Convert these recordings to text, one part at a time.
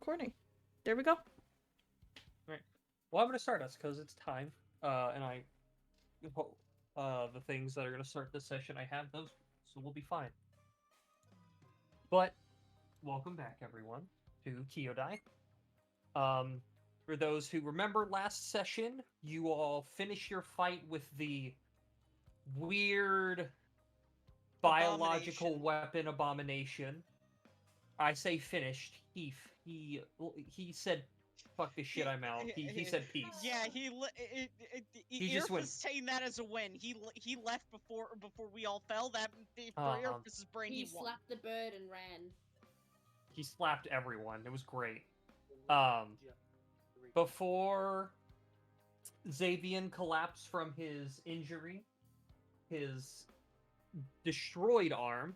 recording. There we go. Right. Well, I'm going to start us because it's time. And the things that are going to start this session, I have those, so we'll be fine. But, welcome back, everyone, to Kyodi. For those who remember last session, you all finished your fight with the weird biological weapon abomination. I say finished. He said, "Fuck this shit, I'm out." He said peace. Yeah, He just went. saying that as a win. He left before we all fell. That for Earth's brain, he won. slapped the bird and ran. He slapped everyone. It was great. Before Xavian collapsed from his injury, his destroyed arm,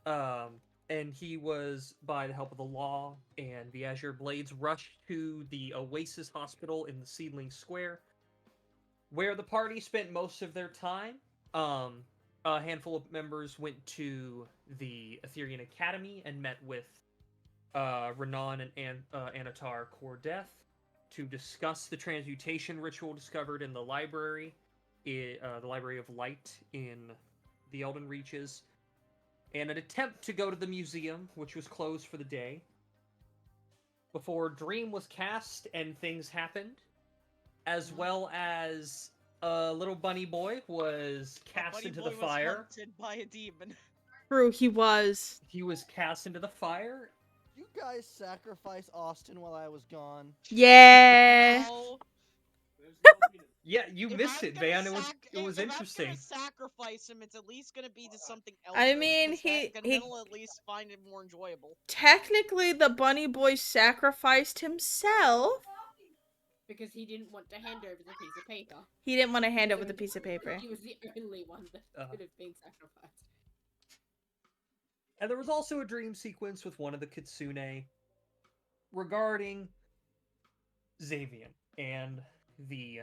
and he was, by the help of the law and the Azure Blades, rushed to the Oasis Hospital in the Seedling Square, where the party spent most of their time. A handful of members went to the Etherean Academy and met with Renan and Anatar Kordeth to discuss the transmutation ritual discovered in the library, the Library of Light in the Elden Reaches, and an attempt to go to the museum, which was closed for the day, before Dream was cast and things happened, as well as a little bunny boy was cast into the fire. Was hunted by a demon. True, he was. He was cast into the fire. You guys sacrifice Austin while I was gone. Yeah. No. Yeah, you missed it, Van. It was interesting. If I'm gonna sacrifice him, it's at least gonna be to something else. I mean, he'll at least find it more enjoyable. Technically, the bunny boy sacrificed himself. Because he didn't want to hand over the piece of paper. He didn't want to hand over the piece of paper. He was the only one that could have been sacrificed. And there was also a dream sequence with one of the Kitsune regarding Xavian and the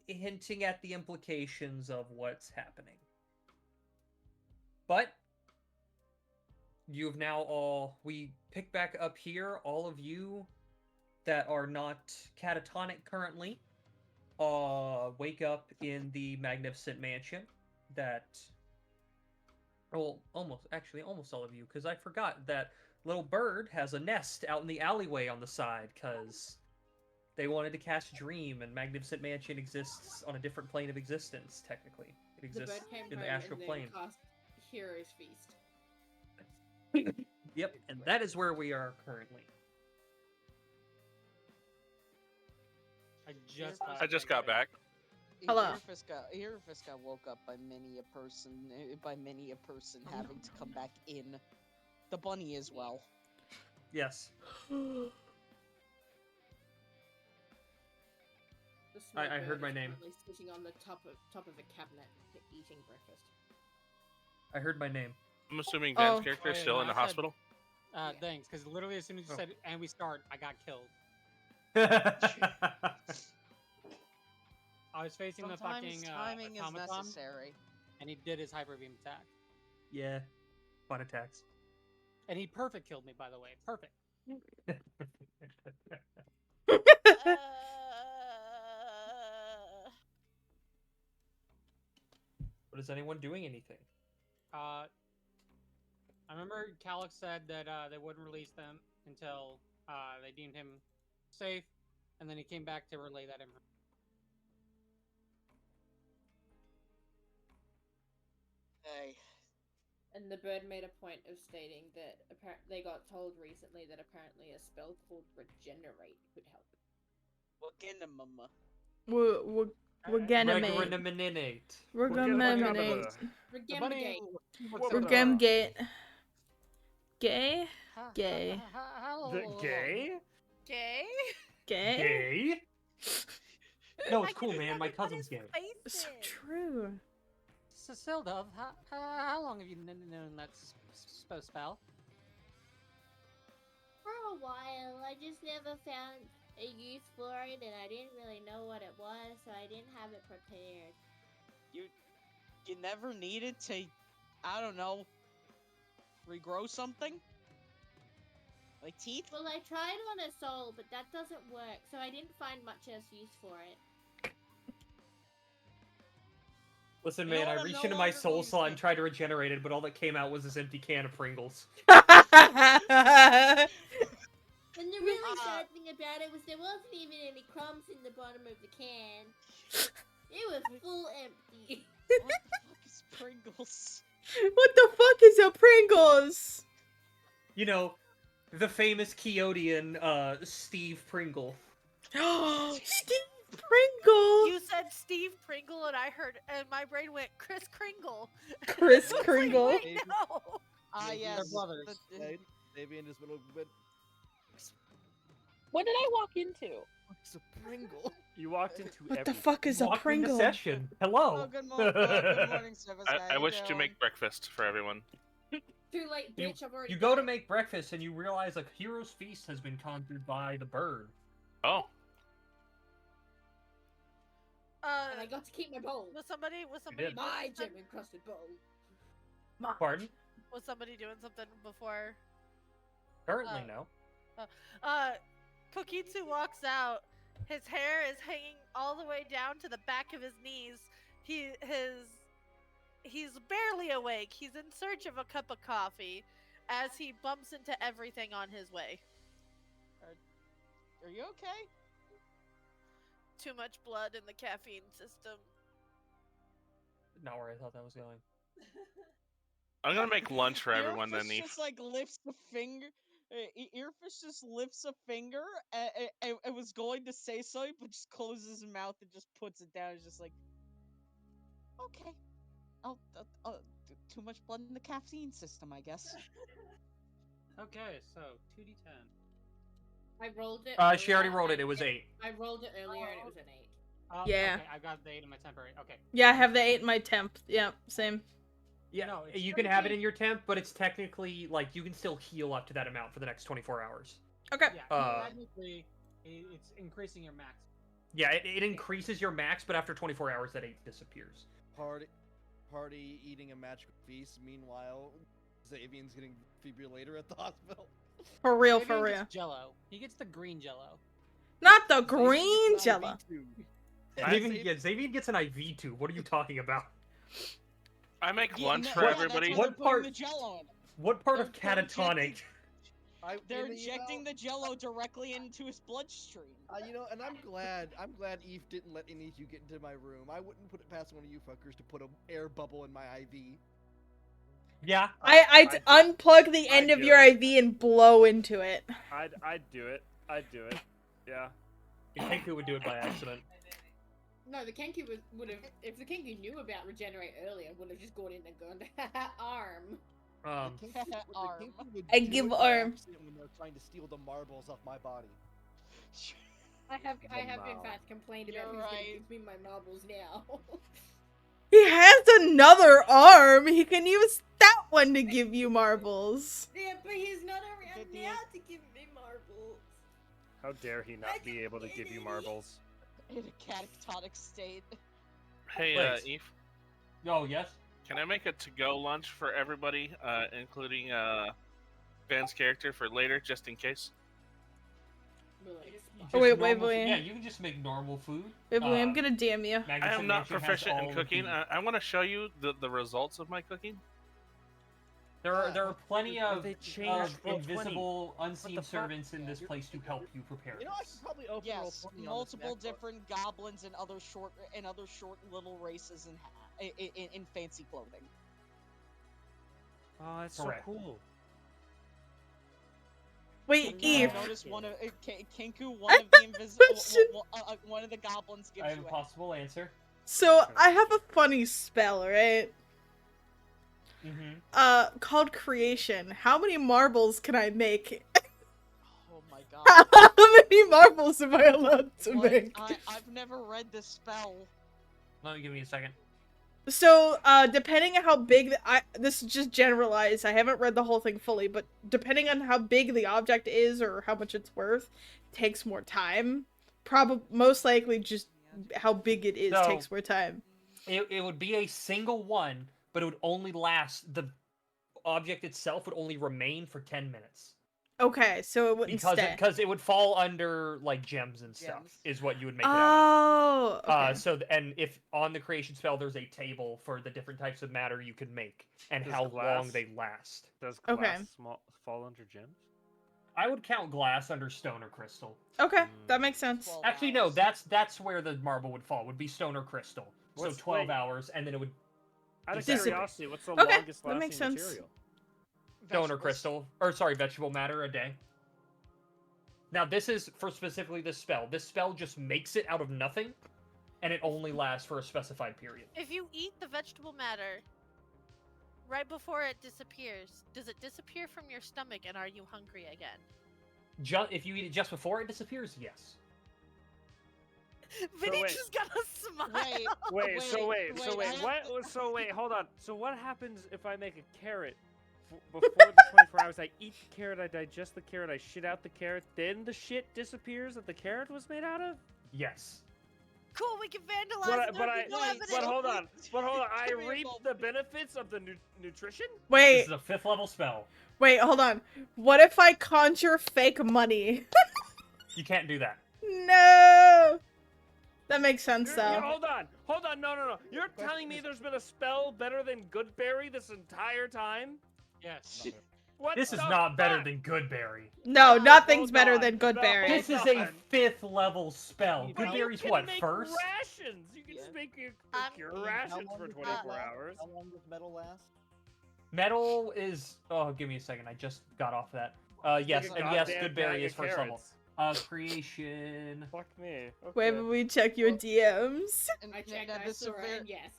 hinting at the implications of what's happening. But you've now we pick back up here, all of you that are not catatonic currently, wake up in the magnificent mansion that, well, almost all of you, because I forgot that little bird has a nest out in the alleyway on the side, because they wanted to cast Dream, and Magnificent Mansion exists on a different plane of existence, technically. It exists in the astral plane. Cast Hero's Feast. Yep, and that is where we are currently. I just got back. Hello. Irfis got woke up by many a person having to come back in. The bunny as well. Yes. I heard my name. Sitting on the top of a cabinet, eating breakfast. I heard my name. I'm assuming Van's character is still in the hospital. Thanks, because literally as soon as you said, and we start, I got killed. I was facing the fucking timing is automaton, necessary. and he did his hyper beam attack. Yeah, fun attacks. And he perfect killed me, by the way. Perfect. But is anyone doing anything? I remember Calix said that they wouldn't release them until they deemed him safe, and then he came back to relay that information. Hey. And the bird made a point of stating that they got told recently that apparently a spell called Regenerate could help. We're gonna mama. We're gonna make. We're gonna make. Regemgate. Gay? Gay. The gay? Gay? Gay? Gay? No, it's cool, man. My cousin's gay. So true. So, Sildov, how long have you known that spell? For a while. I just never found a use for it, and I didn't really know what it was, so I didn't have it prepared. You never needed to, I don't know, regrow something? Like teeth? Well, I tried on a soul, but that doesn't work, so I didn't find much else use for it. Listen, You know man, I what? I'm reached no into my longer soul going to saw and skip. tried to regenerate it, but all that came out was this empty can of Pringles. And the really sad thing about it was there wasn't even any crumbs in the bottom of the can. It was full empty. What the fuck is Pringles? What the fuck is a Pringles? You know, the famous Kyodi and Steve Pringle. Steve Pringle. You said Steve Pringle, and I heard, and my brain went Chris Kringle. Chris I was like, Kringle. wait, no. Yes. brothers. Right? Davian just went over. What did I walk into? What's a Pringle? You walked into What the everything. fuck is a Walked into Pringle? session. Oh, Hello. good morning, Service guy. I How wish you to doing? make breakfast for everyone. Too late, bitch. I've already. You go done to it. make breakfast and you realize a hero's feast has been conquered by the bird. Oh, And I got to keep my bowl. Was somebody did. My gem encrusted bowl. Pardon? was somebody doing something before? Currently, Oh. no. Kokitsu walks out. His hair is hanging all the way down to the back of his knees. He's barely awake. He's in search of a cup of coffee as he bumps into everything on his way. Are you okay? Too much blood in the caffeine system. Not where I thought that was going. I'm gonna make lunch for everyone Earfish then, Eve. just like lifts a finger. Earfish just lifts a finger and was going to say something, but just closes his mouth and just puts it down. It's just like, okay, too much blood in the caffeine system, I guess. Okay, so 2d10. I rolled it. She already earlier, rolled it. and It was 8. I rolled it earlier and it was an 8. Oh, Yeah. Okay, I got the 8 in my temporary. Okay. Yeah, I have the 8 in my temp. Yeah, same. Yeah, No, it's you can have it gonna in your temp, but it's technically, like, you can still heal up to that amount for the next 24 hours. Okay. Yeah, technically, it's increasing your max. Yeah, it increases your max, but after 24 hours, that 8 disappears. Party eating a magical feast. Meanwhile, Xavian's getting defibrillator at the hospital. For real, Maybe for he real. gets Jello. He gets the green Jello. Not the green jello. Xavier gets an IV tube. What are you talking about? I make Yeah, lunch no, for yeah, everybody. That's why What they're putting part- the Jello in it. What part of They're catatonic? They're injecting the Jello directly into his bloodstream. And I'm glad Eve didn't let any of you get into my room. I wouldn't put it past one of you fuckers to put an air bubble in my IV. Yeah. I'd unplug the end I'd of do your it. IV and blow into it. I'd do it. I'd do it. Yeah. Kenku would do it by accident. No, the Kenku would have. If the Kenku knew about regenerate earlier, would have just gone in and gone arm. Arm. I give arm. When they're trying to steal the marbles off my body. I have in Wow. fact complained about You're who's right. gonna give me my marbles now. He has another arm. He can use that one to give you marbles. Yeah, but he's not around Good now deal. to give me marbles. How dare he not be able to give you marbles? In a catatonic state. Hey, Please. Eve, Oh, yes? can I make a to-go lunch for everybody, including Van's character for later, just in case? Oh, wait, Just wait, normal wait. Yeah, you can just make normal food. Wait, I'm gonna DM you. I Magnuson am not Mansion has proficient all in of cooking. the- I want to show you the results of my cooking. There are plenty of They changed Roll20. invisible, unseen What the fuck? servants in this place to help you prepare. You know, I this. should probably open roll Yes, 20 on the multiple snack bar. different goblins and other short little races in fancy clothing. Oh, that's Correct. so cool. Wait, You Eve. notice one of Kenku, I one of the have a invisible, question. one of the goblins gives I have a you possible answer. So I have a funny spell, right? Mm-hmm. Called creation. How many marbles can I make? Oh my god. How many marbles am I allowed to What? make? I've never read this spell. Let me give me a second. So, depending on how big this is just generalized. I haven't read the whole thing fully, but depending on how big the object is or how much it's worth, takes more time. Most likely, just how big it is So- takes more time. It would be a single one, but it would only last. The object itself would only remain for 10 minutes. Okay, so it wouldn't stay. Because it would fall under like gems and stuff Gems. is what you would make it out of. Oh, okay. And if on the creation spell there's a table for the different types of matter you can make and Does how long glass- they last. Does Okay. glass fall under gems? I would count glass under stone or crystal. Okay, that makes sense. 12 Actually, no, hours. that's where the marble would fall. Would be stone or crystal. So What's- 12 wait. hours, and then it would Out of Disappear. curiosity, what's the Okay, longest that lasting makes sense. material? stone or Vegetables. crystal, or sorry, vegetable matter a day. Now this is for specifically this spell. This spell just makes it out of nothing, and it only lasts for a specified period. If you eat the vegetable matter right before it disappears, does it disappear from your stomach and are you hungry again? If you eat it just before it disappears, yes. Vinny wait. just got a smile. Wait, Wait, hold on. So what happens if I make a carrot before the 24 hours? I eat the carrot, I digest the carrot, I shit out the carrot, then the shit disappears that the carrot was made out of? Yes. Cool, we can vandalize it. But hold on. I reap the benefits of the nutrition? This Wait, is a 5th level spell. wait, hold on. What if I conjure fake money? You can't do that. No! That makes sense, though. Hold on, no. You're telling me there's been a spell better than Goodberry this entire time? Yes. What This is the not better fuck? than Goodberry. No, nothing's Hold better on. than Goodberry. This is a 5th level spell. But you Goodberry's can what, make first? rations. You can just make your How rations long for does 24 metal last? hours. How long does metal last? Metal is... Oh, give me a second. I just got off that. Yes, Like a and yes, goddamn Goodberry bag is of first level. carrots. Creation... Fuck me. Okay. Wait, but we check your DMs. And I checked, now I this is a saw it, very, and yes.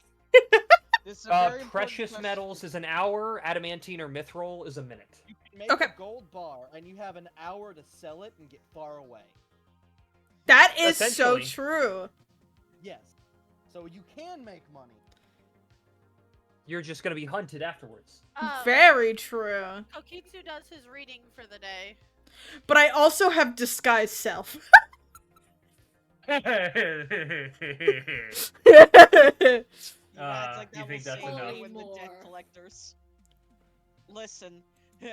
this is a very important precious question. metals is an hour, adamantine or mithril is a minute. You can make Okay. a gold bar, and you have an hour to sell it and get far away. That is so Essentially. true. Yes. So you can make money. You're just gonna be hunted afterwards. Very true. Kokitsu does his reading for the day. But I also have disguise self. Yeah, it's like you that think will that's save enough? you when the debt More. collectors. Listen.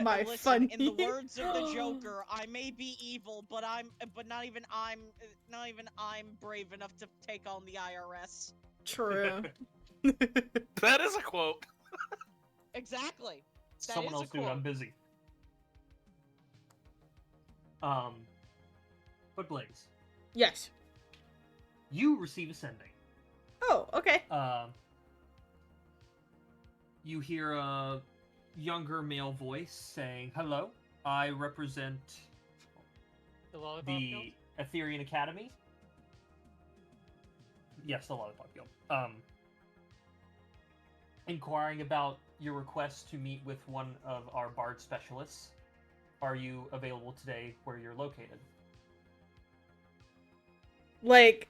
My listen, in the funny- words of the Joker, I may be evil, but not even I'm brave enough to take on the IRS. True. That is a quote. Exactly. That Someone is a else do it. quote. I'm busy. But Blaze, Yes. you receive ascending. Oh, okay. You hear a younger male voice saying, "Hello, I represent The Lollipop the Guild? Etherean Academy." Yes, the Lollipop Guild. Inquiring about your request to meet with one of our bard specialists. Are you available today where you're located? Like,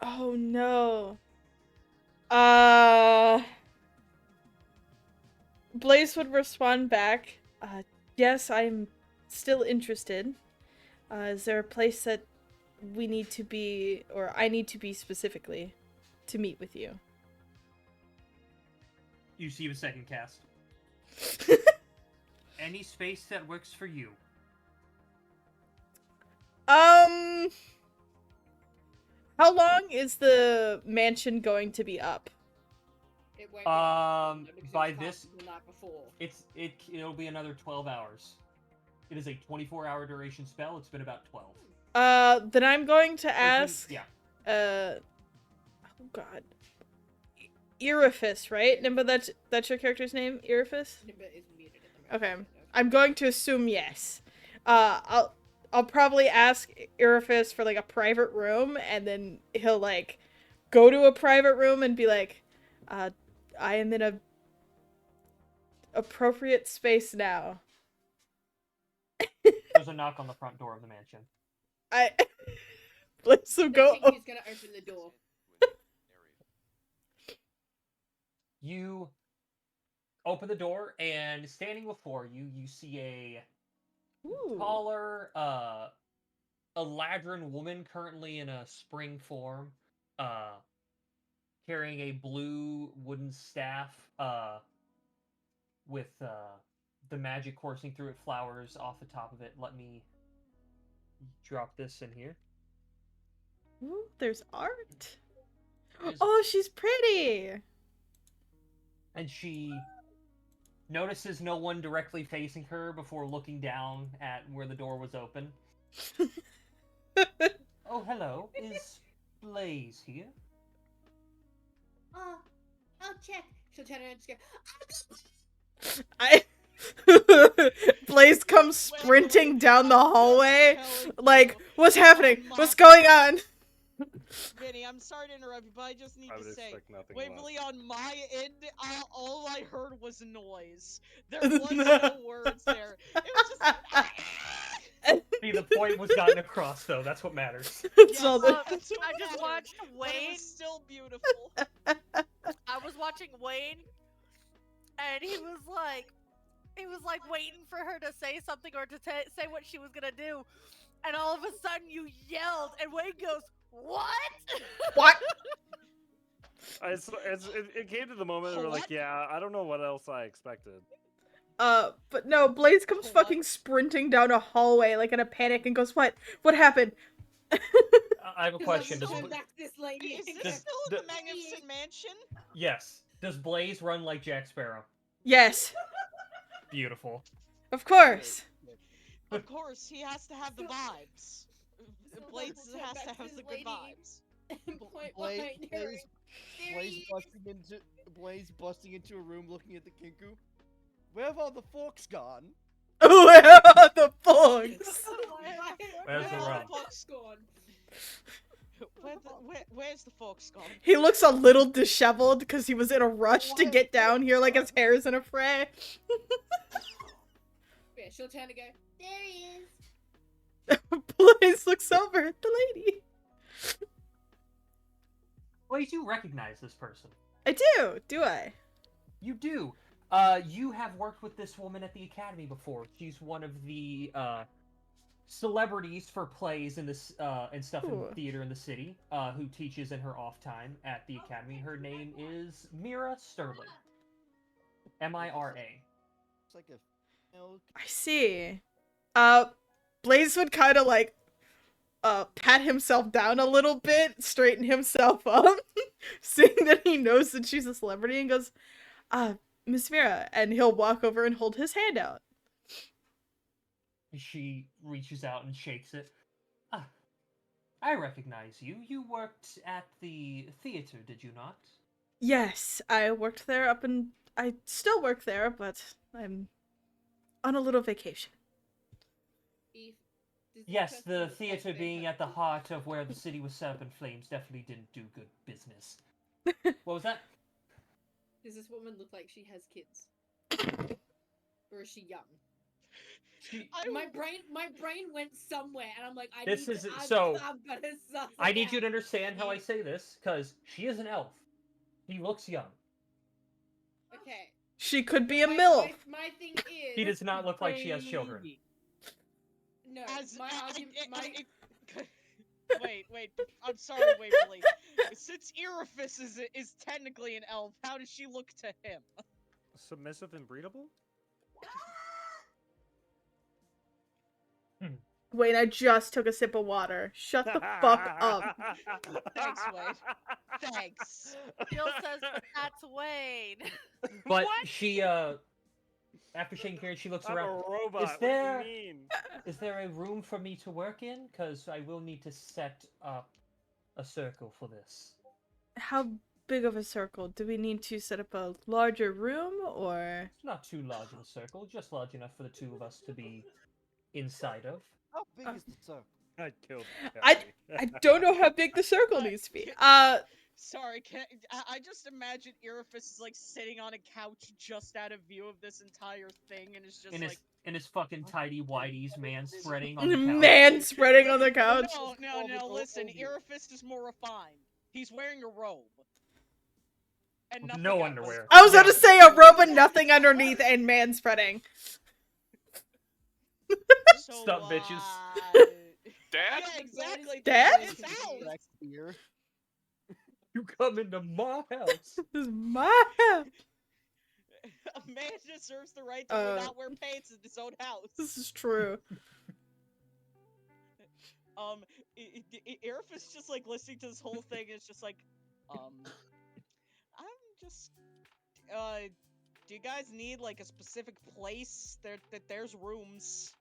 oh no. Blaze would respond back, yes, I'm still interested. Is there a place that we need to be, or I need to be specifically, to meet with you? You receive a second cast. Any space that works for you. How long is the mansion going to be up? It won't be up because it By was this, casted the night before. it'll be another 12 hours. It is a 24-hour duration spell. It's been about 12. Then I'm going to Or ask, yeah. oh god. Irifis, right? Nimba, that's your character's name? Irifis? Nimba is muted at the moment. Okay. I'm going to assume yes. I'll probably ask Irifis for like a private room, and then he'll like go to a private room and be like, I am in a appropriate space now. There's a knock on the front door of the mansion. Let's go. I think he's gonna open the door. You open the door, and standing before you, you see a Ooh. taller, Eladrin woman currently in a spring form, carrying a blue wooden staff, with the magic coursing through it, flowers off the top of it. Let me drop this in here. Ooh, there's art. There's- Oh, she's pretty. And she notices no one directly facing her before looking down at where the door was open. Oh, hello. Is Blaze here? I'll check. She'll turn around and go, I Blaze comes sprinting down the hallway. Like, what's happening? What's going on? Vinny, I'm sorry to interrupt you, but I just need I would to say, expect nothing Waverly, less. on my end, all I heard was noise. There was no words there. It was just. See, the point was gotten across, though. That's what matters. It's Yes, all the- that's what I just mattered, watched but it Wayne. was still beautiful. I was watching Wayne, and he was like waiting for her to say something or to say what she was gonna do, and all of a sudden you yelled, and Wayne goes, "What?" What? It came to the moment where we're like, What? yeah, I don't know what else I expected. But no, Blaze comes fucking sprinting down a hallway like in a panic and goes, "What? What happened?" I have a question. Does Hold back this lady. Is this Does- still the- the Magnificent Mansion? Yes. Does Blaze run like Jack Sparrow? Yes, Beautiful. of course. Of course, he has to have the vibes. Blades Hold has back to have this the good lady. vibes. Point Blaze, behind her. Blaze, There Blaze he is. Blaze busting into a room looking at the Kinku. Where have all the forks gone? Where are the forks? Where's the Where are rum? forks gone? Where's the forks gone? He looks a little disheveled because he was in a rush to get down here, like his hair's in a fray. Yeah, she'll turn to go, there he is. Blaze looks over at the lady. Blaze, you recognize this person. I do I? You do. You have worked with this woman at the academy before. She's one of the celebrities for plays in this and stuff Ooh. in theater in the city. Who teaches in her off time at the academy. Her name is Mira Sterling. Mira. It's like a. I see. Blaze would kind of like pat himself down a little bit, straighten himself up, seeing that he knows that she's a celebrity, and goes, Miss Mira, and he'll walk over and hold his hand out. She reaches out and shakes it. Ah, I recognize you. You worked at the theater, did you not? Yes, I worked there I still work there, but I'm on a little vacation. Eve, does this Yes, person the look like theater they being have at the food? heart of where the city was set up in flames definitely didn't do good business. What was that? Does this woman look like she has kids? Or is she young? My brain went somewhere, and I'm like, I've gotta suss I it need you out. to understand how I say this, because she is an elf. She looks young. Okay. She could be a My- MILF. My thing is. She does not look like she has children. No, As my argument. Wait. I'm sorry, Waverly. Since Eriphis is technically an elf, how does she look to him? Submissive and breedable? Wait, I just took a sip of water. Shut the fuck up. Thanks, Wade. Thanks. Jill says, "But that's Wayne." But What? she, after shaking hands, she looks I'm around. a robot. Is What do there- you mean? Is there a room for me to work in? Because I will need to set up a circle for this. How big of a circle? Do we need to set up a larger room, or? It's not too large of a circle, just large enough for the two of us to be inside of. How big is the circle? I killed I Kyodi. don't know how big the circle needs to be. Sorry, I just imagine Eriphis is like sitting on a couch just out of view of this entire thing, and it's just In his fucking tidy whities, man spreading on the couch. Man spreading on the couch. No, listen, Eriphis is more refined. He's wearing a robe. And With nothing no else. underwear. I was about to say a robe and nothing underneath and man spreading. So, Stop, bitches. Dad? Yeah, exactly. Dad? It's out. Black beer. You come into my house. This is my house. A man deserves the right to not wear pants in his own house. This is true. Irf is just like listening to this whole thing. It's just like, I'm just, do you guys need like a specific place? There's rooms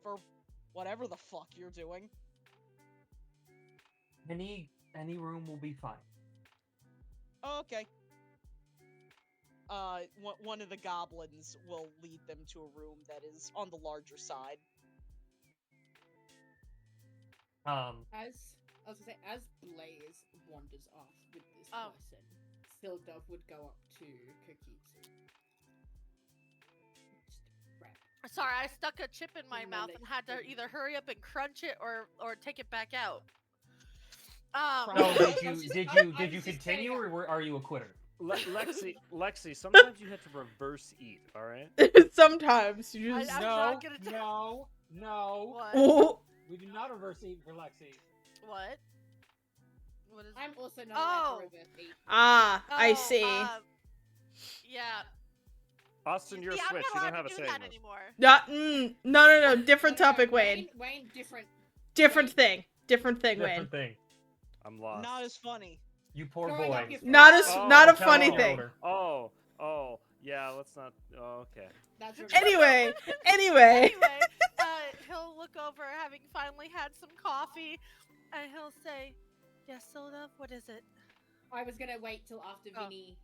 for whatever the fuck you're doing. Any room will be fine. Oh, okay. One of the goblins will lead them to a room that is on the larger side. As I was gonna say, as Blaze wanders off with this person, Sildov would go up to Kokitsu. Sorry, I stuck a chip in my mouth and had to either hurry up and crunch it or take it back out. No, did you continue, or are you a quitter? Lexi, sometimes you have to reverse eat, all right? Sometimes you just No. What? Oh. We do not reverse eat for Lexi. What? What is? I'm also not allowed to reverse eat. I see. Yeah. Austin, you're a switch. You don't have a say in this. No. Different topic, Wayne. Wayne, different thing. Different thing, Wayne. Different thing. I'm lost. Not as funny. You poor boy. Not a funny thing. Oh, yeah. Let's not. Oh, okay. Anyway. He'll look over, having finally had some coffee, and he'll say, "Yes, Sildov, what is it?" I was gonna wait till after Vinny's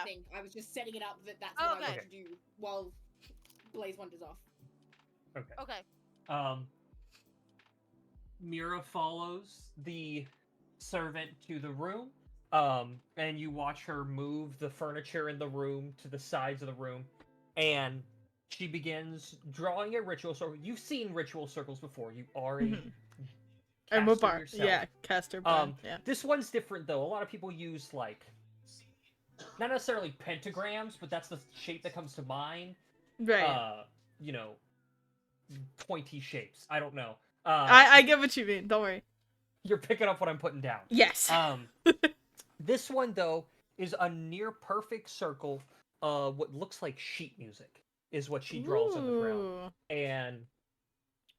thing. I was just setting it up that's what I want to do while Blaze wanders off. Okay. Mira follows the servant to the room, and you watch her move the furniture in the room to the sides of the room, and she begins drawing a ritual circle. You've seen ritual circles before. You are a caster yourself. Yeah, caster. Yeah. This one's different though. A lot of people use like not necessarily pentagrams, but that's the shape that comes to mind. Right. Pointy shapes. I don't know. I get what you mean. Don't worry. You're picking up what I'm putting down. Yes. This one though is a near perfect circle. What looks like sheet music is what she draws on the ground, and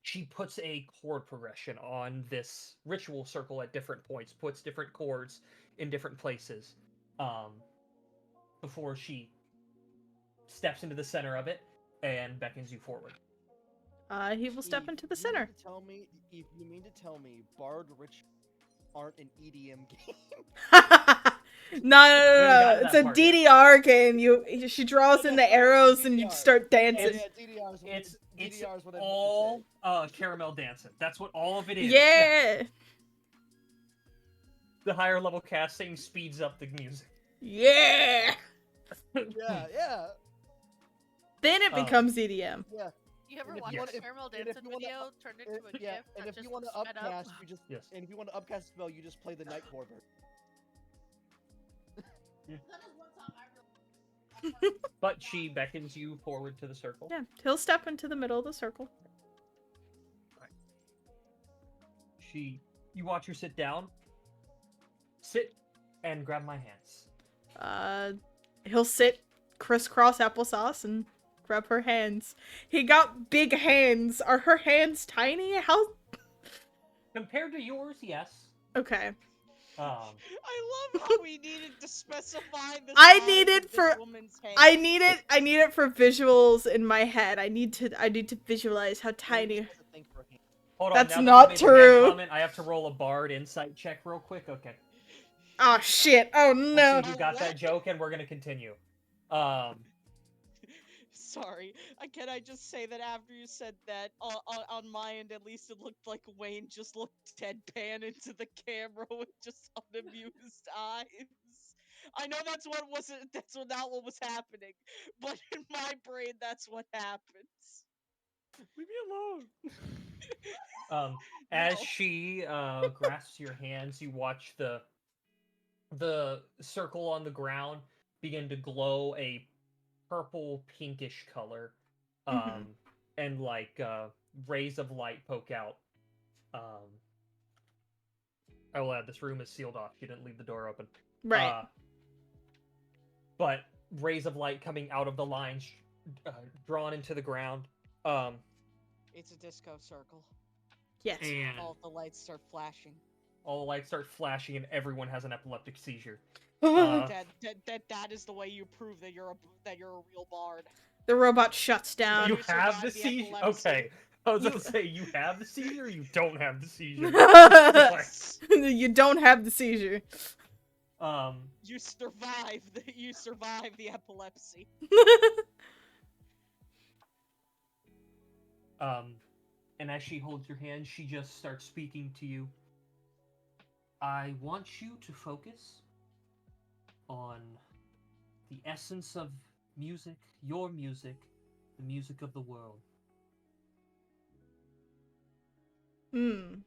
she puts a chord progression on this ritual circle at different points. Puts different chords in different places. Before she steps into the center of it and beckons you forward. He will step into the center. You mean to tell me Bard Rich aren't an EDM game? No. It's a DDR game. She draws in the arrows and you start dancing. It's all caramel dancing. That's what all of it is. Yeah. The higher level casting speeds up the music. Yeah. Yeah. Then it becomes EDM. Yeah. You ever watch a caramel dancing video turned into a GIF? And if you want to upcast, and if you want to upcast a spell, you just play the night quarter. But she beckons you forward to the circle. Yeah, he'll step into the middle of the circle. You watch her sit down. Sit and grab my hands. He'll sit crisscross applesauce and grab her hands. He got big hands. Are her hands tiny? How? Compared to yours, yes. Okay. I love how we needed to specify the I size need it of for this woman's hand. I need it for visuals in my head. I need to visualize how tiny. Hold on, That's now not that you made the true. comment, I have to roll a bard insight check real quick. Okay. Oh shit! Oh no! You got that joke, and we're gonna continue. Sorry. Can I just say that after you said that, on my end at least, it looked like Wayne just looked deadpan into the camera with just unamused eyes. I know that's not what was happening, but in my brain, that's what happens. Leave me alone. As she grasps your hands, you watch the circle on the ground begin to glow a purple pinkish color, and like rays of light poke out. I will add, this room is sealed off. She didn't leave the door open. Right. But rays of light coming out of the lines drawn into the ground. It's a disco circle. Yes. And all the lights start flashing. All the lights start flashing, and everyone has an epileptic seizure. That is the way you prove that you're a real bard. The robot shuts down. You have the seizure. Okay, I was gonna say you have the seizure. Or you don't have the seizure. You don't have the seizure. You survive the epilepsy. And as she holds your hand, she just starts speaking to you. I want you to focus on the essence of music, your music, the music of the world. And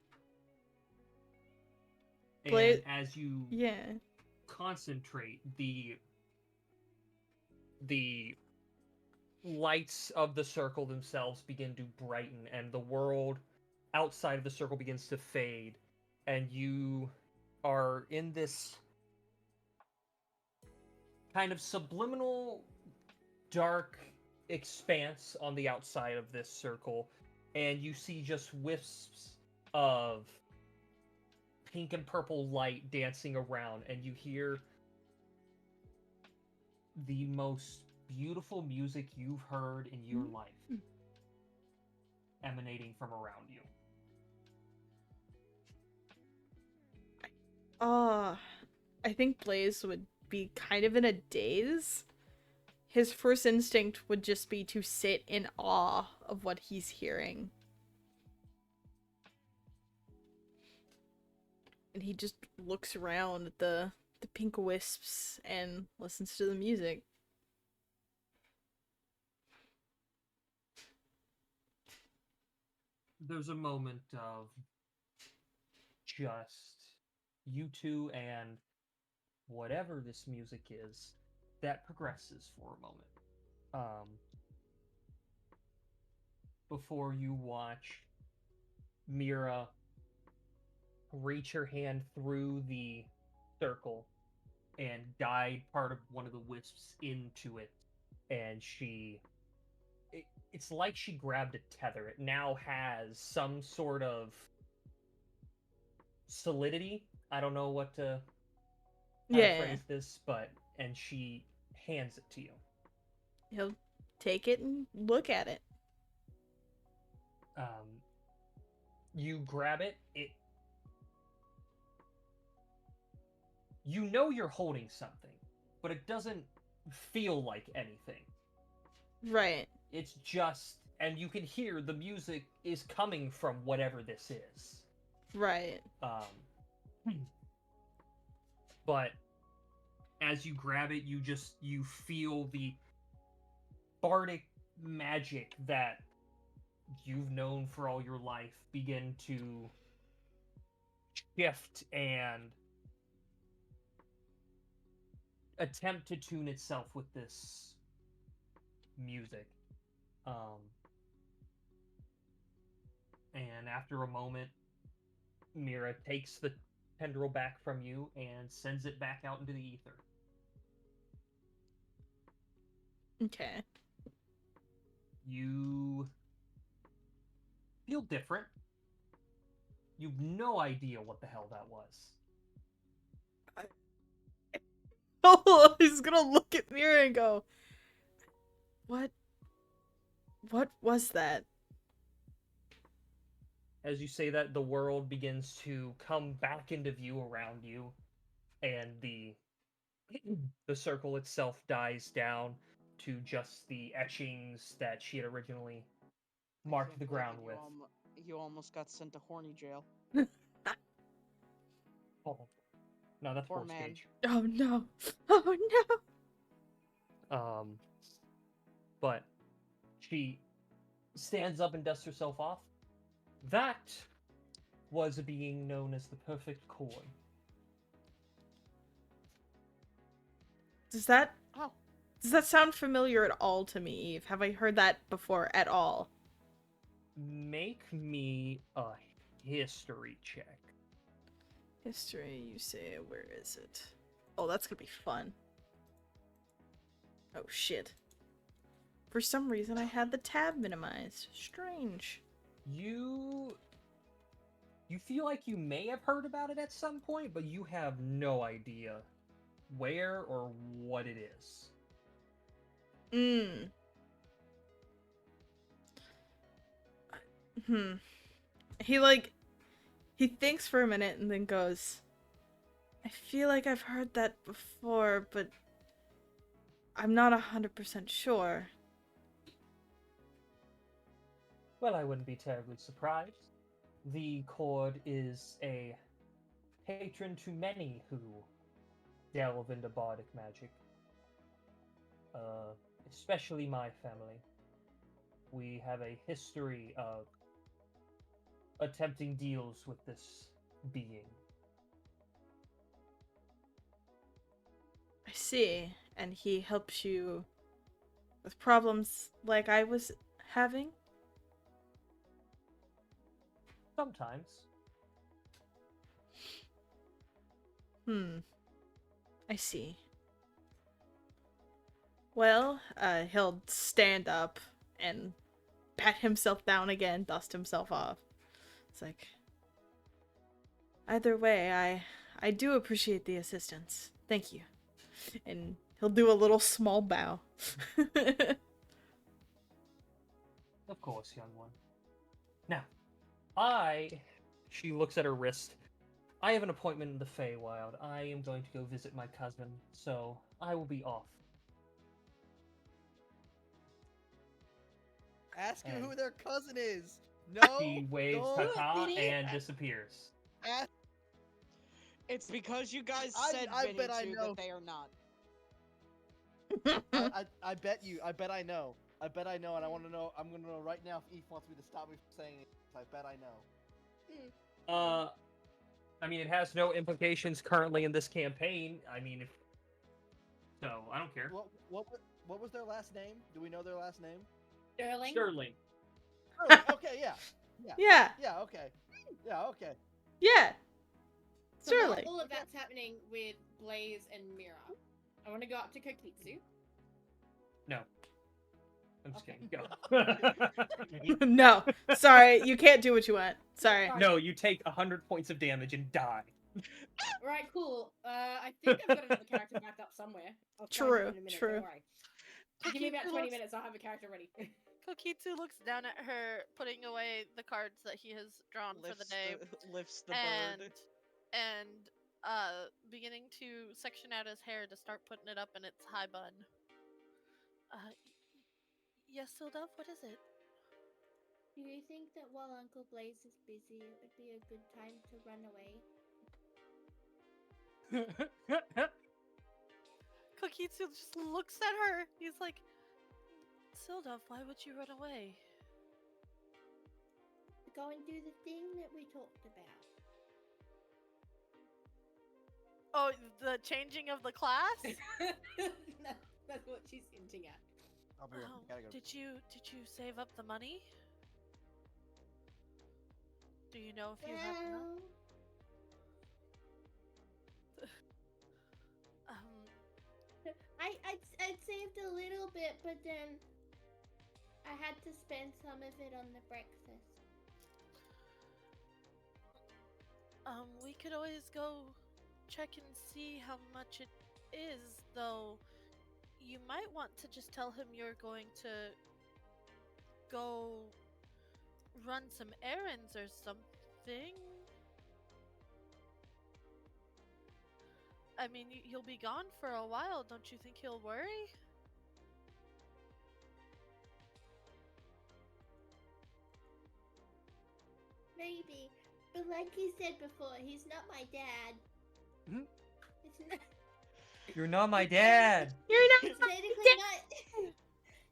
as you concentrate, the lights of the circle themselves begin to brighten, and the world outside of the circle begins to fade, and you are in this kind of subliminal, dark expanse on the outside of this circle, and you see just wisps of pink and purple light dancing around, and you hear the most beautiful music you've heard in your life emanating from around you. I think Blaze would be kind of in a daze. His first instinct would just be to sit in awe of what he's hearing. And he just looks around at the pink wisps and listens to the music. There's a moment of just you two and whatever this music is that progresses for a moment. Before you watch Mira reach her hand through the circle and guide part of one of the wisps into it, and it's like she grabbed a tether. It now has some sort of solidity. I don't know what to phrase this, and she hands it to you. He'll take it and look at it. You grab it. You know you're holding something, but it doesn't feel like anything. Right. It's just, and you can hear the music is coming from whatever this is. Right. But as you grab it, you feel the bardic magic that you've known for all your life begin to shift and attempt to tune itself with this music. And after a moment, Mira takes the tendril back from you and sends it back out into the ether. Okay. You feel different. You've no idea what the hell that was. Oh, he's gonna look at Mira and go, What was that? As you say that, the world begins to come back into view around you, and the circle itself dies down to just the etchings that she had originally marked the ground with. You almost got sent to horny jail. Oh. No, that's Poor Force man. Gauge. Oh no. Oh no. But she stands up and dusts herself off. That was a being known as the Perfect Chord. Does that sound familiar at all to me, Eve? Have I heard that before at all? Make me a history check. History, you say, where is it? Oh, that's gonna be fun. Oh shit. For some reason I had the tab minimized. Strange. You feel like you may have heard about it at some point, but you have no idea where or what it is. He thinks for a minute and then goes, I feel like I've heard that before, but I'm not 100% sure. Well, I wouldn't be terribly surprised. The Cord is a patron to many who delve into bardic magic. Especially my family. We have a history of attempting deals with this being. I see. And he helps you with problems like I was having? Sometimes. I see. Well, he'll stand up and pat himself down again, dust himself off. It's like, either way, I do appreciate the assistance. Thank you. And he'll do a little small bow. Of course, young one. Now, she looks at her wrist. I have an appointment in the Feywild. I am going to go visit my cousin, so I will be off. Ask him And who their cousin is. No. He waves don't. ta-ta and disappears. It's because you guys said I bet I Vinny know. that they are not. I bet you. I bet I know. I bet I know, and I want to know. I'm gonna know right now if Eve wants me to stop me from saying it. I bet I know. I mean, it has no implications currently in this campaign. I mean, so I don't care. What was their last name? Do we know their last name? Sterling. Sterling. Okay, yeah. Yeah. Yeah, okay. Yeah, okay. Yeah. So Sterling. while all of that's happening with Blaze and Mira, I want to go up to Kokitsu. No. I'm just Okay. kidding. Go. No. Sorry, you can't do what you want. Sorry. No, you take 100 points of damage and die. Right, cool. I think I've got another character backed up somewhere. I'll try True, and do it in a minute, true. Don't worry. Give me about 20 minutes, I'll have a character ready. Kokitsu looks down at her, putting away the cards that he has drawn for the day, Lifts the and bird. beginning to section out his hair to start putting it up in its high bun. Yes, Sildov, what is it? Do you think that while Uncle Blaze is busy, it would be a good time to run away? Kokitsu just looks at her. He's like, Sildov, why would you run away? To go and do the thing that we talked about. Oh, the changing of the class? That's what she's hinting at. I'll be right. Gotta go. Did you save up the money? Do you know if you have enough? I'd saved a little bit, but then I had to spend some of it on the breakfast. We could always go check and see how much it is, though. You might want to just tell him you're going to go run some errands or something. I mean, you'll be gone for a while. Don't you think he'll worry? Maybe. But like you said before, he's not my dad. Mhm. It's not... You're not my dad. You're not.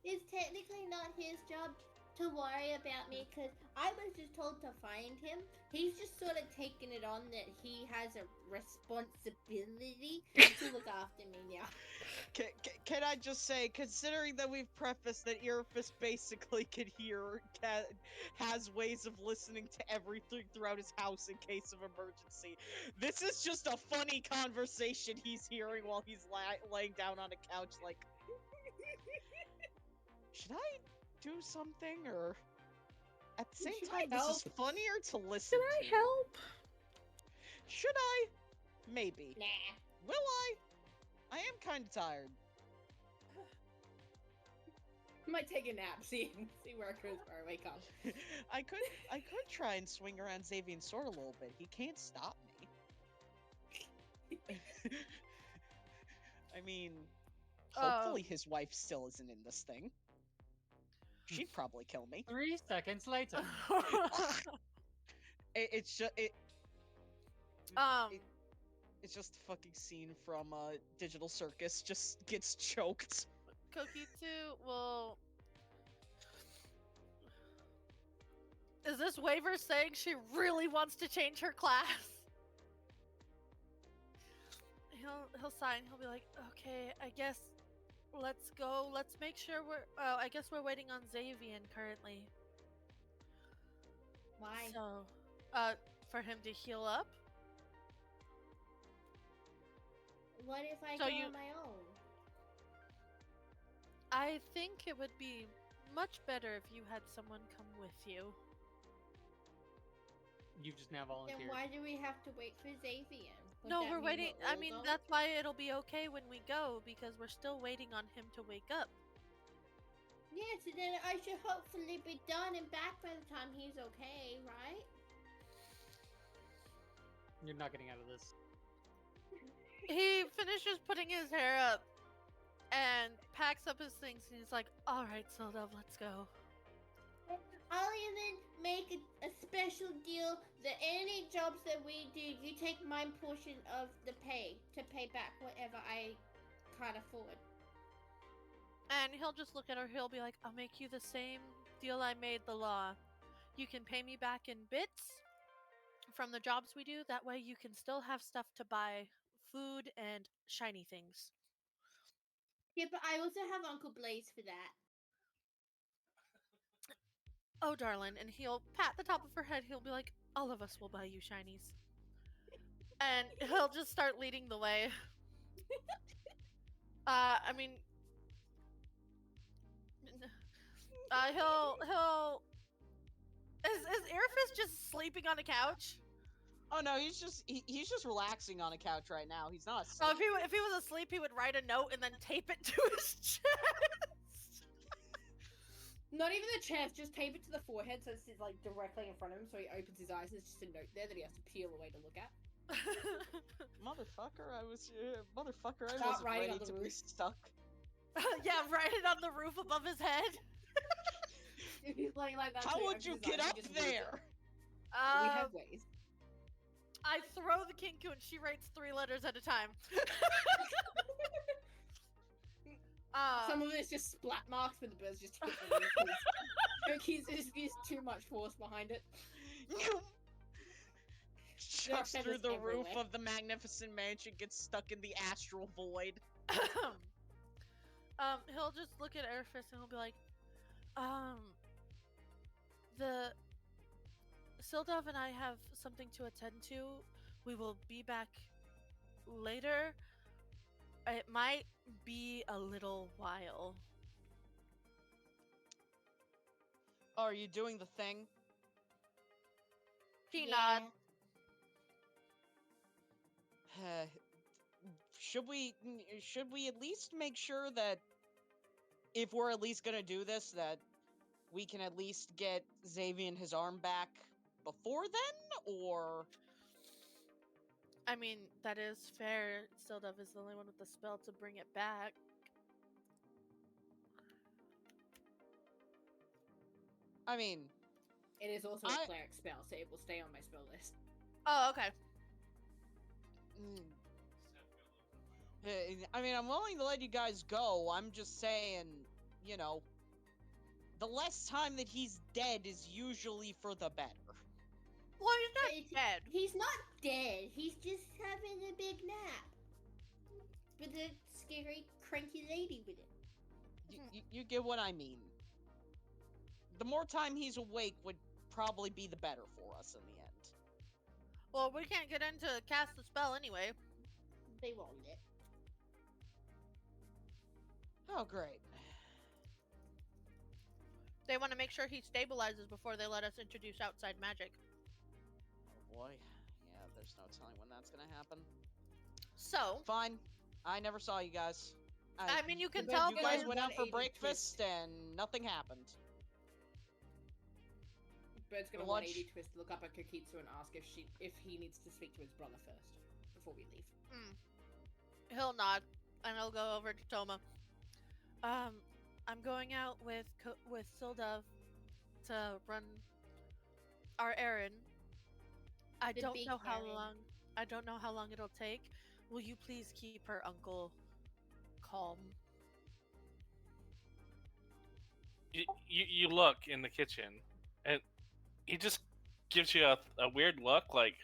It's technically not his job to worry about me, because I was just told to find him. He's just sort of taken it on that he has a responsibility to look after me now. Can I just say, considering that we've prefaced that Earfist basically can hear, has ways of listening to everything throughout his house in case of emergency, this is just a funny conversation he's hearing while he's laying down on a couch like... should I do something, or at the same Should time, I this is help? funnier to listen Should I to. help? Should I? Maybe. Nah. Will I? I am kind of tired. I might take a nap, see where it goes where I wake up. I could try and swing around Xavier's sword a little bit. He can't stop me. I mean, hopefully his wife still isn't in this thing. She'd probably kill me. 3 seconds later. It's just it's just a fucking scene from Digital Circus. Just gets choked. Kokitsu will. Is this waiver saying she really wants to change her class? He'll sign. He'll be like, okay, I guess let's go. Let's make sure we're. Oh, I guess we're waiting on Xavier currently. Why? So, for him to heal up. What if I So go you- on my own? I think it would be much better if you had someone come with you. You've just now Then volunteered. why do we have to wait for Xavier? Would No, that we're mean waiting. we're I all mean, going? that's why it'll be okay when we go, because we're still waiting on him to wake up. Yeah, so then I should hopefully be done and back by the time he's okay, right? You're not getting out of this. He finishes putting his hair up and packs up his things, and he's like, alright, Sildov, let's go. I'll even make a special deal that any jobs that we do, you take my portion of the pay to pay back whatever I can't afford. And he'll just look at her, he'll be like, I'll make you the same deal I made the law. You can pay me back in bits from the jobs we do, that way you can still have stuff to buy food and shiny things. Yeah, but I also have Uncle Blaze for that. Oh, darling, and he'll pat the top of her head, he'll be like, all of us will buy you shinies. And he'll just start leading the way. I mean, he'll is Airfist just sleeping on a couch? Oh no, he's just relaxing on a couch right now. He's not asleep. Oh, if he was asleep, he would write a note and then tape it to his chest. Not even the chest, just tape it to the forehead so it's like directly in front of him, so he opens his eyes and it's just a note there that he has to peel away to look at. Motherfucker, I wasn't Stop writing ready on the to be roof. stuck. Yeah, write it on the roof above his head. He's laying like that, so How he would opens you his get eyes up and just reads it. there? We have ways. I throw the Kinku and she writes 3 letters at a time. Some of it's just splat marks where the birds just hit the roof. Cookies just used too much force behind it. Chucks feathers through the roof everywhere. of the magnificent mansion, gets stuck in the astral void. He'll just look at Airfist and he'll be like, the Sildov and I have something to attend to. We will be back later. It might be a little while. Are you doing the thing? He Yeah. nods. Should we at least make sure that if we're at least gonna do this, that we can at least get Xavier his arm back before then, or? I mean, that is fair. Sildov is the only one with the spell to bring it back. I mean, It is also a cleric spell, so it will stay on my spell list. Oh, okay. I mean, I'm willing to let you guys go. I'm just saying, you know, the less time that he's dead is usually for the better. Well, he's not dead. He's not dead. He's just having a big nap. With a scary, cranky lady with him. You get what I mean. The more time he's awake would probably be the better for us in the end. Well, we can't get in to cast the spell anyway. They won't let. Oh, great. They want to make sure he stabilizes before they let us introduce outside magic. Oh boy. Yeah, there's no telling when that's gonna happen. So fine. I never saw you guys. I mean, you can tell you guys went out for breakfast and nothing happened. Bird's gonna 180 twist, look up at Kokitsu and ask if he needs to speak to his brother first before we leave. He'll nod, and he'll go over to Toma. I'm going out with Sildov to run our errand. I don't know how long it'll take. Will you please keep her uncle calm? You look in the kitchen, and he just gives you a weird look, like,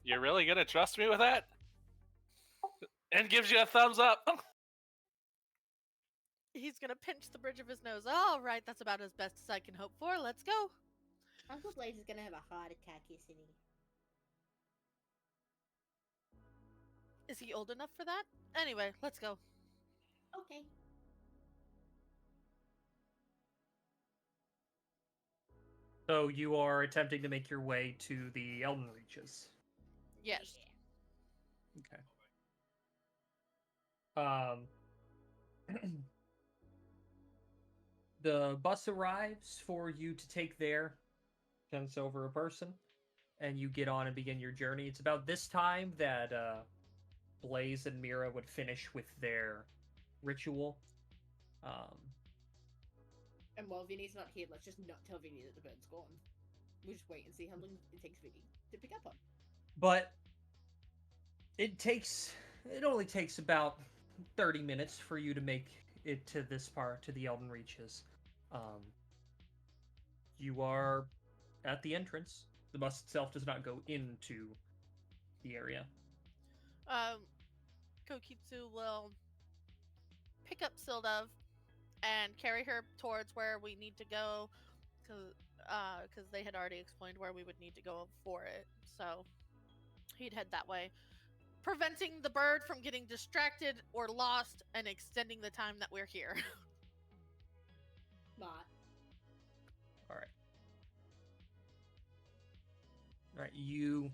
you're really gonna trust me with that? And gives you a thumbs up. He's gonna pinch the bridge of his nose. All right, that's about as best as I can hope for. Let's go. Uncle Blaze is gonna have a heart attack, isn't he? Is he old enough for that? Anyway, let's go. Okay. So you are attempting to make your way to the Elden Reaches. Yes. Okay. The bus arrives for you to take there, 10 silver a person, and you get on and begin your journey. It's about this time that Blaze and Mira would finish with their ritual. And while Vinny's not here, let's just not tell Vinny that the bird's gone. We'll just wait and see how long it takes Vinny to pick up on. But it only takes about 30 minutes for you to make it to this part, to the Elden Reaches. You are at the entrance. The bus itself does not go into the area. Kokitsu will pick up Sildov and carry her towards where we need to go, because they had already explained where we would need to go for it. So he'd head that way, preventing the bird from getting distracted or lost and extending the time that we're here. Not. All right, you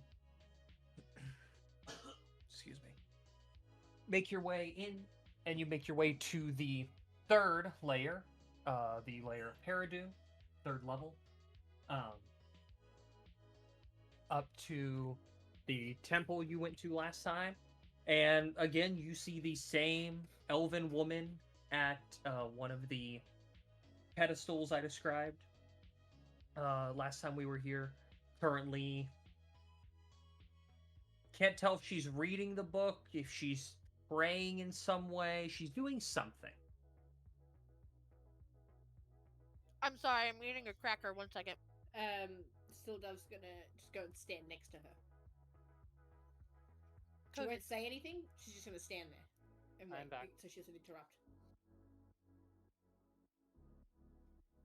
excuse me, make your way in, and you make your way to the third layer, the layer of Paradoon, third level, up to the temple you went to last time. And again, you see the same elven woman at one of the pedestals I described last time we were here. Currently, can't tell if she's reading the book, if she's praying in some way. She's doing something. I'm sorry, I'm eating a cracker. 1 second. Sildov's gonna just go and stand next to her. She won't say anything. She's just gonna stand there and wait, so she doesn't interrupt.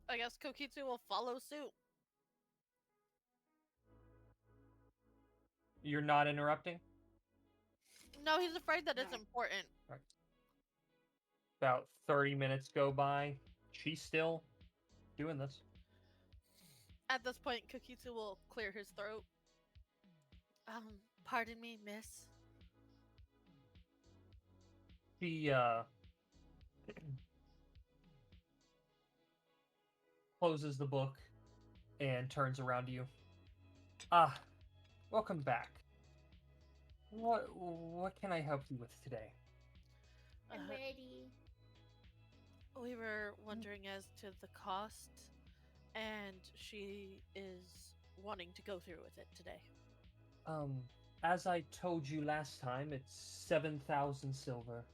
I guess Kokitsu will follow suit. You're not interrupting? No, he's afraid that it's important. Right. About 30 minutes go by. She's still doing this. At this point, Kokitsu will clear his throat. Pardon me, miss. She, closes the book and turns around to you. Welcome back. What can I help you with today? I'm ready. We were wondering as to the cost, and she is wanting to go through with it today. As I told you last time, it's 7,000 silver,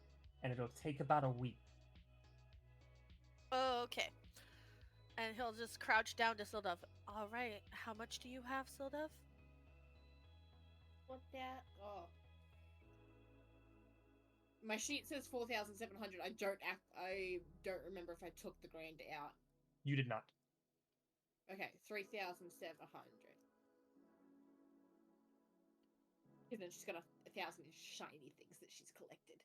and it'll take about a week. Okay. And he'll just crouch down to Sildov. All right, how much do you have, Sildov? What that? Oh. My sheet says 4,700. I don't remember if I took the grand out. You did not. Okay, 3,700. And then she's got 1,000 shiny things that she's collected.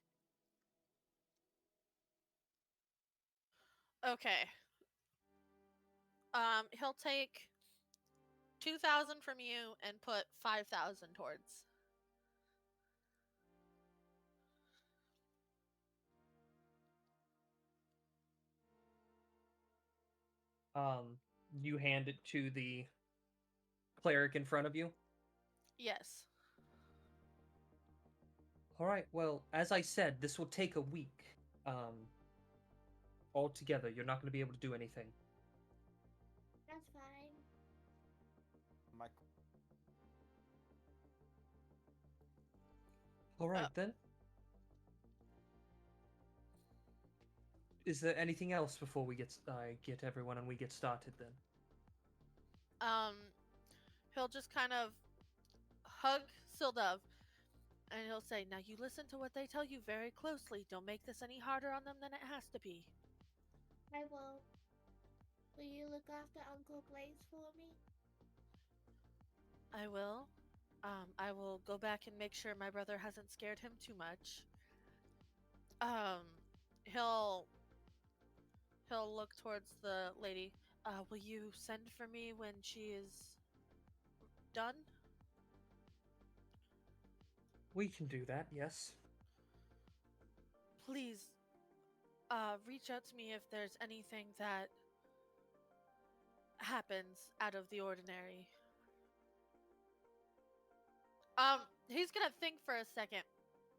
Okay. He'll take 2,000 from you and put 5,000 towards. You hand it to the cleric in front of you? Yes. Alright, well, as I said, this will take a week. Altogether, you're not going to be able to do anything. That's fine. Alright, then. Is there anything else before we get everyone and we get started, then? He'll just kind of hug Sildov, and he'll say, now you listen to what they tell you very closely. Don't make this any harder on them than it has to be. I will. Will you look after Uncle Blaze for me? I will. I will go back and make sure my brother hasn't scared him too much. He'll look towards the lady. Will you send for me when she is done? We can do that, yes. Please, reach out to me if there's anything that happens out of the ordinary. He's gonna think for a second,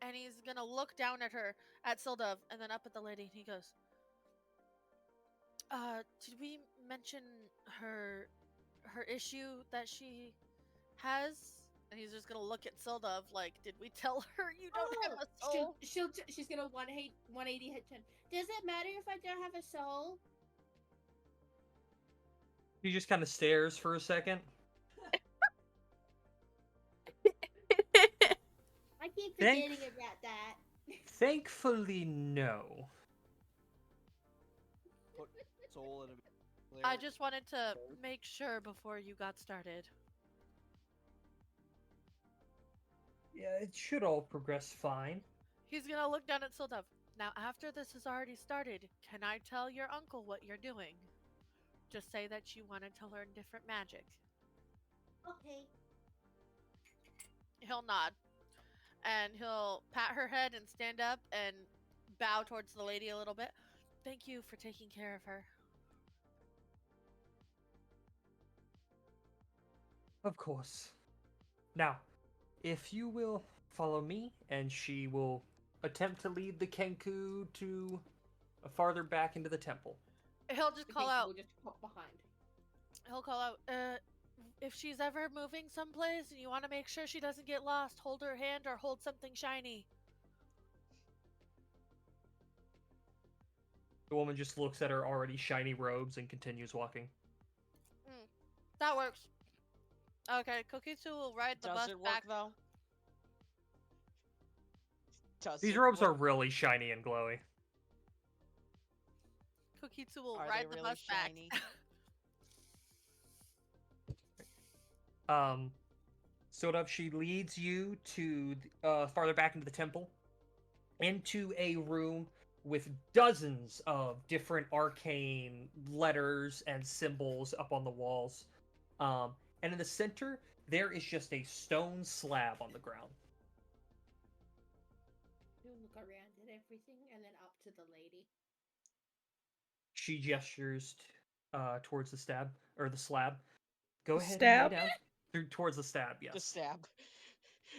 and he's gonna look down at her, at Sildov, and then up at the lady, and he goes, did we mention her issue that she has? And he's just gonna look at Sildov like, did we tell her you don't have a soul? She's gonna 180 hit turn. Does it matter if I don't have a soul? He just kind of stares for a second. I keep forgetting about that. Thankfully, no. Put soul in a... I just wanted to make sure before you got started. Yeah, it should all progress fine. He's gonna look down at Sildov. Now, after this has already started, can I tell your uncle what you're doing? Just say that you wanted to learn different magic. Okay. He'll nod. And he'll pat her head and stand up and bow towards the lady a little bit. Thank you for taking care of her. Of course. Now, if you will follow me, and she will attempt to lead the Kenku to farther back into the temple. He'll just call out. We'll just pop behind. He'll call out, if she's ever moving someplace and you want to make sure she doesn't get lost, hold her hand or hold something shiny. The woman just looks at her already shiny robes and continues walking. That works. Okay, Kokitsu will ride the bus Does it work, back. though? These robes are really shiny and glowy. Kokitsu will Are ride they the really bus shiny? back. Sort of, she leads you to farther back into the temple, into a room with dozens of different arcane letters and symbols up on the walls. And in the center, there is just a stone slab on the ground. You look around at everything and then up to the lady. She gestures towards the slab. Go ahead Stab? and lay down. Towards the stab, yes. The stab.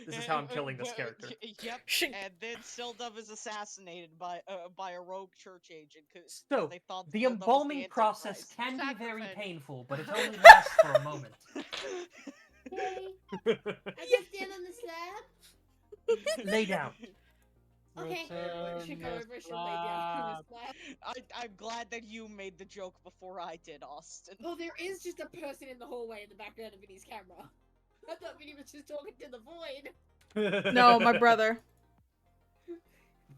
This is how I'm killing this character. Yep. And then Sildov is assassinated by a rogue church agent because So, they thought the Sildov was embalming the process Antichrist. can be very Sacrifice. painful, but it only lasts for a moment. Okay. I just stand on the slab. Lay down. Okay. She'll go over, she'll lay down on the slab. I'm glad that you made the joke before I did, Austin. Oh, there is just a person in the hallway in the background of Vinny's camera. I thought Vinny was just talking to the void. No, my brother.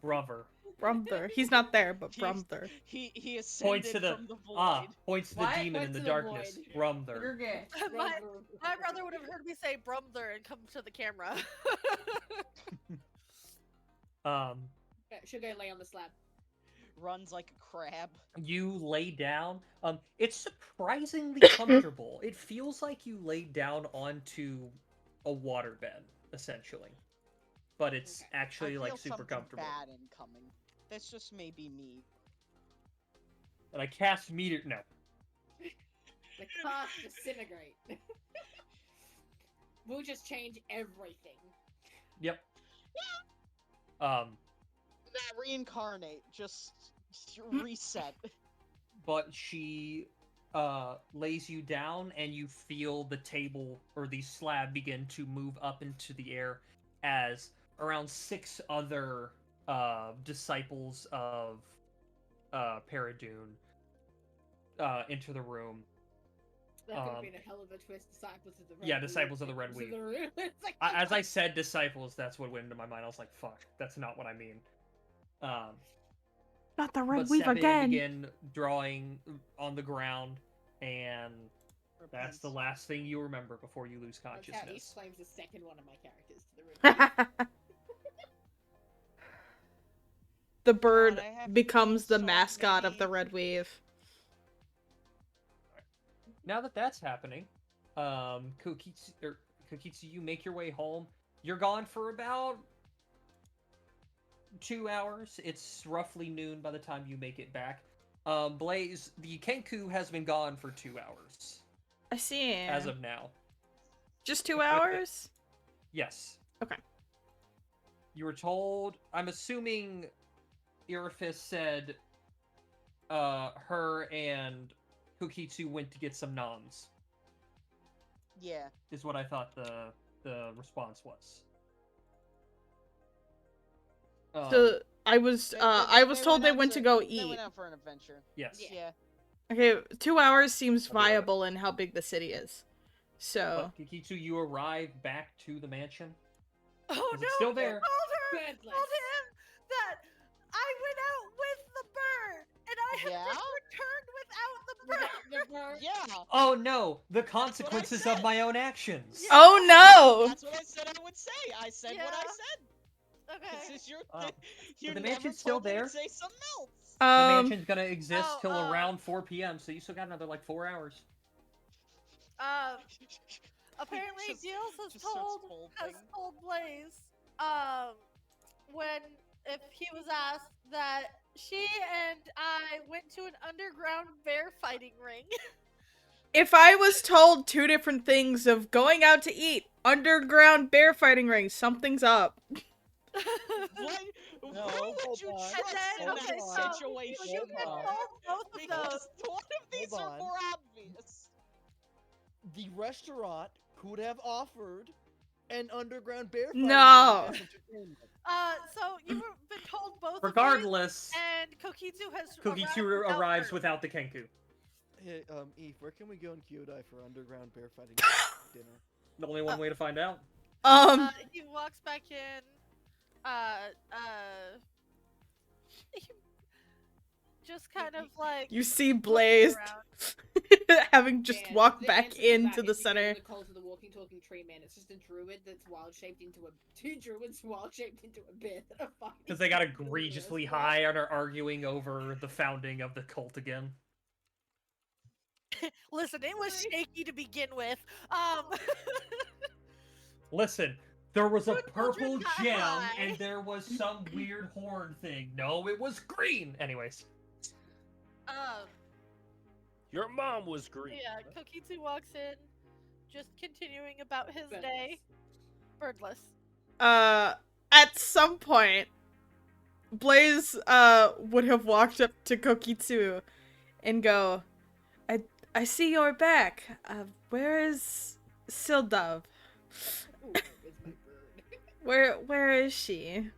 Brother. Brother. He's not there, but brother. He ascended Points to the from the void. Points to the What? demon Point in the to the darkness. void. Brother. You're gay. My brother would have heard me say brother and come to the camera. She'll go lay on the slab. runs like a crab. You lay down. It's surprisingly comfortable. It feels like you laid down onto a waterbed, essentially. But it's actually like super comfortable. Bad incoming. That's just maybe me. And I cast meteor. No. The cast disintegrate. We'll just change everything. Yep. Not reincarnate, just reset. But she lays you down, and you feel the table or the slab begin to move up into the air as around 6 other disciples of Paradune enter the room. That could have been a hell of a twist. Disciples of the Red Yeah, Disciples of the Red Weave. Like, As I said disciples, that's what went into my mind. I was like, fuck, that's not what I mean. Not the Red But Weave step in, again. begin drawing on the ground, and that's the last thing you remember before you lose That's how he consciousness. claims the second one of my characters to the Red The bird God, I have becomes the so mascot of many- the Red Weave. Now that that's happening, Kokitsu, you make your way home. You're gone for about 2 hours. It's roughly noon by the time you make it back. Blaze, the Kenku has been gone for 2 hours. I see. As of now. Just 2 hours? Yes. Okay. You were told, I'm assuming Irifis said her and Kokitsu went to get some noms. Yeah. Is what I thought the response was. So I was told they went to go eat. They went out for an adventure. Yes. Yeah. Okay, 2 hours seems viable in how big the city is. So But Kokitsu, you arrive back to the mansion. Oh Is no! it still there? Told him that I went out with the bird, and I have Yeah? just returned without the bird. Yeah. Oh no! The consequences of my own actions. Yeah. Oh no! That's what I said I would say. I said what I Yeah. said. Okay. This is your the never mansion's still told me to there? say something else. The mansion's gonna exist Oh, till around 4 p.m., so you still got another like 4 hours. Apparently, Just- Gilles has just starts told folding. Blaze, if he was asked that she and I went to an underground bear fighting ring. If I was told 2 different things of going out to eat, underground bear fighting ring, something's up. Who hold would you on. trust And then, in okay, that so situation? you get Hold both of Because those. one of these Hold are on. more obvious. The restaurant could have offered an underground bear fighting No. ring as entertainment. So you've been told both Regardless, of these, and Kokitsu has Kokitsu arrives without the Kenku. Hey, Eve, where can we go in Kyodi for underground bear fighting dinner? The only one way to find out. He walks back in. He just kind of like You see Blaze having just Yeah, walked the back answer to into that the is you go to center. the cult of the walking, talking tree man. It's just a druid that's wild shaped into a 2 druids wild shaped into a bear that are fighting. Because they got through the egregiously universe. high and are arguing over the founding of the cult again. listen. It was shaky to begin with. Listen, there was a Two purple children got gem high. and there was some weird horn thing. No, it was green. Anyways. Your mom was green. Yeah, Kokitsu walks in, just continuing about his day. Birdless. At some point, Blaze, would have walked up to Kokitsu and go, I see you're back. Where is Sildove? Ooh, it's my bird. Where is she?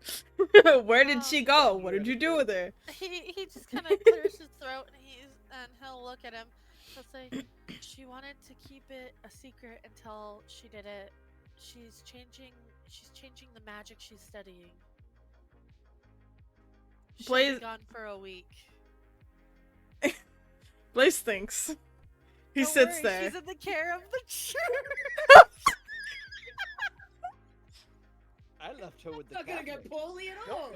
Where did she go? What did you do with her? He just kind of clears his throat and he'll look at him. He'll say, "She wanted to keep it a secret until she did it. She's changing the magic she's studying. She'll Blaze- be gone for a week. Blaze thinks. He Don't sits worry, there. She's in the care of the church." I love toe with the Not gonna go Catholics. poorly at all.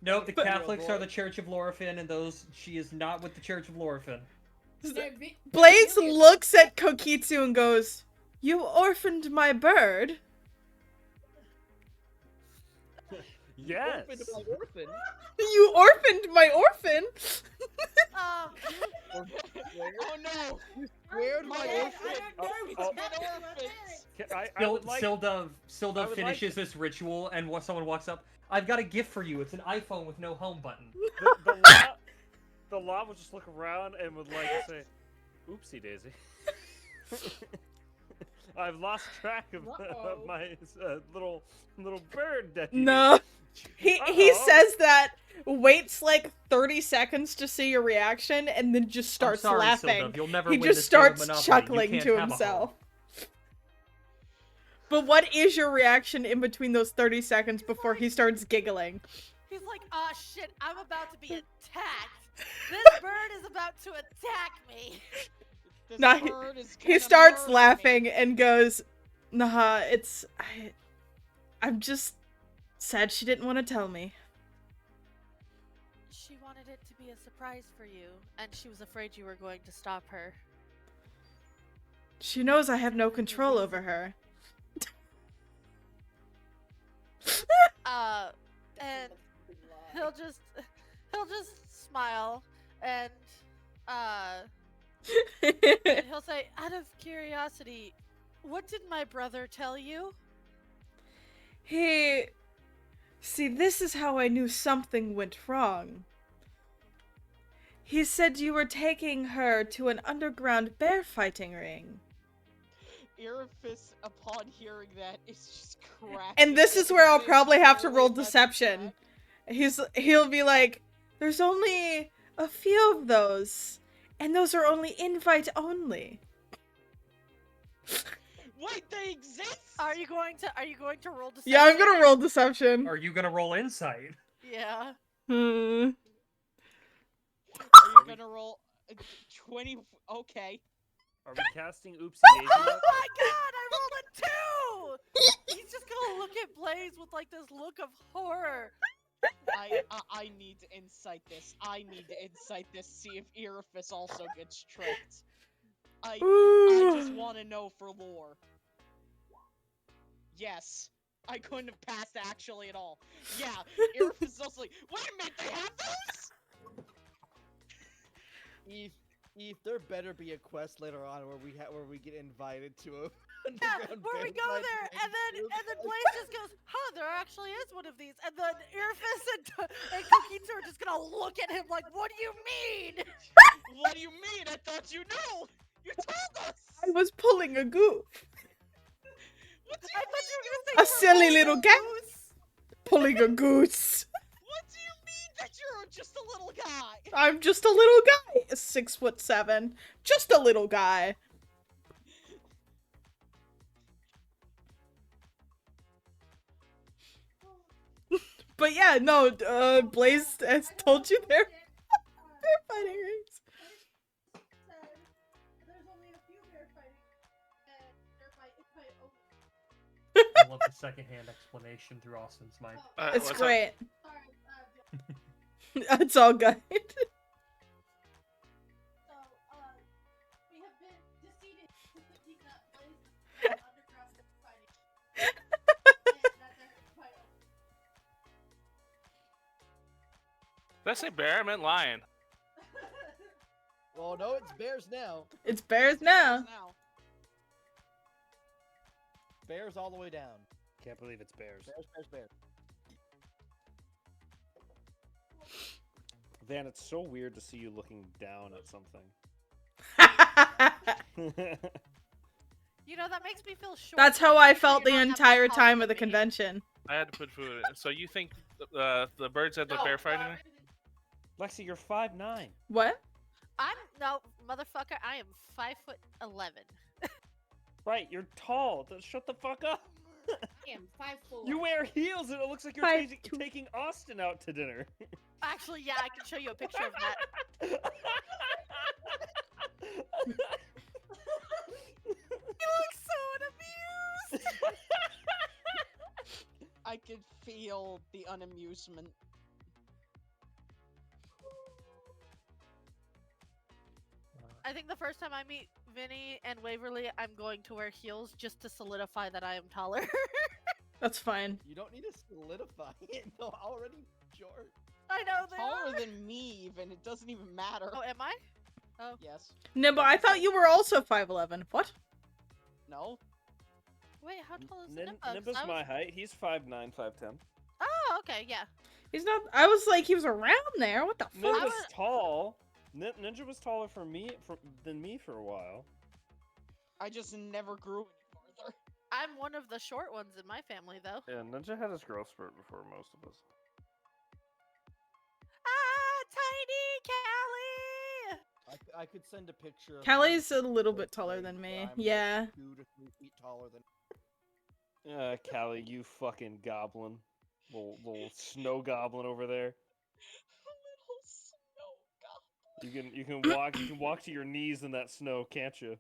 No. The Catholics are the Church of Lorifin, and she is not with the Church of Lorifin. Blaze looks at Kokitsu and goes, "You orphaned my bird." Yes. Orphaned my orphan. You orphaned my orphan. Oh no! You squared my orphan. I would like... Silda finishes this ritual, and someone walks up. I've got a gift for you. It's an iPhone with no home button. The law would just look around and would like say, "Oopsie daisy." I've lost track of my little bird deputy. No. He says that, waits like 30 seconds to see your reaction, and then just starts laughing. Silda, you'll never he win just this game of starts Monopoly. chuckling You can't to have a himself. home. But what is your reaction in between those 30 seconds before he starts giggling? He's like, "Ah, shit, I'm about to be attacked. This bird is about to attack me." Nah, he starts laughing and goes, "Nah, I'm just sad she didn't want to tell me." She wanted it to be a surprise for you, and she was afraid you were going to stop her. She knows I have no control over her. And he'll just smile and and he'll say, "Out of curiosity, what did my brother tell you?" See, this is how I knew something went wrong. He said you were taking her to an underground bear fighting ring. Irifis, upon hearing that, is just cracking. And this is where I'll probably have to roll deception. He'll be like, "There's only a few of those, and those are only invite only." Wait, they exist? Are you going to roll deception? Yeah, I'm gonna roll deception. Are you gonna roll insight? Yeah. Are you gonna roll 20? Okay. Are we casting Oopsie Daisy? Oh my god, I rolled a 2! He's just gonna look at Blaze with like this look of horror. I need to insight this. See if Irifis also gets tricked. I just want to know for lore. Yes. I couldn't have passed actually at all. Yeah, Irifis is also like, wait a minute, they have those? Eve, there better be a quest later on where we get invited to a where we go there, and then Blaze just goes, "Huh, there actually is one of these," and then Irifis and Kokitsu are just gonna look at him like, "What do you mean?" What do you mean? I thought you knew. You told us. I was pulling a goof. What do I you thought you were mean? gonna say A silly little cat. Pulling a goose. What do you mean that you're just a little guy? I'm just a little guy. 6'7". Just a little guy. But yeah, no, Blaze has told you they're fighting rings. There's only a few bear fighting, and they're fight I love the secondhand explanation through Austin's mind. It's what's great. Sorry, It's all good. we have been defeated to keep that Blaze underground fighting. And that they're quite open. Did I say bear? I meant lion. Well, no, it's bears now. It's bears now. Bears all the way down. Can't believe it's bears. Bears. Van, it's so weird to see you looking down at something. You know, that makes me feel short. That's how I felt You're the not having entire fun time with of the me. convention. I had to put food in. So you think the birds had the bear fighting? Lexi, you're 5'9". What? No, motherfucker, I am 5'11". Right, you're tall. Shut the fuck up. I am 5'4". You wear heels and it looks like you're 5'2". taking Austin out to dinner. Actually, yeah, I can show you a picture of that. He looks so unamused. I could feel the unamusement. I think the first time I meet Vinny and Waverly, I'm going to wear heels just to solidify that I am taller. That's fine. You don't need to solidify it. They're already short. I know they Taller are. than me, even. It doesn't even matter. Oh, am I? Oh. Yes. No, but I thought you were also 5'11". What? No. Wait, how tall is Nimba's my height. He's 5'9", 5'10". Oh, okay, yeah. He's not. I was like, he was around there. What the fuck? Nimba's tall. Ninja was taller than me for a while. I just never grew any farther. I'm one of the short ones in my family, though. Yeah, Ninja had his growth spurt before most of us. Ah, tiny Callie! I could send a picture of Callie's a little bit taller than me. I'm Yeah. like 2 to 3 feet taller than. Callie, you fucking goblin. Little snow goblin over there. You can walk to your knees in that snow, can't you?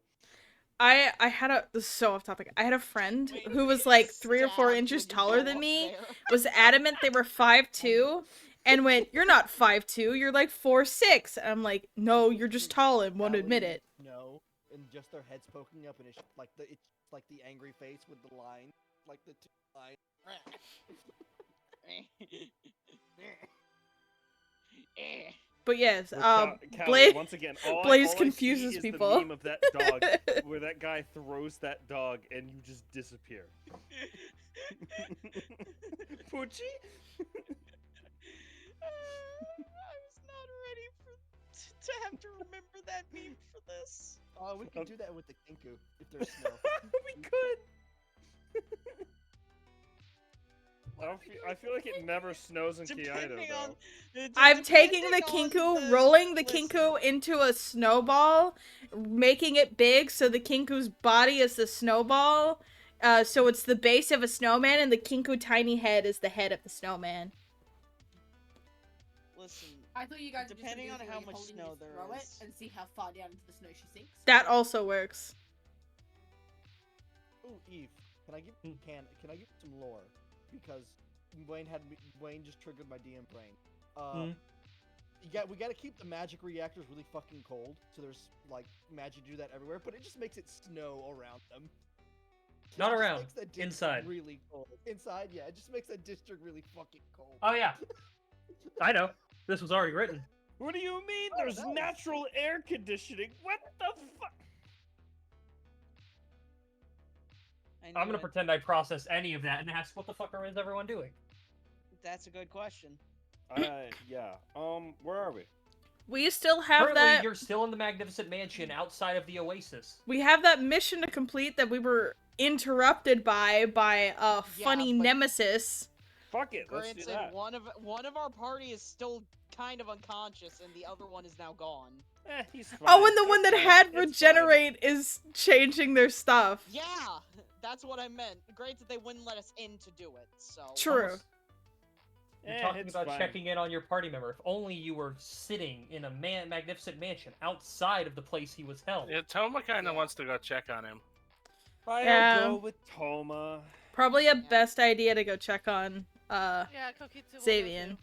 I had a this is so off topic. I had a friend who was like 3 or 4 inches taller than me, was adamant they were 5'2", and went, "You're not 5'2", you're like 4'6". And I'm like, "No, you're just tall and won't admit it." No, and just their heads poking up, and it's like the angry face with the line, like the 2 lines. But yes, Callie, Blaze once again, Blaze all confuses I see people. Is the meme of that dog, where that guy throws that dog and you just disappear. Poochie? I was not ready to have to remember that meme for this. Oh, we could do that with the Kinku if there's snow. We could. I feel like it never snows in Kyoto, though. I'm taking the Kinku, rolling the Kinku into a snowball, making it big so the Kinku's body is the snowball. So it's the base of a snowman, and the Kinku tiny head is the head of the snowman. Listen, I thought you guys depending on how much snow there throw is, it and see how far down into the snow she sinks. That also works. Ooh, Eve, can I give you some lore? Because Wayne just triggered my DM brain. We gotta keep the magic reactors really fucking cold, so there's like magic do that everywhere, but it just makes it snow around them. Not around, inside. Really cold. Inside, yeah, it just makes that district really fucking cold. Oh yeah, I know. This was already written. What do you mean? There's natural air conditioning. What the fuck? I'm gonna pretend I processed any of that and ask, what the fuck is everyone doing? That's a good question. Yeah. Where are we? We still have Currently, that. you're still in the Magnificent Mansion outside of the Oasis. We have that mission to complete that we were interrupted by a funny nemesis. Fuck it, let's do that. One of our party is still kind of unconscious, and the other one is now gone. He's fine. Oh, and the one that had regenerate is changing their stuff. Yeah, that's what I meant. Great that they wouldn't let us in to do it. So true. You're talking about checking in on your party member. If only you were sitting in a magnificent mansion outside of the place he was held. Yeah, Toma kind of wants to go check on him. I'll go with Toma. Probably a best idea to go check on Xavian.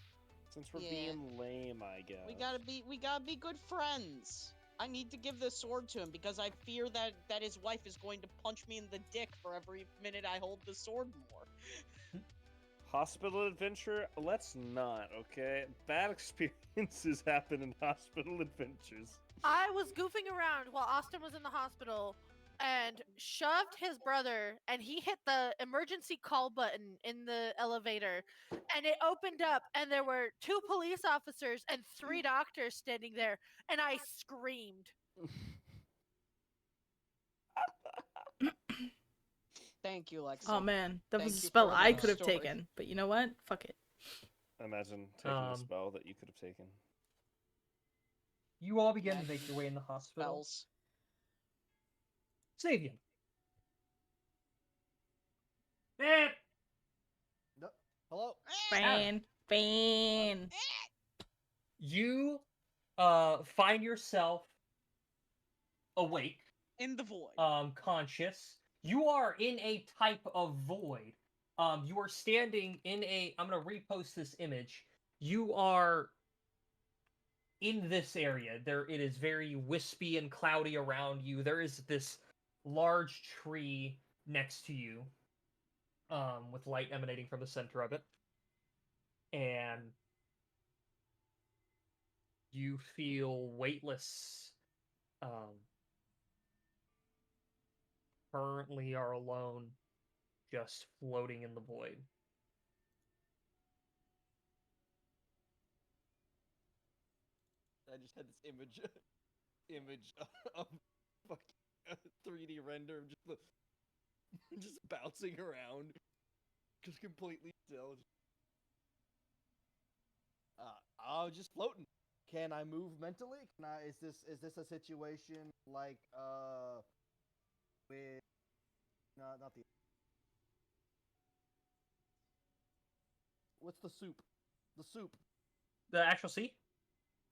Since we're being lame, I guess. We gotta be good friends. I need to give the sword to him because I fear that his wife is going to punch me in the dick for every minute I hold the sword more. Hospital adventure? Let's not, okay? Bad experiences happen in hospital adventures. I was goofing around while Austin was in the hospital and shoved his brother, and he hit the emergency call button in the elevator, and it opened up, and there were 2 police officers and 3 doctors standing there, and I screamed. Thank you, Lexi. Oh man, that was a spell I could have taken, but you know what? Fuck it. Imagine taking a spell that you could have taken. You all begin to make your way in the hospital. Xavian. No. Hello? Fan. You find yourself awake. In the void. Conscious. You are in a type of void. You are standing in a. I'm gonna repost this image. You are in this area. It is very wispy and cloudy around you. There is this large tree next to you, with light emanating from the center of it, and you feel weightless. Currently are alone, just floating in the void. I just had this image of fucking 3D render of just bouncing around, just completely still. Just floating. Can I move mentally? Is this a situation like with not the what's the soup? The soup. The Astral Sea?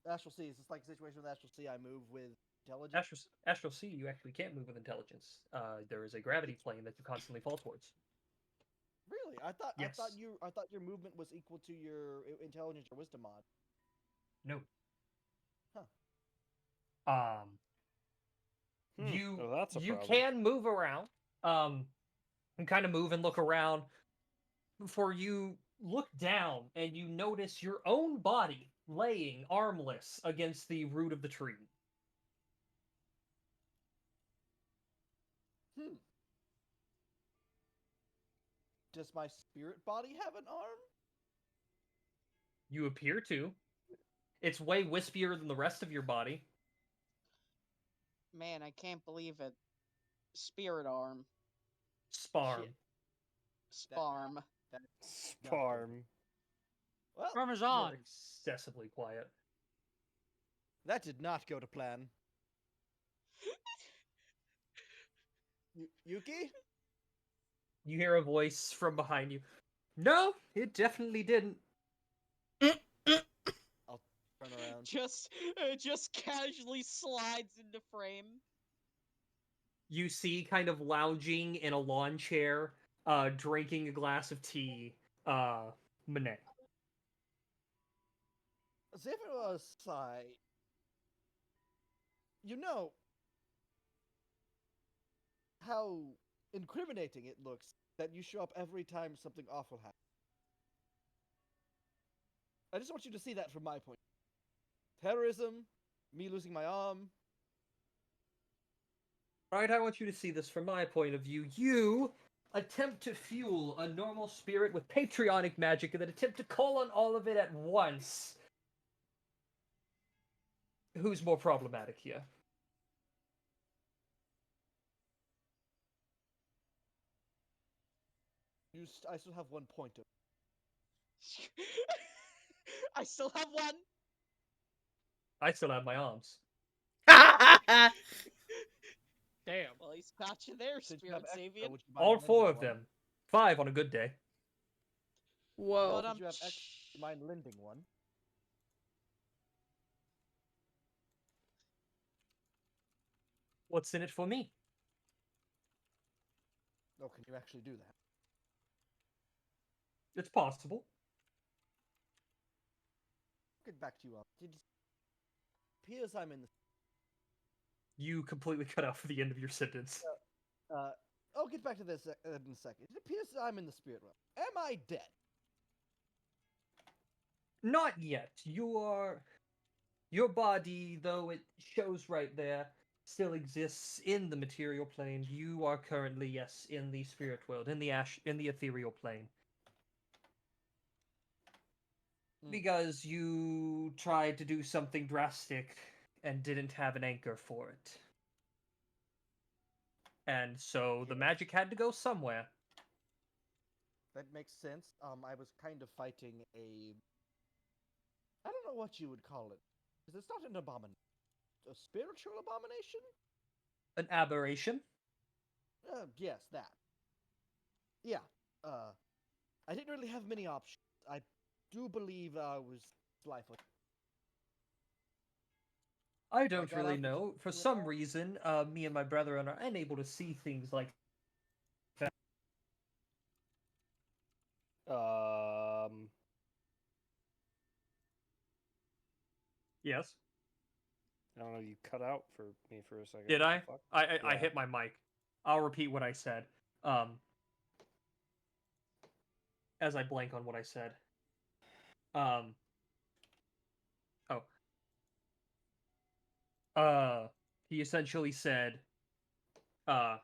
Astral Sea. Is this like a situation with Astral Sea? I move with intelligence. Astral Sea, you actually can't move with intelligence. There is a gravity plane that you constantly fall towards. Really? I thought Yes. I thought your movement was equal to your intelligence or wisdom mod. No. Huh. You Oh, that's a you problem. can move around. And kind of move and look around before you look down and you notice your own body laying armless against the root of the tree. Does my spirit body have an arm? You appear to. It's way wispier than the rest of your body. Man, I can't believe it. Spirit arm. Sparm. Shit. Sparm. Sparm. Well, Parmesan. Excessively quiet. that did not go to plan. Yuki? You hear a voice from behind you. No, it definitely didn't. I'll turn around. Just casually slides into frame. You see, kind of lounging in a lawn chair, drinking a glass of tea, Monet. As if it was you know how incriminating it looks that you show up every time something awful happens. I just want you to see that from my point. Terrorism, me losing my arm. Right, I want you to see this from my point of view. You attempt to fuel a normal spirit with patriotic magic and then attempt to call on all of it at once. Who's more problematic here? I still have 1 point of. I still have one. I still have my arms. Damn. Well, he's got you there, Since you Spirit have extra, Savian. would you mind All lending 4 me of one? them. 5 on a good day. Whoa. Since you have extra, would you mind lending one? What's in it for me? Oh, can you actually do that? It's possible. Get back to you. It appears I'm in the. You completely cut out for the end of your sentence. I'll get back to this in a second. It appears I'm in the spirit realm. Am I dead? Not yet. Your body, though it shows right there, still exists in the material plane. You are currently, yes, in the spirit world, in the ethereal plane. Because you tried to do something drastic and didn't have an anchor for it. And so the magic had to go somewhere. That makes sense. I was kind of fighting I don't know what you would call it. Because it's not an abomination. A spiritual abomination? An aberration? Yes, that. Yeah. I didn't really have many options. I do believe I was lifeless. I don't got really out the know. For some reason, me and my brethren are unable to see things like that. Yes. I don't know. You cut out for me for a second. Did I? I Yeah. hit my mic. I'll repeat what I said. As I blank on what I said. Oh. He essentially said, I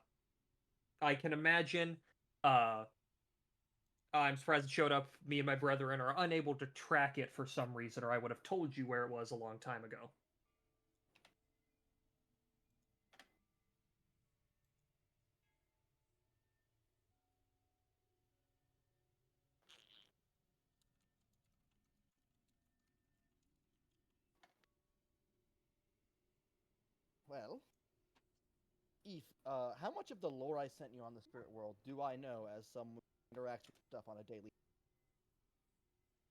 can imagine, I'm surprised it showed up. Me and my brethren are unable to track it for some reason, or I would have told you where it was a long time ago. Well, Eve, how much of the lore I sent you on the spirit world do I know as someone who interacts with stuff on a daily?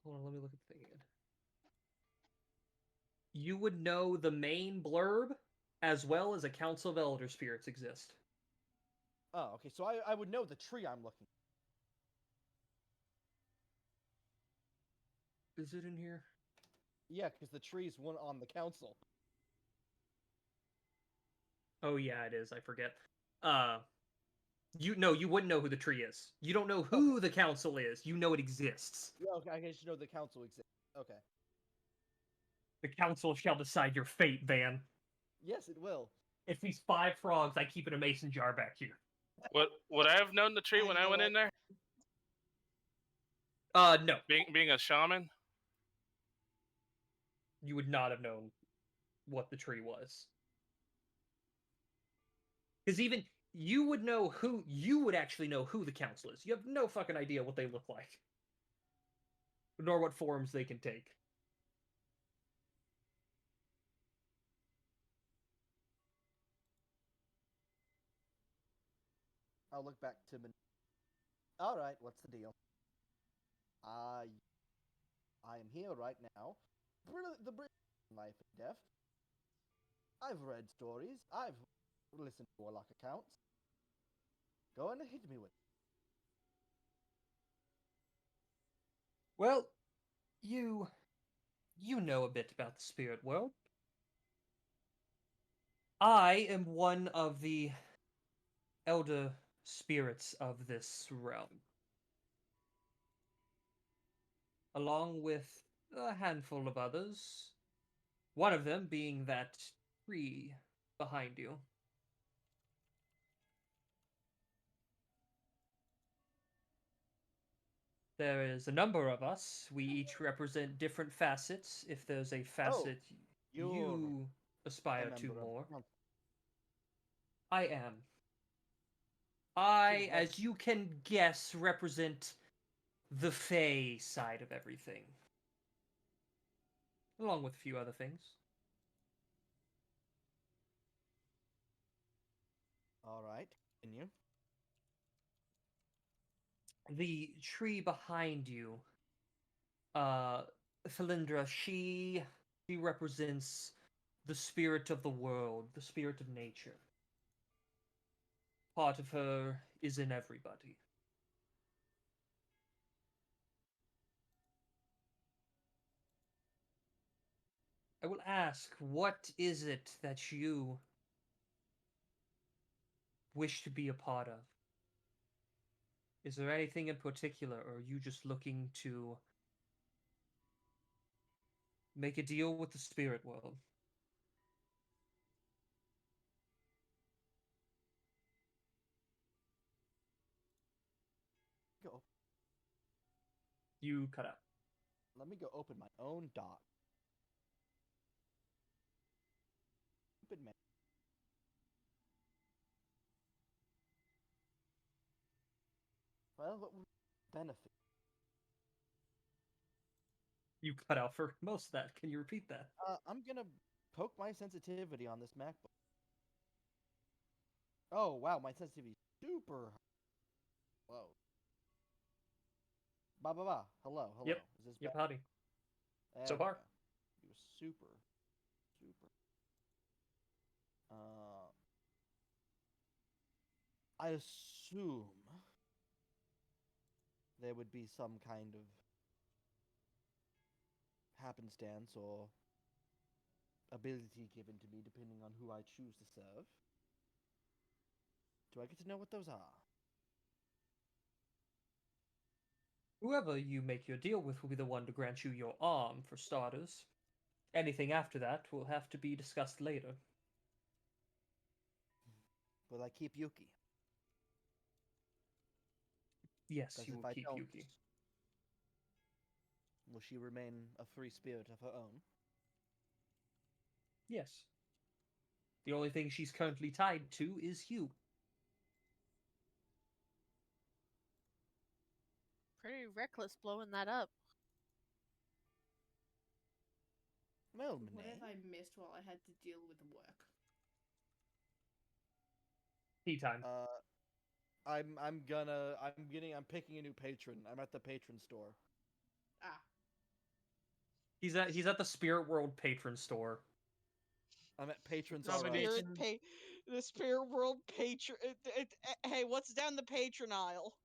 Hold on, let me look at the thing again. You would know the main blurb, as well as a Council of Elder Spirits exist. Oh, okay, so I would know the tree I'm looking for. Is it in here? Yeah, because the tree's one on the council. Oh yeah, it is. I forget. You wouldn't know who the tree is. You don't know who the council is. You know it exists. Yeah, okay, I just know the council exists. Okay. The council shall decide your fate, Van. Yes, it will. If these 5 frogs, I keep in a mason jar back here. Would I have known the tree when I went in there? No. Being a shaman? You would not have known what the tree was. Because even you would actually know who the council is. You have no fucking idea what they look like. Nor what forms they can take. I'll look back to Alright, what's the deal? I am here right now. The British life and death. I've read stories. I've listened to warlock accounts. Go on and hit me with it. Well, you know a bit about the spirit world. I am one of the elder spirits of this realm. Along with a handful of others. One of them being that tree behind you. There is a number of us. We each represent different facets. If there's a facet you aspire to more. I am. I, as you can guess, represent the Fey side of everything. Along with a few other things. Alright, continue. The tree behind you, Felindra, she represents the spirit of the world, the spirit of nature. Part of her is in everybody. I will ask, what is it that you wish to be a part of? Is there anything in particular, or are you just looking to make a deal with the spirit world? Go. You cut out. Let me go open my own doc. Stupid man. Well, what would benefit? You cut out for most of that. Can you repeat that? I'm gonna poke my sensitivity on this MacBook. Oh, wow, my sensitivity is super low. Ba. Hello. Yep. Is this yep, better? howdy. So far. It was super. I assume there would be some kind of happenstance or ability given to me depending on who I choose to serve. Do I get to know what those are? Whoever you make your deal with will be the one to grant you your arm, for starters. Anything after that will have to be discussed later. Will I keep Yuki? Yes, Because you if will I keep don't, Yuki. will she remain a free spirit of her own? Yes. The only thing she's currently tied to is you. Pretty reckless blowing that up. Well, What Monet. have I missed while I had to deal with work? Tea time. I'm picking a new patron. I'm at the patron store. Ah. He's at the Spirit World patron store. I'm at patrons. The Spirit World patron. Hey, what's down the patron aisle?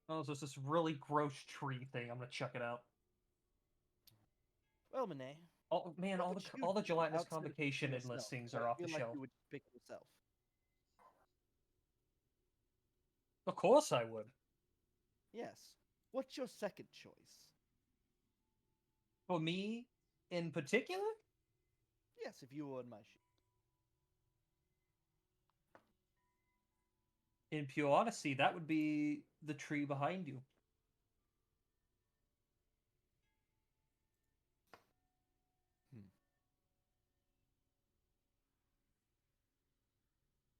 Oh, so it's this really gross tree thing. I'm gonna check it out. Well, Monet. Oh man, all the gelatinous convocation and listings are off the shelf. You would pick yourself. Of course I would. Yes. What's your second choice? For me, in particular? Yes, if you were in my shoes. In pure honesty, that would be the tree behind you.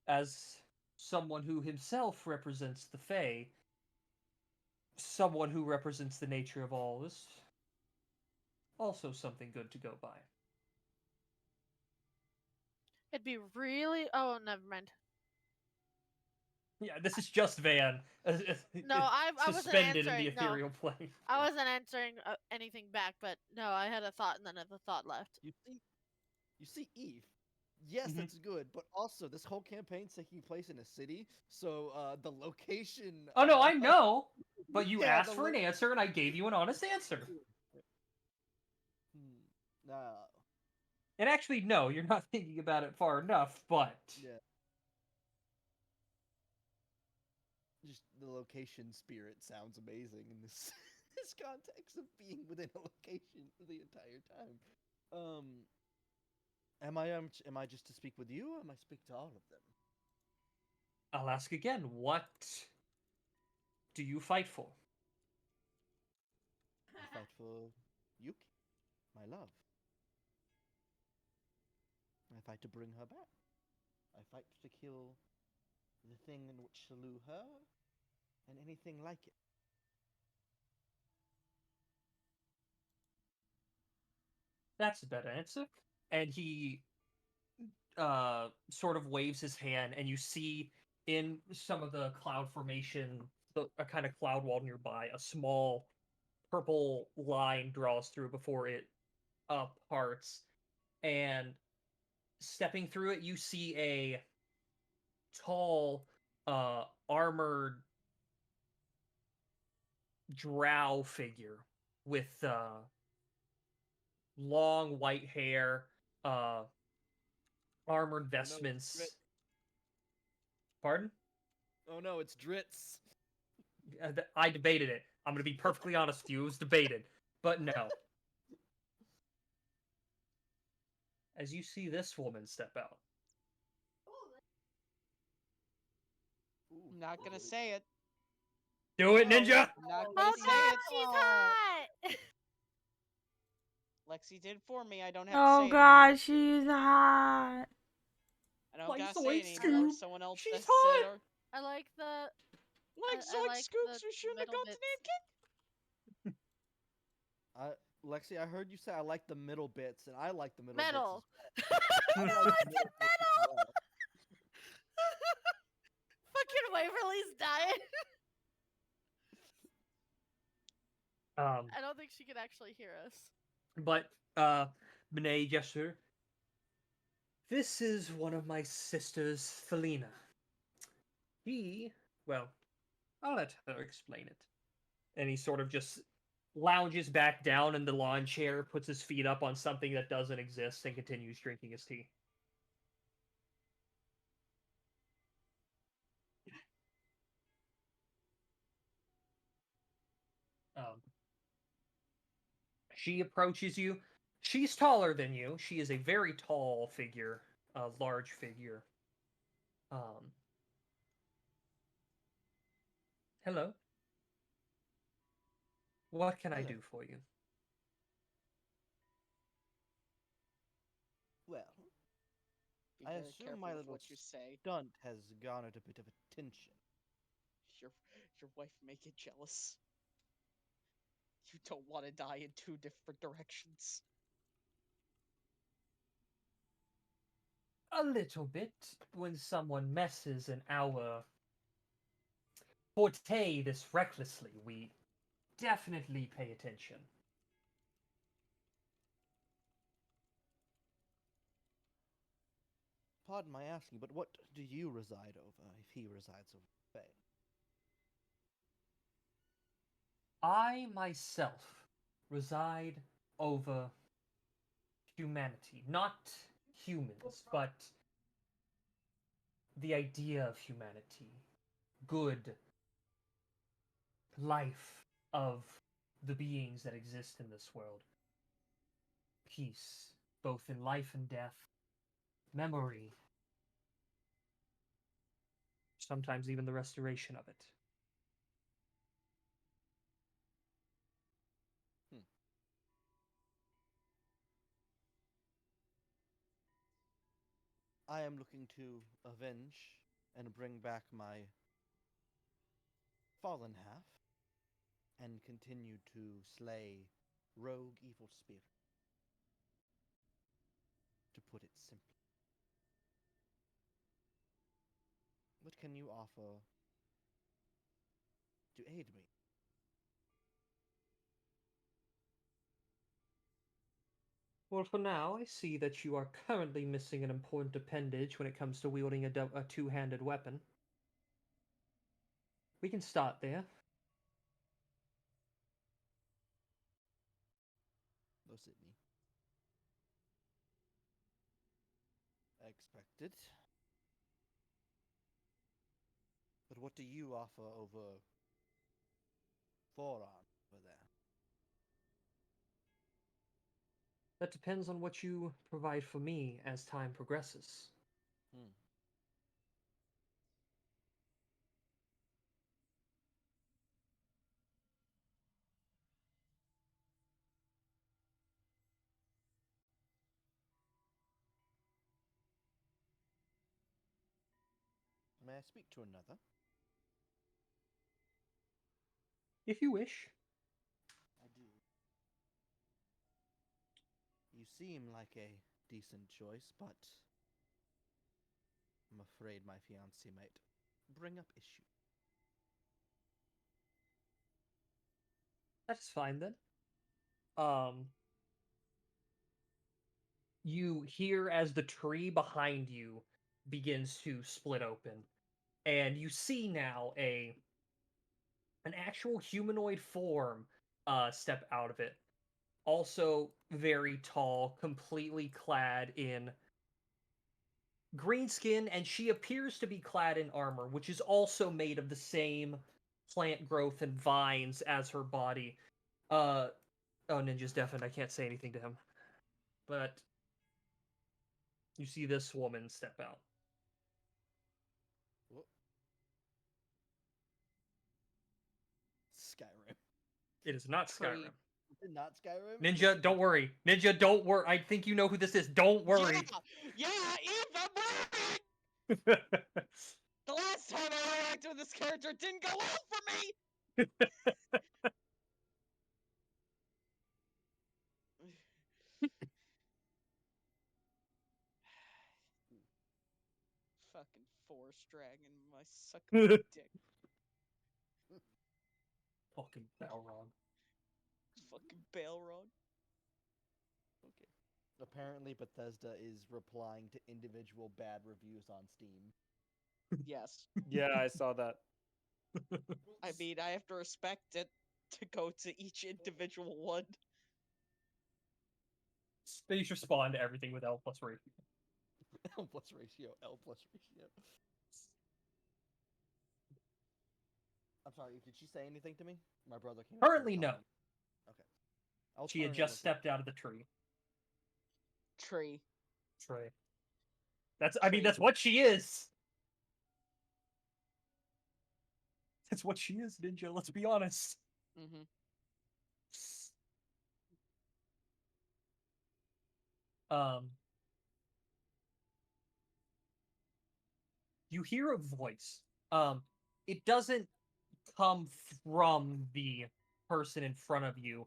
As someone who himself represents the Fae, someone who represents the nature of all is also something good to go by. It'd be really. Oh, never mind. Yeah, this is just Van. No, I wasn't suspended answering. in the ethereal plane. I wasn't answering anything back, but no, I had a thought and then the thought left. You see, Eve. Yes, that's good, but also this whole campaign's taking place in a city, so the location. Oh no, I know, but you asked for an answer, and I gave you an honest answer. No. And actually, no, you're not thinking about it far enough, but... Yeah. Just the location spirit sounds amazing in this this context of being within a location for the entire time. Am I just to speak with you, or am I speak to all of them? I'll ask again, what do you fight for? I fight for Yuki, my love. I fight to bring her back. I fight to kill the thing in which slew her, and anything like it. That's a better answer. And he sort of waves his hand, and you see in some of the cloud formation, a kind of cloud wall nearby, a small purple line draws through before it parts. And stepping through it, you see a tall, armored drow figure with long white hair, armored vestments. No, Pardon? Oh no, it's Dritz. I debated it. I'm going to be perfectly honest with you. It was debated. But no. As you see this woman step out. Not gonna say it. Do it, Ninja! Not gonna say God, it. she's hot! Lexi did for me. I don't have to Oh say it god, anymore. she's hot. I don't Like gotta Zoid say it anymore. Scoop. Someone else She's has hot! said or I like the. like I Zoid like Scoops. the We shouldn't have middle got the name kick. Lexi, I heard you say I like the middle bits, and I like the middle Metal. bits. I No, I said metal. Fucking Waverly's dying. I don't think she could actually hear us. But, Monet, yes, sir. This is one of my sisters, Felina. He, well, I'll let her explain it. And he sort of just lounges back down in the lawn chair, puts his feet up on something that doesn't exist, and continues drinking his tea. She approaches you. She's taller than you. She is a very tall figure, a large figure. Hello. What can I do for you? Well, Be I very assume careful my with little what you say. stunt has garnered a bit of attention. Your wife may get jealous. You don't want to die in two different directions. A little bit. When someone messes in our forte this recklessly, we definitely pay attention. Pardon my asking, but what do you reside over if he resides over Bay? I myself reside over humanity. Not humans, but the idea of humanity. Good life of the beings that exist in this world. Peace, both in life and death. Memory. Sometimes even the restoration of it. I am looking to avenge and bring back my fallen half and continue to slay rogue evil spirit. To put it simply. What can you offer to aid me? Well, for now, I see that you are currently missing an important appendage when it comes to wielding a two-handed weapon. We can start there. Sydney. I expected. But what do you offer over forearm over there? That depends on what you provide for me as time progresses. May I speak to another? If you wish. I do. You seem like a decent choice, but I'm afraid my fiancé might bring up issue. That's fine then. You hear as the tree behind you begins to split open, and you see now an actual humanoid form step out of it. Also very tall, completely clad in green skin, and she appears to be clad in armor, which is also made of the same plant growth and vines as her body. Oh, Ninja's deafened. I can't say anything to him. But you see this woman step out. Skyrim. It is not Skyrim. Is it not Skyrim? Ninja, don't worry. Ninja, don't worry. I think you know who this is. Don't worry. Yeah, Eve, I'm worried! The last time I interacted with this character didn't go well for me! Fucking forest dragon, my suck my dick. Fucking Balrog. Fucking Balrog. Okay. Apparently Bethesda is replying to individual bad reviews on Steam. Yes. Yeah, I saw that. I mean, I have to respect it to go to each individual one. Please respond to everything with L plus ratio. L plus ratio. L plus ratio. I'm sorry. Did she say anything to me? My brother came. Currently, no. Okay. I'll She had just stepped out of the tree. Tree. I mean, that's what she is. That's what she is, Ninja. Let's be honest. Mm-hmm. You hear a voice. It doesn't come from the person in front of you.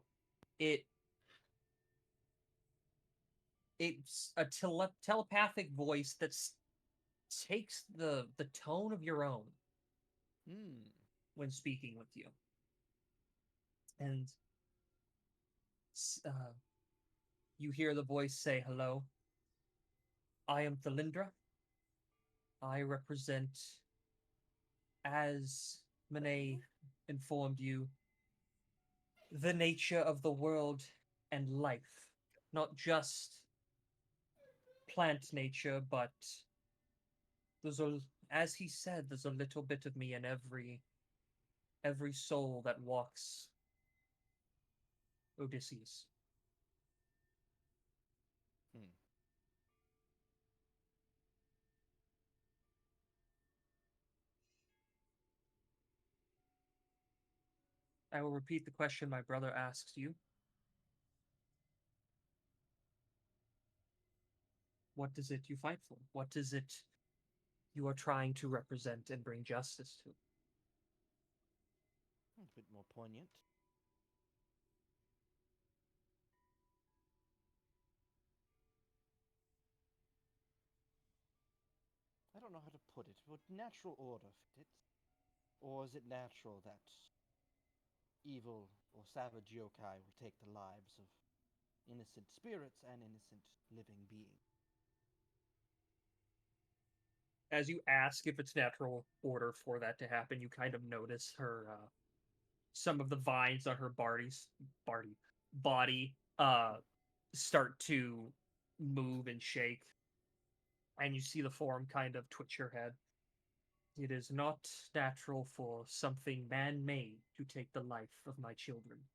It's a telepathic voice that takes the tone of your own when speaking with you. And you hear the voice say, "Hello, I am Thalindra. I represent, as Monet informed you, the nature of the world and life. Not just plant nature, but as he said, there's a little bit of me in every soul that walks Odysseus." I will repeat the question my brother asks you. What is it you fight for? What is it you are trying to represent and bring justice to? A bit more poignant. I don't know how to put it. Would natural order fit it? Or is it natural that evil or savage yokai will take the lives of innocent spirits and innocent living beings? As you ask if it's natural order for that to happen, you kind of notice her, some of the vines on her body start to move and shake. And you see the form kind of twitch her head. It is not natural for something man-made to take the life of my children.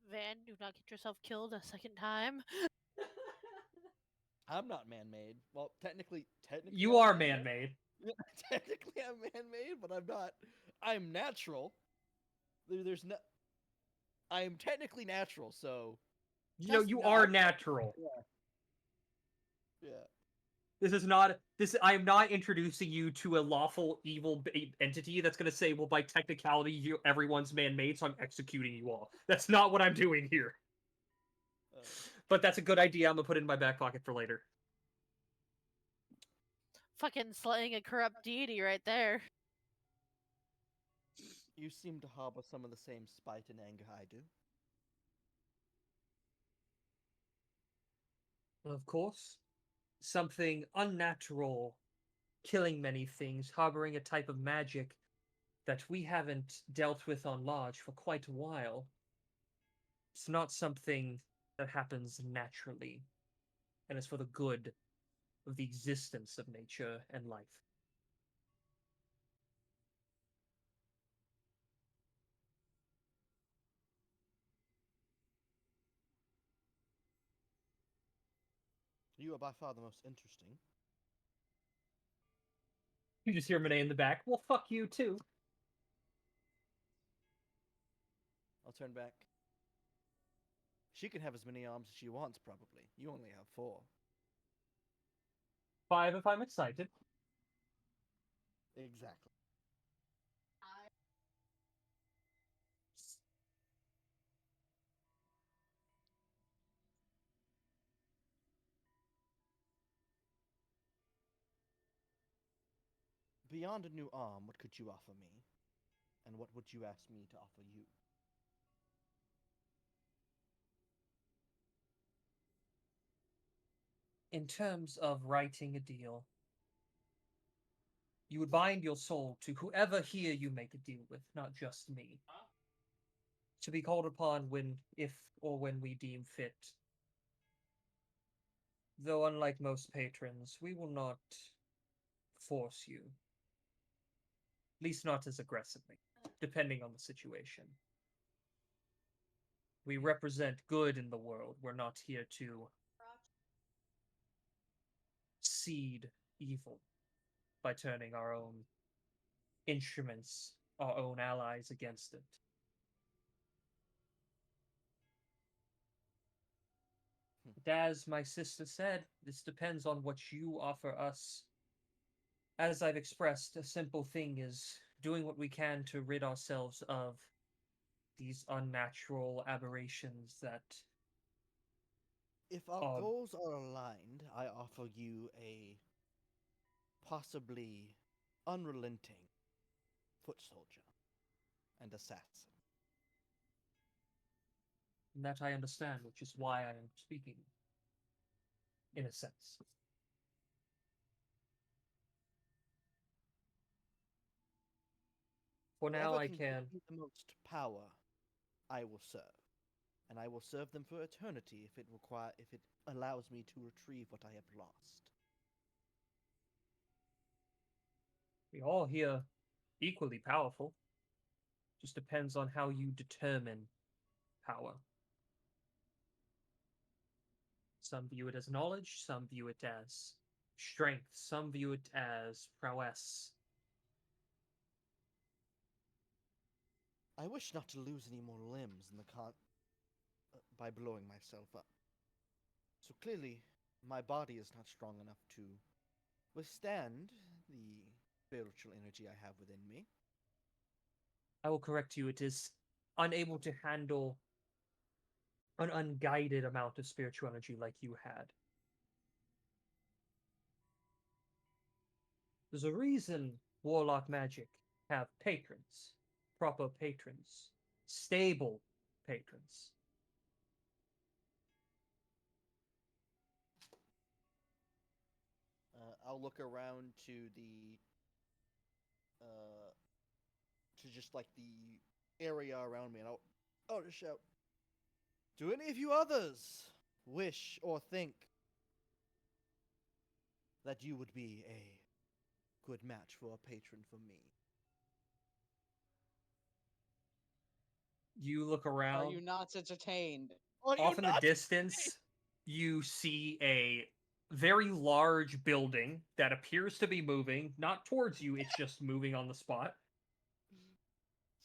Van, do not get yourself killed a second time. I'm not man-made. Well, technically, you are man-made. Technically, I'm man-made, but I'm not. I'm natural. There's no. I am technically natural, so. You know, you are natural. Yeah. This is not. I am not introducing you to a lawful evil entity that's going to say, well, by technicality, everyone's man-made, so I'm executing you all. That's not what I'm doing here. But that's a good idea. I'm gonna put it in my back pocket for later. Fucking slaying a corrupt deity right there. You seem to harbor some of the same spite and anger I do. Of course. Something unnatural, killing many things, harboring a type of magic that we haven't dealt with on large for quite a while. It's not something that happens naturally, and it's for the good of the existence of nature and life. You are by far the most interesting. You just hear Monet in the back. Well, fuck you too. I'll turn back. She can have as many arms as she wants, probably. You only have 4. 5 if I'm excited. Exactly. Beyond a new arm, what could you offer me? And what would you ask me to offer you? In terms of writing a deal, You would bind your soul to whoever here you make a deal with, not just me. To be called upon when, if or when we deem fit. Though unlike most patrons, we will not force you. At least not as aggressively, depending on the situation. We represent good in the world. We're not here to seed evil by turning our own instruments, our own allies against it. But as my sister said, this depends on what you offer us. As I've expressed, a simple thing is doing what we can to rid ourselves of these unnatural aberrations that... If our goals are aligned, I offer you a possibly unrelenting foot soldier and assassin. And that I understand, which is why I am speaking, in a sense. For now, Whoever I can can. give me the most power, I will serve, and I will serve them for eternity if it allows me to retrieve what I have lost. We all here equally powerful. Just depends on how you determine power. Some view it as knowledge, some view it as strength, some view it as prowess. I wish not to lose any more limbs in the by blowing myself up. So clearly, my body is not strong enough to withstand the spiritual energy I have within me. I will correct you, it is unable to handle an unguided amount of spiritual energy like you had. There's a reason Warlock Magic have patrons, proper patrons, stable patrons. I'll look around to just like the area around me, and I'll just shout, "Do any of you others wish or think that you would be a good match for a patron for me?" You look around. Are you not entertained? Off in the distance, you see a very large building that appears to be moving, not towards you, it's just moving on the spot.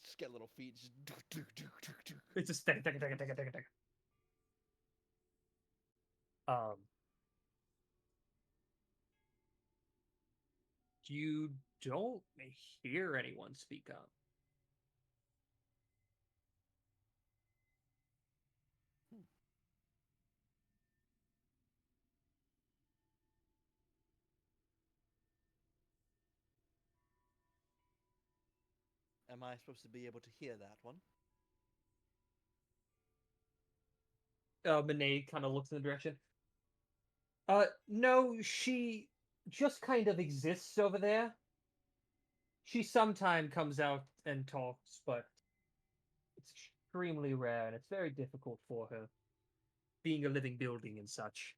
Just get little feet. It's just tick, tick, tick, tick, tick, tick. You don't hear anyone speak up. Am I supposed to be able to hear that one? Monet kind of looks in the direction. No, she just kind of exists over there. She sometimes comes out and talks, but it's extremely rare, and it's very difficult for her, being a living building and such.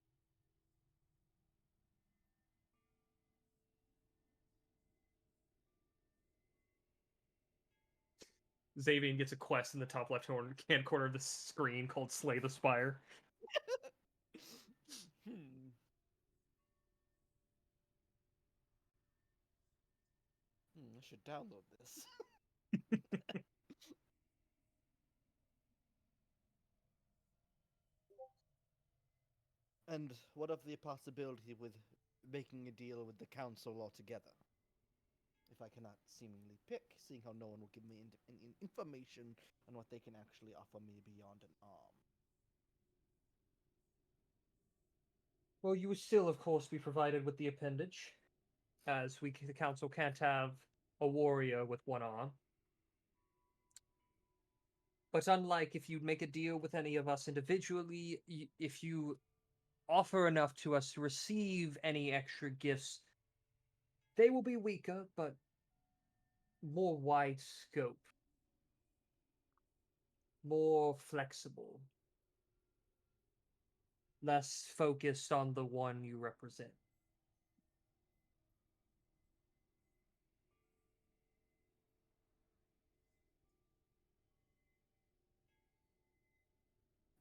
Xavier gets a quest in the top left-hand corner of the screen called Slay the Spire. I should download this. And what of the possibility with making a deal with the council altogether? If I cannot seemingly pick, seeing how no one will give me information on what they can actually offer me beyond an arm. Well, you would still, of course, be provided with the appendage, as the council can't have a warrior with one arm. But unlike if you make a deal with any of us individually, if you offer enough to us to receive any extra gifts, They will be weaker, but more wide scope. More flexible. Less focused on the one you represent.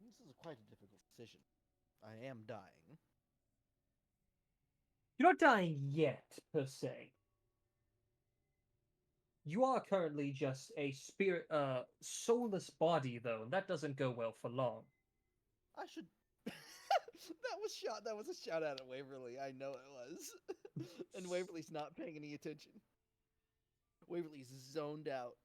This is quite a difficult decision. I am dying. You're not dying yet, per se. You are currently just a spirit, soulless body, though, and that doesn't go well for long. I should. That was a shout out at Waverly. I know it was. And Waverly's not paying any attention. Waverly's zoned out.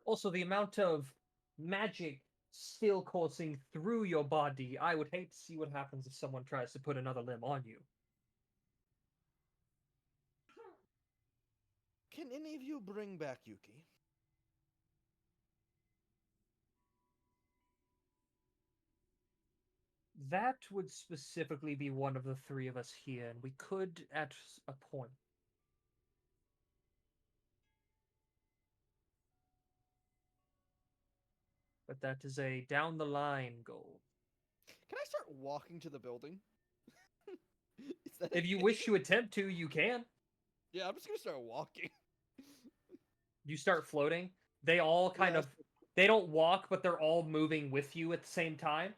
Also, the amount of magic still coursing through your body, I would hate to see what happens if someone tries to put another limb on you. Can any of you bring back Yuki? That would specifically be one of the three of us here, and we could at a point. But that is a down the line goal. Can I start walking to the building? If you wish to attempt to, you can. Yeah, I'm just gonna start walking. You start floating. They all kind of, they don't walk, but they're all moving with you at the same time.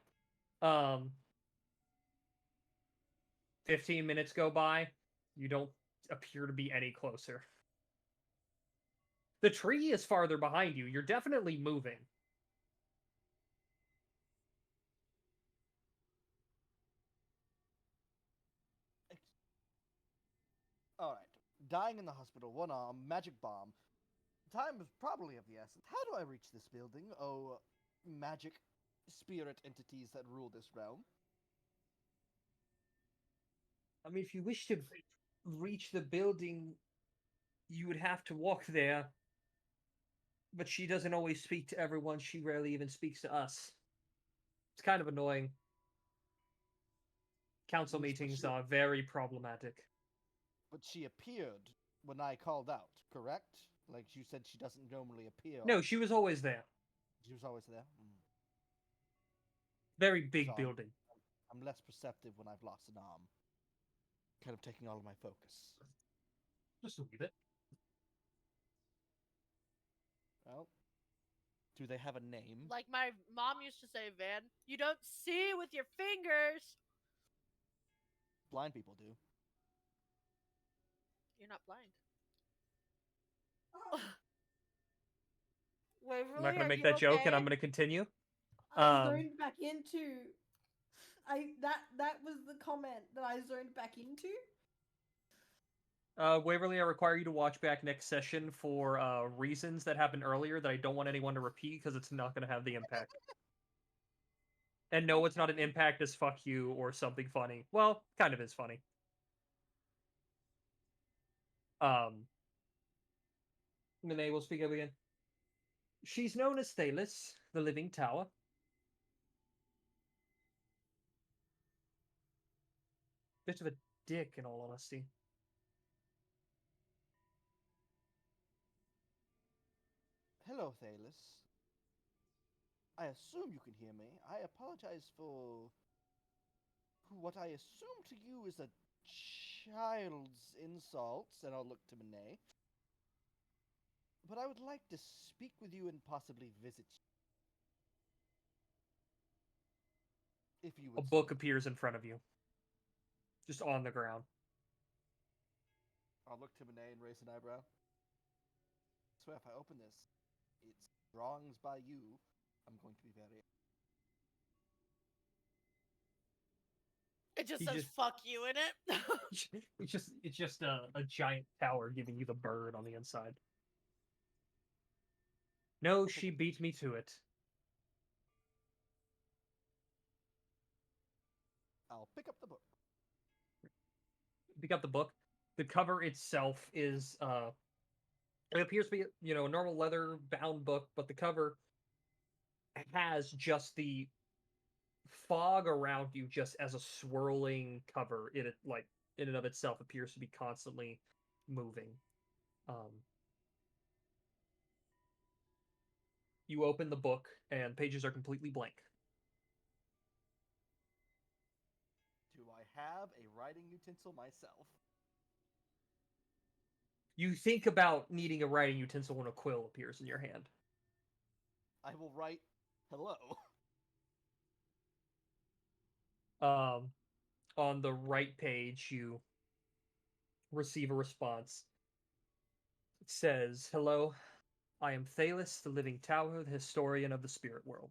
15 minutes go by. You don't appear to be any closer. The tree is farther behind you. You're definitely moving. Alright. Dying in the hospital, one arm, magic bomb. Time is probably of the essence. How do I reach this building? Oh, magic spirit entities that rule this realm. I mean, if you wish to reach the building, you would have to walk there. But she doesn't always speak to everyone. She rarely even speaks to us. It's kind of annoying. Council meetings are very problematic. But she appeared when I called out, correct? Like you said, she doesn't normally appear. No, she was always there. She was always there? Very big building. I'm less perceptive when I've lost an arm. Kind of taking all of my focus. Just a wee bit. Well, do they have a name? Like my mom used to say, Van, you don't see with your fingers. Blind people do. You're not blind. Waverly, I'm not going to make that joke, and I'm going to continue. I zoned back into. That was the comment that I zoned back into. Waverly, I require you to watch back next session for reasons that happened earlier that I don't want anyone to repeat because it's not going to have the impact. And no, it's not an impact as fuck you or something funny. Well, kind of is funny. Monet will speak up again. She's known as Thalis, the Living Tower. Bit of a dick, in all honesty. Hello, Thalis. I assume you can hear me. I apologize for what I assume to you is a child's insults, and I'll look to Monet. But I would like to speak with you and possibly visit you. If you would. A book appears in front of you. Just on the ground. I'll look to Monet and raise an eyebrow. I swear if I open this, it's drawings by you. I'm going to be very... It just says "fuck you" in it. it's just a giant tower giving you the bird on the inside. No, she beat me to it. I'll pick up the book. Pick up the book. The cover itself is it appears to be, you know, a normal leather bound book, but the cover has just the fog around you just as a swirling cover. It like in and of itself appears to be constantly moving. You open the book, and pages are completely blank. Do I have a writing utensil myself? You think about needing a writing utensil when a quill appears in your hand. I will write hello. On the right page, you receive a response. It says, "Hello, I am Thalis, the Living Tower, the historian of the spirit world."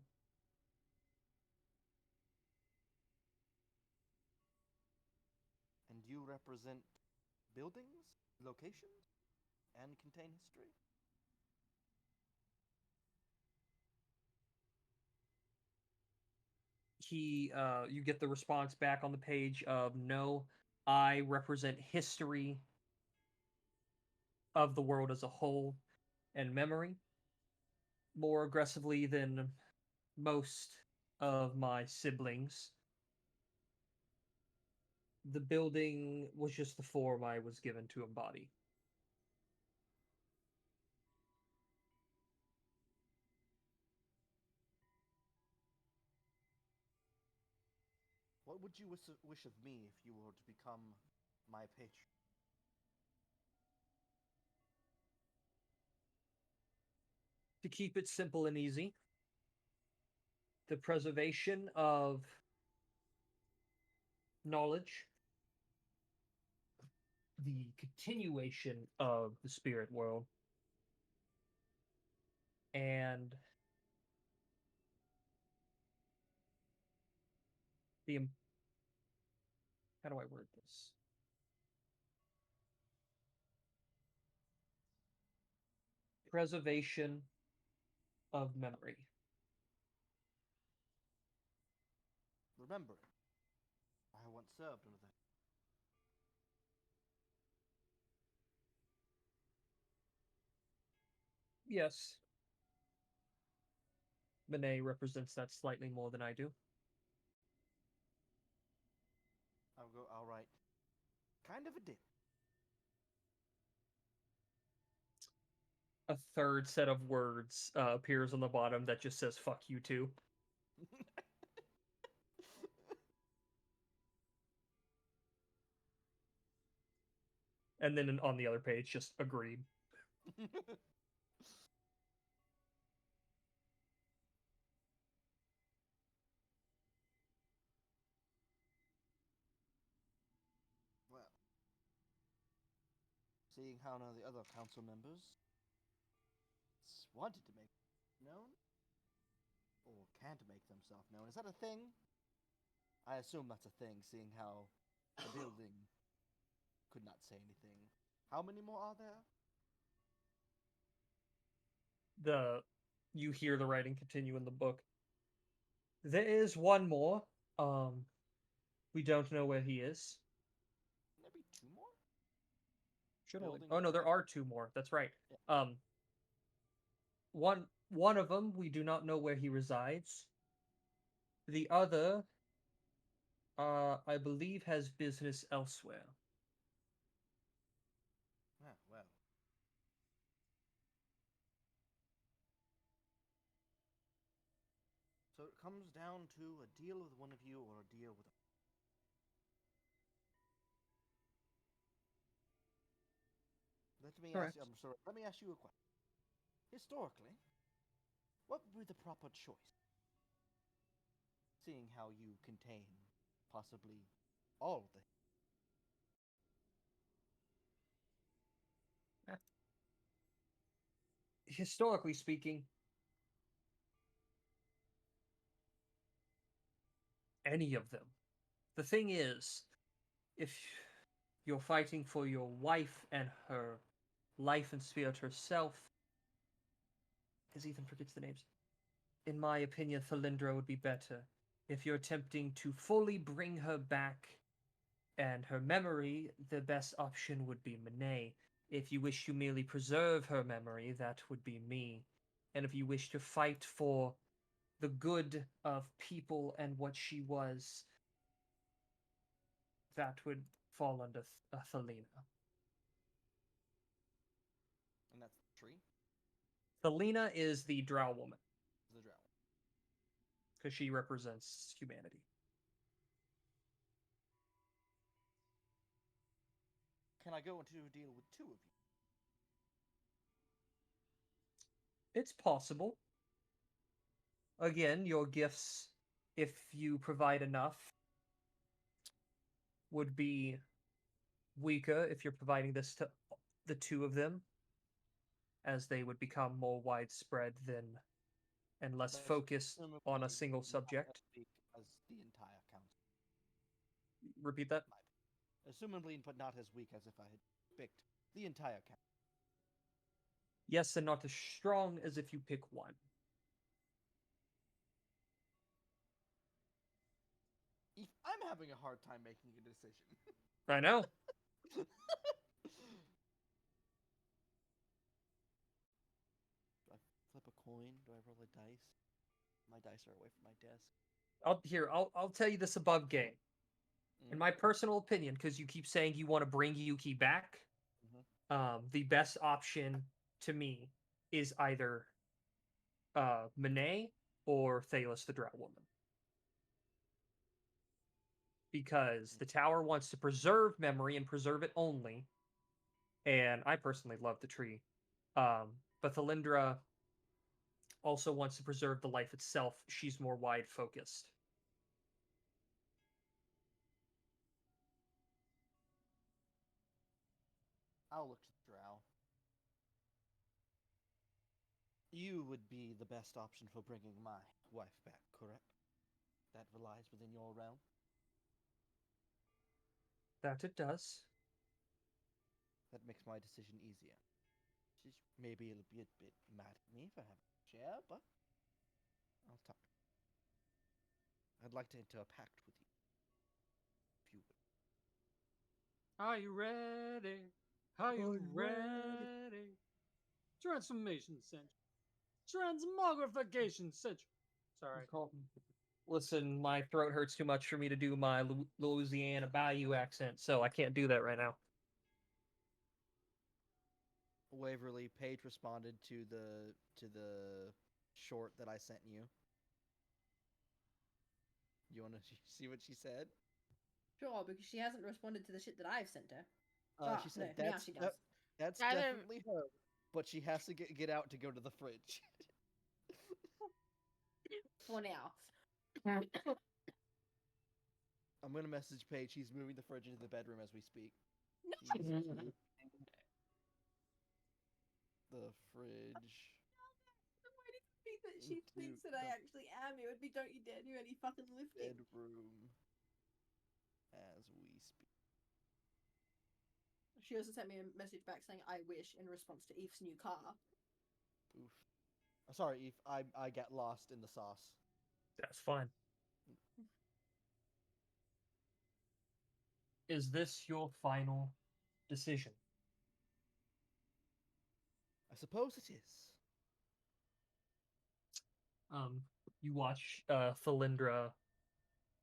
And you represent buildings, locations, and contain history? You get the response back on the page of, "No, I represent history of the world as a whole and memory more aggressively than most of my siblings. The building was just the form I was given to embody." What would you wish of me if you were to become my patron? To keep it simple and easy, the preservation of knowledge, the continuation of the spirit world, and the how do I word this? Preservation of memory. Remember, I once served under that. Yes. Monet represents that slightly more than I do. I'll write. Kind of a dip. A third set of words appears on the bottom that just says "fuck you too." And then on the other page, just agreed. Well, seeing how none of the other council members wanted to make known, or can't make themselves known, is that a thing? I assume that's a thing, seeing how the building could not say anything. How many more are there? You hear the writing continue in the book. There is one more. We don't know where he is. Maybe two more? Should only. Oh no, there are two more. That's right. Yeah. One of them we do not know where he resides. The other, I believe, has business elsewhere. Ah, well. So it comes down to a deal with one of you or a deal with a... Let me ask you a question. Historically, what would be the proper choice? Seeing how you contain possibly all of the... Historically speaking, any of them. The thing is, if you're fighting for your wife and her life and spirit herself, as Ethan forgets the names, in my opinion, Thalindra would be better. If you're attempting to fully bring her back and her memory, the best option would be Monet. If you wish to merely preserve her memory, that would be me. And if you wish to fight for the good of people and what she was, that would fall under Thelina. And that's the tree? Thelina is the drow woman. The drow. Because she represents humanity. Can I go into a deal with two of you? It's possible. Again, your gifts, if you provide enough, would be weaker if you're providing this to the two of them, as they would become more widespread and less focused on a single subject. As the entire council. Repeat that? Assumably, but not as weak as if I had picked the entire council. Yes, and not as strong as if you pick one. I'm having a hard time making a decision. I know. Do I flip a coin? Do I roll a dice? My dice are away from my desk. I'll tell you this above game. In my personal opinion, because you keep saying you want to bring Yuki back, the best option to me is either Monet or Thalos the Drow Woman. Because the tower wants to preserve memory and preserve it only. And I personally love the tree. But Thelindra also wants to preserve the life itself. She's more wide focused. I'll look to the drow. You would be the best option for bringing my wife back, correct? That relies within your realm? That it does. That makes my decision easier. Maybe it'll be a bit mad at me if I have a share, but I'll talk. I'd like to enter a pact with you. If you would. Are you ready? Are you ready? Transformation Central. Transmogrification Central. Sorry. Listen, my throat hurts too much for me to do my Louisiana Bayou accent, so I can't do that right now. Waverly Page responded to the short that I sent you. You want to see what she said? Sure, because she hasn't responded to the shit that I've sent her. She said no, now she does. That's definitely her, but she has to get out to go to the fridge. For now. I'm gonna message Paige. She's moving the fridge into the bedroom as we speak. The fridge. Why do you think that she thinks that I actually am? It would be don't you dare do any fucking lifting. Bedroom as we speak. She also sent me a message back saying I wish in response to Eve's new car. Oof. Sorry, Eve. I got lost in the sauce. That's fine. Is this your final decision? I suppose it is. You watch Thelindra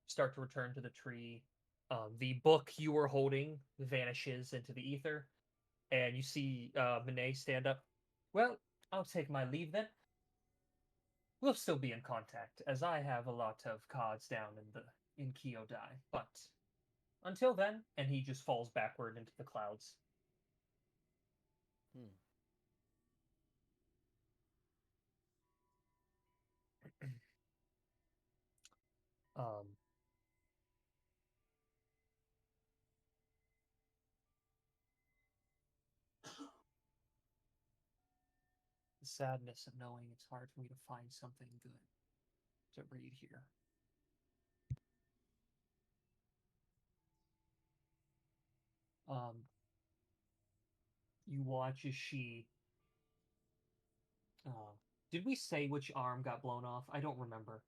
start to return to the tree. The book you were holding vanishes into the ether, and you see Monet stand up. Well, I'll take my leave then. We'll still be in contact, as I have a lot of cards down in Kyodi, but until then, and he just falls backward into the clouds. The sadness of knowing it's hard for me to find something good to read here. You watch as she. Did we say which arm got blown off? I don't remember.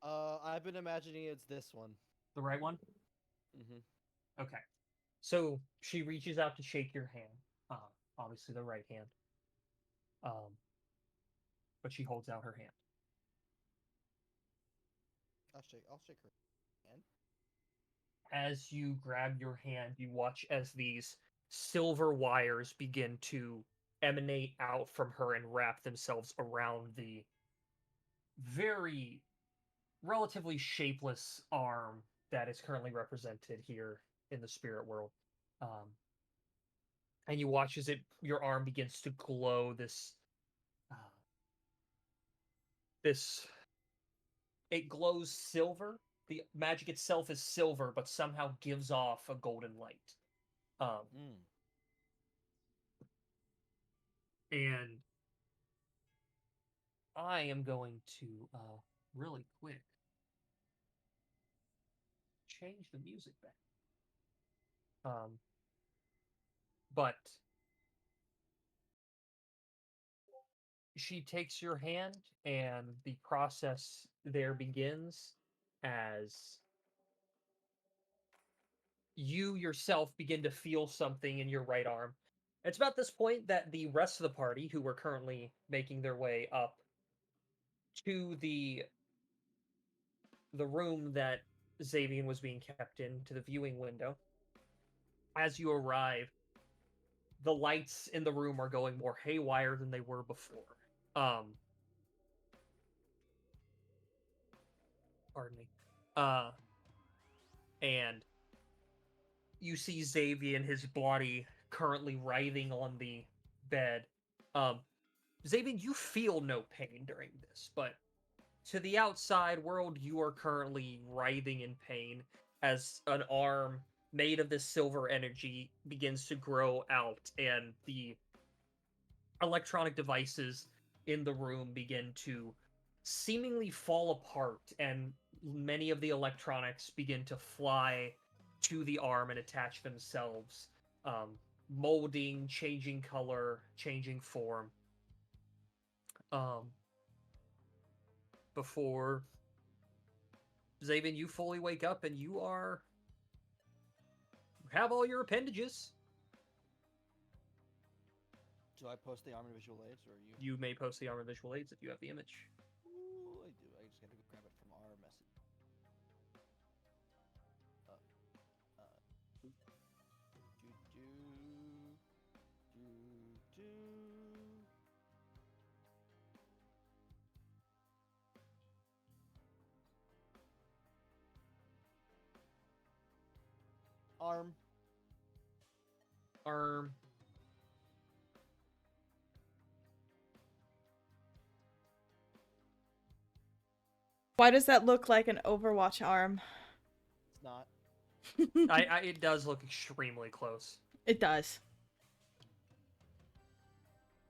I've been imagining it's this one. The right one? Mm-hmm. Okay. So she reaches out to shake your hand. Obviously the right hand. But she holds out her hand. I'll shake her hand. as you grab your hand, you watch as these silver wires begin to emanate out from her and wrap themselves around the very relatively shapeless arm that is currently represented here in the spirit world. And you watch as your arm begins to glow this it glows silver. The magic itself is silver, but somehow gives off a golden light. And I am going to really quick change the music back. But she takes your hand, and the process there begins as you yourself begin to feel something in your right arm. It's about this point that the rest of the party, who were currently making their way up to the room that Xavian was being kept in, to the viewing window, as you arrive, the lights in the room are going more haywire than they were before. Pardon me. And you see Xavian, his body currently writhing on the bed. Xavian, you feel no pain during this, but to the outside world, you are currently writhing in pain as an arm made of this silver energy begins to grow out, and the electronic devices in the room begin to seemingly fall apart, and many of the electronics begin to fly to the arm and attach themselves, molding, changing color, changing form. Before Xavian, you fully wake up and you have all your appendages. Do I post the armor visual aids, or you? You may post the armor visual aids if you have the image. Ooh, I do. I just gotta go grab it from our message. Arm. Why does that look like an Overwatch arm? It's not. It does look extremely close. It does.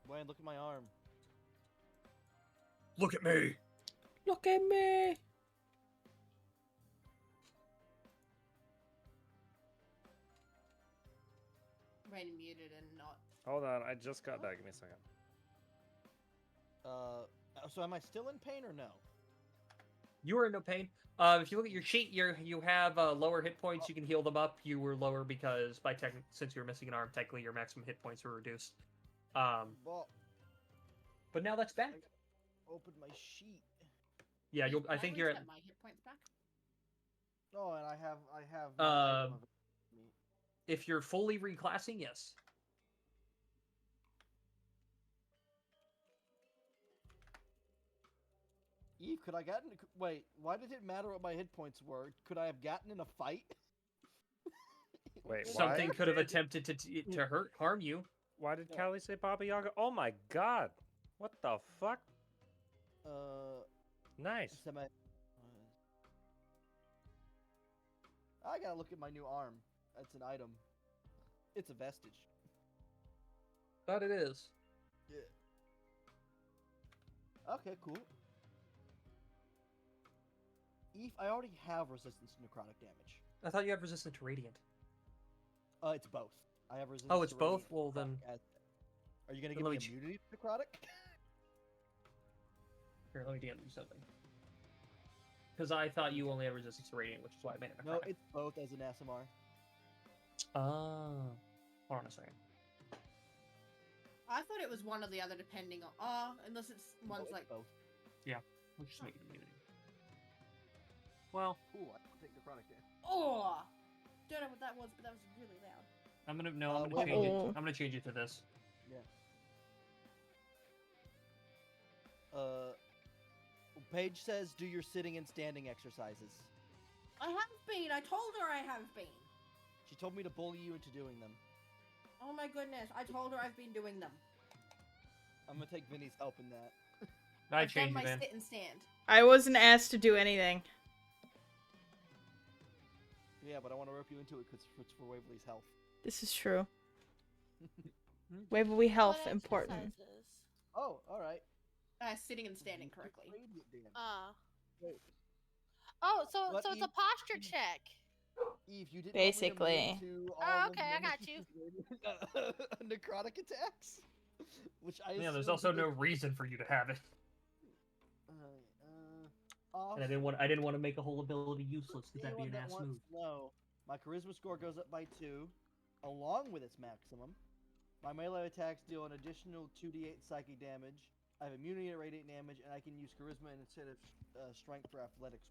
Wayne, look at my arm. Look at me. Look at me. Rain muted and not. Hold on, I just got back. Give me a second. So am I still in pain or no? You are in no pain. If you look at your sheet, you have lower hit points. You can heal them up. You were lower because since you were missing an arm, technically your maximum hit points were reduced. Well, but now that's back. Open my sheet. Yeah, I think you're at. My hit points back. Oh, and I have. If you're fully reclassing, yes. Eve, could I gotten? Wait, why did it matter what my hit points were? Could I have gotten in a fight? Wait, something could have attempted to harm you. Why did Callie say Baba Yaga? Oh my god! What the fuck? Nice. I gotta look at my new arm. That's an item. It's a vestige. But it is. Yeah. Okay, cool. Eve, I already have resistance to necrotic damage. I thought you had resistance to radiant. It's both. I have resistance. Oh, it's to both? radiant. Well, then. Are you gonna give me immunity to necrotic? Here, let me DM you something. Because I thought you only had resistance to radiant, which is why I made it necrotic. No, it's both as an SMR. Hold on a second. I thought it was one or the other, depending on. Unless it's one's like. Both. Yeah, we'll just make it immunity. Well. Ooh, I can take necrotic damage. Oh! Don't know what that was, but that was really loud. I'm gonna change it. I'm gonna change it to this. Yeah. Paige says, "Do your sitting and standing exercises." I have been. I told her I have been. She told me to bully you into doing them. Oh my goodness! I told her I've been doing them. I'm gonna take Vinny's help in that. I've done my sit and stand. I wasn't asked to do anything. Yeah, but I want to rope you into it because it's for Waverly's health. This is true. Waverly health important. Oh, all right. Sitting and standing correctly. Oh, so it's a posture check. Eve, you didn't basically. Oh, okay, I got you. Necrotic attacks, which I there's also no reason for you to have it. And I didn't want to make a whole ability useless because that'd be an ass move. No, my charisma score goes up by 2, along with its maximum. My melee attacks deal an additional 2d8 psychic damage. I have immunity to radiant damage, and I can use charisma instead of strength for athletics.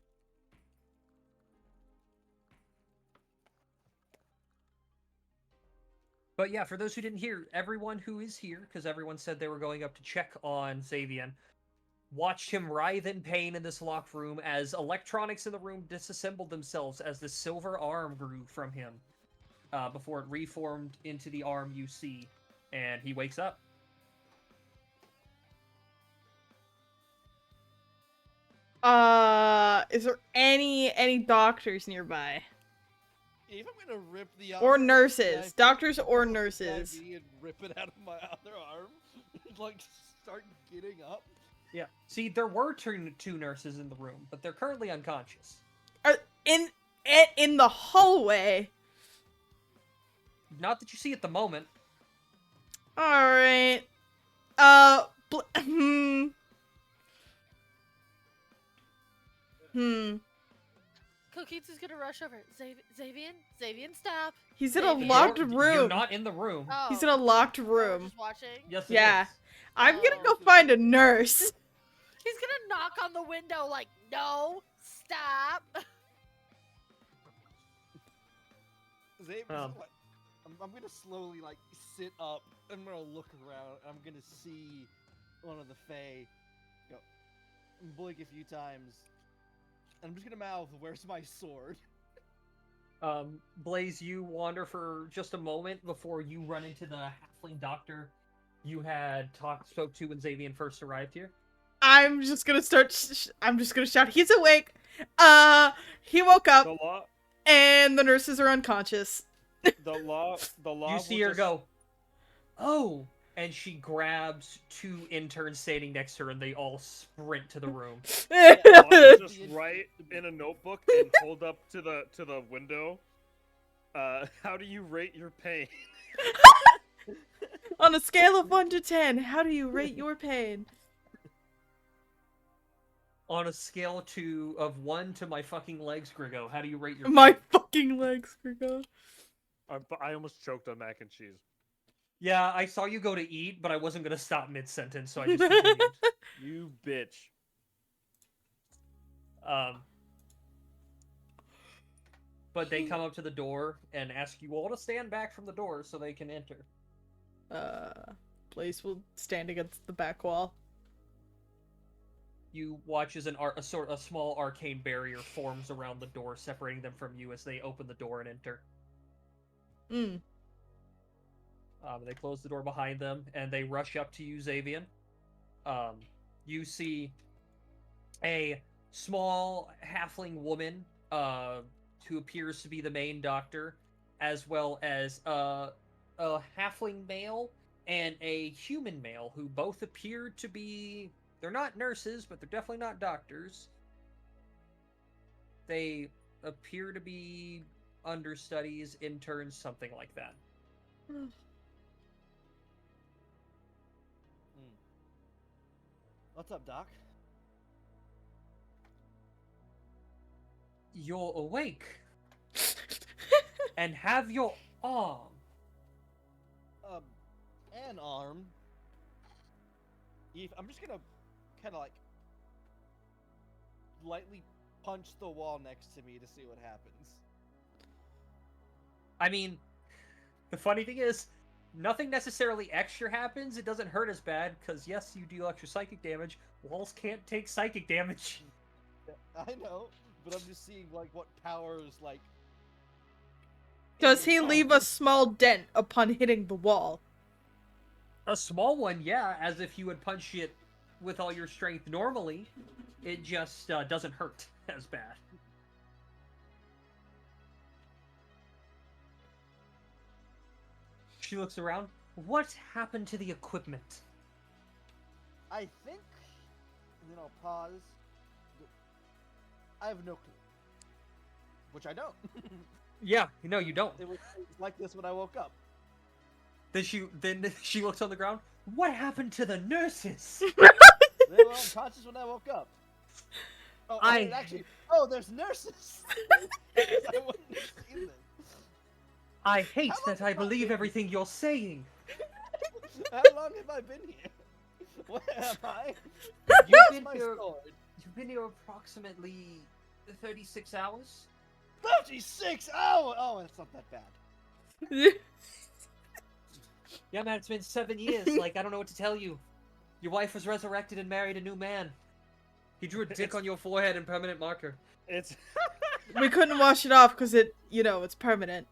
But yeah, for those who didn't hear, everyone who is here, because everyone said they were going up to check on Xavier, watched him writhe in pain in this locked room as electronics in the room disassembled themselves as the silver arm grew from him before it reformed into the arm you see, and he wakes up. Is there any doctors nearby? If I'm gonna rip the or nurses, doctors or nurses, and rip it out of my other arm, like start getting up. Yeah. See, there were two nurses in the room, but they're currently unconscious. In the hallway. Not that you see at the moment. All right. Cookie's is gonna rush over. Xavier, stop. He's in a locked room. You're not in the room. Oh. He's in a locked room. Just watching? Yes, it yeah. is. I'm gonna go find a nurse. He's gonna knock on the window like, no, stop. I'm gonna slowly like sit up. I'm gonna look around. I'm gonna see one of the Fae go blink a few times. And I'm just gonna mouth, "Where's my sword?" Blaze, you wander for just a moment before you run into the halfling doctor you had spoke to when Xavier first arrived here. I'm just gonna start. I'm just gonna shout. He's awake. He woke up, and the nurses are unconscious. The law. You see her go, "Oh!" and she grabs 2 interns standing next to her, and they all sprint to the room. Just write in a notebook and hold up to the window. How do you rate your pain? On a scale of 1 to 10, how do you rate your pain? On a scale of 1 to my fucking legs, Grigo, how do you rate your My pain? fucking legs, Grigo. I almost choked on mac and cheese. Yeah, I saw you go to eat, but I wasn't gonna stop mid-sentence, so I just continued. You bitch. But they come up to the door and ask you all to stand back from the door so they can enter. Blaze will stand against the back wall. You watch as a small arcane barrier forms around the door, separating them from you as they open the door and enter. They close the door behind them, and they rush up to you, Xavier. You see a small halfling woman, who appears to be the main doctor, as well as a halfling male and a human male, who both appear to be... They're not nurses, but they're definitely not doctors. They appear to be understudies, interns, something like that. What's up, Doc? You're awake. And have your arm. An arm. I'm just gonna kind of like lightly punch the wall next to me to see what happens. I mean, the funny thing is, nothing necessarily extra happens. It doesn't hurt as bad, because yes, you deal extra psychic damage. Walls can't take psychic damage. I know, but I'm just seeing, like, what powers, like... Does he leave a small dent upon hitting the wall? A small one, yeah, as if you would punch it with all your strength normally. It just doesn't hurt as bad. She looks around. What happened to the equipment? I think... And then I'll pause. I have no clue. Which I don't. Yeah, no, you don't. It was like this when I woke up. Then she looks on the ground. What happened to the nurses? They were unconscious when I woke up. Oh, oh, there's nurses. I wouldn't have seen them. I hate that I believe everything you're saying. How long have I been here? Where am I? You've been here approximately 36 hours. 36 hours! Oh, it's not that bad. Yeah, man, it's been 7 years. Like, I don't know what to tell you. Your wife was resurrected and married a new man. He drew a dick on your forehead in permanent marker. It's... We couldn't wash it off because it's permanent.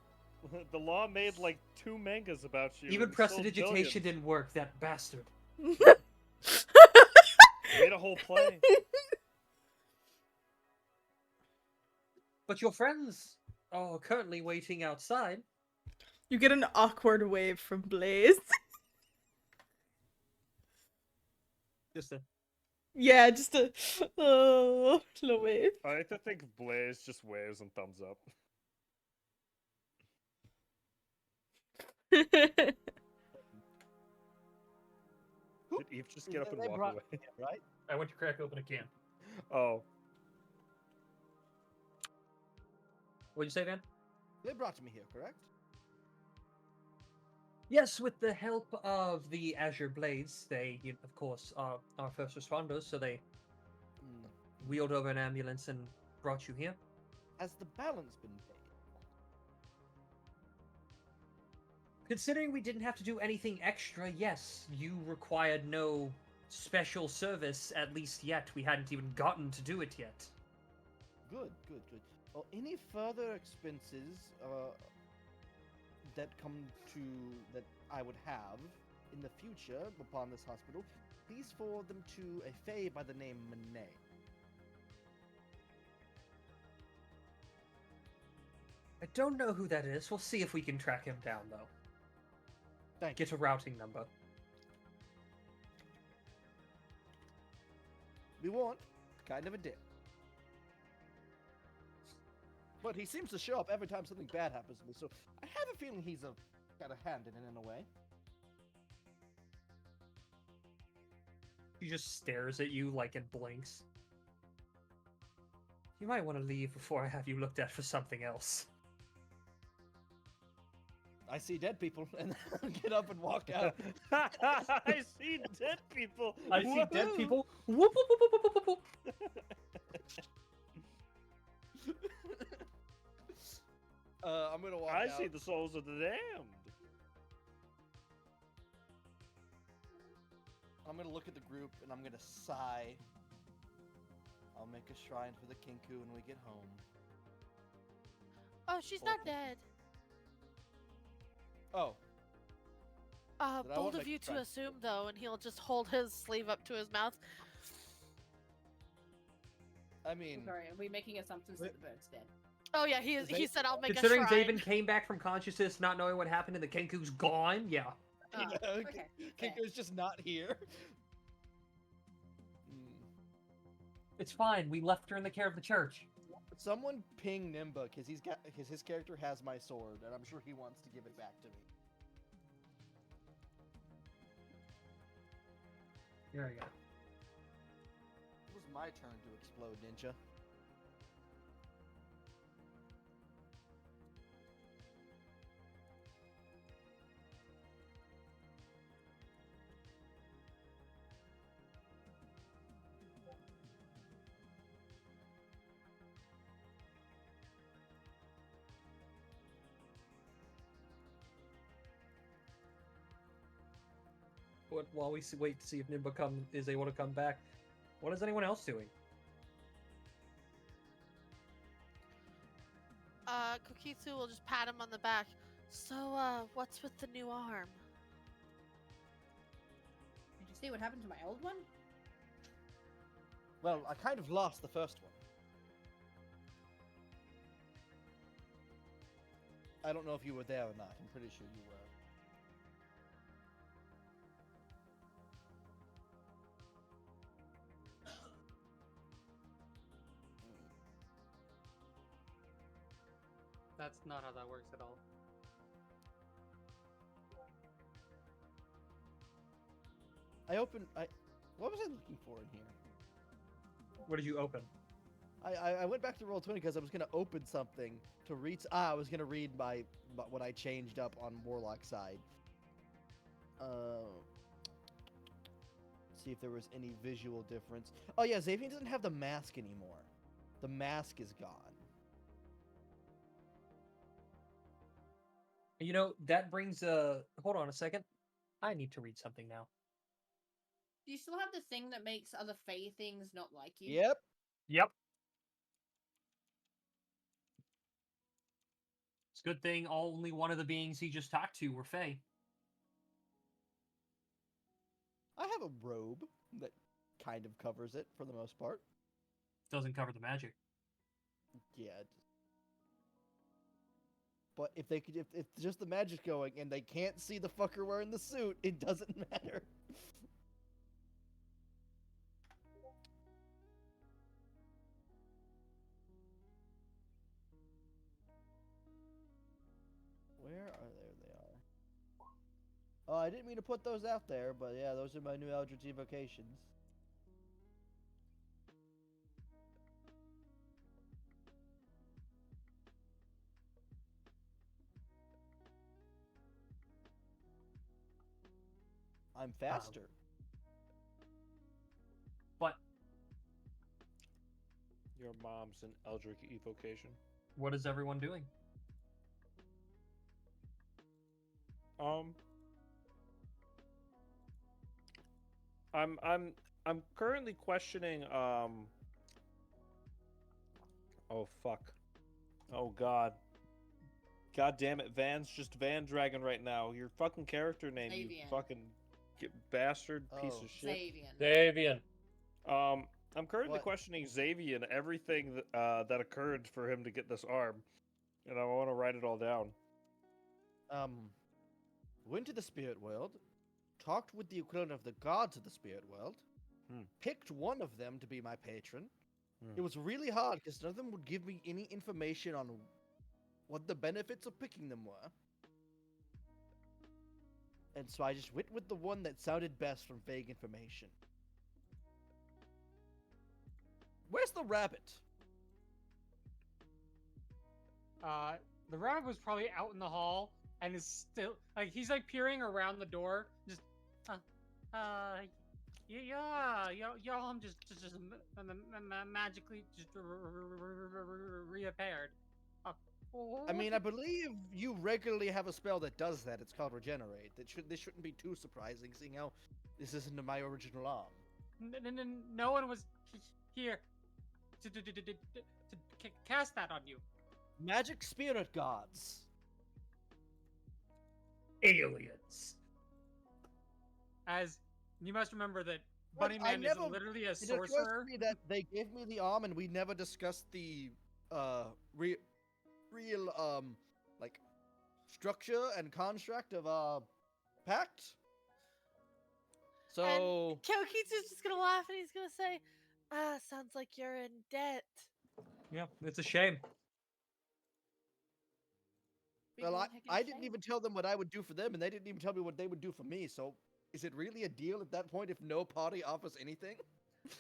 The law made like 2 mangas about you. Even prestidigitation didn't work, that bastard. Made a whole play. But your friends are currently waiting outside. You get an awkward wave from Blaze. Just a... Yeah, just a... Oh, little wave. I like to think Blaze just waves and thumbs up. Did Eve just get up and walk away? Right? I went to crack open a can. Oh. What'd you say, Van? They brought me here, correct? Yes, with the help of the Azure Blades, they, of course, are our first responders, so they wheeled over an ambulance and brought you here. Has the balance been paid? Considering we didn't have to do anything extra, yes, you required no special service, at least yet. We hadn't even gotten to do it yet. Good. Well, any further expenses that I would have in the future upon this hospital, please forward them to a fae by the name Monet. I don't know who that is. We'll see if we can track him down, though. Thank you. Get a routing number. We won't. Kind of a dick. But he seems to show up every time something bad happens to me, so I have a feeling he's got a hand in it in a way. He just stares at you like it blinks. You might want to leave before I have you looked at for something else. I see dead people, and get up and walk out. I see dead people. I see dead people. Whoop, whoop, whoop, whoop, whoop, whoop, whoop. I'm gonna walk out. I see the souls of the damned. I'm gonna look at the group, and I'm gonna sigh. I'll make a shrine for the Kinku when we get home. Oh, she's not dead. Oh. Bold of you to assume, though, and he'll just hold his sleeve up to his mouth. I mean... Sorry, are we making assumptions that the bird's dead? Oh yeah, he said I'll make a Considering shrine. Zaven came back from consciousness not knowing what happened and the Kenku's gone, yeah. Okay. Kinku's just not here. It's fine, we left her in the care of the church. Someone ping Nimba, because his character has my sword, and I'm sure he wants to give it back to me. Here we go. It was my turn to explode, Ninja. while we wait to see if Nimba is able to come back, what is anyone else doing? Kokitsu will just pat him on the back. So, what's with the new arm? Did you see what happened to my old one? Well, I kind of lost the first one. I don't know if you were there or not. I'm pretty sure you were. That's not how that works at all. What was I looking for in here? What did you open? I went back to Roll20 because I was gonna open something to read. I was gonna read what I changed up on Warlock side. See if there was any visual difference. Oh yeah, Xavier doesn't have the mask anymore. The mask is gone. You know, that brings hold on a second. I need to read something now. Do you still have the thing that makes other Fae things not like you? Yep. Yep. It's a good thing only one of the beings he just talked to were Fae. I have a robe that kind of covers it for the most part. Doesn't cover the magic. Yeah. But if just the magic's going and they can't see the fucker wearing the suit, it doesn't matter. Where are they? There they are. Oh, I didn't mean to put those out there, but yeah, those are my new Eldritch evocations. I'm faster. But Your mom's an Eldritch evocation. what is everyone doing? I'm currently questioning oh fuck. Oh god. God damn it, Van's just Van Dragon right now. Your fucking character name, Xavian. you fucking bastard piece of shit. Xavian. I'm currently What? questioning Xavier and everything that occurred for him to get this arm, and I want to write it all down. Went to the spirit world, talked with the equivalent of the gods of the spirit world, picked one of them to be my patron. It was really hard because none of them would give me any information on what the benefits of picking them were. And so I just went with the one that sounded best from vague information. Where's the rabbit? The rabbit was probably out in the hall and is still he's peering around the door, just y'all I'm just magically just reappeared. I mean, I believe you regularly have a spell that does that. It's called Regenerate. This shouldn't be too surprising, seeing how this isn't my original arm. No one was here to cast that on you. Magic spirit gods. Aliens. As you must remember that Bunnyman is literally a It sorcerer. occurs to me that they gave me the arm and we never discussed the real like structure and construct of pact. So And Kyokitsu's just gonna laugh and he's gonna say, sounds like you're in debt. Yeah, it's a shame. well, I didn't even tell them what I would do for them, and they didn't even tell me what they would do for me. So is it really a deal at that point if no party offers anything?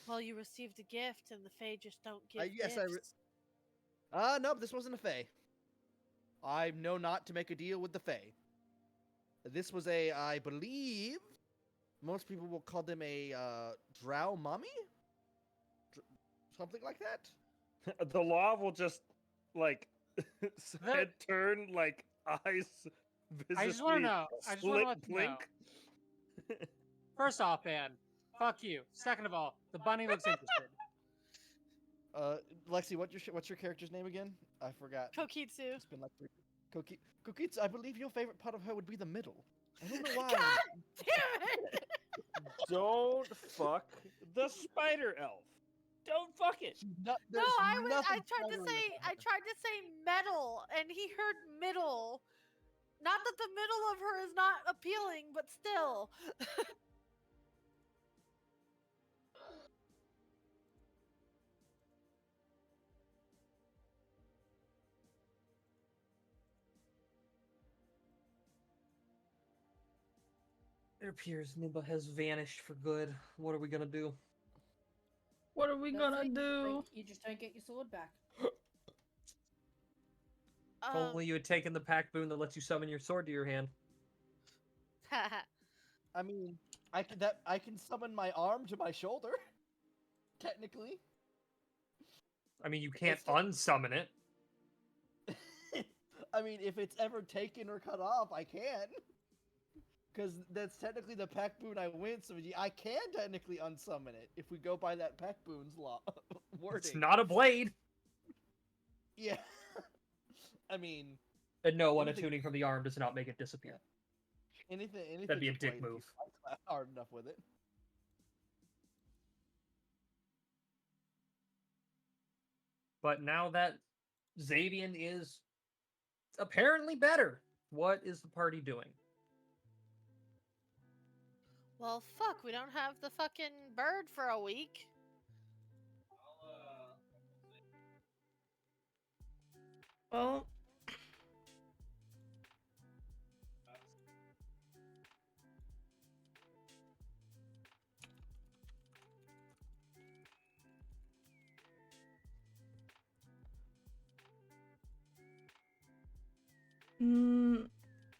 Well, you received a gift, and the Fae just don't give Yes, gifts. no, this wasn't a Fae. I know not to make a deal with the Fae. This was I believe, most people will call them a drow mummy? Something like that? The law will just, head turn, eyes visibly I just want to know. I just want to blink. First off, Van, fuck you. Second of all, the bunny looks interested. Lexi, what's your character's name again? I forgot. Kokitsu. It's been like Kokitsu. I believe your favorite part of her would be the middle. I don't know why. God damn it! Don't fuck the spider elf. Don't fuck it. No, I tried to say metal, and he heard middle. Not that the middle of her is not appealing, but still. It appears Nimba has vanished for good. What are we gonna do? What are we gonna do? You just don't get your sword back. If only you had taken the pack boon that lets you summon your sword to your hand. I mean, I can summon my arm to my shoulder. Technically. I mean, you can't unsummon it. I mean, if it's ever taken or cut off, I can. Because that's technically the pack boon I win, so I can technically unsummon it if we go by that pack boon's law wording. It's not a blade. Yeah. I mean... And no, attuning from the arm does not make it disappear. Anything That'd be a dick move. Hard enough with it. But now that Xavian is apparently better, what is the party doing? Well, fuck, we don't have the fucking bird for a week. Well...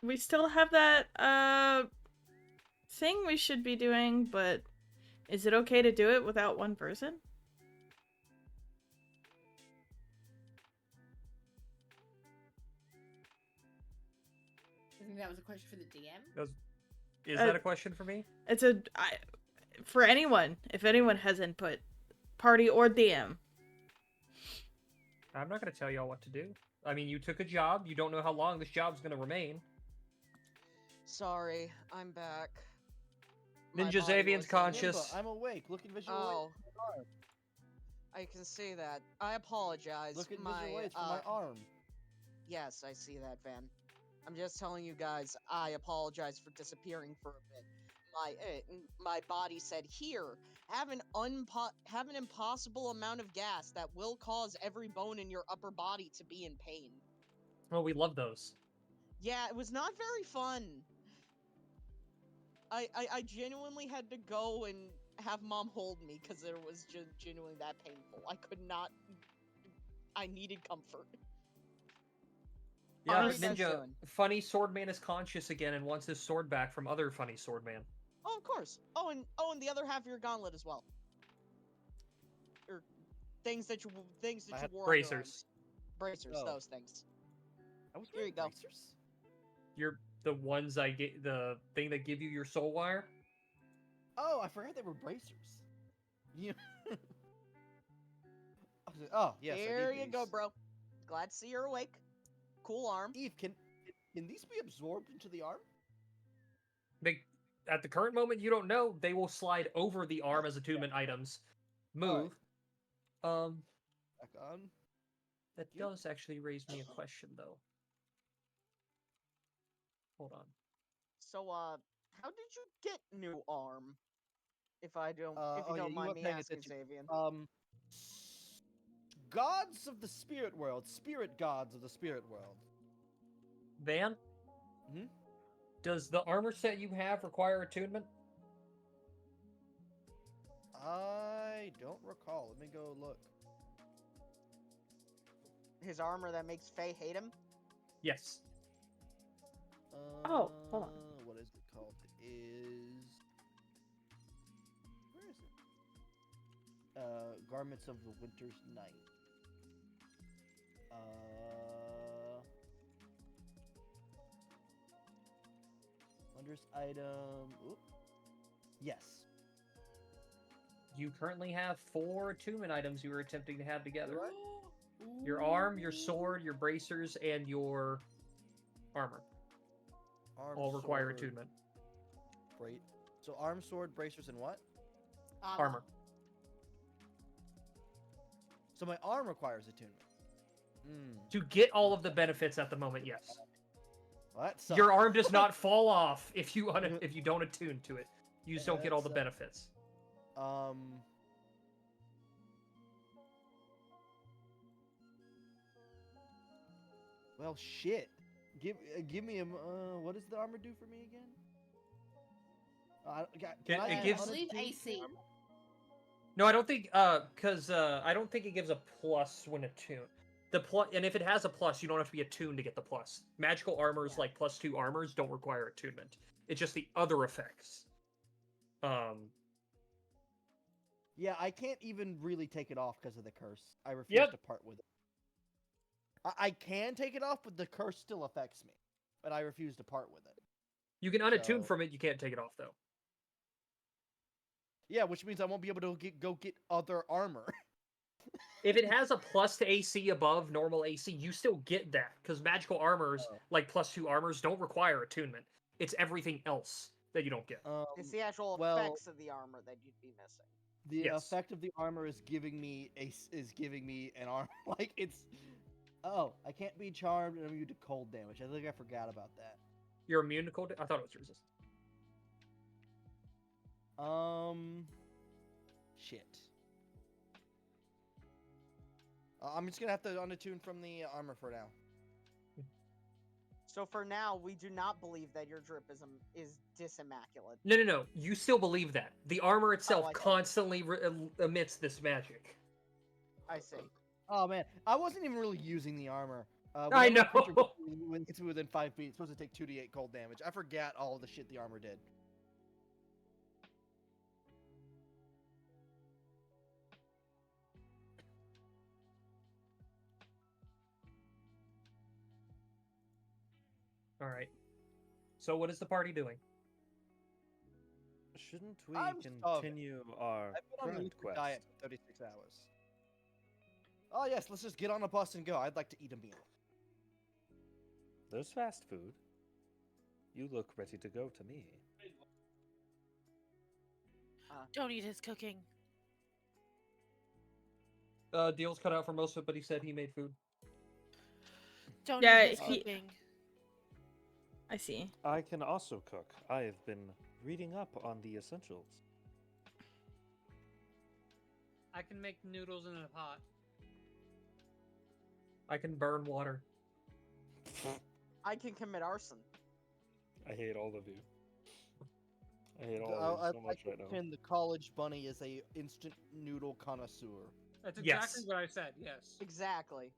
we still have that, thing we should be doing, but is it okay to do it without one person? I think that was a question for the DM. Is that a question for me? It's for anyone, if anyone has input, party or DM. I'm not going to tell y'all what to do. I mean, you took a job. You don't know how long this job's going to remain. Sorry, I'm back. Ninja Xavian's conscious. I'm awake. Look at visual. Oh, I can see that. I apologize. Look at visual aids for my arm. Yes, I see that, Van. I'm just telling you guys, I apologize for disappearing for a bit. My body said, here, have an impossible amount of gas that will cause every bone in your upper body to be in pain. Oh, we love those. Yeah, it was not very fun. I genuinely had to go and have Mom hold me because it was just genuinely that painful. I could not... I needed comfort. Yeah, Ninja, funny Swordman is conscious again and wants his sword back from other funny Swordman. Oh, of course. Oh, and the other half of your gauntlet as well. Or things that you wore. Bracers. Bracers, those things. Here you go. Bracers? You're the ones I get, the thing that give you your soul wire. Oh, I forgot they were bracers. Yeah. Oh, yes. There you go, bro. Glad to see you're awake. Cool arm. Eve, can these be absorbed into the arm? At the current moment, you don't know. They will slide over the arm as attunement items. Move. Right. Back on. That does actually raise me a question, though. Hold on. So, how did you get new arm? If you don't mind me asking, Xavian. Gods of the spirit world. Spirit gods of the spirit world. Van? Hmm? Does the armor set you have require attunement? I don't recall. Let me go look. His armor that makes Faye hate him? Yes. Oh, hold on. What is it called? Where is it? Garments of the Winter's Night. Wondrous item. Oop. Yes. You currently have 4 attunement items you were attempting to have together. Your arm, your sword, your bracers, and your armor. All require attunement. Great. So arm, sword, bracers, and what? Armor. So my arm requires attunement. To get all of the benefits at the moment, yes. Well, that sucks. Your arm does not fall off if you don't attune to it. You just Yeah, don't get all the benefits. Well, shit. Give me a. What does the armor do for me again? It gives. I believe AC. No, I don't think. Because I don't think it gives a plus when attuned. And if it has a plus, you don't have to be attuned to get the plus. Magical armors like +2 armors don't require attunement. It's just the other effects. Yeah, I can't even really take it off because of the curse. I refuse to part with it. I can take it off, but the curse still affects me. But I refuse to part with it. You can unattune from it. You can't take it off though. Yeah, which means I won't be able to go get other armor. If it has a plus to AC above normal AC, you still get that because magical armors, like +2 armors, don't require attunement. It's everything else that you don't get. It's the actual effects of the armor that you'd be missing. The effect of the armor is giving me an armor. Like it's. Oh, I can't be charmed and I'm immune to cold damage. I think I forgot about that. You're immune to cold. I thought it was resist. Shit. I'm just gonna have to unattune from the armor for now. So for now, we do not believe that your drip is disimmaculate. No. You still believe that. The armor itself constantly emits this magic. I see. Oh man, I wasn't even really using the armor. I know. When it's within 5 feet, it's supposed to take 2d8 cold damage. I forgot all the shit the armor did. All right. So what is the party doing? Shouldn't we continue our current quest? Diet for 36 hours. Oh yes, let's just get on a bus and go. I'd like to eat a meal. There's fast food. You look ready to go to me. Don't eat his cooking. Deal's cut out for most of it, but he said he made food. Don't eat his cooking. I see. I can also cook. I have been reading up on the essentials. I can make noodles in a pot. I can burn water. I can commit arson. I hate all of you. I hate all of you so much right now. The college bunny is a instant noodle connoisseur. That's exactly what I said. Yes. Exactly.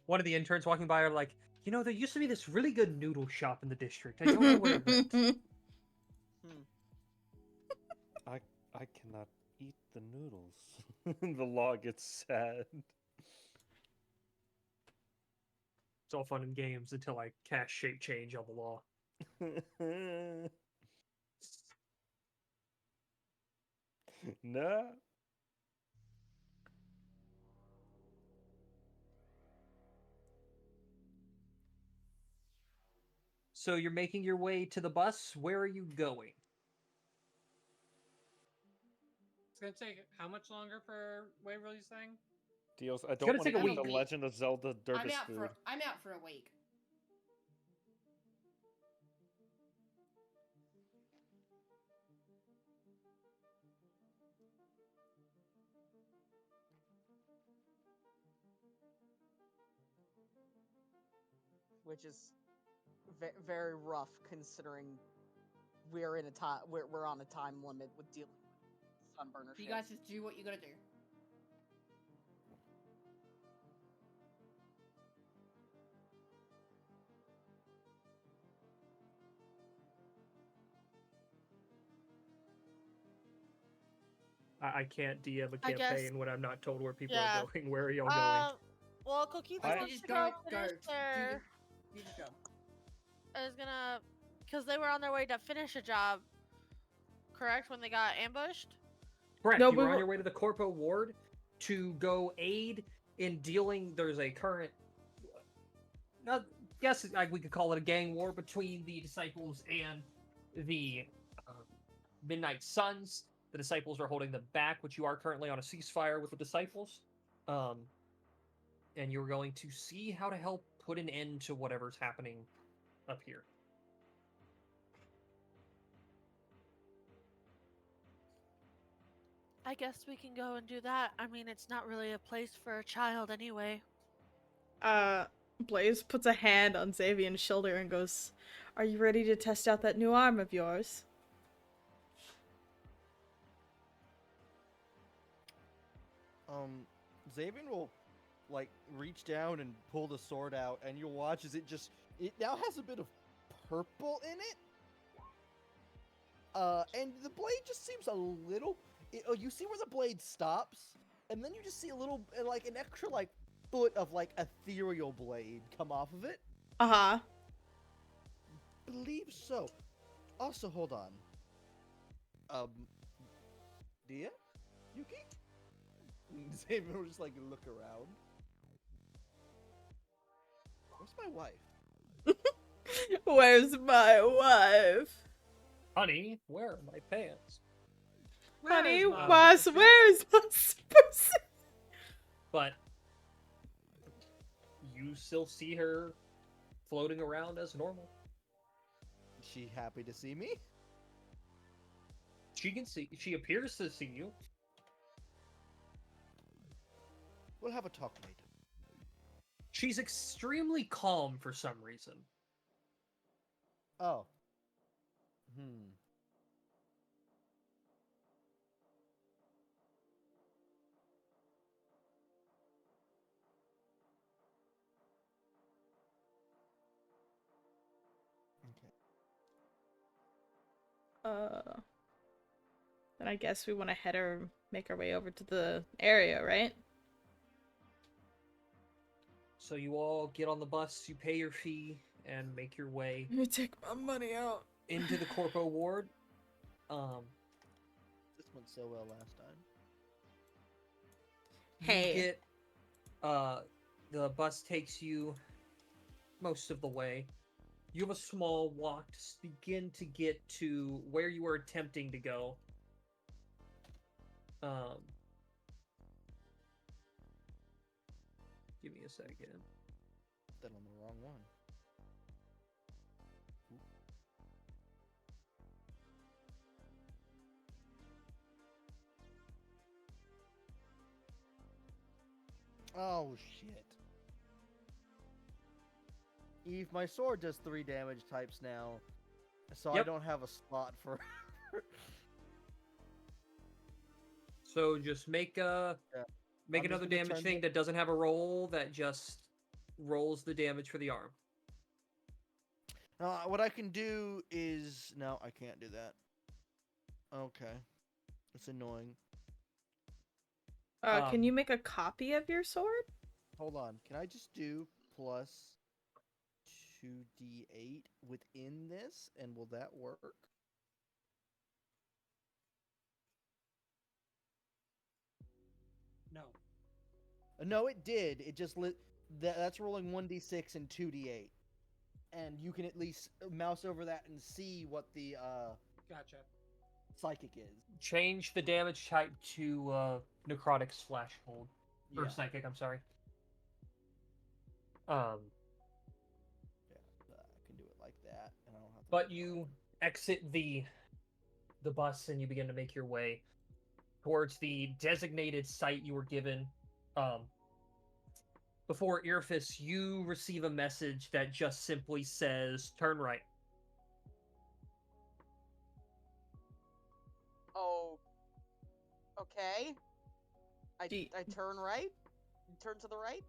One of the interns walking by are like, you know, there used to be this really good noodle shop in the district. I don't know where it went. I cannot eat the noodles. The law gets sad. It's all fun and games until I cast shape change on the law. No. So you're making your way to the bus. Where are you going? It's gonna take how much longer for Waverly's thing? Deals. I don't want to eat the Legend of Zelda Dervis food. I'm out for a week. Which is very rough considering we're in a time we're on a time limit with dealing with sunburner You shit. guys just do what you gotta do. I can't DM a campaign when I'm not told where people are going. Where are y'all going? Well, Cookie I wants just to go go. finish their... You just go. I was gonna Because they were on their way to finish a job, correct? When they got ambushed? Correct. No, You we were on were- your way to the Corpo Ward to go aid in dealing. There's a current, guess like we could call it a gang war between the Disciples and the Midnight Suns. The Disciples are holding them back, which you are currently on a ceasefire with the Disciples. And you're going to see how to help put an end to whatever's happening up here. I guess we can go and do that. I mean, it's not really a place for a child anyway. Blaze puts a hand on Xavier's shoulder and goes, "Are you ready to test out that new arm of yours?" Xavier will, like, reach down and pull the sword out, and you'll watch as it now has a bit of purple in it. And the blade just seems a little, you see where the blade stops, and then you just see a little, like, an extra, like, foot of, like, ethereal blade come off of it. Uh-huh. Believe so. Also, hold on. Dia? Yuki? Xavier will just, like, look around. Where's my wife? Where's my wife? Honey, where are my pants? Honey, my where's my person? But you still see her floating around as normal. Is she happy to see me? She appears to see you. We'll have a talk later. She's extremely calm for some reason. Oh. Then I guess we want to head or make our way over to the area, right? So you all get on the bus, you pay your fee, and make your way. You take my money out. Into the Corpo Ward. This went so well last time. Hey. The bus takes you most of the way. You have a small walk to begin to get to where you were attempting to go. Give me a second. Then on the wrong one. Oh shit. Eve, my sword does 3 damage types now, so I don't have a slot for. So just make another damage thing that doesn't have a roll, that just rolls the damage for the arm. What I can do is no, I can't do that. Okay, it's annoying. Can you make a copy of your sword? Hold on, can I just do plus 2d8 within this, and will that work? No. No, it did. It just that's rolling 1d6 and 2d8, and you can at least mouse over that and see what the Gotcha. psychic is. Change the damage type to necrotic/hold. Or Yeah. psychic, I'm sorry. Yeah, I can do it like that, and I don't have to. But you exit the bus and you begin to make your way towards the designated site you were given. Before Earfus, you receive a message that just simply says, "Turn right." Oh. Okay. I turn right? Turn to the right?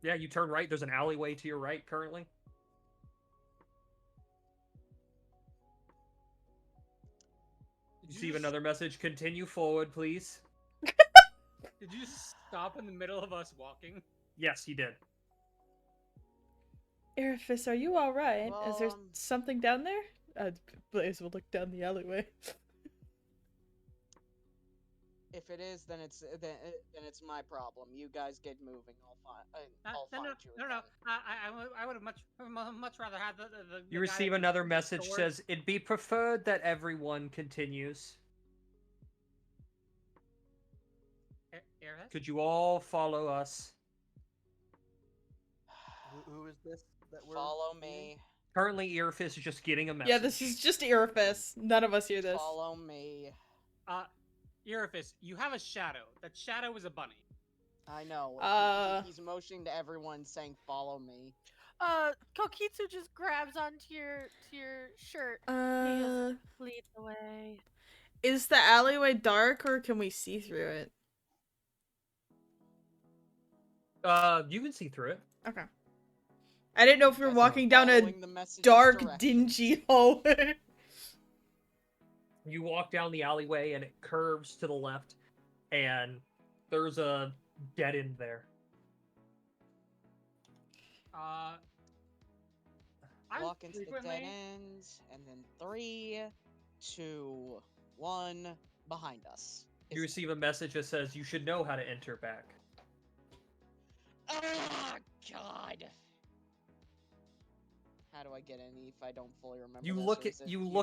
Yeah, you turn right. There's an alleyway to your right currently. You receive another message. Continue forward, please. Did you stop in the middle of us walking? Yes, he did. Arifis, are you alright? Is there Well, something down there? Blaze will look down the alleyway. if it is, then it's my problem. You guys get moving. I'll find you No. again. I would have much rather have the You guy receive that another the message sword. says, it'd be preferred that everyone continues. Airhead? Could you all follow us? Who is this that we're Follow seeing? me. Currently, Earfist is just getting a message. Yeah, this is just Arifis. None of us hear this. Follow me. Earifis, you have a shadow. That shadow is a bunny. I know. He's motioning to everyone, saying, "Follow me." Kokitsu just grabs onto your shirt. He goes, lead the way. Is the alleyway dark or can we see through it? You can see through it. Okay. I didn't know if we were walking down a dark, dingy hallway. You walk down the alleyway and it curves to the left, and there's a dead end there. Walk into the dead end, and then 3, 2, 1, behind us. You receive a message that says you should know how to enter back. Oh, God. How do I get any if I don't fully remember? You look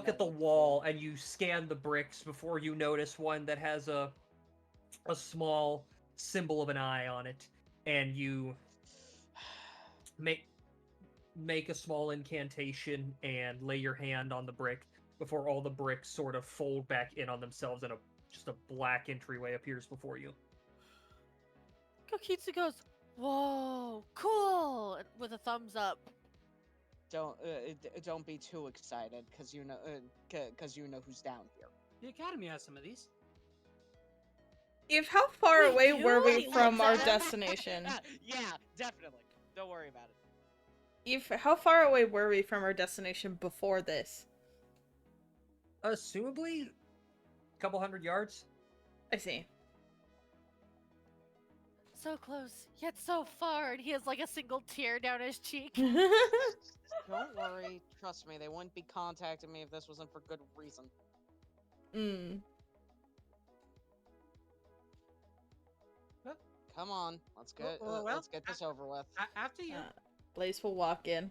at the wall and you scan the bricks before you notice one that has a small symbol of an eye on it, and you make a small incantation and lay your hand on the brick before all the bricks sort of fold back in on themselves and just a black entryway appears before you. Kokitsu goes, "Whoa, cool!" with a thumbs up. Don't be too excited, because you know who's down here. The Academy has some of these. If how far Wait, away were we you? from our What's that? destination? Yeah, definitely. Don't worry about it. If how far away were we from our destination before this? Assumably, a couple 100 yards. I see. So close, yet so far, and he has like a single tear down his cheek. Don't worry. Trust me, they wouldn't be contacting me if this wasn't for good reason. Come on, let's get this over with. After you. Blaze will walk in.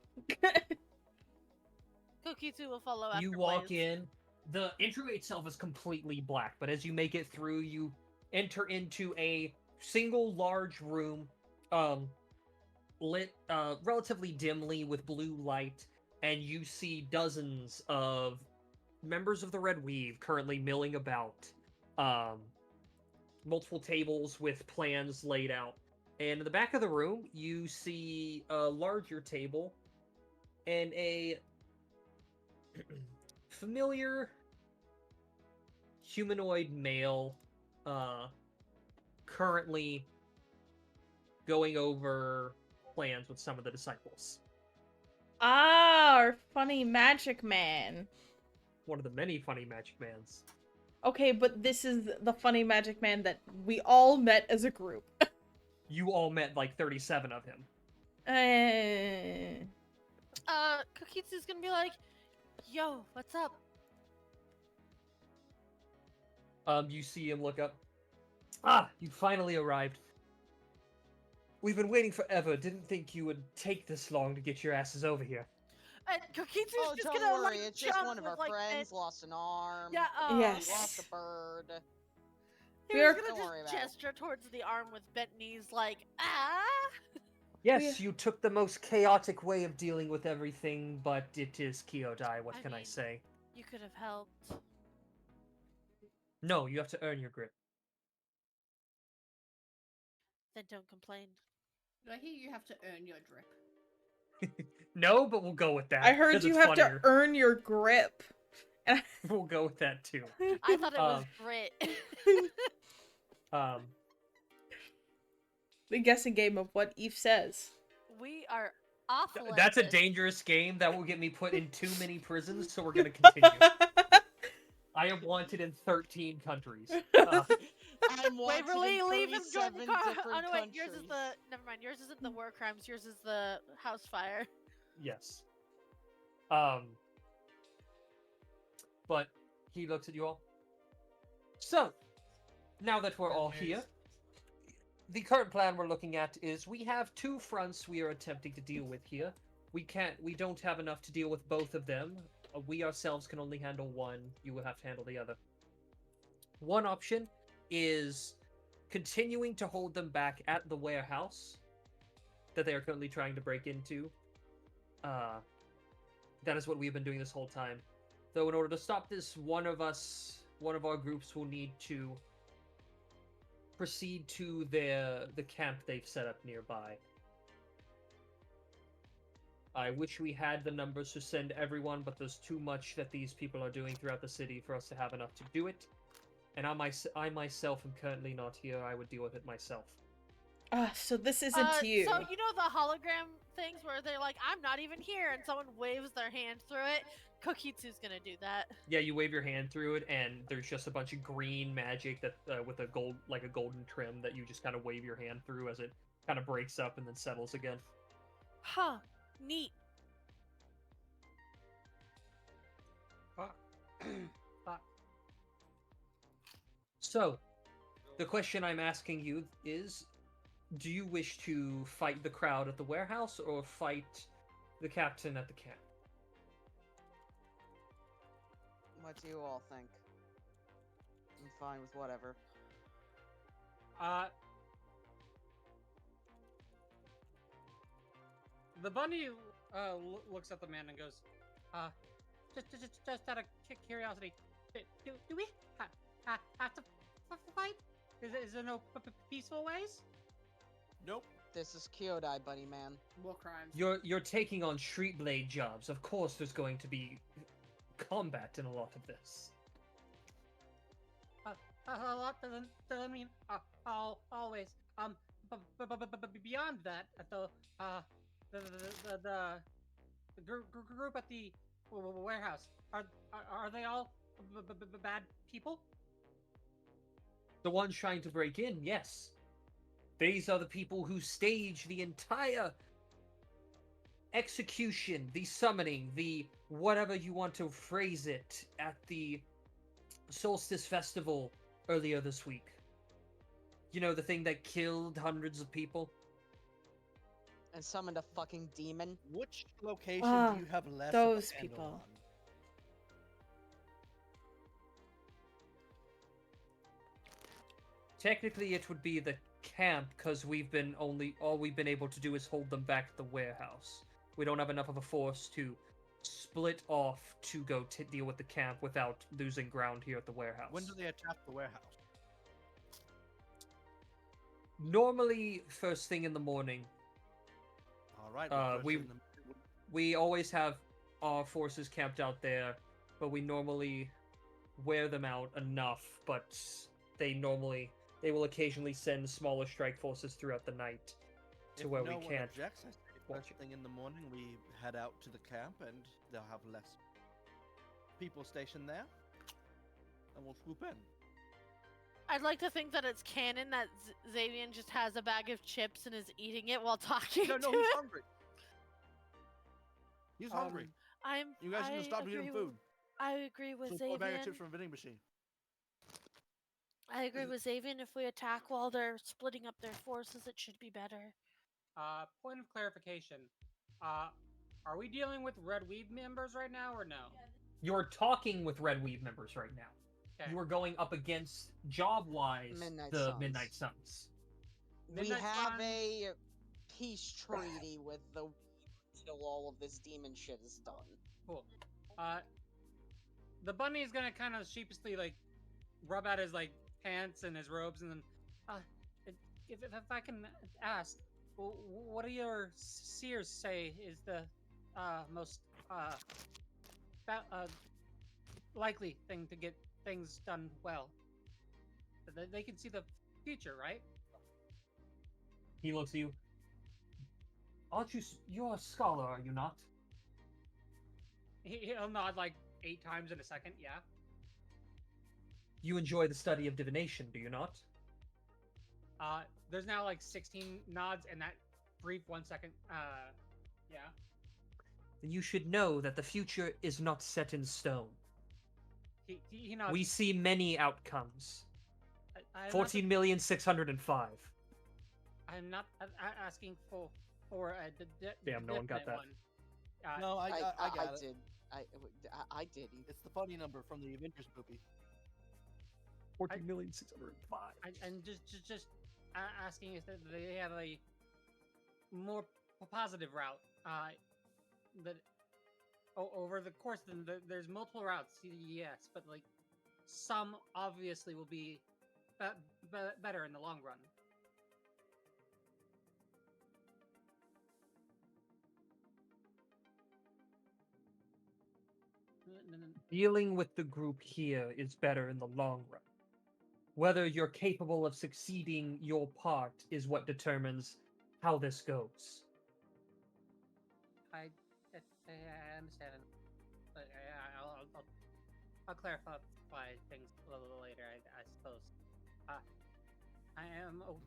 Kokitsu will follow after You walk Blaze. in. The entryway itself is completely black, but as you make it through, you enter into a single large room, lit relatively dimly with blue light, and you see dozens of members of the Red Weave currently milling about. Multiple tables with plans laid out. And in the back of the room, you see a larger table and a familiar humanoid male currently going over plans with some of the disciples. Ah, our funny magic man. One of the many funny magic mans. Okay, but this is the funny magic man that we all met as a group. You all met like 37 of him. Kokitsu's gonna be like, "Yo, what's up?" You see him look up. Ah, you finally arrived. We've been waiting forever. Didn't think you would take this long to get your asses over here. And Kokitsu's just don't gonna worry, like it's just jump one of with, our like, friends this. lost an arm. Yeah. Yes. We lost a bird. He We are- was Don't gonna worry just about it. gesture towards the arm with bent knees, like, ah. Yes, you took the most chaotic way of dealing with everything, but it is Kyodi. What can I mean, say? You could have helped. No, you have to earn your grip. Then don't complain. Did I hear you have to earn your drip? No, but we'll go with that. I heard 'cause you it's have funnier. to earn your grip. And We'll go with that too. I thought it was grit. the guessing game of what Eve says. We are awful. That's a at this. dangerous game that will get me put in too many prisons, so we're gonna continue. I am wanted in 13 countries. I'm wanted Waverly, in leave him, join 37 the car. different Oh no, wait, yours is countries. the. Never mind. Yours isn't the war crimes. Yours is the house fire. Yes. But he looks at you all. So, now that we're all here, the current plan we're looking at is we have two fronts we are attempting to deal with here. We don't have enough to deal with both of them. We ourselves can only handle one. You will have to handle the other. One option is continuing to hold them back at the warehouse that they are currently trying to break into. That is what we've been doing this whole time. Though in order to stop this, one of our groups will need to proceed to the camp they've set up nearby. I wish we had the numbers to send everyone, but there's too much that these people are doing throughout the city for us to have enough to do it. And I myself am currently not here. I would deal with it myself. So this isn't you. So you know the hologram things where they're like, I'm not even here, and someone waves their hand through it? Kokitsu's gonna do that. Yeah, you wave your hand through it, and there's just a bunch of green magic that with a golden trim that you just kind of wave your hand through as it kind of breaks up and then settles again. Huh. Neat. So, the question I'm asking you is, do you wish to fight the crowd at the warehouse or fight the captain at the camp? What do you all think? I'm fine with whatever. The bunny looks at the man and goes, just out of curiosity, do we have to fight? Is there no peaceful ways? Nope. This is Kyodi, bunny man. War crimes. You're taking on street blade jobs. Of course, there's going to be combat in a lot of this. A lot doesn't mean always. But beyond that, the group at the warehouse, are they all bad people? The ones trying to break in, yes. These are the people who stage the entire execution, the summoning, the whatever you want to phrase it, at the Solstice Festival earlier this week. You know, the thing that killed hundreds of people? And summoned a fucking demon? Which location do you have left? Those people. Technically, it would be the camp, because all we've been able to do is hold them back at the warehouse. We don't have enough of a force to split off to go deal with the camp without losing ground here at the warehouse. When do they attack the warehouse? Normally, first thing in the morning. All right. We always have our forces camped out there, but we normally wear them out enough. But they will occasionally send smaller strike forces throughout the night to where we can't. Objects, I say first thing in the morning we head out to the camp, and they'll have less people stationed there, and we'll swoop in. I'd like to think that it's canon that Xavian just has a bag of chips and is eating it while talking No, to he's it. hungry. He's hungry. You guys need to stop eating food. I agree with So pull a bag of Xavian. chips from a vending machine. I agree with Xavian. If we attack while they're splitting up their forces, it should be better. Point of clarification. Are we dealing with Red Weave members right now, or no? You're talking with Red Weave members right now. Okay. You are going up against, job-wise, Midnight Suns. We have a peace treaty with the till all of this demon shit is done. Cool. The bunny is gonna kind of sheepishly rub out his pants and his robes, and then if I can ask, what do your seers say is the most likely thing to get things done well? They can see the future, right? He looks at you. Aren't you're a scholar, are you not? He'll nod 8 times in a second, yeah. You enjoy the study of divination, do you not? There's now 16 nods and that brief 1 second, yeah. then you should know that the future is not set in stone. You know, We see many outcomes. I'm 14,605. I'm not asking for a Damn, no one got that. one. No, I got it. did. I did. It's the funny number from the Avengers movie. 14,605. And just asking if they have a more positive route. That over the course, then there's multiple routes. Yes, but like some obviously will be better in the long run. Dealing with the group here is better in the long run. Whether you're capable of succeeding your part is what determines how this goes. I understand, but I'll clarify things a little later, I suppose. I am. Oh,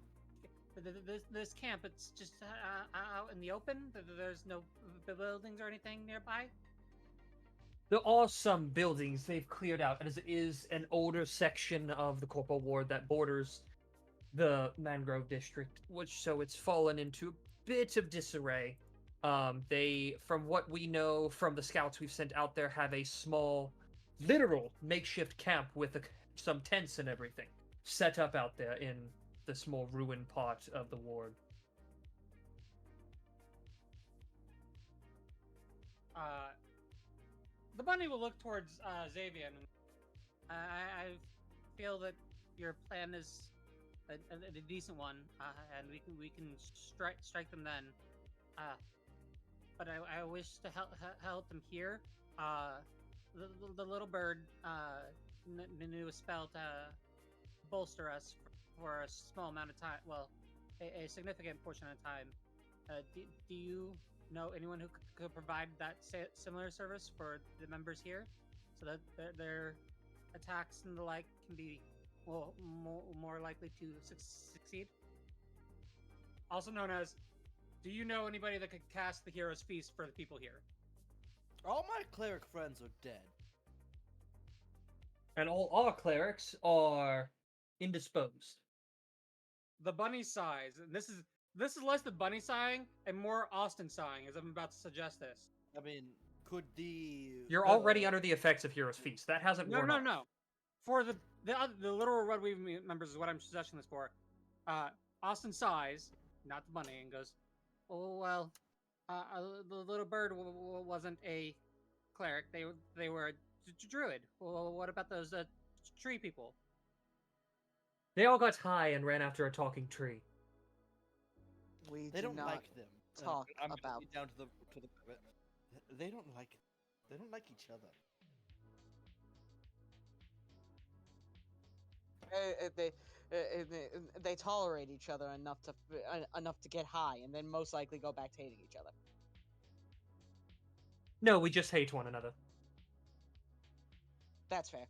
this camp, it's just out in the open. There's no buildings or anything nearby. There are some buildings they've cleared out, as it is an older section of the Corporal Ward that borders the Mangrove District, so it's fallen into a bit of disarray. They, from what we know from the scouts we've sent out there, have a small, literal makeshift camp with some tents and everything set up out there in the small ruined part of the ward. The bunny will look towards Xavier. I feel that your plan is a decent one, and we can strike them then. But I wish to help them here. The little bird knew a spell to bolster us for a small amount of time. Well, a significant portion of time. Do you know anyone who could provide that similar service for the members here, so that their attacks and the like can be more likely to succeed? Also known as, do you know anybody that could cast the Hero's Feast for the people here? All my cleric friends are dead. And all our clerics are indisposed. The bunny sighs, and this is less the bunny sighing and more Austin sighing, as I'm about to suggest this. I mean, could the... You're already under the effects of Hero's Feast. That hasn't worn off. No. For the literal Red Weave members is what I'm suggesting this for. Austin sighs, not the bunny, and goes, "Oh well, the little bird wasn't a cleric. They were a druid. Well, what about those tree people?" They all got high and ran after a talking tree. They don't like them. Talk I'm about down to the. They don't like it. They don't like each other. They tolerate each other enough to get high, and then most likely go back to hating each other. No, we just hate one another. That's fair.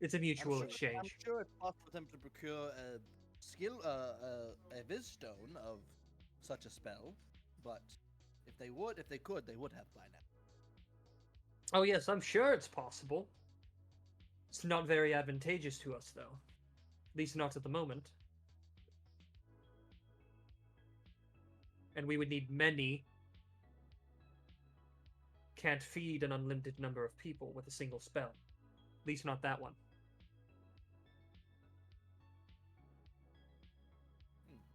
It's a mutual exchange. I'm sure it's possible for them to procure a Viz stone of such a spell, but if they could, they would have by now. Oh yes, I'm sure it's possible. It's not very advantageous to us, though. At least not at the moment. And we would need many. Can't feed an unlimited number of people with a single spell. At least not that one.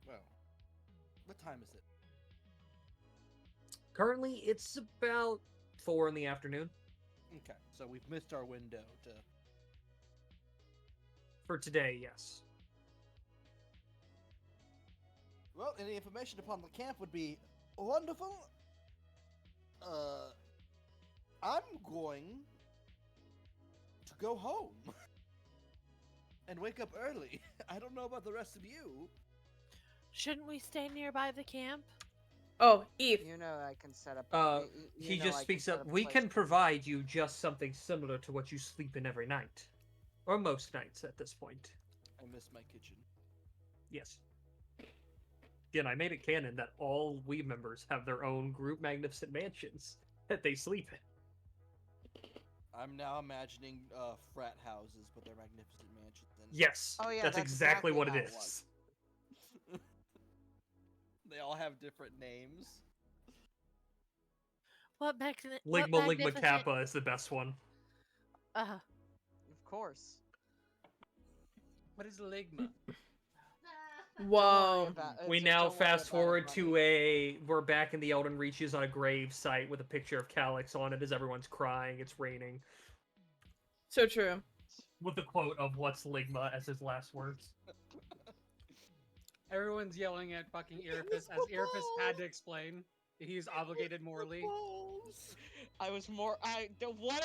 Well, what time is it? Currently, it's about 4 in the afternoon. Okay, so we've missed our window to... For today, yes. Well, any information upon the camp would be wonderful. I'm going to go home and wake up early. I don't know about the rest of you. Shouldn't we stay nearby the camp? Oh, Eve. You know I can set up. He just speaks up. We can provide you just something similar to what you sleep in every night. Or most nights at this point. I miss my kitchen. Yes. Again, I made it canon that all Weave members have their own group magnificent mansions. that they sleep in. I'm now imagining frat houses, but they're magnificent mansions. And Yes, Oh yeah, that's exactly what it how is. was. They all have different names. What Ligma magnificent... Kappa is the best one. Of course. What is Ligma? Whoa. We now fast forward to we're back in the Elden Reaches on a grave site with a picture of Calyx on it as everyone's crying, it's raining. So true. With the quote of "What's Ligma" as his last words. Everyone's yelling at fucking Irophis as Irophis had to explain he's obligated morally. I was more. Why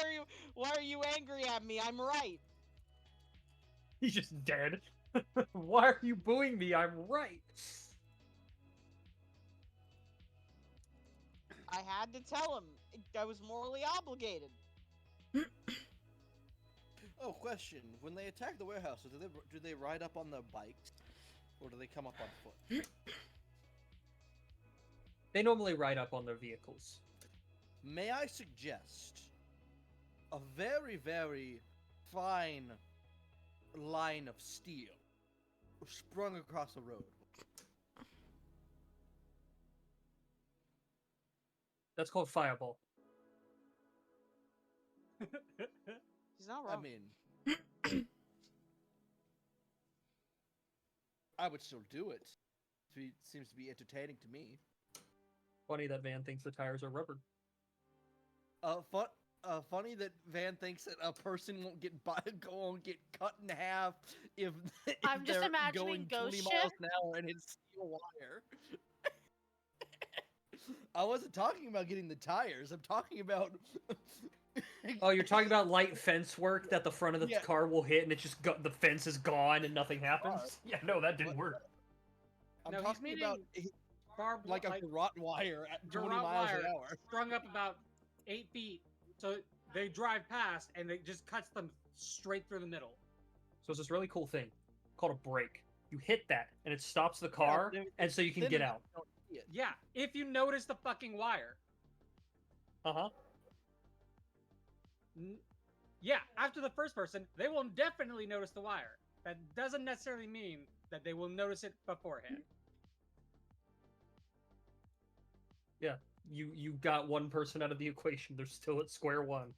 are you angry at me? I'm right. He's just dead. Why are you booing me? I'm right. I had to tell him. I was morally obligated. Oh, question. When they attack the warehouse, do they ride up on the bikes? Or do they come up on foot? They normally ride up on their vehicles. May I suggest a very, very fine line of steel sprung across the road? That's called fireball. He's not wrong. I mean, I would still do it. It seems to be entertaining to me. Funny that Van thinks the tires are rubber. Funny that Van thinks that a person won't get cut in half if I'm just they're imagining going ghost 20 miles an hour and it's steel wire. I wasn't talking about getting the tires. I'm talking about. Oh, you're talking about light fence work that the front of the car will hit and it's just the fence is gone and nothing happens? Yeah, no, that didn't work. I'm talking about like a garrote wire at 20 miles an hour. Strung up about 8 feet. So they drive past and it just cuts them straight through the middle. So it's this really cool thing called a brake. You hit that and it stops the car and so you can get out. Yeah, if you notice the fucking wire. Uh-huh. Yeah, after the first person, they will definitely notice the wire. That doesn't necessarily mean that they will notice it beforehand. Yeah, you got one person out of the equation. They're still at square one.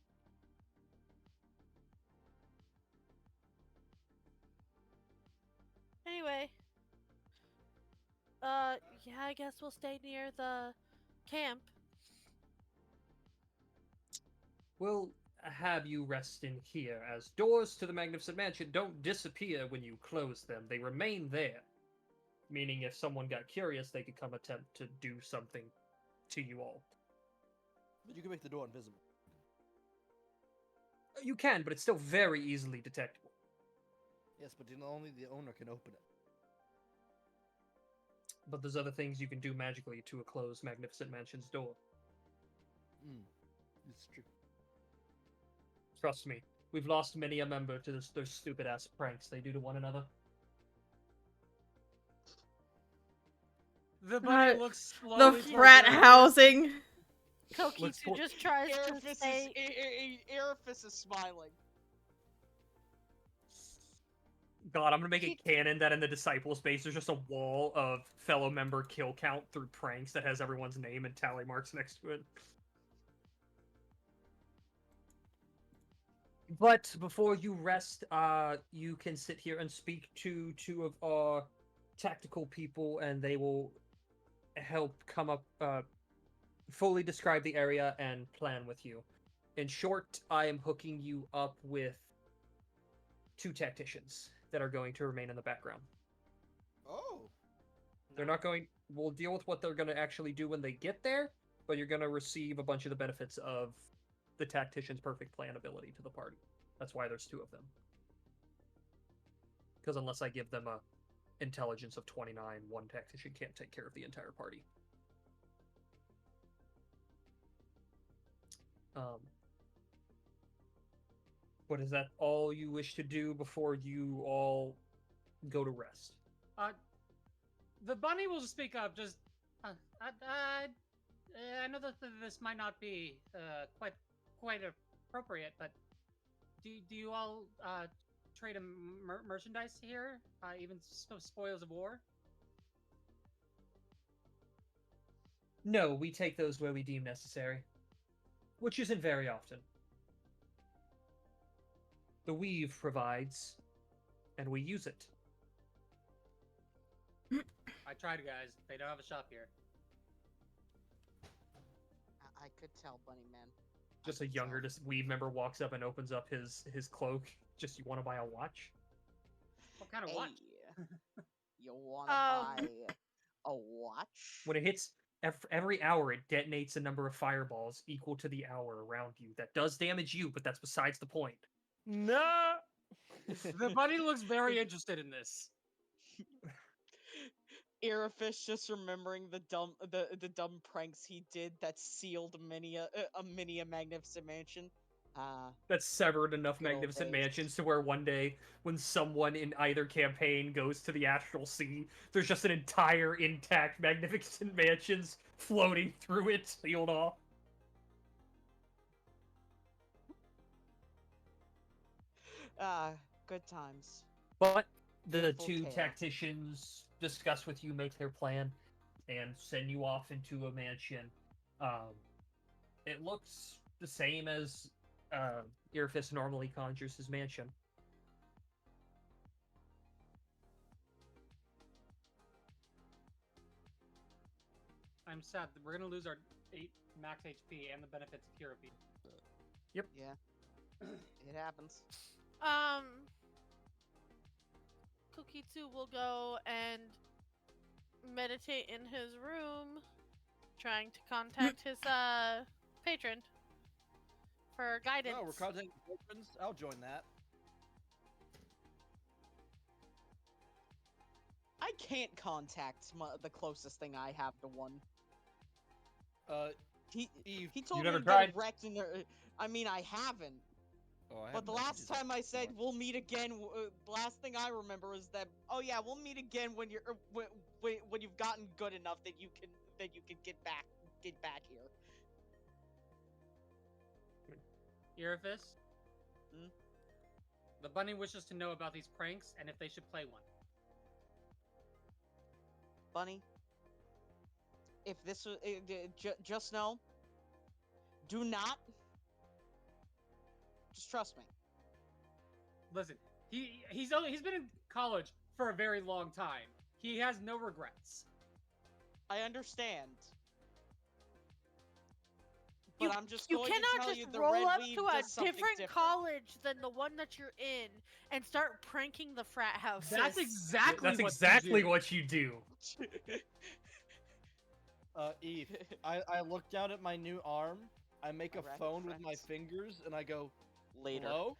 Anyway. Yeah, I guess we'll stay near the camp. We'll have you rest in here, as doors to the Magnificent Mansion don't disappear when you close them. They remain there. Meaning if someone got curious, they could come attempt to do something to you all. But you can make the door invisible. You can, but it's still very easily detectable. Yes, but only the owner can open it. But there's other things you can do magically to a closed Magnificent Mansion's door. It's true. Trust me, we've lost many a member to those stupid-ass pranks they do to one another. The bunny looks slowly the frat housing. Kokitsu just tries to say... Irophis is smiling. God, I'm gonna make it canon that in the Disciple space there's just a wall of fellow member kill count through pranks that has everyone's name and tally marks next to it. But before you rest, you can sit here and speak to two of our tactical people, and they will help come up, fully describe the area and plan with you. In short, I am hooking you up with 2 tacticians that are going to remain in the background. Oh. They're not going... We'll deal with what they're going to actually do when they get there, but you're going to receive a bunch of the benefits of the tactician's perfect plan ability to the party. That's why there's 2 of them. Because unless I give them a intelligence of 29, one tactician can't take care of the entire party. But is that all you wish to do before you all go to rest? The bunny will speak up. Just, I know that this might not be quite appropriate, but do you all trade merchandise here? Even spoils of war? No, we take those where we deem necessary, which isn't very often. The weave provides, and we use it. I tried, guys. They don't have a shop here. I could tell, Bunny Man. Just a younger weave member walks up and opens up his cloak. Just, you want to buy a watch? What kind of watch? You want to buy a watch? When it hits every hour, it detonates a number of fireballs equal to the hour around you. That does damage you, but that's besides the point. No. The bunny looks very interested in this. Aerofish just remembering the dumb pranks he did that sealed many a magnificent mansion. That severed enough good old magnificent days. mansions to where one day, when someone in either campaign goes to the astral sea, there's just an entire intact magnificent mansions floating through it, sealed off. Good times. But the Beautiful two tale. tacticians discuss with you, make their plan, and send you off into a mansion. It looks the same as Earfist normally conjures his mansion. I'm sad that we're gonna lose our 8 max HP and the benefits of Cure. Yep. Yeah. It happens. Kukitsu will go and meditate in his room, trying to contact his patron for guidance. Oh, we're contacting patrons? I'll join that. I can't contact the closest thing I have to one. Eve, he told you me never to tried? get wrecked in there. I mean, I haven't. Oh, I But the last time I said we'll meet again, the last thing I remember is that, oh yeah, we'll meet again when you're when you've gotten good enough that you can get back here. Earfist? Hmm? The bunny wishes to know about these pranks and if they should play one. Bunny, if this was just know, do not. Just trust me. Listen, he's been in college for a very long time. He has no regrets. I understand. But I'm just You going to cannot tell just you the roll Red up Weave to a does something different college than the one that you're in and start pranking the frat house. That's exactly what you do. Eve, I look down at my new arm, I make a Alright, phone with my friends. fingers, and I go, Later. hello?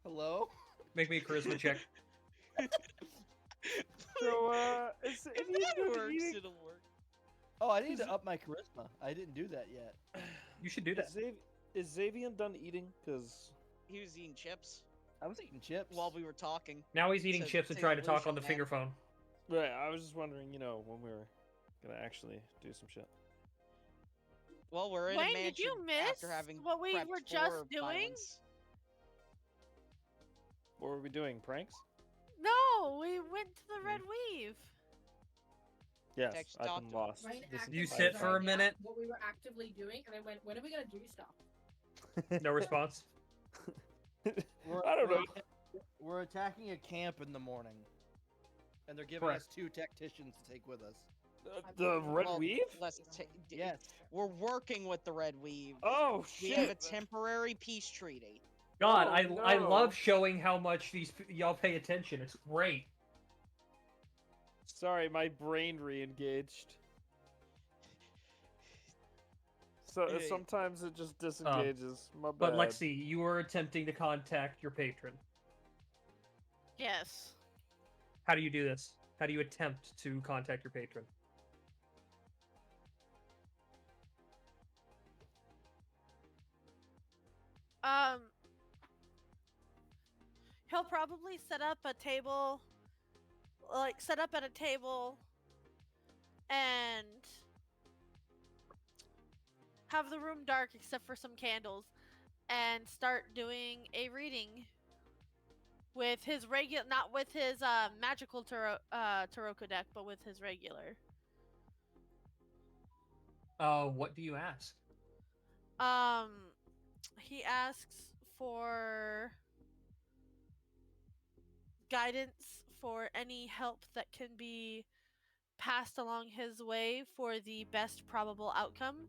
Hello? Make me a charisma check. So, is If any that good works, eating? it'll work. Oh, I need to up my charisma. I didn't do that yet. You should do that. Is Xavier done eating? Because He was eating chips I was eating chips. while we were talking. Now he's eating To chips and say trying the to talk least, on the man. finger phone. right, I was just wondering, when we were gonna actually do some shit. Well, we're in a Wayne, mansion did you miss after having what we prepped were just for doing? violence. What were we doing? Pranks? No, we went to the Red Weave. Yes, Text I've been doctor. lost. Rain This actively You entire sit found for a time. out minute. What we were actively doing, and I went, when are we gonna do stuff? No response. I don't know. We're attacking a camp in the morning. And they're giving Correct. us 2 tacticians to take with us. The Red Well, Weave? Yes. We're working with the Red Weave. Oh We have a shit! temporary peace treaty. God, Oh, I no. love showing how much y'all pay attention. It's great. Sorry, my brain re-engaged. So Hey. sometimes it just disengages. My bad. But Lexi, you were attempting to contact your patron. Yes. How do you do this? How do you attempt to contact your patron? He'll probably set up a table, set up at a table, and have the room dark except for some candles, and start doing a reading with his regular, not with his magical Taroko deck, but with his regular. What do you ask? He asks for guidance for any help that can be passed along his way for the best probable outcome.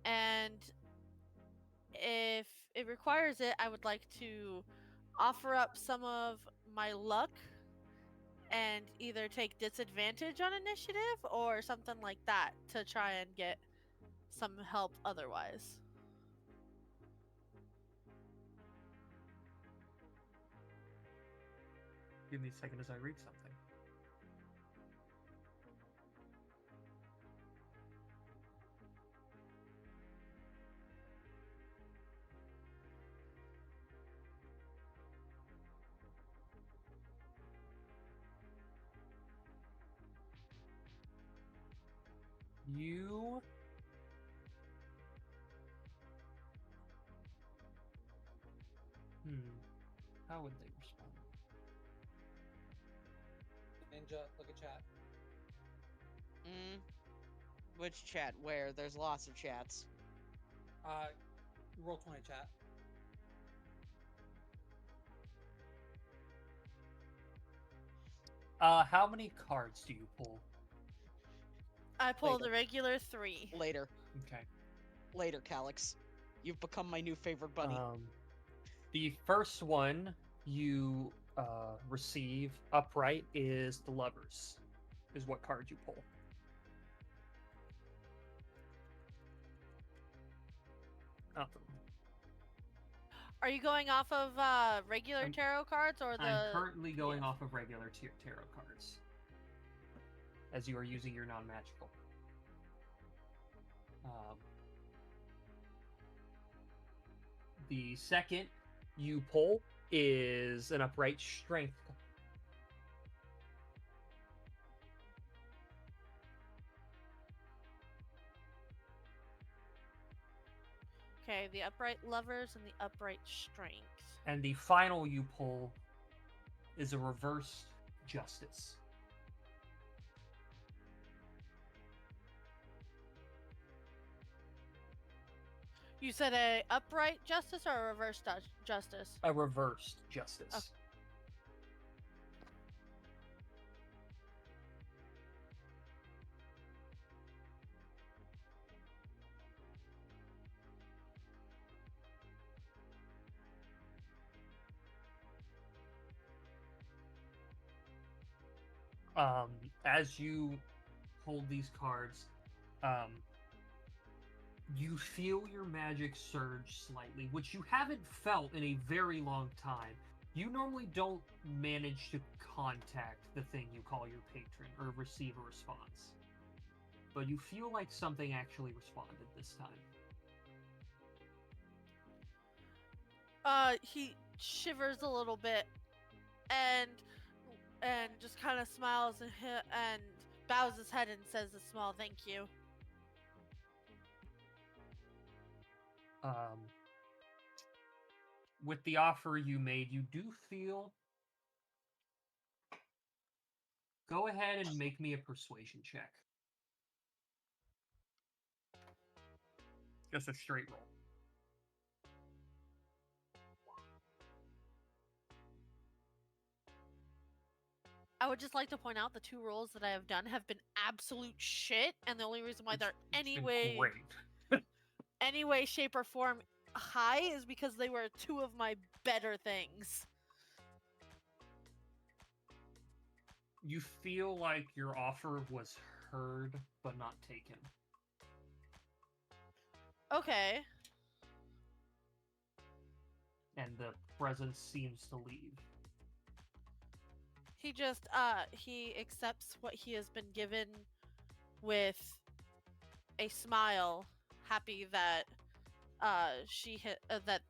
And if it requires it, I would like to offer up some of my luck and either take disadvantage on initiative or something like that to try and get some help otherwise. Give me a second as I read something. You how would they respond? Ninja, look at chat. Which chat? Where? There's lots of chats. Roll 20 chat. How many cards do you pull? I pull Later. the regular 3. Later. Okay. Later, Calix. You've become my new favorite buddy. The first one you receive upright is the Lovers, is what card you pull. Are you going off of regular tarot cards or the? I'm currently going off of regular tarot cards, as you are using your non-magical. The second you pull is an upright strength. Okay, the upright lovers and the upright strength. And the final you pull is a reversed justice. You said a upright justice or a reverse justice? A reversed justice. Okay. As you hold these cards, you feel your magic surge slightly, which you haven't felt in a very long time. You normally don't manage to contact the thing you call your patron or receive a response. But you feel like something actually responded this time. He shivers a little bit and just kind of smiles and bows his head and says a small thank you. With the offer you made, you do feel... Go ahead and make me a persuasion check. Just a straight roll. I would just like to point out the 2 rolls that I have done have been absolute shit, and the only reason why they're any way, shape, or form high is because they were 2 of my better things. You feel like your offer was heard, but not taken. Okay. And the presence seems to leave. He just, he accepts what he has been given with a smile, happy that, that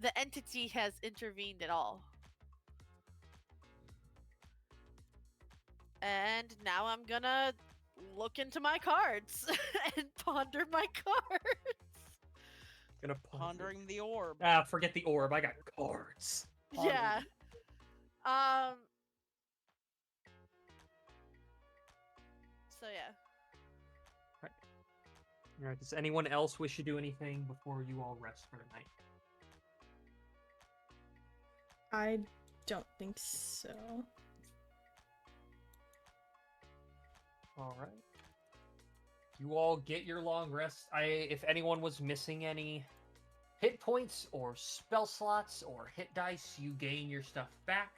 the entity has intervened at all. And now I'm gonna look into my cards and ponder my cards. Gonna Pondering the orb. Ah, forget the orb. I got cards. Yeah. So yeah. All right. Does anyone else wish to do anything before you all rest for the night? I don't think so. All right. You all get your long rest. If anyone was missing any hit points or spell slots or hit dice, you gain your stuff back.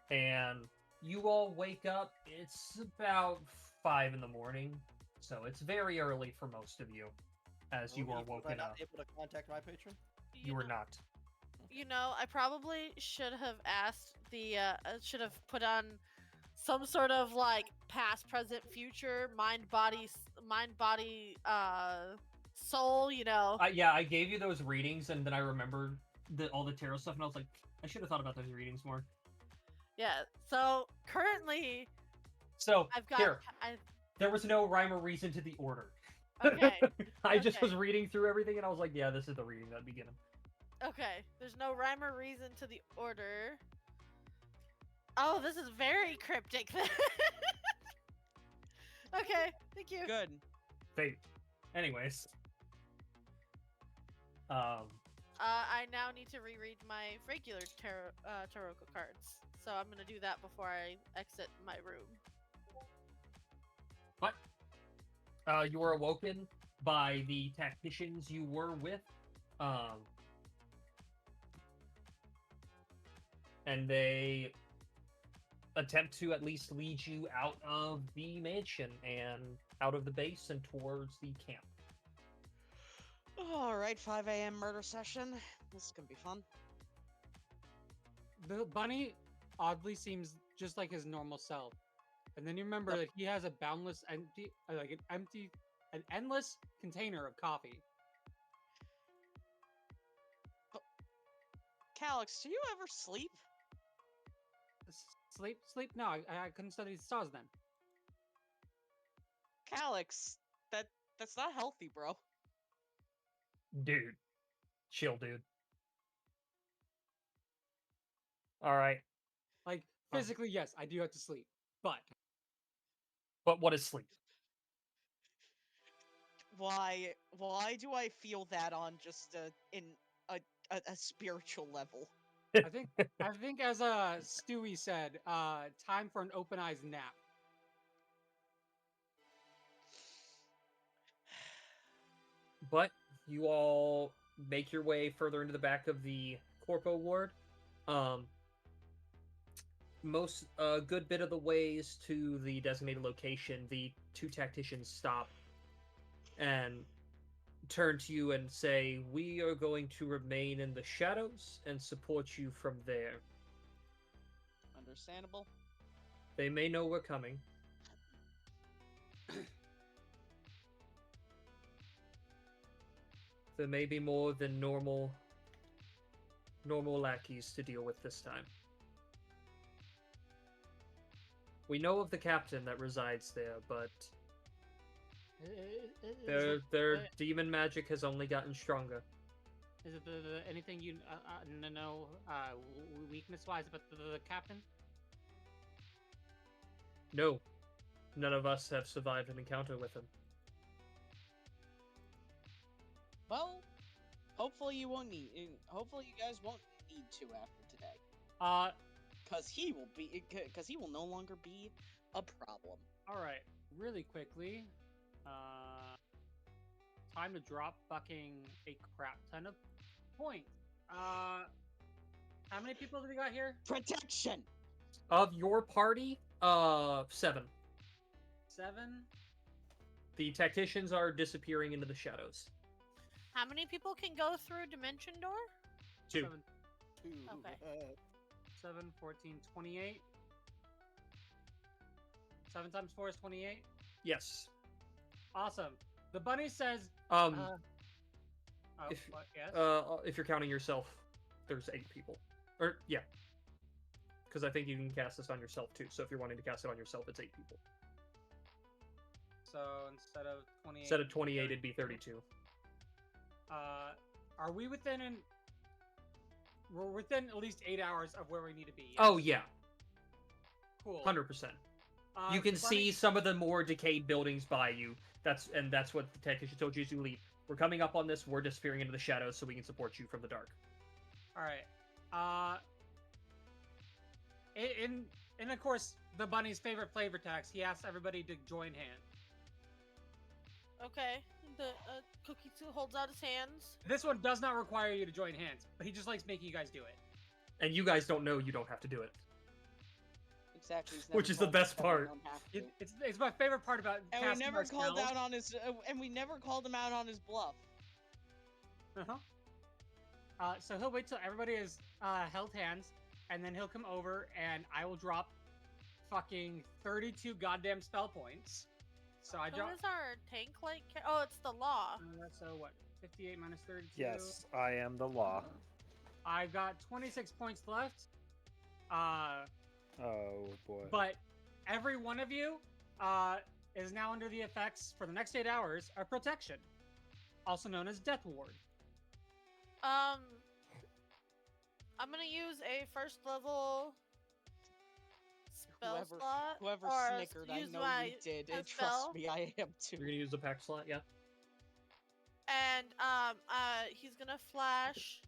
And you all wake up. It's about 5 in the morning, so it's very early for most of you. As you are woken up. Able to contact my patron? You were not. You know, I probably should have asked the should have put on some sort of like past, present, future, mind, body, soul. You know. Yeah, I gave you those readings, and then I remembered all the tarot stuff, and I was like, I should have thought about those readings more. Yeah. So currently, I've got. Here, there was no rhyme or reason to the order. Okay. I just was reading through everything, and I was like, yeah, this is the reading that beginning. Okay, there's no rhyme or reason to the order. Oh, this is very cryptic. Okay, thank you. Good. Fate. Anyways. I now need to reread my regular tarot cards. So I'm gonna do that before I exit my room. But you were awoken by the tacticians you were with. And they attempt to at least lead you out of the mansion and out of the base and towards the camp. Alright, 5 a.m. murder session. This is gonna be fun. The bunny oddly seems just like his normal self. And then you remember that he has a boundless an endless container of coffee. Calyx, do you ever sleep? Sleep? No, I couldn't study the stars then. Calyx, that's not healthy, bro. Dude. Chill, dude. Alright. Like, physically, yes, I do have to sleep. But what is sleep? Why do I feel that on just a spiritual level? I think as Stewie said, time for an open eyes nap. But you all make your way further into the back of the Corpo ward. Most good bit of the ways to the designated location, the two tacticians stop and turn to you and say, "We are going to remain in the shadows and support you from there." Understandable. They may know we're coming. There may be more than normal lackeys to deal with this time. We know of the captain that resides there, but their demon magic has only gotten stronger. Is it anything you know weakness-wise about the captain? No. None of us have survived an encounter with him. Well, hopefully you won't need. Hopefully you guys won't need to after today. Because he will no longer be a problem. All right, really quickly. Time to drop fucking a crap ton of points. How many people do we got here? Protection. Of your party, 7. 7. The tacticians are disappearing into the shadows. How many people can go through Dimension Door? 2. 7. 2. Okay. 7, 14, 28. 7 times 4 is 28? Yes. Awesome. The bunny says... if you're counting yourself, there's 8 people. Yeah. because I think you can cast this on yourself too. So if you're wanting to cast it on yourself, it's 8 people. So instead of 28... Instead of 28, it'd be 32. Are we within We're within at least 8 hours of where we need to be. Yes? Oh, yeah. Cool. 100%. You can see some of the more decayed buildings by you. That's what the technician told you to leave. We're coming up on this. We're disappearing into the shadows so we can support you from the dark. All right. And of course, the bunny's favorite flavor text, he asks everybody to join hands. Okay. The Cookie holds out his hands. This one does not require you to join hands, but he just likes making you guys do it. And you guys don't know you don't have to do it. Exactly. Which is the best part. It's my favorite part about. And we never called out on his. And we never called him out on his bluff. So he'll wait till everybody is held hands, and then he'll come over, and I will drop fucking 32 goddamn spell points. So I drop. What is our tank like? Oh, it's the law. So what? 58 minus 32. Yes, I am the law. I got 26 points left. Oh boy. But every one of you is now under the effects for the next 8 hours of protection, also known as Death Ward. I'm gonna use a first level spell slot. Whoever snickered, I know you did. And trust me, I am too. You're gonna use the pack slot, yeah? And he's gonna flash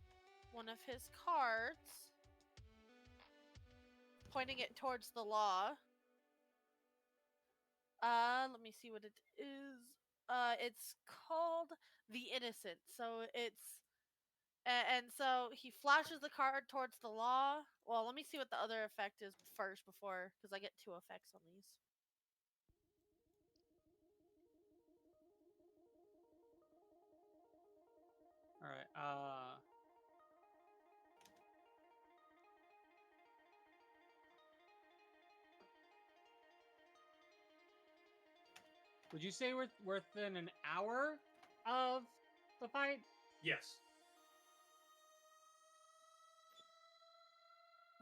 one of his cards, pointing it towards the law. Let me see what it is. It's called the Innocent. So it's and so he flashes the card towards the law. Well, let me see what the other effect is first because I get 2 effects on these. All right. Would you say we're within an hour of the fight? Yes.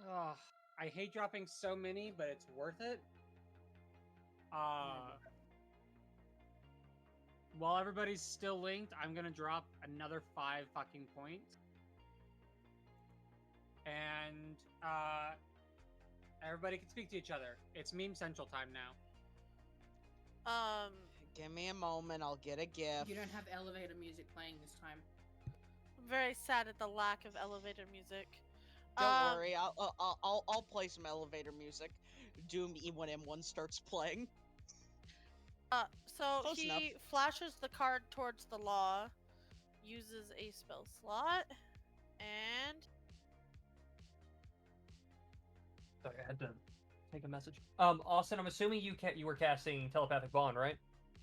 Oh, I hate dropping so many, but it's worth it. While everybody's still linked, I'm gonna drop another 5 fucking points. And everybody can speak to each other. It's meme central time now. Give me a moment. I'll get a gift. You don't have elevator music playing this time. I'm very sad at the lack of elevator music. Don't worry. I'll play some elevator music. Do me when M1 starts playing. So Close he enough. flashes the card towards the law, uses a spell slot, and Sorry, I had to take a message. Austin, I'm assuming you were casting Telepathic Bond, right?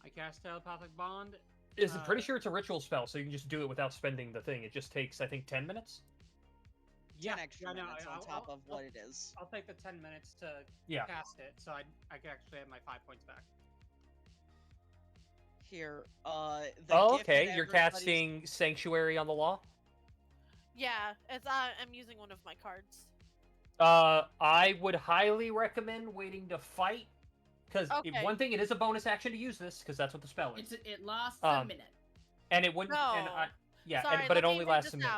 I cast Telepathic Bond. I'm pretty sure it's a ritual spell, so you can just do it without spending the thing. It just takes, I think, 10 minutes? 10 extra minutes on top of what it is. I'll take the 10 minutes to cast it, so I can actually have my 5 points back. Here, okay. You're casting Sanctuary on the law? yeah, it's I'm using one of my cards. I would highly recommend waiting to fight, because one thing, it is a bonus action to use this, because that's what the spell is. It lasts a minute. And it wouldn't. No. And, but it only lasts a minute.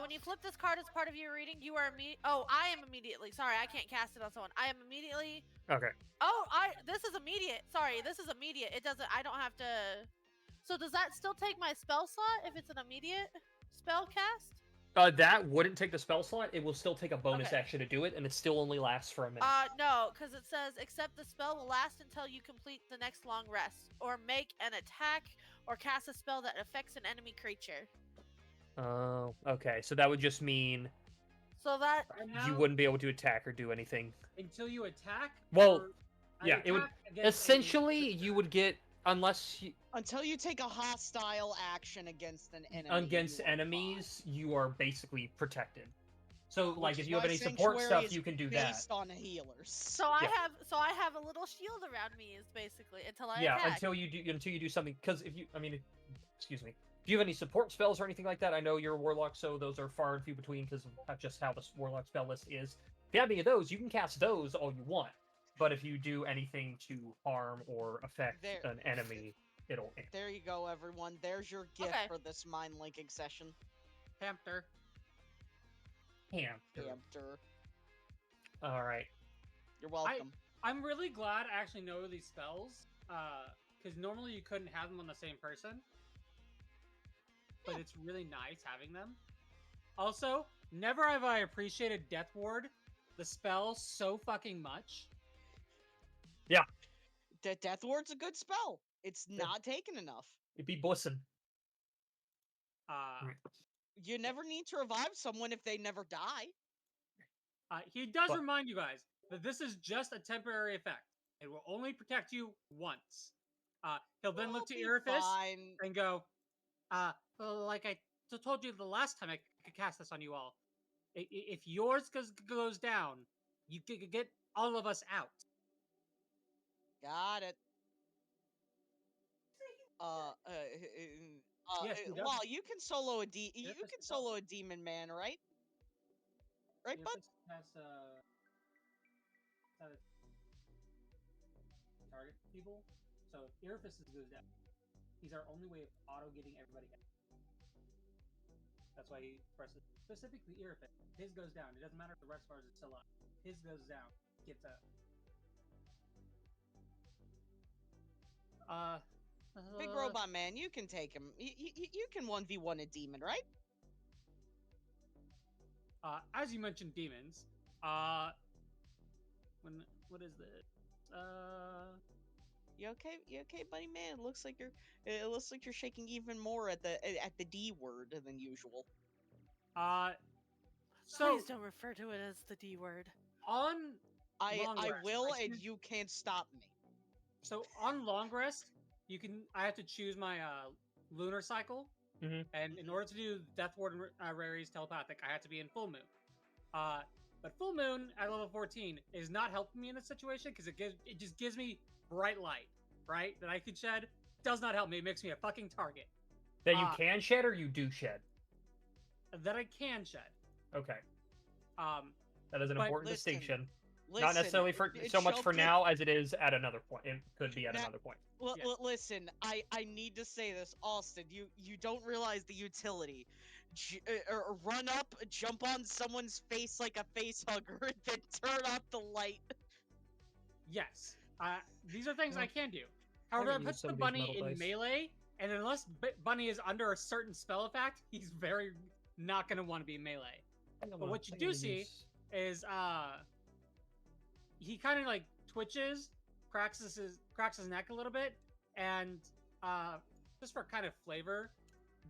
When you flip this card as part of your reading, you are I am immediately. Sorry, I can't cast it on someone. I am immediately. Okay. Oh, this is immediate. Sorry, this is immediate. It doesn't. I don't have to. So does that still take my spell slot if it's an immediate spell cast? That wouldn't take the spell slot. It will still take a bonus action to do it, and it still only lasts for a minute. No, because it says except the spell will last until you complete the next long rest, or make an attack, or cast a spell that affects an enemy creature. Oh, okay. So that would just mean so that you wouldn't be able to attack or do anything until you attack. Well, yeah, it would essentially you would get until you take a hostile action against an enemy. Against enemies, you are basically protected. So, like, if you have any support stuff, you can do that. Based on healers. So I have a little shield around me, is basically until I attack. until you do something. Because excuse me. Do you have any support spells or anything like that? I know you're a warlock, so those are far and few between because of just how the warlock spell list is. If you have any of those, you can cast those all you want. But if you do anything to harm or affect an enemy, it'll end. There you go, everyone. There's your gift for this mind linking session. Hamster. Hamster. All right. You're welcome. I'm really glad I actually know these spells, because normally you couldn't have them on the same person. But it's really nice having them. Also, never have I appreciated Death Ward, the spell, so fucking much. Yeah. Death Ward's a good spell. It's not taken enough. It'd be bussin'. You never need to revive someone if they never die. He does remind you guys that this is just a temporary effect. It will only protect you once. He'll then look to Irophis and go, well, like I told you the last time I could cast this on you all. If yours goes down, you get all of us out. Got it. Yes, well, you can solo a you can solo a demon man, right? Right, bud? Has target people. So if Irophis goes down, he's our only way of auto getting everybody out. That's why he presses specifically Irophis. His goes down. It doesn't matter if the rest of ours is still up. His goes down. Gets out. Big robot man, you can take him. You can 1v1 a demon, right? As you mentioned, demons. What is this? You okay? You okay, buddy man? It looks like you're shaking even more at the D word than usual. Please don't refer to it as the D word. I will, and you can't stop me. So on long rest, I have to choose my lunar cycle, and in order to do Death Ward and Rary's telepathic, I have to be in full moon. But full moon at level 14 is not helping me in this situation because it just gives me bright light, right? That I can shed. Does not help me. It makes me a fucking target. That you can shed or you do shed? That I can shed. Okay. That is an important distinction. Listen, not necessarily for so much for now as it is at another point. It could be at another point. Listen, I need to say this, Austin. You don't realize the utility. Run up, jump on someone's face like a face hugger, and then turn off the light. Yes. These are things I can do. However, that puts the bunny in melee, and unless bunny is under a certain spell effect, he's very not going to want to be in melee. But what you do see is he kind of like twitches, cracks his neck a little bit, and just for kind of flavor,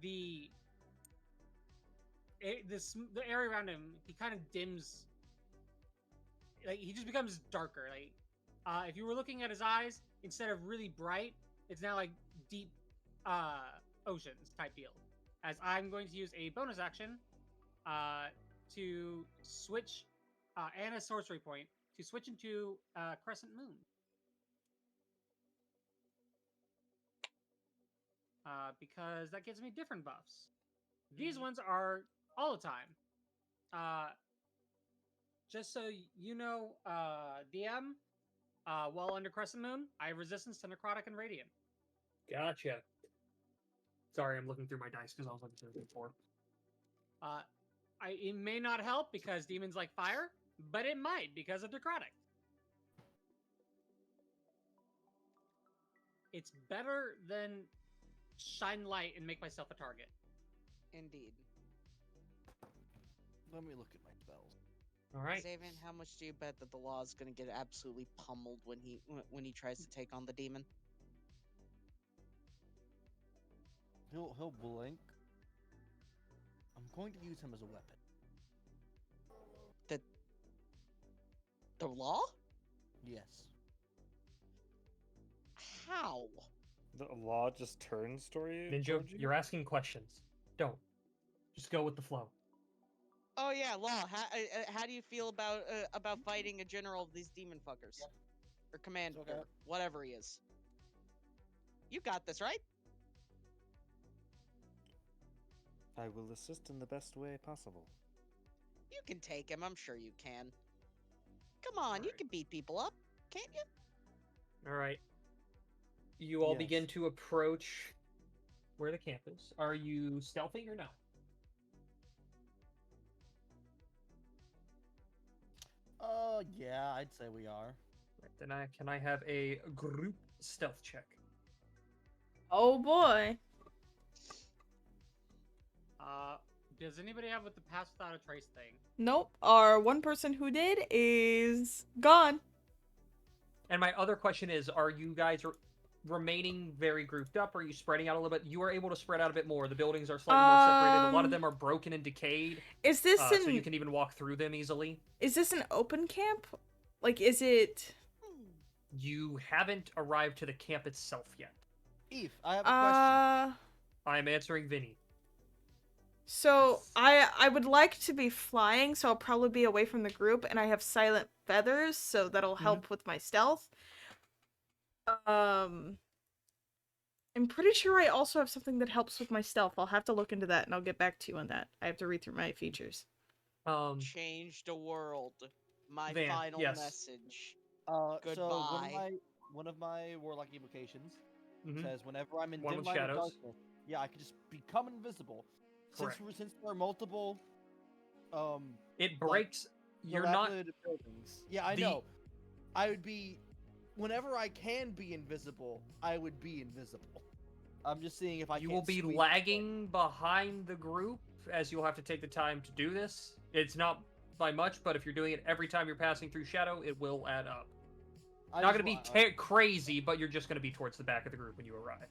the area around him, he kind of dims. Like he just becomes darker. Like if you were looking at his eyes, instead of really bright, it's now like deep oceans type deal. As I'm going to use a bonus action to switch and a sorcery point to switch into Crescent Moon. Because that gives me different buffs. These ones are all the time. Just so you know, DM, while under Crescent Moon, I have resistance to Necrotic and Radiant. Gotcha. Sorry, I'm looking through my dice because I was looking through it before. It may not help because demons like fire, but it might because of Necrotic. It's better than shine light and make myself a target. Indeed. Let me look at my spells. All right. Zaven, how much do you bet that the law is going to get absolutely pummeled when he tries to take on the demon? He'll blink. I'm going to use him as a weapon. The law? Yes. How? The law just turns toward you? Ninja, you're asking questions. Don't. Just go with the flow. Oh yeah, Law. How do you feel about fighting a general of these demon fuckers, or commander, whatever he is? You got this, right? I will assist in the best way possible. You can take him. I'm sure you can. Come on, you can beat people up, can't you? All right. You all Yes. begin to approach where the camp is. Are you stealthing or no? Yeah, I'd say we are. Right, then can I have a group stealth check? Oh boy. Does anybody have with the pass without a trace thing? Nope. Our one person who did is gone. And my other question is, are you guys remaining very grouped up? Are you spreading out a little bit? You are able to spread out a bit more. The buildings are slightly more separated. A lot of them are broken and decayed. Is this so you can even walk through them easily. Is this an open camp? Like, is it... You haven't arrived to the camp itself yet. Eve, I have a question. I'm answering Vinny. So, I would like to be flying, so I'll probably be away from the group, and I have silent feathers, so that'll help with my stealth. I'm pretty sure I also have something that helps with my stealth. I'll have to look into that, and I'll get back to you on that. I have to read through my features. Change the world. My Van, final yes. message. Goodbye. Goodbye. One of my warlock evocations Mhm. says whenever I'm in One dim with light of shadows. darkness, yeah, I can just become invisible. Correct. Since there are multiple, It breaks. You're not. dilapidated buildings. Yeah, I know. I would be, whenever I can be invisible, I would be invisible. I'm just seeing if I. You will be lagging behind the group, as you'll have to take the time to do this. It's not by much, but if you're doing it every time you're passing through shadow, it will add up. Not going to be crazy, but you're just going to be towards the back of the group when you arrive.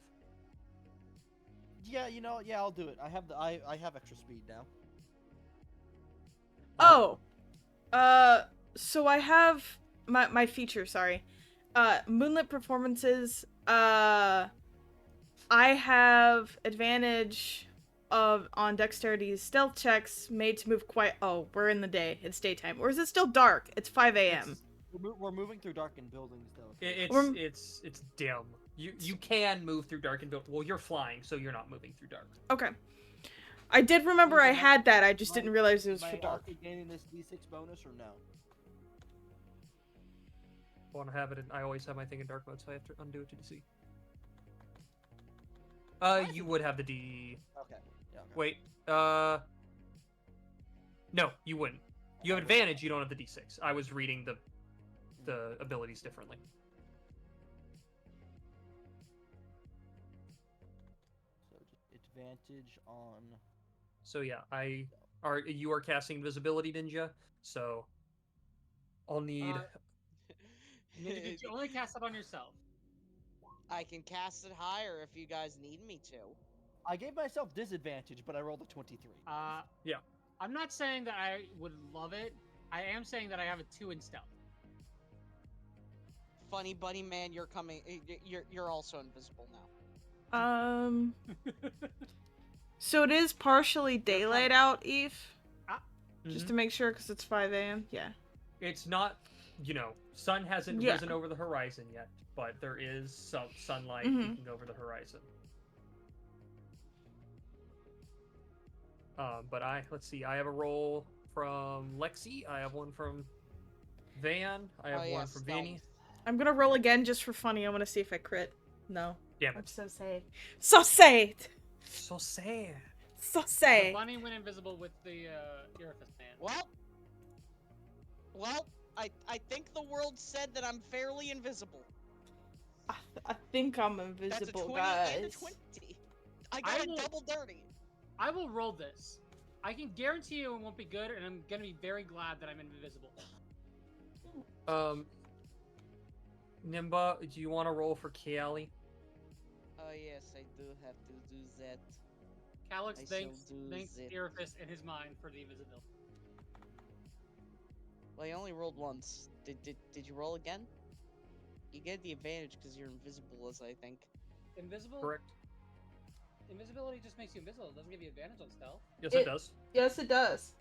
Yeah, yeah, I'll do it. I have extra speed now. Oh, so I have my feature. Sorry, moonlit performances. I have advantage on dexterity stealth checks made to move quiet. Oh, we're in the day. It's daytime. Or is it still dark? It's 5 a.m. We're moving through darkened buildings though. It's dim. You can move through darkened buildings. Well, you're flying, so you're not moving through dark. Okay. I did remember I had that. I just didn't realize it was for dark. Am I gaining this D6 bonus or no? I want to have it. I always have my thing in dark mode, so I have to undo it to see. You would have the D. Okay. Yeah. Okay. Wait. No, you wouldn't. You have advantage. You don't have the D6. I was reading the abilities differently. So just advantage on. So yeah, you are casting invisibility, Ninja. So I'll need. Did you only cast it on yourself? I can cast it higher if you guys need me to. I gave myself disadvantage, but I rolled a 23. Yeah. I'm not saying that I would love it. I am saying that I have a 2 in stealth. Funny buddy man, you're coming. You're also invisible now. So it is partially daylight out, Eve. Just to Mhm. make sure, because it's 5 a.m. Yeah. It's not, sun hasn't risen over the horizon yet, but there is some sunlight peeking over the horizon. But let's see, I have a roll from Lexi, I have one from Van, I have one from Vanny. I'm gonna roll again just for funny. I want to see if I crit. No. Damn it. I'm so sad. So sad! So sad. So sad. The bunny went invisible with the orifice man. Well, I think the world said that I'm fairly invisible. I think I'm invisible, That's a 20 and a guys. 20. I got a double dirty. I will roll this. I can guarantee you it won't be good, and I'm gonna be very glad that I'm invisible. Nimba, do you want to roll for Kiali? Oh yes, I do have to do that. Calyx I thanks shall do that. Orifice in his mind for the invisibility. Well, I only rolled once. Did you roll again? You get the advantage because you're invisible, as I think. Invisible? Correct. Invisibility just makes you invisible. It doesn't give you advantage on stealth. Yes, it does. Yes, it does.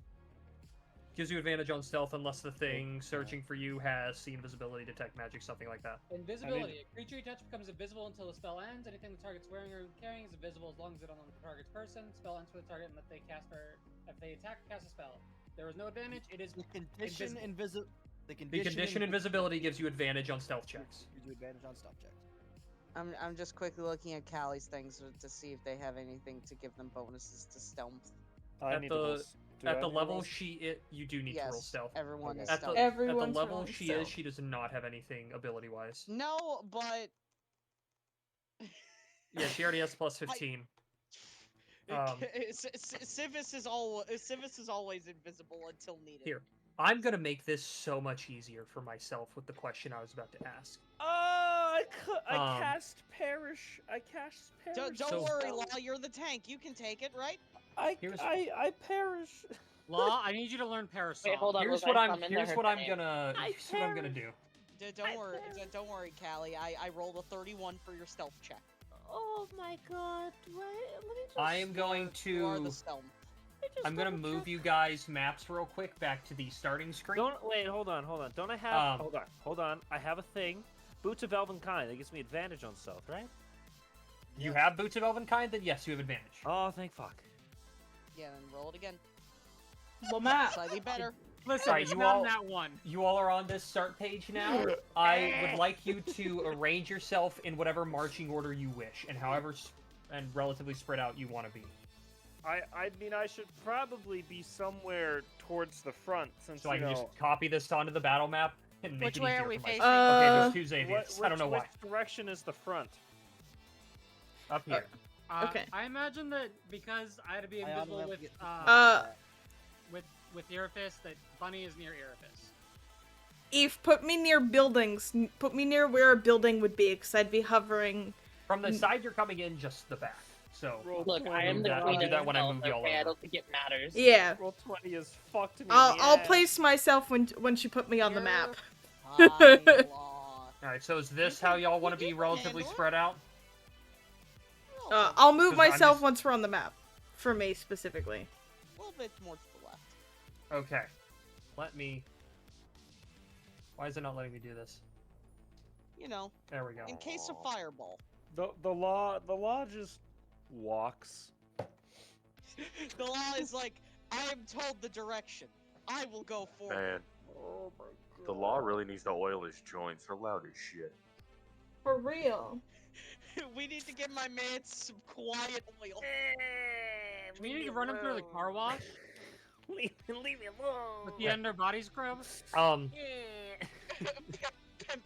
Gives you advantage on stealth unless the thing searching for you has see invisibility, detect magic, something like that. Invisibility. A creature you touch becomes invisible until the spell ends. Anything the target's wearing or carrying is invisible as long as it on the target's person. Spell ends for the target if they attack or cast a spell. There is no advantage. It is the condition The The condition invisibility gives you advantage on stealth checks. Gives you advantage on stealth checks. I'm just quickly looking at Callie's things to see if they have anything to give them bonuses to stealth. I need to roll. At the level you do need to roll stealth. Everyone is At stealth. the level she is, she does not have anything ability-wise. No, but Yeah, she already has plus 15. Civis is always invisible until needed. Here, I'm gonna make this so much easier for myself with the question I was about to ask. I cast Perish. I cast Perish. Don't worry, Law. You're the tank. You can take it, right? I perish. Law, I need you to learn Parasol. Wait, hold on. Here's what I'm gonna do. Don't worry, Callie. I rolled a 31 for your stealth check. Oh my god. Let me just... I am going You are to. the stealth. I'm gonna move you guys maps real quick back to the starting screen. Hold on. Don't I have? Hold on. I have a thing. Boots of Elvenkind. That gives me advantage on stealth, right? You have Boots of Elvenkind, then yes, you have advantage. Oh, thank fuck. Yeah, then roll it again. Well, Matt. Slightly better. Listen, Alright, it's not that one. You all are on this start page now. I would like you to arrange yourself in whatever marching order you wish, and however and relatively spread out you want to be. I mean, I should probably be somewhere towards the front, since So I can just copy this onto the battle map and make Which it way easier are we for facing? myself. Okay, there's two Xaviers. I don't know why. Which direction is the front? Up here. Okay. I imagine that because I had to be I invisible have with to get with Irophis, that Bunny is near Irophis. Eve, put me near buildings. Put me near where a building would be, because I'd be hovering. From the side you're coming in, just the back. So Look, I am the I'll queen do of that when I stealth, move you all okay? I over. don't think it matters. Yeah. Roll 20 is fucked me. I'll place myself when she put me on the map. Alright, so is this how y'all want to be relatively spread out? I'll move 'Cause I'm myself just- once we're on the map. For me, specifically. A little bit more to the left. Okay. Let me... Why is it not letting me do this? You know. There we go. In case of fireball. The law just walks. The law is like, I am told the direction. I will go forward. Man, Oh my god. the law really needs to oil his joints. They're loud as shit. For real. We need to give my man some quiet oil. We need to run him through the car wash Leave me alone. with the under body scrub. Pimp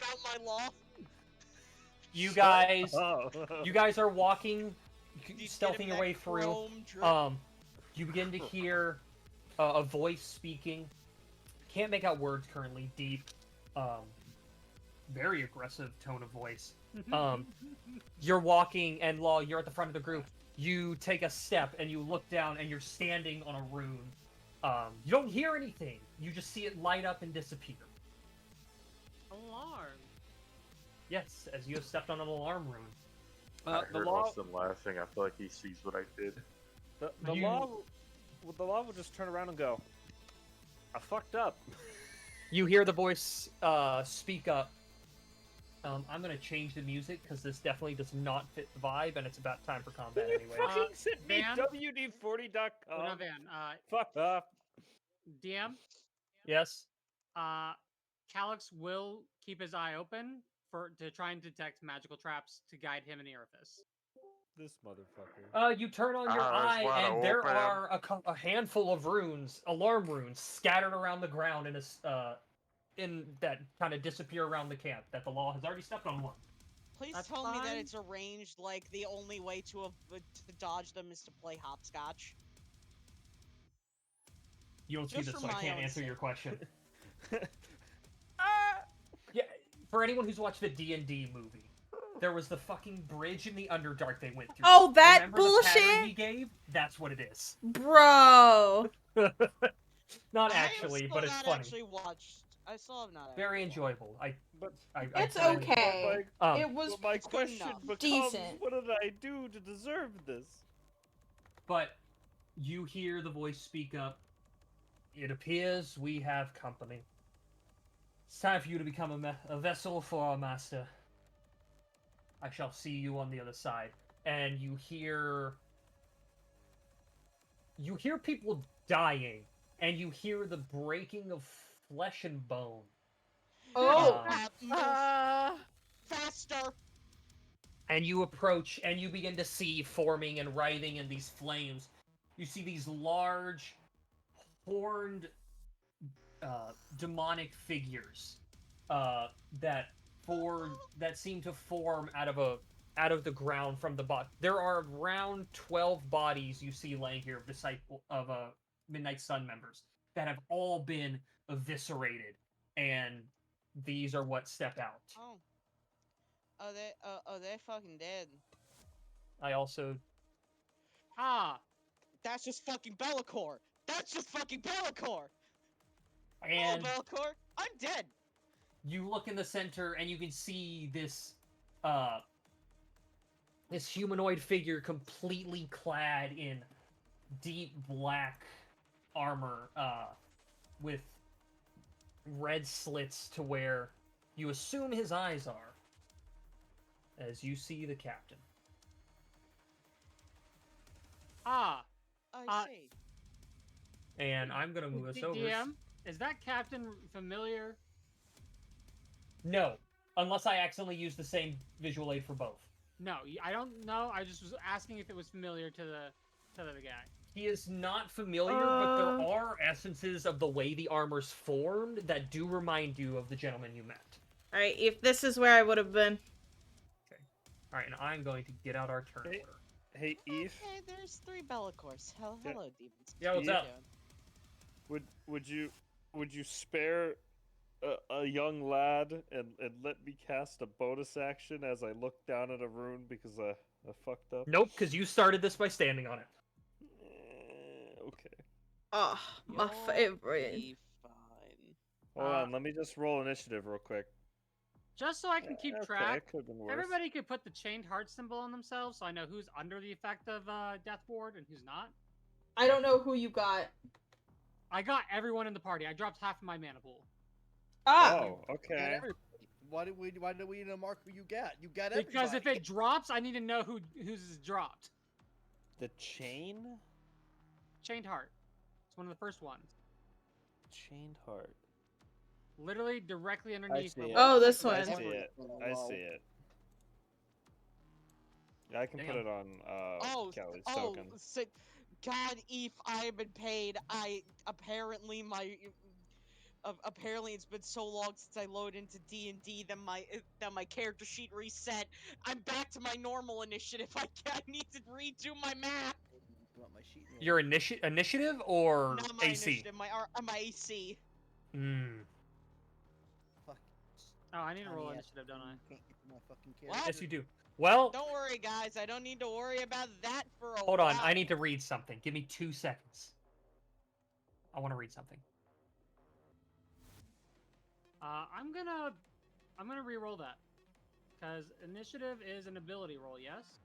out my law. You guys... Oh. You guys are walking, These stealthing get your him way that through. chrome drip. You begin to hear a voice speaking. Can't make out words currently. Deep, very aggressive tone of voice. You're walking, and Law, you're at the front of the group. You take a step, and you look down, and you're standing on a rune. You don't hear anything. You just see it light up and disappear. Alarm. Yes, as you have stepped on an alarm rune. I heard Austin laughing. I feel like he sees what I did. The law will just turn around and go, I fucked up. You hear the voice speak up. I'm gonna change the music because this definitely does not fit the vibe, and it's about time for combat anyway. Fucking send me Van? WD40.com. Oh, not Van. Fuck off. DM. Yes. Calyx will keep his eye open to try and detect magical traps to guide him in Irophis. This motherfucker. You turn on your Eyes eye, wide and there open. are a handful of runes, alarm runes, scattered around the ground in that kind of disappear around the camp. That the law has already stepped on one. Please That's tell me that fine. it's arranged like the only way to dodge them is to play hopscotch. You don't see Just this, for so I my can't own answer sake. your question. Yeah, for anyone who's watched the D&D movie, there was the fucking bridge in the Underdark they went through. Oh, that Remember the pattern bullshit? he gave? That's what it is. Bro. Not actually, but it's funny. I still have not. Very enjoyable. It's okay. It was but my question becomes, decent. what did I do to deserve this? But you hear the voice speak up. It appears we have company. It's time for you to become a vessel for our master. I shall see you on the other side. And you hear people dying, and you hear the breaking of flesh and bone Oh. Faster. And you approach, and you begin to see forming and writhing in these flames. You see these large, horned, demonic figures that seem to form out of the ground from the bottom. There are around 12 bodies you see laying here of Midnight Sun members that have all been eviscerated, and these are what step out. They're fucking dead. I also... That's just fucking Be'lakor! That's just fucking Be'lakor! And... Oh, Be'lakor, I'm dead! You look in the center, and you can see this humanoid figure completely clad in deep black armor, with red slits to where you assume his eyes are, as you see the captain. I see. And I'm gonna move us over. DM, is that captain familiar? No, unless I accidentally use the same visual aid for both. No, I don't know. I just was asking if it was familiar to the guy. He is not familiar, but there are essences of the way the armor's formed that do remind you of the gentleman you met. Alright, if this is where I would have been. Okay. Alright, and I'm going to get out our turn order. Hey, Eve. Okay, there's 3 Be'lakors. Hello, demons. Yeah, what's up? Would you spare a young lad and let me cast a bonus action as I look down at a rune because I fucked up? Nope, because you started this by standing on it. Okay. Oh, my favorite. Be fine. Hold on, let me just roll initiative real quick. Just so I can keep track, it could've been worse. everybody could put the chained heart symbol on themselves so I know who's under the effect of Death Ward and who's not. I don't know who you got. I got everyone in the party. I dropped half of my mana pool. Oh, okay. Why do we need to mark who you got? You got everybody. Because if it drops, I need to know whose is dropped. The chain? Chained heart. It's one of the first ones. Chained heart. Literally directly underneath. Oh, this one. I see it. I see it. Yeah, I can put it on Kelly's token. God, Eve, I have been paid. Apparently it's been so long since I loaded into D&D that my character sheet reset. I'm back to my normal initiative. I need to redo my math. Your initiative or Not my AC? Initiative, my AC. Oh, I need to roll initiative, don't I? What? Yes, you do. Well, don't worry, guys. I don't need to worry about that for a hold while. on. I need to read something. Give me 2 seconds. I want to read something. I'm gonna re-roll that because initiative is an ability roll. Yes.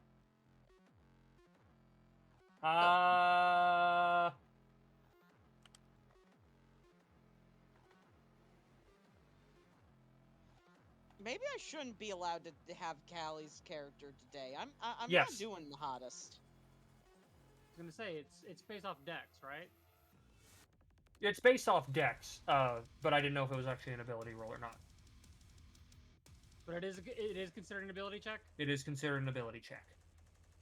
Maybe I shouldn't be allowed to have Callie's character today. I'm Yes. not doing the hottest. I was gonna say it's based off Dex, right? It's based off Dex, but I didn't know if it was actually an ability roll or not. But it is considered an ability check. It is considered an ability check.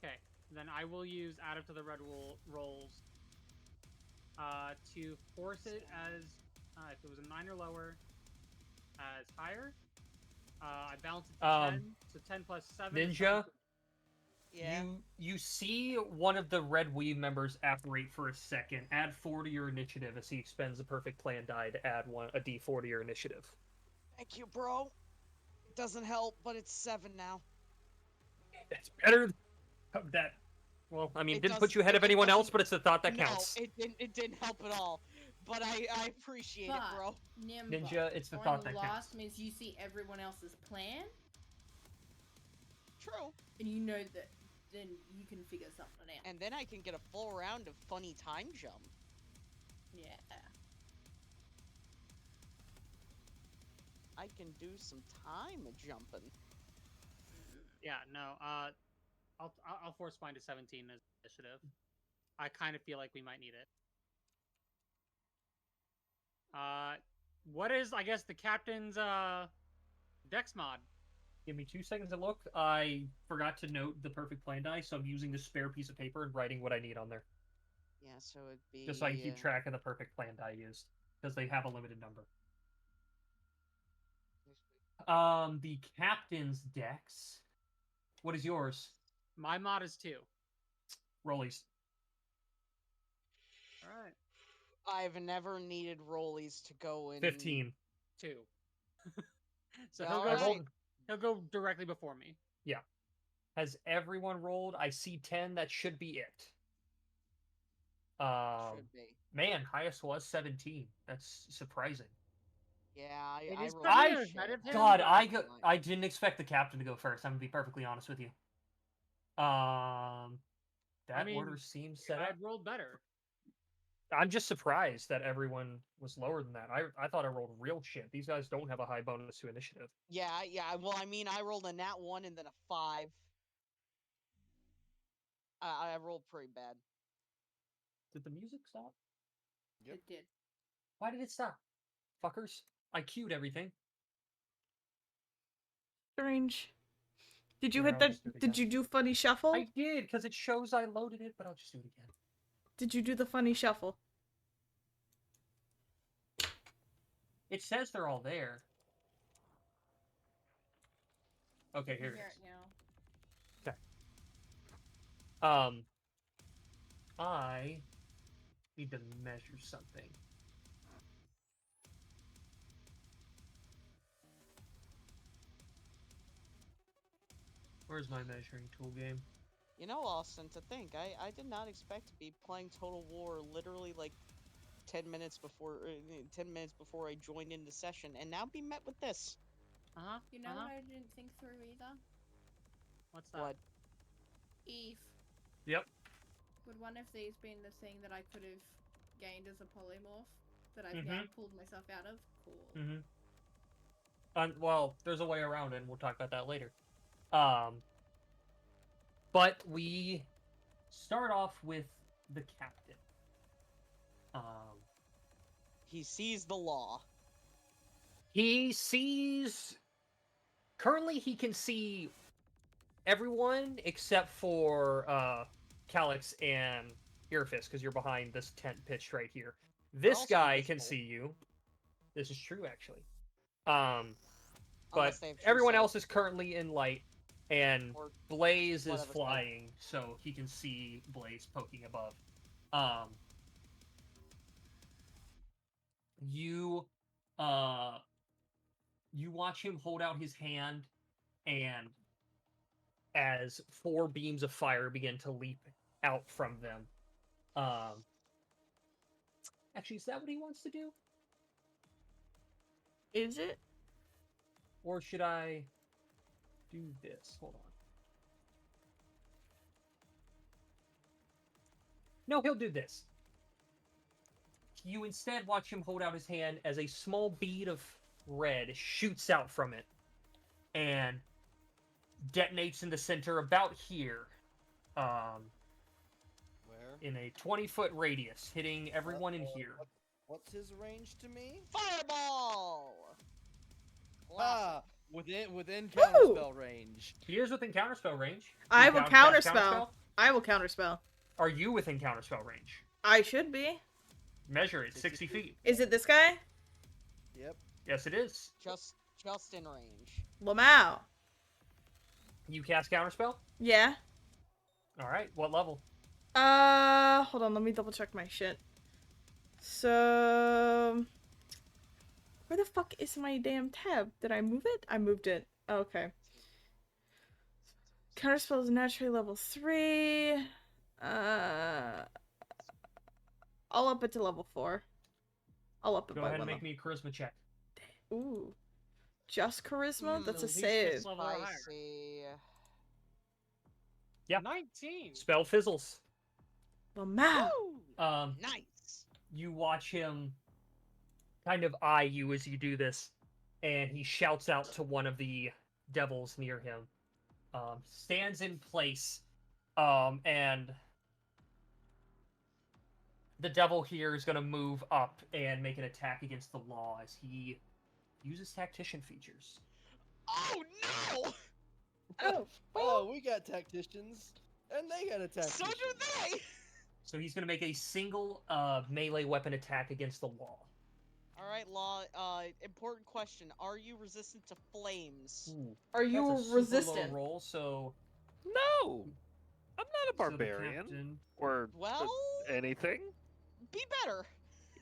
Okay, then I will use add up to the red rolls to force it as if it was a 9 or lower as higher. I balance it to 10, so 10 plus 7. Ninja. Yeah. You see one of the Red Weave members apparate for a second. Add 4 to your initiative as he expends the perfect plan die to add a D4 to your initiative. Thank you, bro. It doesn't help, but it's 7 now. It's better than that. Well, I mean, it didn't put you ahead of anyone else, but it's the thought that counts. No, it didn't help at all. But I appreciate it, bro. Ninja, it's the thought that counts. Lost means you see everyone else's plan. True. And you know that then you can figure something out. And then I can get a full round of funny time jump. Yeah. I can do some time jumping. Yeah, no. I'll force mine to 17 as initiative. I kind of feel like we might need it. What is, I guess, the captain's dex mod? Give me 2 seconds to look. I forgot to note the perfect plan die, so I'm using the spare piece of paper and writing what I need on there. Yeah, so it'd be... Just so I can keep track of the perfect plan die used. Because they have a limited number. The captain's dex. What is yours? My mod is 2. Rollies. Alright. I've never needed rollies to go in... 15. 2. So Yeah, he'll go directly before me. Yeah. Has everyone rolled? I see 10. That should be it. Should be. Man, highest was 17. That's surprising. Yeah, It I is rolled... God, I didn't expect the captain to go first. I'm gonna be perfectly honest with you. That order seems set up. I'd rolled better. I'm just surprised that everyone was lower than that. I thought I rolled real shit. These guys don't have a high bonus to initiative. Yeah. Well, I mean, I rolled a nat 1 and then a 5. I rolled pretty bad. Did the music stop? Yep. It did. Why did it stop? Fuckers. I queued everything. Strange. Did you Here, hit I'll the? just do it Did again. you do funny shuffle? I did, because it shows I loaded it, but I'll just do it again. Did you do the funny shuffle? It says they're all there. Okay, here it is. Okay. I need to measure something. Where's my measuring tool game? You know, Austin, to think, I did not expect to be playing Total War literally like 10 minutes before I joined into session, and now be met with this. You know what I didn't think through either? What's that? What? Eve. Yep. Would one of these been the thing that I could have gained as a polymorph that I've now pulled myself out of? Cool. Well, there's a way around it, and we'll talk about that later. But we start off with the captain. He sees the law. He sees... Currently, he can see everyone except for Calyx and Irfis, because you're behind this tent pitched right here. This guy can see you. This is true, actually. But everyone else is currently in light, and Blaze is flying, so he can see Blaze poking above. You watch him hold out his hand, and as 4 beams of fire begin to leap out from them. Actually, is that what he wants to do? Is it? Or should I do this? Hold on. No, he'll do this. You instead watch him hold out his hand as a small bead of red shoots out from it and detonates in the center about here. Where? In a 20-foot radius, hitting everyone in here. What's his range to me? Fireball! Within counterspell range. He is within counterspell range. I will counterspell. I will counterspell. Are you within counterspell range? I should be. Measure it. 60 feet. Is it this guy? Yep. Yes, it is. Just in range. Lamau. You cast counterspell? Yeah. All right. What level? Hold on. Let me double check my shit. So, where the fuck is my damn tab? Did I move it? I moved it. Oh, okay. Counterspell is naturally level 3. I'll up it to level 4. I'll up it Go by ahead and 1. make me a charisma check. Ooh. Just charisma? That's a save. Spicy. Yeah. 19. Spell fizzles. Lamau. Nice. You watch him kind of eye you as you do this, and he shouts out to one of the devils near him. Stands in place, and the devil here is going to move up and make an attack against the law as he uses tactician features. Oh no! Oh, we got tacticians, and they got a tactician. So do they! So he's going to make a single melee weapon attack against the law. Alright, Law, important question. Are you resistant to flames? Ooh, Are you that's a super resistant? low roll, so... No! I'm not a So the barbarian. captain- Or Well, anything. be better.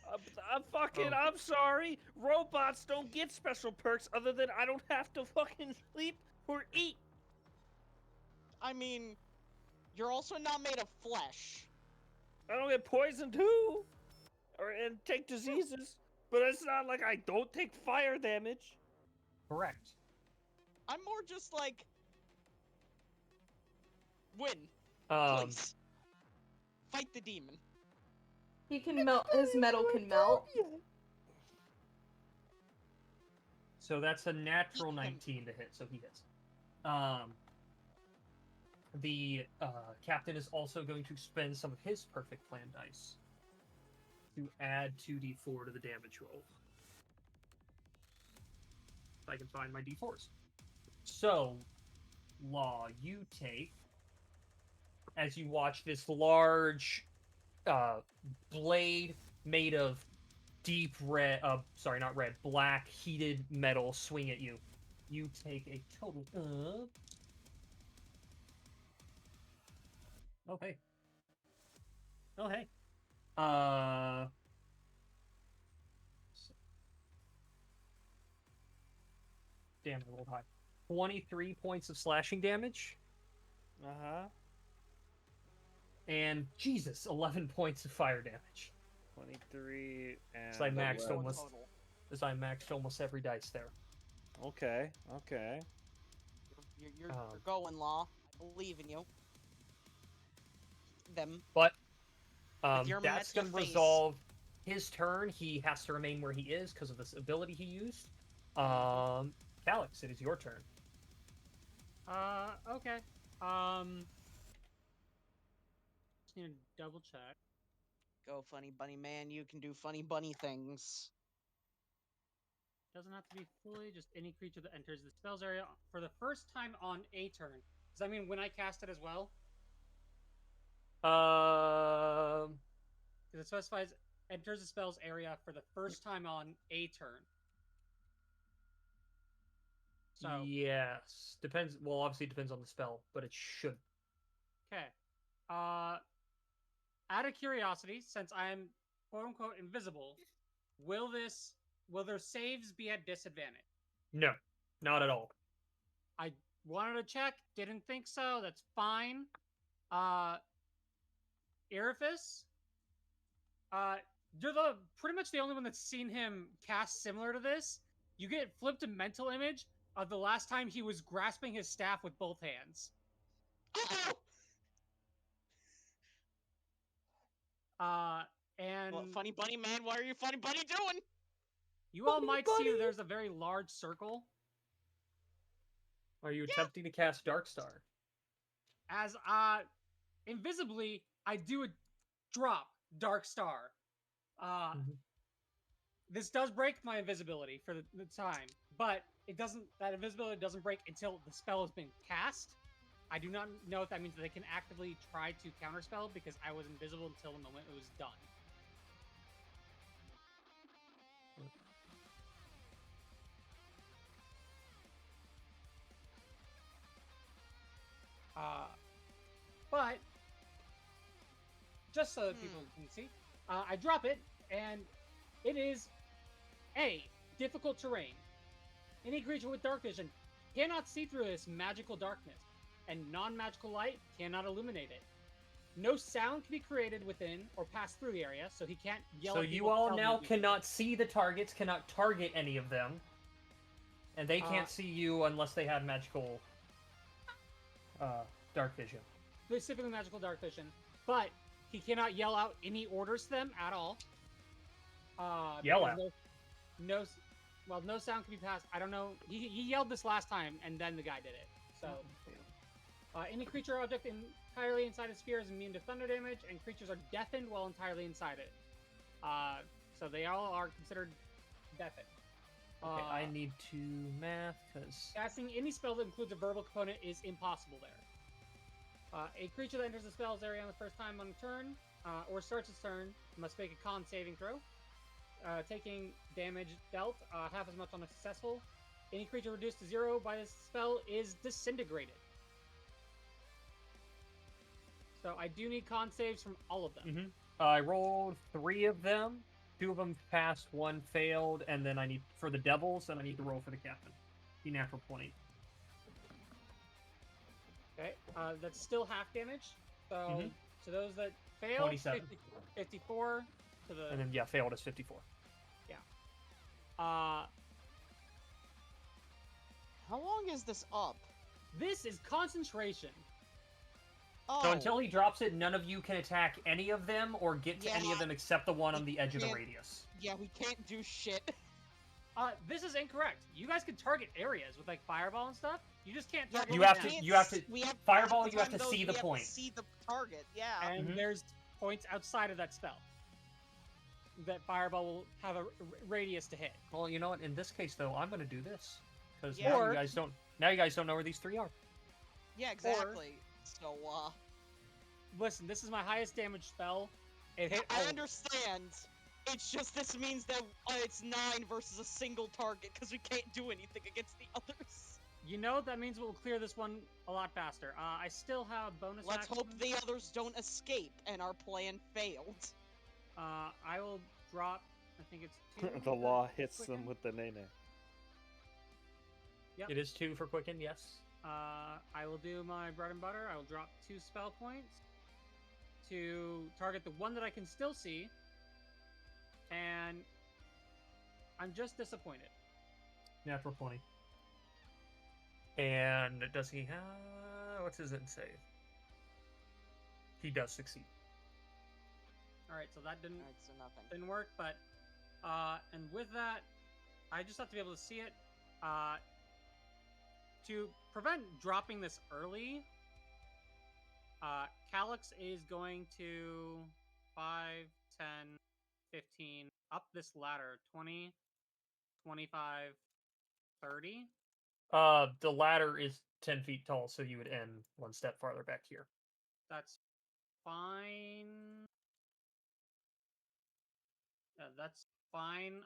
I'm sorry. Robots don't get special perks other than I don't have to fucking sleep or eat. I mean, you're also not made of flesh. I don't get poisoned too, and take diseases. But it's not like I don't take fire damage. Correct. I'm more just like, win. Please. Fight the demon. He can melt. His metal can melt. So that's a natural 19 to hit, so he hits. The captain is also going to spend some of his perfect plan dice to add 2d4 to the damage roll. If I can find my d4s. So, Law, you take, as you watch this large blade made of deep red, sorry, not red, black heated metal swing at you. You take a total of... Oh, hey. Oh, hey. Damn, I rolled high. 23 points of slashing damage. Uh-huh. And, Jesus, 11 points of fire damage. 23 and... So I maxed almost every dice there. Okay. You're going, Law. I believe in you. Them. But your that's going to resolve his turn. He has to remain where he is because of this ability he used. Calix, it is your turn. Okay. Just need to double check. Go, funny bunny man. You can do funny bunny things. Doesn't have to be fully, just any creature that enters the spells area for the first time on a turn. Does that mean when I cast it as well? Because it specifies enters the spells area for the first time on a turn. So yes, depends. Well, obviously it depends on the spell, but it should. Okay. Out of curiosity, since I'm quote unquote invisible, will their saves be at disadvantage? No, not at all. I wanted to check, didn't think so. That's fine. Eriphus, you're pretty much the only one that's seen him cast similar to this. You get flipped a mental image of the last time he was grasping his staff with both hands. And well, funny bunny man, what are you funny bunny doing? You all might see that there's a very large circle. Are you attempting to cast Darkstar? As invisibly, I do a drop Darkstar. This does break my invisibility for the time, but it doesn't. That invisibility doesn't break until the spell has been cast. I do not know if that means that they can actively try to counterspell because I was invisible until the moment it was done. But just so that people can see, I drop it, and it is A, difficult terrain. Any creature with dark vision cannot see through this magical darkness, and non-magical light cannot illuminate it. No sound can be created within or pass through the area, so he can't yell. So at you all now cannot see the targets, cannot target any of them, and they can't see you unless they have magical dark vision. Specifically magical dark vision, but he cannot yell out any orders to them at all. Yell out. No sound can be passed. I don't know. He yelled this last time, and then the guy did it. So Any creature or object entirely inside a sphere is immune to thunder damage, and creatures are deafened while entirely inside it. So they all are considered deafened. Okay, I need to math, because... Casting any spell that includes a verbal component is impossible there. A creature that enters the spell's area on the first time on a turn, or starts its turn, must make a con saving throw. Taking damage dealt, half as much on a successful. Any creature reduced to 0 by this spell is disintegrated. So I do need con saves from all of them. I rolled 3 of them. 2 of them passed, 1 failed, and then I need, for the devils, and I need to roll for the captain. The natural 20. Okay, that's still half damage. So to those that fail, 27. 54 to the... And then, yeah, failed is 54. Yeah. How long is this up? This is concentration. Oh. So until he drops it, none of you can attack any of them or get to any of them except the one on the edge of the radius. Yeah, we can't do shit. This is incorrect. You guys can target areas with like fireball and stuff. You just can't target. You have to fireball. You have to see the point. See the target. Yeah. And there's points outside of that spell. That fireball will have a radius to hit. Well, you know what? In this case, though, I'm going to do this because now you guys don't. Now you guys don't know where these 3 are. Yeah, exactly. So, listen, this is my highest damage spell. It hit. I understand. It's just this means that it's 9 versus a single target because we can't do anything against the others. You know that means we'll clear this one a lot faster. I still have bonus. Let's hope the others don't escape and our plan failed. I will drop. I think it's 2. The law hits them with the nene. Yep. It is 2 for Quicken, yes. I will do my bread and butter. I will drop 2 spell points to target the one that I can still see. And I'm just disappointed. Natural 20. And does he have... What's his end save? He does succeed. Alright, so that didn't work, but... and with that, I just have to be able to see it. To prevent dropping this early, Calyx is going to 5, 10, 15, up this ladder, 20, 25, 30. The ladder is 10 feet tall, so you would end 1 step farther back here. That's fine. That's fine.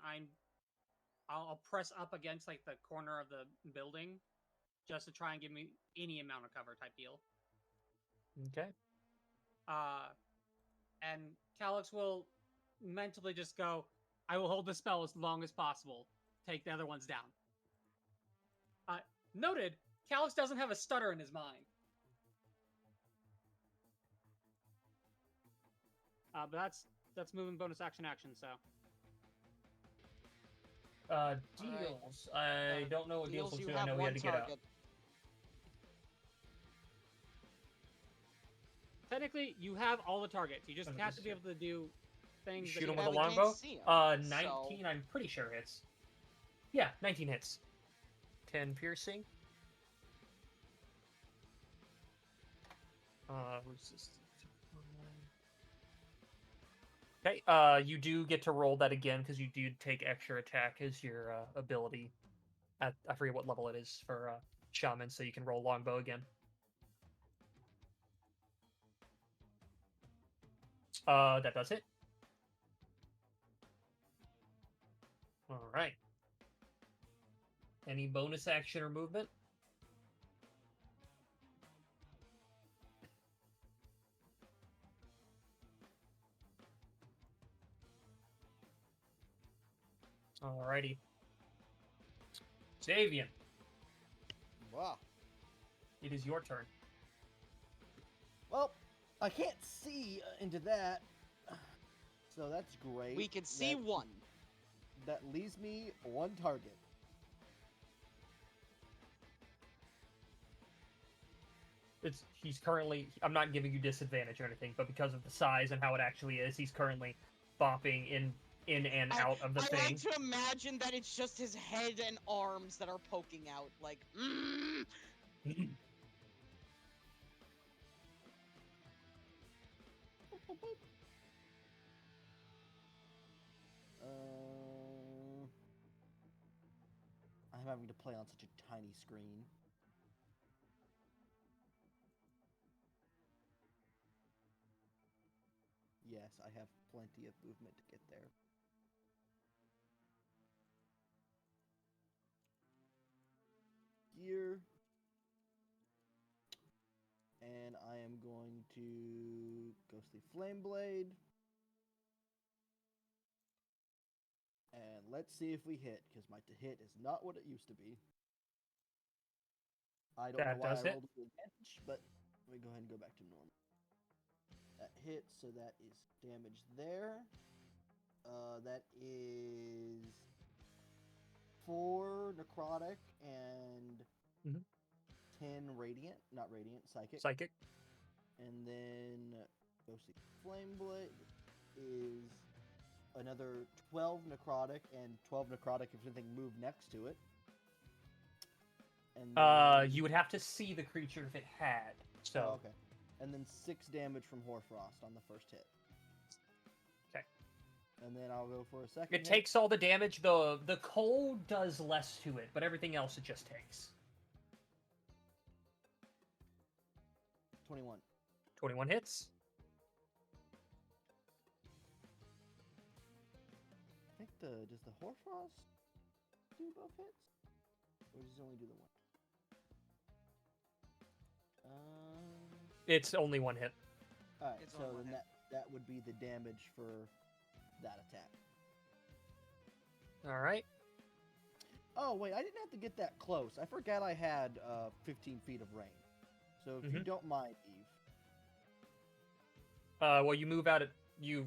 I'll press up against like the corner of the building, just to try and give me any amount of cover type deal. Okay. And Calyx will mentally just go, I will hold the spell as long as possible. Take the other ones down. Noted, Calyx doesn't have a stutter in his mind. But that's moving bonus action, so. Deals. I don't know what deals will do. I know we had to get out. Technically, you have all the targets. You just have to be able to do things. Shoot him with a longbow. 19. I'm pretty sure hits. Yeah, 19 hits. 10 piercing. Resistance. Okay. You do get to roll that again because you do take extra attack as your ability. I forget what level it is for shaman, so you can roll longbow again. That does it. All right. Any bonus action or movement? Alrighty. Xavian. Wow. It is your turn. Well, I can't see into that, so that's great. We can see one. That leaves me 1 target. He's currently... I'm not giving you disadvantage or anything, but because of the size and how it actually is, he's currently bopping in and out of the thing. I like to imagine that it's just his head and arms that are poking out, like... I'm having to play on such a tiny screen. Yes, I have plenty of movement to get there. Gear. And I am going to Ghostly Flame Blade. And let's see if we hit, because my hit is not what it used to be. I don't know why I rolled with advantage, but let me go ahead and go back to normal. That hits, so that is damage there. That is 4 necrotic and 10 radiant. Not radiant, psychic. Psychic. And then Ghostly Flame Blade is another 12 necrotic, and 12 necrotic if anything moved next to it. And then... you would have to see the creature if it had. So. Oh, okay. And then 6 damage from Hoarfrost on the first hit. Okay. And then I'll go for a second. It takes all the damage. The cold does less to it, but everything else it just takes. 21. 21 hits. I think does the Hoarfrost do both hits? Or does it only do the one? It's only one hit. Alright, so then that would be the damage for that attack. Alright. Oh, wait, I didn't have to get that close. I forgot I had 15 feet of range. So if you don't mind, Eve. Well, you move out of... You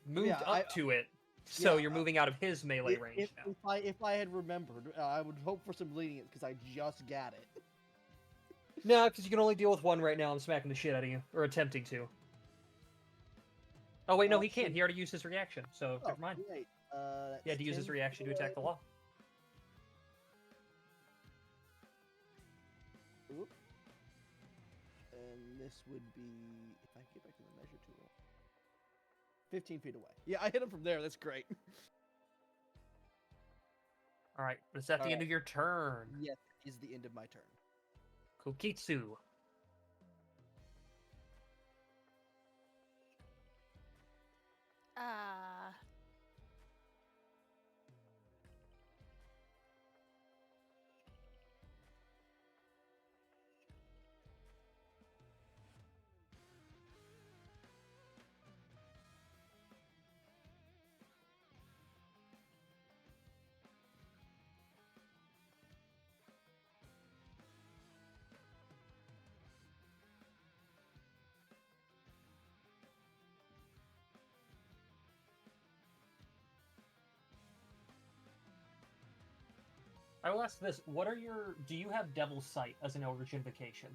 moved up to it, so you're moving out of his melee range now. If I had remembered, I would hope for some lenience, because I just got it. No, because you can only deal with one right now. I'm smacking the shit out of you. Or attempting to. Oh, wait, no, he can't. He already used his reaction, so never mind. Great. He had to use his reaction to attack the law. Oop. And this would be... If I get back to the measure tool... 15 feet away. Yeah, I hit him from there. That's great. Alright, but it's at the end of your turn. Yes, it is the end of my turn. Kokitsu. I will ask this: what are your? Do you have Devil's Sight as an Eldritch Invocation?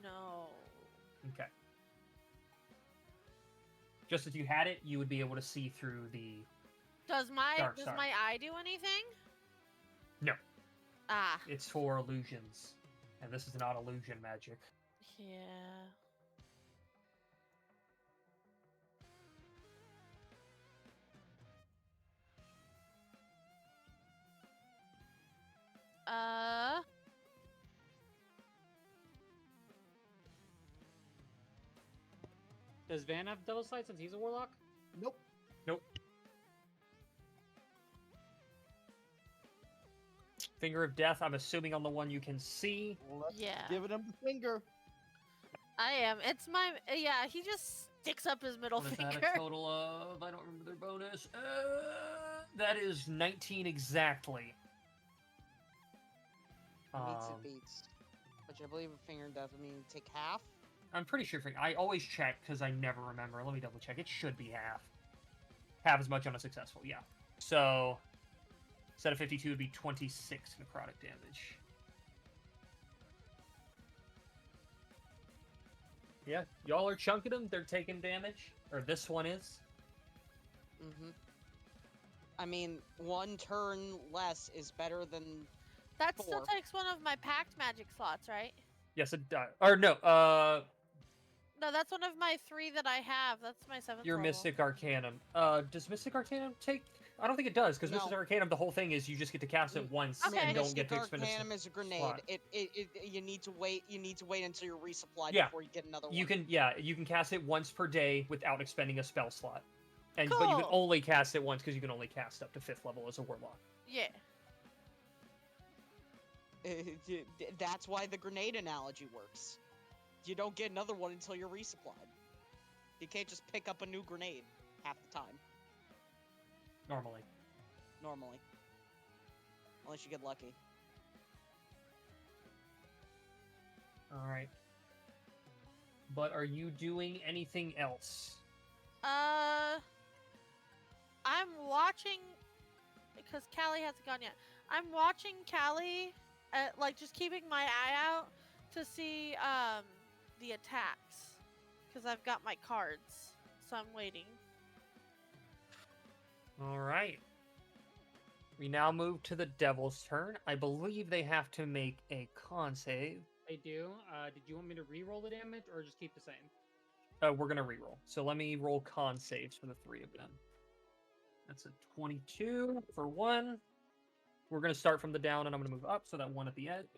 No. Okay. Just if you had it, you would be able to see through the. Does my eye do anything? No. Ah. It's for illusions, and this is not illusion magic. Yeah. Does Van have Devil's Sight since he's a warlock? Nope. Nope. Finger of Death, I'm assuming on the one you can see. Let's yeah. Give him the finger. I am. It's my... Yeah, he just sticks up his middle finger. What is that a total of? I don't remember their bonus. That is 19 exactly. Meets it beats. Which I believe a finger death would mean take half. I'm pretty sure. I always check because I never remember. Let me double check. It should be half. Half as much on a successful, yeah. So, instead of 52, it would be 26 necrotic damage. Yeah, y'all are chunking them. They're taking damage. Or this one is. Mm-hmm. I mean, 1 turn less is better than That 4. still takes one of my packed magic slots, right? Yes, it does. Or no, No, that's one of my 3 that I have. That's my 7th Your level. Mystic Arcanum. Does Mystic Arcanum take... I don't think it does, because No. Mystic Arcanum, the whole thing is you just get to cast it once Okay. and don't Mystic get to expend a Arcanum is a grenade. slot. You need to wait. You need to wait until you're resupplied Yeah. before you get another one. You can cast it once per day without expending a spell slot. But you can Cool. only cast it once because you can only cast up to 5th level as a warlock. Yeah. That's why the grenade analogy works. You don't get another one until you're resupplied. You can't just pick up a new grenade half the time. Normally. Unless you get lucky. Alright. But are you doing anything else? I'm watching because Callie hasn't gone yet. I'm watching Callie, like just keeping my eye out to see the attacks because I've got my cards, so I'm waiting. Alright. We now move to the Devil's turn. I believe they have to make a con save. They do. Did you want me to re-roll the damage or just keep the same? We're gonna reroll. So let me roll con saves for the 3 of them. That's a 22 for 1. We're gonna start from the down and I'm gonna move up, so that 1 at the end.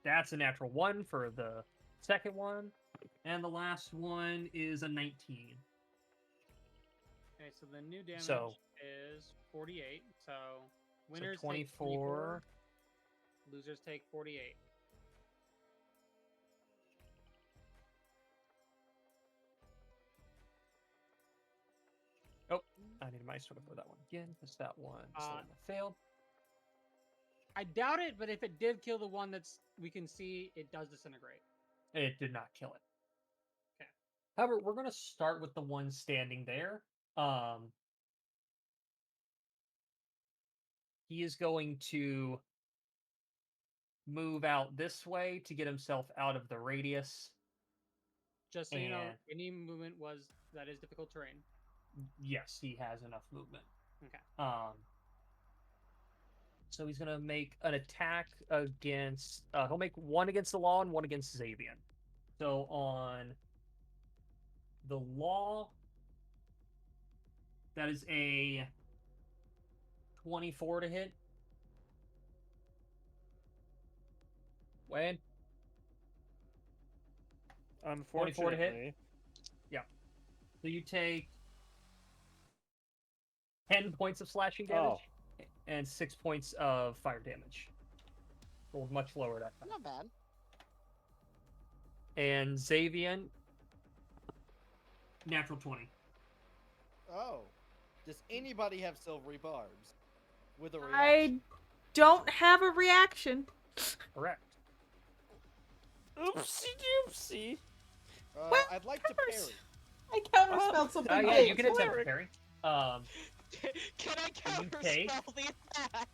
That's a natural 1 for the second one. And the last one is a 19. Okay, so the new damage is 48. So winners so 24. take 24. Losers take 48. Oh, I need my sort of for that one again, because that one failed. I doubt it, but if it did kill the one that's we can see, it does disintegrate. It did not kill it. Okay. However, we're going to start with the one standing there. He is going to move out this way to get himself out of the radius. Just so you know, any movement that is difficult terrain. Yes, he has enough movement. Okay. So he's gonna make an attack against. He'll make 1 against the law and 1 against Xavian. So on the law, that is a 24 to hit. Wayne? Unfortunately. 24 to hit? Yeah. So you take 10 points of slashing damage and 6 points of fire damage. Rolled much lower that time. Not bad. And Xavian, natural 20. Oh. Does anybody have silvery barbs? With a reaction? I don't have a reaction. Correct. Oopsie doopsie. I'd like to parry. I counterspelled something Yeah, big. you can attempt to parry. Can I counterspell the attack?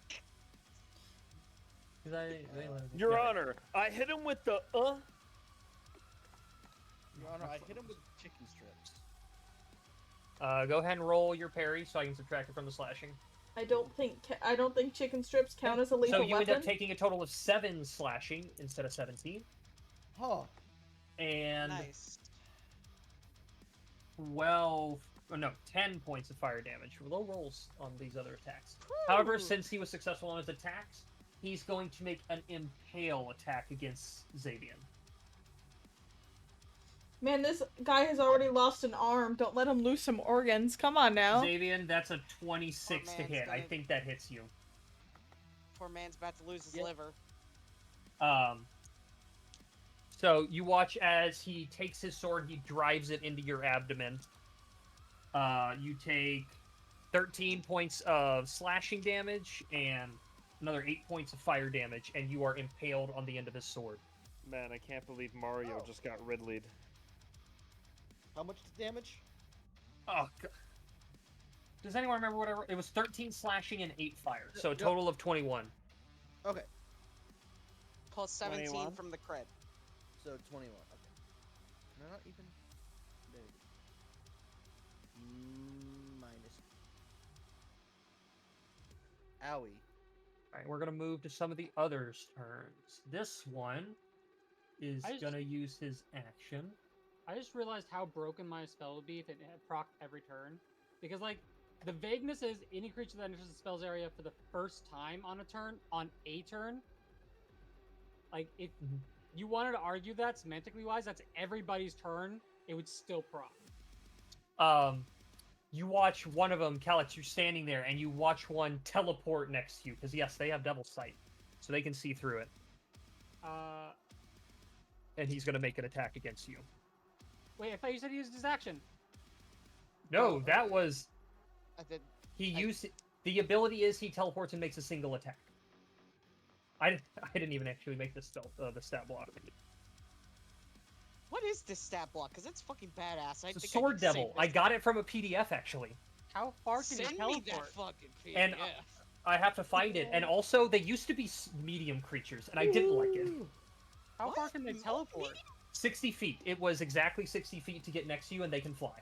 Your Honor, I hit him with the Your Honor, I hit him with chicken strips. Go ahead and roll your parry so I can subtract it from the slashing. I don't think chicken strips count as a lethal So you weapon. end up taking a total of 7 slashing instead of 17. Huh. And nice. 10 points of fire damage. Low rolls on these other attacks. However, since he was successful on his attacks, he's going to make an impale attack against Xavian. Man, this guy has already lost an arm. Don't let him lose some organs. Come on now. Xavian, that's a 26 to hit. I think that hits you. Poor man's about to lose his liver. So you watch as he takes his sword, he drives it into your abdomen. You take 13 points of slashing damage and another 8 points of fire damage, and you are impaled on the end of his sword. Man, I can't believe Mario just got Ridley'd. How much damage? Oh, God. Does anyone remember whatever? It was 13 slashing and 8 fire, so a total of 21. Okay. Plus 17 21? from the crit. So 21. Okay. No, not even. There it is. Minus. Owie. Alright, we're going to move to some of the others' turns. This one is gonna use his action. I just realized how broken my spell would be if it procced every turn. Because, like, the vagueness is any creature that enters the spell's area for the first time on a turn, like, if you wanted to argue that semantically wise, that's everybody's turn, it would still proc. You watch one of them, Calix, you're standing there, and you watch one teleport next to you, because yes, they have double sight, so they can see through it. And he's gonna make an attack against you. Wait, I thought you said he used his action. No, that was... used... The ability is he teleports and makes a single attack. I didn't even actually make the stat block. What is this stat block? Because it's fucking badass. It's a Sword Devil. I got it from a PDF, actually. How far can you teleport? Send me that fucking PDF. And I have to find it. And also, they used to be medium creatures, and I didn't like it. How far can they teleport? 60 feet. It was exactly 60 feet to get next to you, and they can fly.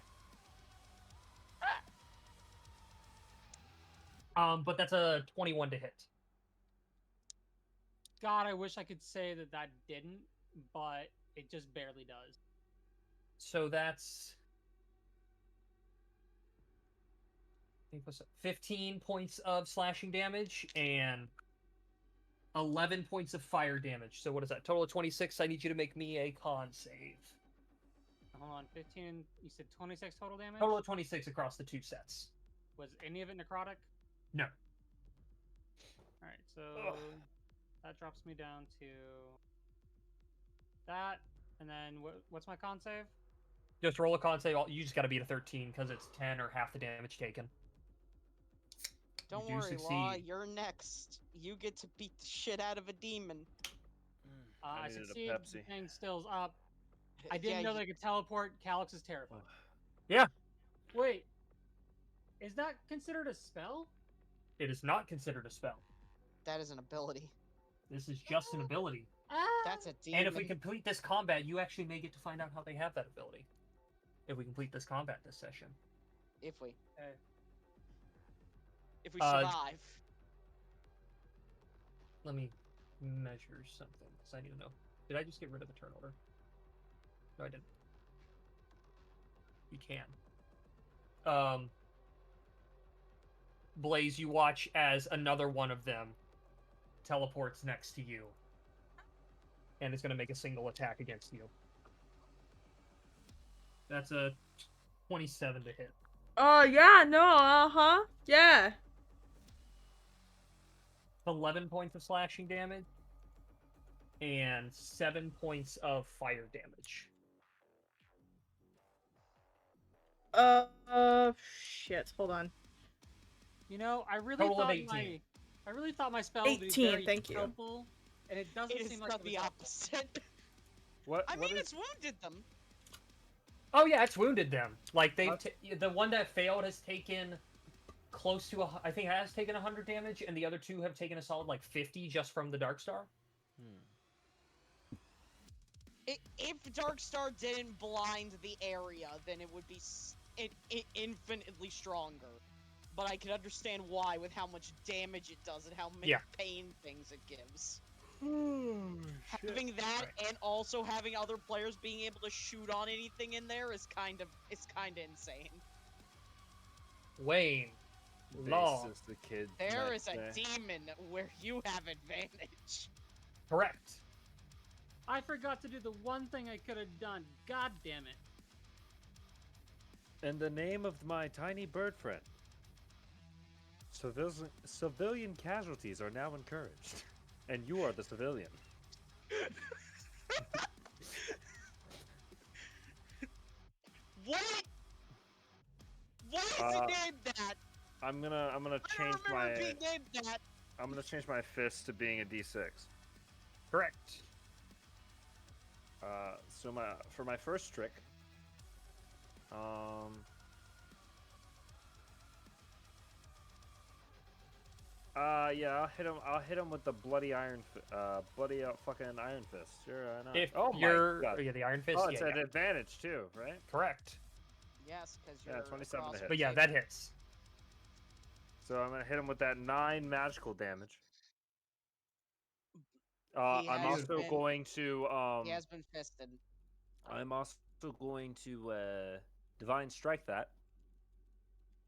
But that's a 21 to hit. God, I wish I could say that didn't, but it just barely does. So that's... 15 points of slashing damage and 11 points of fire damage. So what is that? Total of 26. I need you to make me a con save. Hold on, 15. You said 26 total damage? Total of 26 across the two sets. Was any of it necrotic? No. Alright, so that drops me down to that. And then what's my con save? Just roll a con save. You just got to beat a 13 because it's 10 or half the damage taken. Don't worry, Law, you're next. You get to beat the shit out of a demon. I succeed. The thing still's up. I didn't know they could teleport. Calix is terrified. Yeah. Wait. Is that considered a spell? It is not considered a spell. That is an ability. This is just an ability. That's a demon. And if we complete this combat, you actually may get to find out how they have that ability. If we complete this combat this session. If we survive. Let me measure something, because I need to know. Did I just get rid of the turn order? No, I didn't. You can. Blaze, you watch as another one of them teleports next to you. And is going to make a single attack against you. That's a 27 to hit. Oh, yeah, no, yeah. 11 points of slashing damage. And 7 points of fire damage. Shit, hold on. You know, I really thought my spell would be 18, very thank you. helpful, and it doesn't seem like the opposite. What? It's wounded them. Oh yeah, it's wounded them. Like the one that failed has taken close to I think has taken 100 damage, and the other two have taken a solid like 50 just from the Dark Star. If Darkstar didn't blind the area, then it would be infinitely stronger. But I can understand why with how much damage it does and how many pain things it gives. Having that and also having other players being able to shoot on anything in there is kind of insane. Wayne, Law. There is a demon where you have advantage. Correct. I forgot to do the one thing I could have done. God damn it. In the name of my tiny bird friend, civilian casualties are now encouraged. And you are the civilian. What? Why is it named that? I'm gonna change my. Named that. I'm gonna change my fist to being a D6. Correct. So for my first trick, yeah, I'll hit him with the bloody fucking iron fist. Sure, I know. If my God. the iron fist. Oh, it's an advantage too, right? Correct. Yes, because you're 27 to hit. But yeah, that hits. So I'm gonna hit him with that 9 magical damage. I'm also going to. He has been fisted. I'm also going to divine strike that.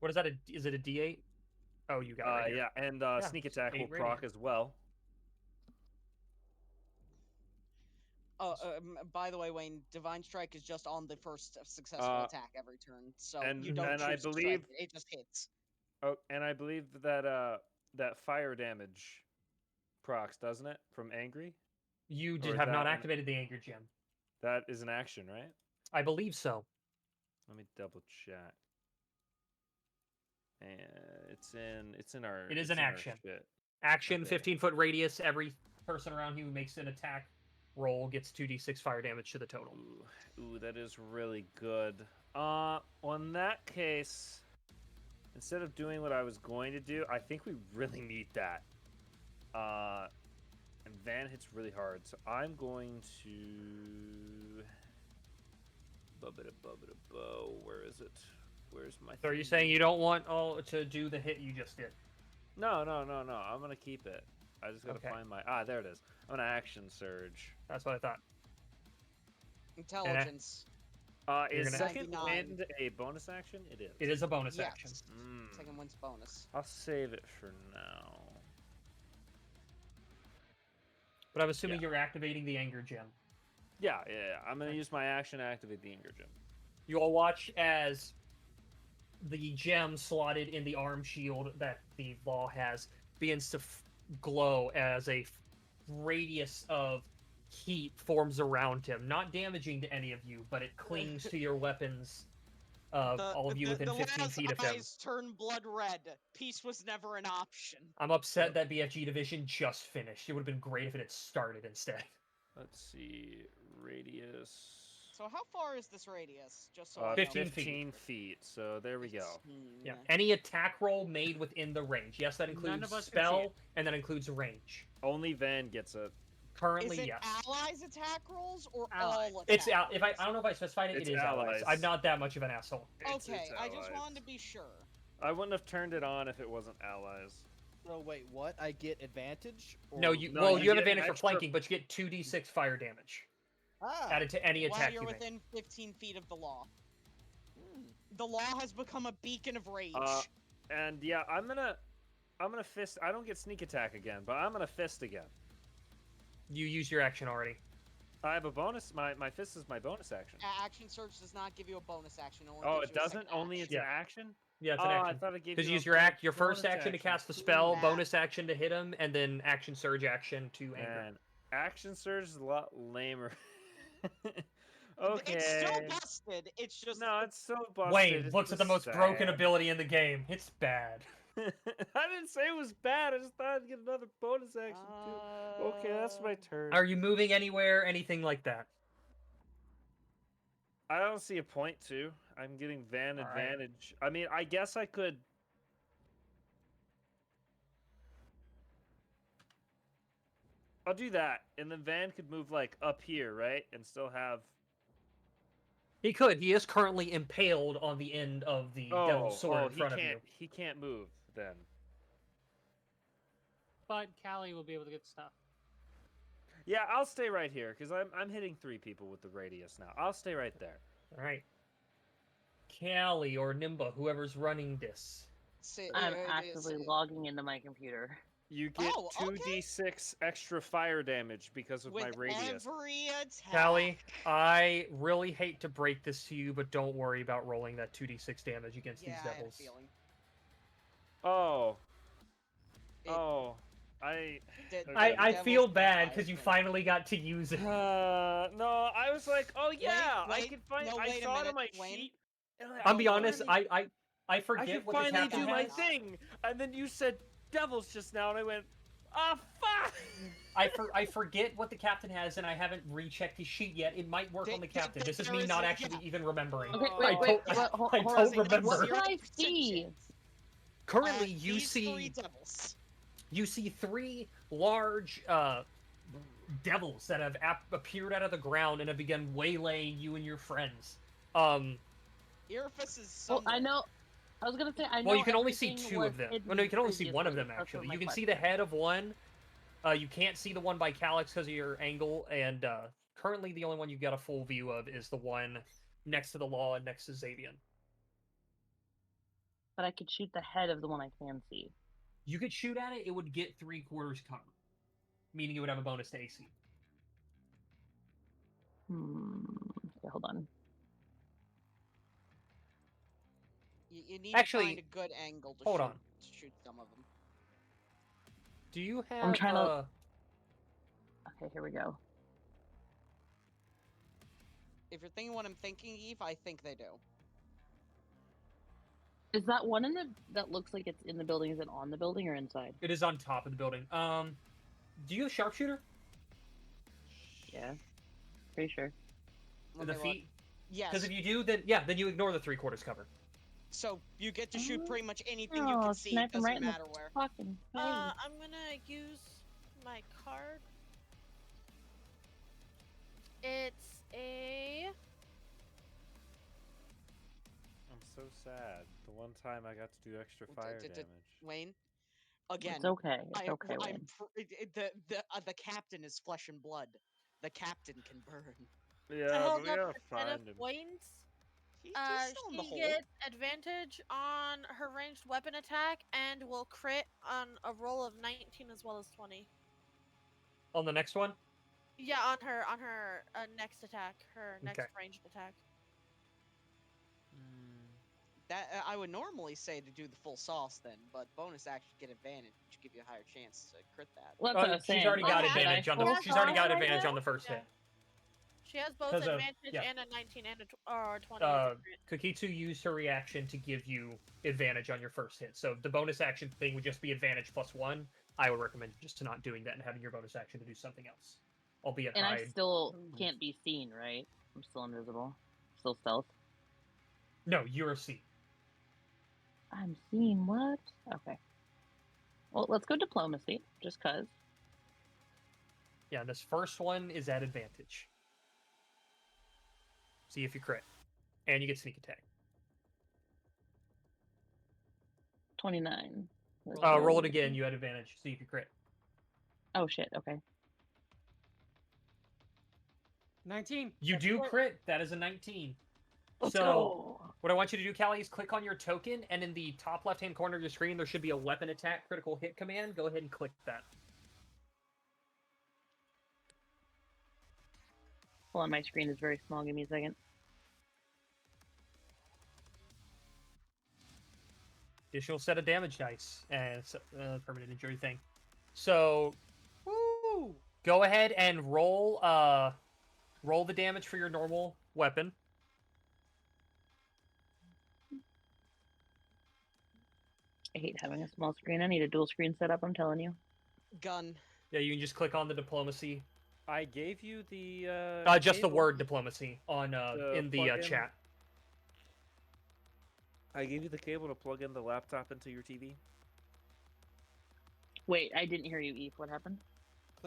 What is that? Is it a D8? Oh, you got it right here. Yeah, and sneak attack will proc as well. Oh, by the way, Wayne, Divine Strike is just on the first successful attack every turn, so you don't choose I to believe strike it just hits. Oh, and I believe that that fire damage procs, doesn't it, from angry? You have not activated the anger gem. That is an action, right? I believe so. Let me double check. And it's in our. It is an action. Action, 15-foot radius. Every person around you who makes an attack roll gets 2d6 fire damage to the total. Ooh, that is really good. On that case, instead of doing what I was going to do, I think we really need that. And Van hits really hard, so I'm going to. Bubba-da-bubba-da-bo. Where is it? Where's my? So are you saying you don't want all to do the hit you just did? No. I'm gonna keep it. I just gotta find my. There it is. I'm gonna action surge. That's what I thought. Intelligence. Is second wind a bonus action? It is. It is a bonus action. Second wind's bonus. I'll save it for now. But I'm assuming you're activating the anger gem. Yeah. I'm gonna use my action to activate the anger gem. You all watch as the gem slotted in the arm shield that the law has begins to glow as a radius of heat forms around him, not damaging to any of you, but it clings to your weapons. All of you within 15 feet of him. Eyes turn blood red. Peace was never an option. I'm upset that BFG Division just finished. It would have been great if it had started instead. Let's see, radius. So how far is this radius? Just so 15 feet. So there we go. Yeah. Any attack roll made within the range. Yes, that includes spell, and that includes range. Only Van gets it. Currently, is it yes. allies attack rolls or all attack It's if I don't know if I specified it. It's it is allies. I'm not that much of an asshole. Okay, I just wanted to be sure. I wouldn't have turned it on if it wasn't allies. So wait, what? I get advantage? Or... No, you have advantage for flanking, but you get 2d6 fire damage. Added to any attack while you're you within 15 feet of the law. The law has become a beacon of rage. And yeah, I'm gonna fist. I don't get sneak attack again, but I'm gonna fist again. You used your action already. I have a bonus. My fist is my bonus action. Action surge does not give you a bonus action. It doesn't. Only it's an action. Yeah, it's an action. I thought it gave you. Because use your first action to cast the spell, bonus action to hit him, and then action surge action to anger. And action surge is a lot lamer. Okay. It's still busted. It's just it's so busted. Wayne looks at the most broken ability in the game. It's bad. I didn't say it was bad. I just thought I'd get another bonus action too. Okay, that's my turn. Are you moving anywhere? Anything like that? I don't see a point to. I'm getting Van advantage. I mean, I guess I could. I'll do that, and then Van could move like up here, right, and still have. He could. He is currently impaled on the end of the devil's sword in front of you. He can't move then. But Callie will be able to get stuff. Yeah, I'll stay right here because I'm hitting 3 people with the radius now. I'll stay right there. All right. Callie or Nimba, whoever's running this. I'm actively logging into my computer. You get 2d6 extra fire damage because of my radius. Every attack. Callie, I really hate to break this to you, but don't worry about rolling that 2d6 damage against these devils. I feel bad because you finally got to use it. No, I was like, I can find. I saw it on my sheet. I'll be honest, I forget I can what the finally captain do my has. thing, and then you said devils just now, and I went, fuck! I forget what the captain has, and I haven't rechecked his sheet yet. It might work on the captain. This is me not actually even remembering. Okay, wait, hold I don't remember. What did I see? Currently, you see 3 large devils that have appeared out of the ground and have begun waylaying you and your friends. Earfus is Well, I know. I was gonna say I know. Well, you can only see everything 2 was of them. hidden Well, no, you can only see one of them previously. That's actually. what You my can see the head of one, You can't see the one by Calyx because of your angle, and currently the only one you've got a full view of is the one next to the law and next to Xavian. But I could shoot the head of the one I can see. You could shoot at it, it would get 3/4 cover, meaning it would have a bonus to AC. Okay, hold on. You need Actually, to find a good angle to hold on. shoot some of them. Do you have? I'm trying to. Okay, here we go. If you're thinking what I'm thinking, Eve, I think they do. Is that one in the that looks like it's in the building? Is it on the building or inside? It is on top of the building. Do you have sharpshooter? Yeah, pretty sure. The feet? Yes. Because if you do, then yeah, then you ignore the 3/4 cover. So you get to shoot pretty much anything Oh, you can see. snipe It him doesn't right in the matter where. fucking face. I'm gonna use my card. It's a. I'm so sad. The one time I got to do extra fire damage. Wayne, again. It's okay. It's okay, Wayne. The captain is flesh and blood. The captain can burn. Yeah, I hold but we up gotta a set of find him. Wayne's. He's still in the She hole. gets advantage on her ranged weapon attack and will crit on a roll of 19 as well as 20. On the next one? Yeah, on her next attack, her next Okay. ranged attack. That I would normally say to do the full sauce then, but bonus action get advantage, which give you a higher chance to crit that. Well, that's what I was She's saying. already got Should I advantage on the. full She's already got sauce right advantage now? on the first hit. She has both 'Cause of- advantage yeah. and a 19 and a 20. as a crit. Kokitsu used her reaction to give you advantage on your first hit. So the bonus action thing would just be advantage +1. I would recommend just to not doing that and having your bonus action to do something else. Albeit And I hide. still can't be seen, right? I'm still invisible. Still stealth. No, you're seen. I'm seen. What? Okay. Well, let's go diplomacy, just cause. Yeah, this first one is at advantage. See if you crit. And you get sneak attack. 29. Roll it again, you had advantage. See if you crit. Oh shit, okay. 19. You do crit. That is a 19. Let's so, go. what I want you to do, Callie, is click on your token, and in the top left-hand corner of your screen, there should be a weapon attack critical hit command. Go ahead and click that. Hold on, my screen is very small. Give me a second. Additional set of damage dice and it's a permanent injury thing. So, woo! Go ahead and roll roll the damage for your normal weapon. I hate having a small screen. I need a dual screen setup, I'm telling you. Gun. Yeah, you can just click on the diplomacy. I gave you the just the cable word diplomacy on in the plug-in. chat. I gave you the cable to plug in the laptop into your TV. Wait, I didn't hear you, Eve. What happened?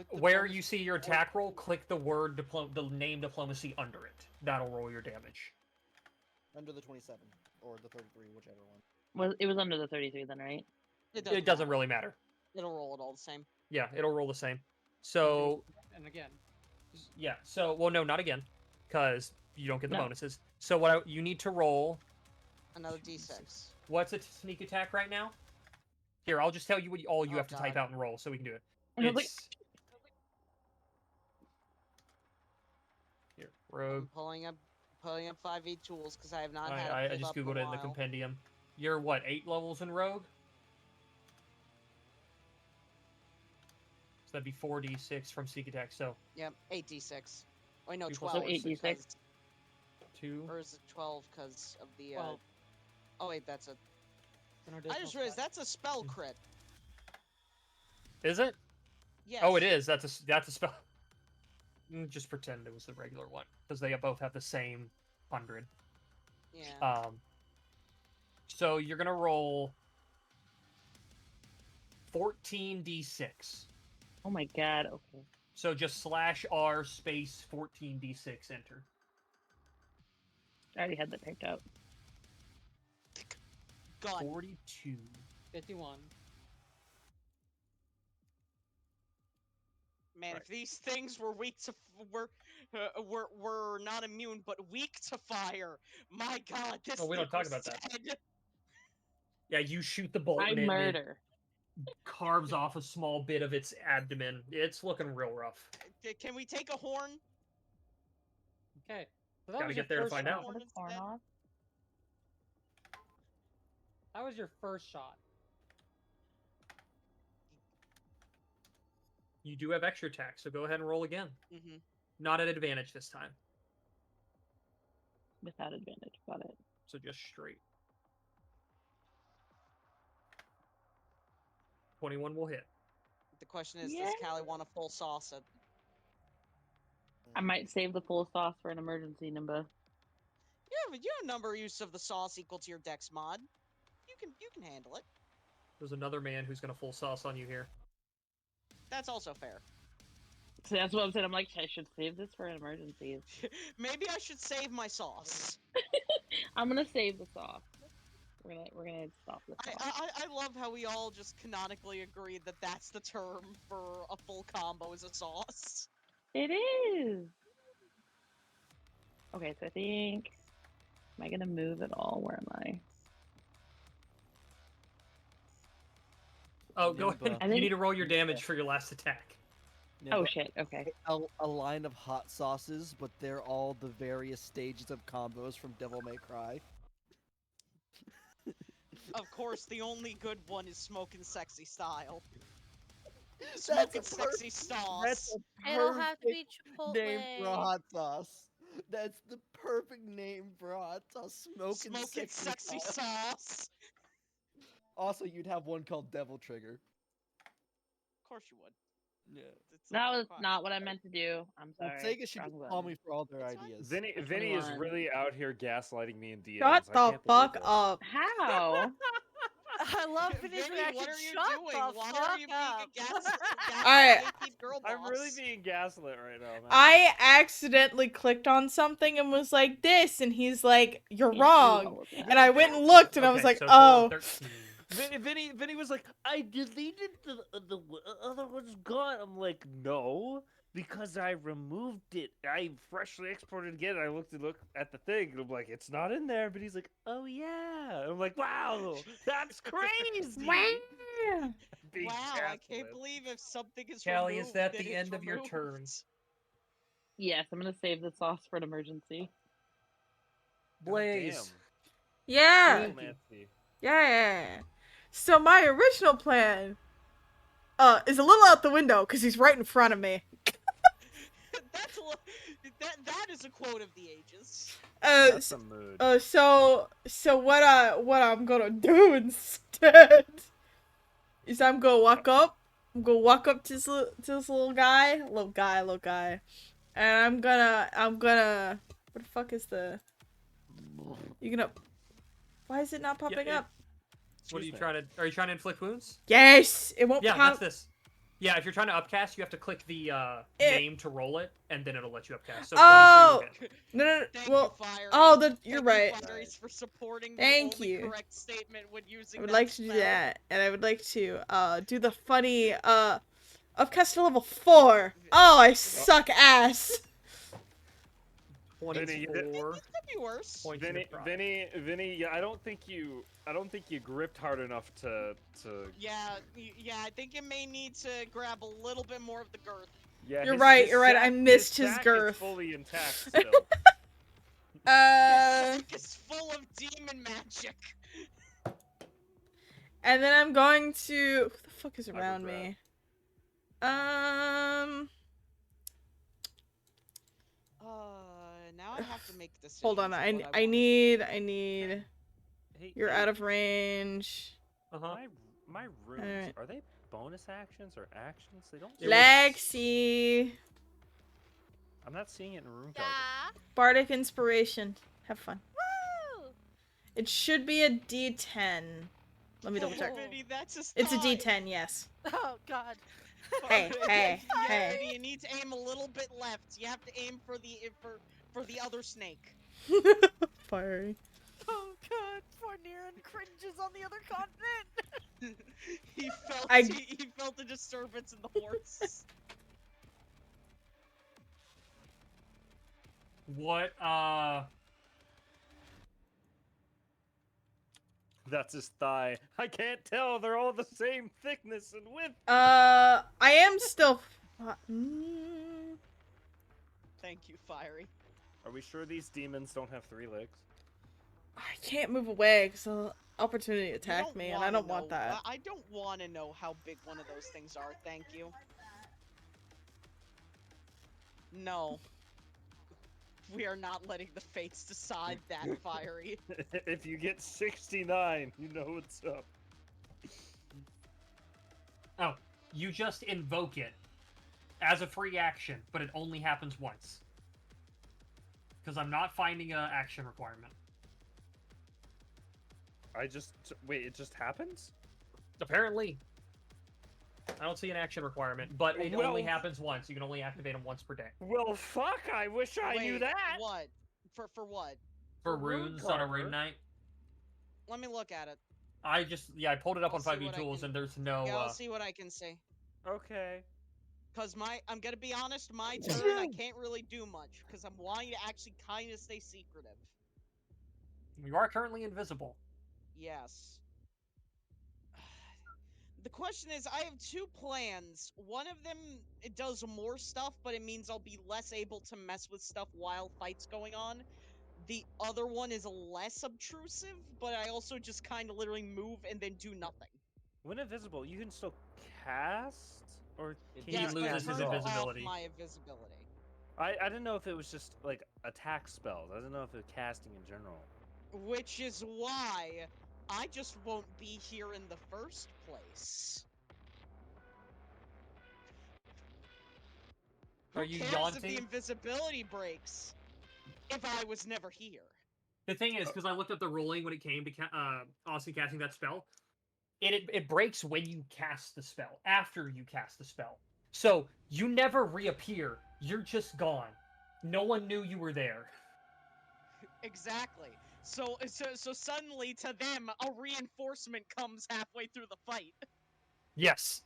Where you see your attack roll, click the word the name diplomacy under it. That'll roll your damage. Under the 27 or the 33, whichever one. Well, it was under the 33 then, right? It doesn't really matter. It'll roll it all the same. Yeah, it'll roll the same. So And again. yeah, so well, no, not again, because you don't get the No. bonuses. So what you need to roll. Another d6. What's a sneak attack right now? Here, I'll just tell you what all you have to type God. out and roll, so we can do it. I was like- It's here, rogue. Pulling up 5e tools because I have not had it I pulled just up in googled a it in the while. compendium. You're what, 8 levels in rogue? So that'd be 4d6 from sneak attack. So Yep, 8d6. Wait, no, 2 plus 12. 8d6. because- 2. Or is it 12 because of the... 12. Oh wait, that's a... An I additional just realized stat. that's a spell crit. Is it? Yes. Oh, it is. That's a spell. Just pretend it was the regular one because they both have the same 100. Yeah. So you're gonna roll 14d6. Oh my god, okay. So just /r space 14d6 enter. I already had that picked out. Gun. 42. 51. Man, if these things were weak to were not immune but weak to fire, my God, this Oh, we thing don't talk was about that. dead. Yeah, you shoot the bolt I and it murder. carves off a small bit of its abdomen. It's looking real rough. Can we take a horn? Okay. So that Gotta was get there your to first find shot. out. That was your first shot. You do have extra attack, so go ahead and roll again. Mm-hmm. Not at advantage this time. Without advantage, got it. So just straight. 21 will hit. The question is, does Callie want a full sauce? I might save the full sauce for an emergency, Nimba. Yeah, but you have number use of the sauce equal to your dex mod. You can handle it. There's another man who's gonna full sauce on you here. That's also fair. So that's what I'm saying. I'm like, I should save this for an emergency. Maybe I should save my sauce. I'm gonna save the sauce. We're gonna stop the sauce. I love how we all just canonically agreed that that's the term for a full combo is a sauce. It is. Okay, so I think, am I gonna move at all? Where am I? Oh, go ahead. You need to roll your damage for your last attack. Oh shit, okay. A line of hot sauces, but they're all the various stages of combos from Devil May Cry. Of course, the only good one is smoking sexy style. That's Smoking a sexy sauce. That's a It'll have to be perfect name for a Chipotle. hot sauce. That's the perfect name for a hot sauce. Smoking sexy sauce. Also, you'd have one called Devil Trigger. Of course you would. Yeah. That was not what I meant to do. I'm sorry. Sega should call me for all their ideas. Vinny is really out here gaslighting me in DMs. Shut the fuck up. How? I love Vinny's Vinny, reaction. what are you Shut doing? the Why fuck are you being a up. Alright. girl boss? I'm really being gaslit right now, man. I accidentally clicked on something and was like this, and he's like, "You're wrong." And I went and looked, and I was like, so "Oh." 13. Vinny was like, I deleted the other one's gone. I'm like, no, because I removed it. I freshly exported again. I looked at the thing, and I'm like, it's not in there. But he's like, oh yeah. I'm like, wow, that's crazy. Wow. Wow, I can't believe if something is Callie, removed, is that then the it's end of your removed. turn? Yes, I'm gonna save the sauce for an emergency. Blaze. Yeah. Yeah. So my original plan is a little out the window because he's right in front of me. That is a quote of the ages. That's a mood. So what I'm gonna do instead is I'm gonna walk up. I'm gonna walk up to this little guy, and I'm gonna. What the fuck is the? You gonna? Why is it not popping up? What are you trying to? Are you trying to inflict wounds? Yes, it won't. Yeah, pop. that's this. Yeah, if you're trying to upcast, you have to click the name to roll it, and then it'll let you upcast. So 23 will hit. No. Thank Well, you, Fiery. you're Thank right. You, Fiery, for supporting Thank the only you. correct statement when using I would that like to spell. do that, and I would like to do the funny upcast to level 4. Oh, I suck ass. 24. Could be worse. Vinny, yeah, I don't think you gripped hard enough to. Yeah, I think it may need to grab a little bit more of the girth. Yeah, You're right. sack, I missed his sack girth. Is fully intact still. It's full of demon magic. And then I'm going to. Who the fuck is around me? Now I have to make decisions. Hold on. I need. You're out of range. My runes, Alright. are they bonus actions or actions? They don't. Lexi. I'm not seeing it in rune Bardic Inspiration. Have fun. Woo! It should be a D10. Let me double check. Vinny, that's a It's a D10, yes. Oh God. Hey. You need to aim a little bit left. You have to aim for the other snake. Fiery. Oh God, poor Niran cringes on the other continent. he felt a disturbance in the horse. What, That's his thigh. I can't tell. They're all the same thickness and width. I am still... Thank you, Fiery. Are we sure these demons don't have 3 legs? I can't move away because the opportunity attacked me, and I don't want that. I don't want to know how big one of those things are, thank you. No. We are not letting the fates decide that, Fiery. If you get 69, you know what's up. Oh, you just invoke it as a free action, but it only happens once. Because I'm not finding an action requirement. Wait, it just happens? Apparently. I don't see an action requirement, but it only happens once. You can only activate them once per day. Well, fuck, I wish I knew that! What? For what? For runes on a rune night. Let me look at it. I pulled it up on 5e Tools, and there's no... Yeah, I'll see what I can see. Okay. Because I'm gonna be honest, my turn, I can't really do much, because I'm wanting to actually kind of stay secretive. You are currently invisible. Yes. The question is, I have 2 plans. One of them, it does more stuff, but it means I'll be less able to mess with stuff while fights going on. The other one is less obtrusive, but I also just kind of literally move and then do nothing. When invisible, you can still cast? Or can He loses his invisibility. My invisibility. I didn't know if it was just, like, attack spells. I didn't know if it was casting in general. Which is why I just won't be here in the first place. Are you Who cares yaunting? if the invisibility breaks if I was never here? The thing is, because I looked up the ruling when it came to Austin casting that spell, it breaks when you cast the spell, after you cast the spell. So, you never reappear. You're just gone. No one knew you were there. Exactly. So suddenly, to them, a reinforcement comes halfway through the fight. Yes.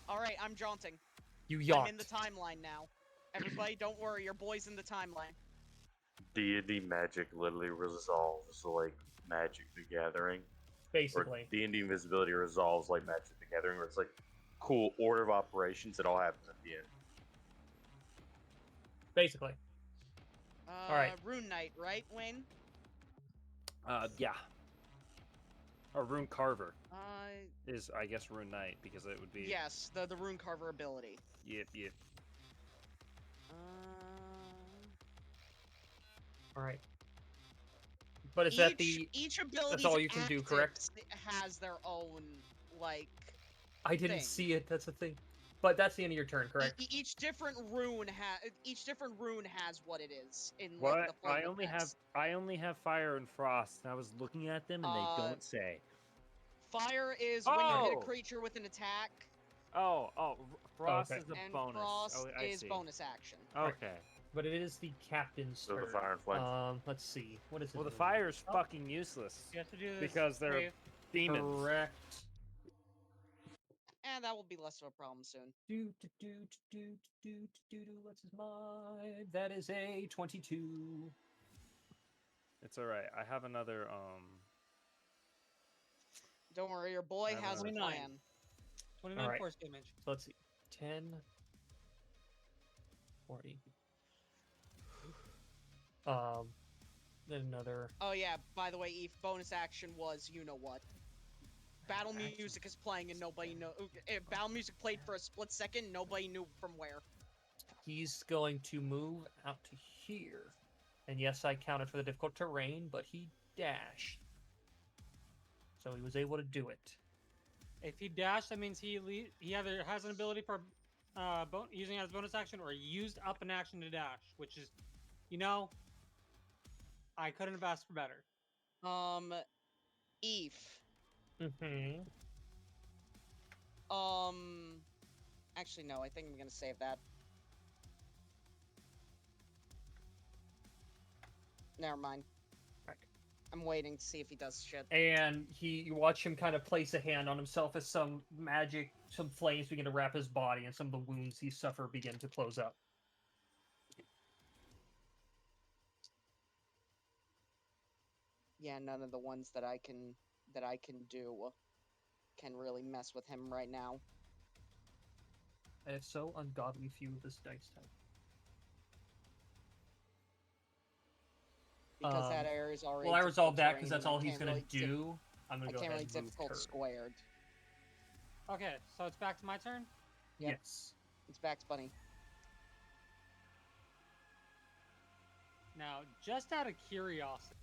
Alright, I'm jaunting. You yaunt. I'm in the timeline now. Everybody, don't worry, your boy's in the timeline. D&D magic literally resolves like Magic the Gathering. Basically. Or D&D invisibility resolves like Magic the Gathering, where it's like cool order of operations. It all happens at the end. Basically. Alright. Rune Knight, right, Wayne? Yeah. Or Rune Carver. Is, I guess, Rune Knight, because it would be... Yes, the Rune Carver ability. Yep. Alright. But is that the... Each ability that's all you can do, correct? Has their own, like... I didn't see it, that's the thing. But that's the end of your turn, correct? Each different rune has what it is in What? like, the I form of I only have fire and frost, and I was looking at them, and they don't say. Fire is when you hit a creature with an attack. Frost is a and bonus. Frost I is see. bonus action. Okay. But it is the captain's So turn. the fire and flame. Let's see. What is it? Well, the fire is fucking useless. You have to do this because they're demons. Correct. And that will be less of a problem soon. What's his mind? That is a 22. It's alright. I have another, Don't worry, your boy has a 29. plan. 29 force damage. So let's see. 10. 40. Then another. Oh yeah, by the way, Eve, bonus action was you know what. Battle music is playing and nobody know. Battle music played for a split second, nobody knew from where. He's going to move out to here. And yes, I counted for the difficult terrain, but he dashed. So he was able to do it. If he dashed, that means he either has an ability for using it as bonus action, or used up an action to dash, which is, I couldn't have asked for better. Eve. Mm-hmm. Actually, no, I think I'm gonna save that. Never mind. Right. I'm waiting to see if he does shit. And you watch him kind of place a hand on himself as some flames begin to wrap his body, and some of the wounds he suffered begin to close up. Yeah, none of the ones that I can do can really mess with him right now. I have so ungodly few of this dice type. Because that area is already. Well, I resolved that because that's all he's gonna do. I'm gonna go ahead and move difficult turn. squared. Okay, so it's back to my turn? Yep. Yes. It's Bax Bunny. Now, just out of curiosity,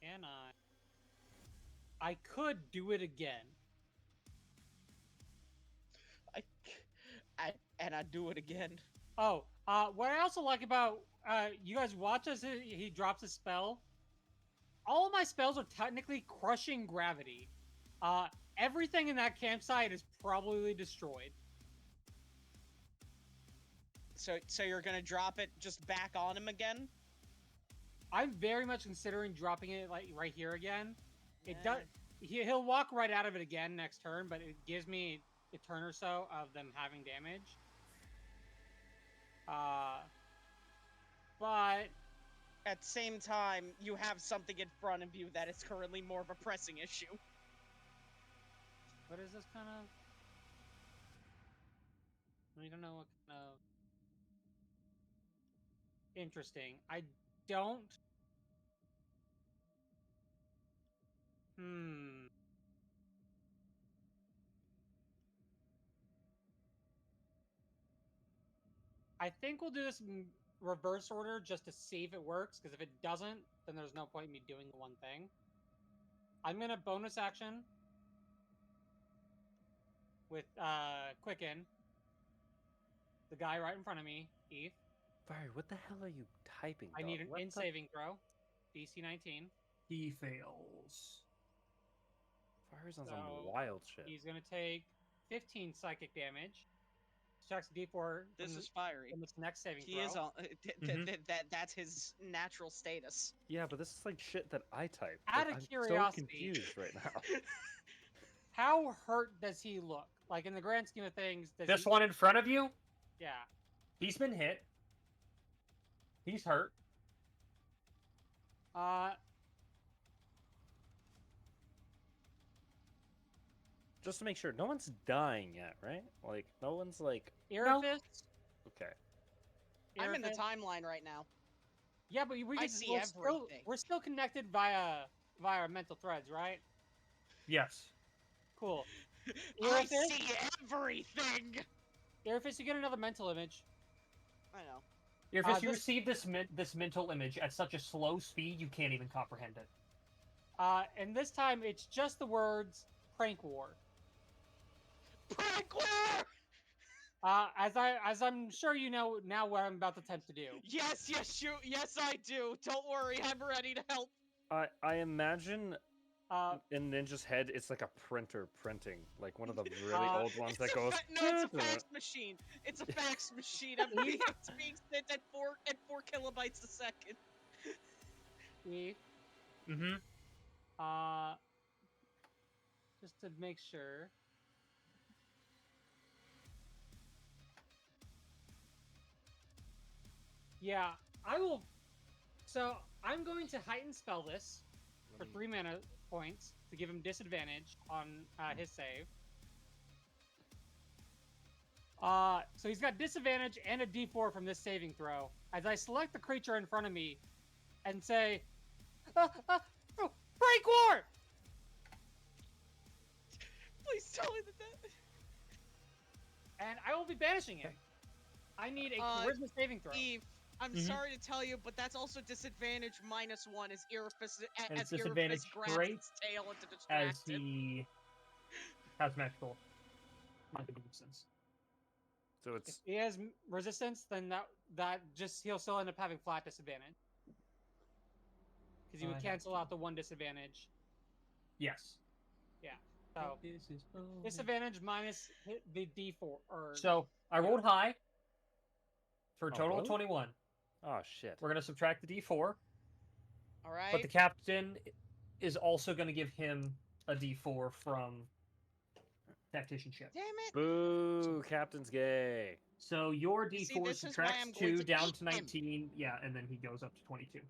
can I could do it again. I do it again. Oh, what I also like about you guys watch as he drops a spell. All of my spells are technically crushing gravity. Everything in that campsite is probably destroyed. So you're gonna drop it just back on him again? I'm very much considering dropping it like right here again. Yeah. It does. He'll walk right out of it again next turn, but it gives me a turn or so of them having damage. But at the same time, you have something in front of you that is currently more of a pressing issue. What is this kind of? We don't know what kind of. Interesting. I don't. I think we'll do this in reverse order just to see if it works, because if it doesn't, then there's no point in me doing the one thing. I'm going to bonus action with Quicken. The guy right in front of me, Eve. Fire, what the hell are you typing, I need an What the- saving throw. DC 19. He fails. Fire's on some wild shit. He's going to take 15 psychic damage. Subtracts D4. This is fiery. From this next saving He throw. is on. That's his natural status. Yeah, but this is like shit that I type. Out of I'm curiosity. so confused right now. How hurt does he look? Like, in the grand scheme of things, does This he... one in front of you? Yeah. He's been hit. He's hurt. Just to make sure, no one's dying yet, right? Like, no one's like... Irophis? Okay. I'm in the timeline right now. Yeah, but we I can see everything. We're still connected via mental threads, right? Yes. Cool. I see everything! Irophis, you get another mental image. I know. If you receive this mental image at such a slow speed, you can't even comprehend it. And this time, it's just the words, prank war. Prank war! As I'm sure you know now what I'm about to attempt to do. Yes, I do. Don't worry, I'm ready to help. I imagine in Ninja's head, it's like a printer printing, like one of the really old ones that goes. No, it's a fax machine. It's a fax machine. It's being sent at 4 kilobytes a second. Just to make sure. Yeah, I will. So I'm going to heighten spell this for 3 mana points to give him disadvantage on his save. So he's got disadvantage and a D4 from this saving throw. As I select the creature in front of me and say, "Break war!" Please tell me that. And I will be banishing it. I need a charisma saving throw. Eve, I'm sorry to tell you, but that's also disadvantage -1 as Irophis It's disadvantage grabs its tail to distract as he has magical resistance. So it's... If he has resistance, then that just he'll still end up having flat disadvantage. Because he would cancel out the 1 disadvantage. Yes. Yeah. So disadvantage minus the D4. So I rolled high for a total of 21. Oh shit. We're gonna subtract the D4. All right. But the captain is also gonna give him a D4 from tacticianship. Damn it! Boo! Captain's gay. So your See, D4 this is why I'm subtracts going 2 to down eat to him. 19. Yeah, and then he goes up to 22.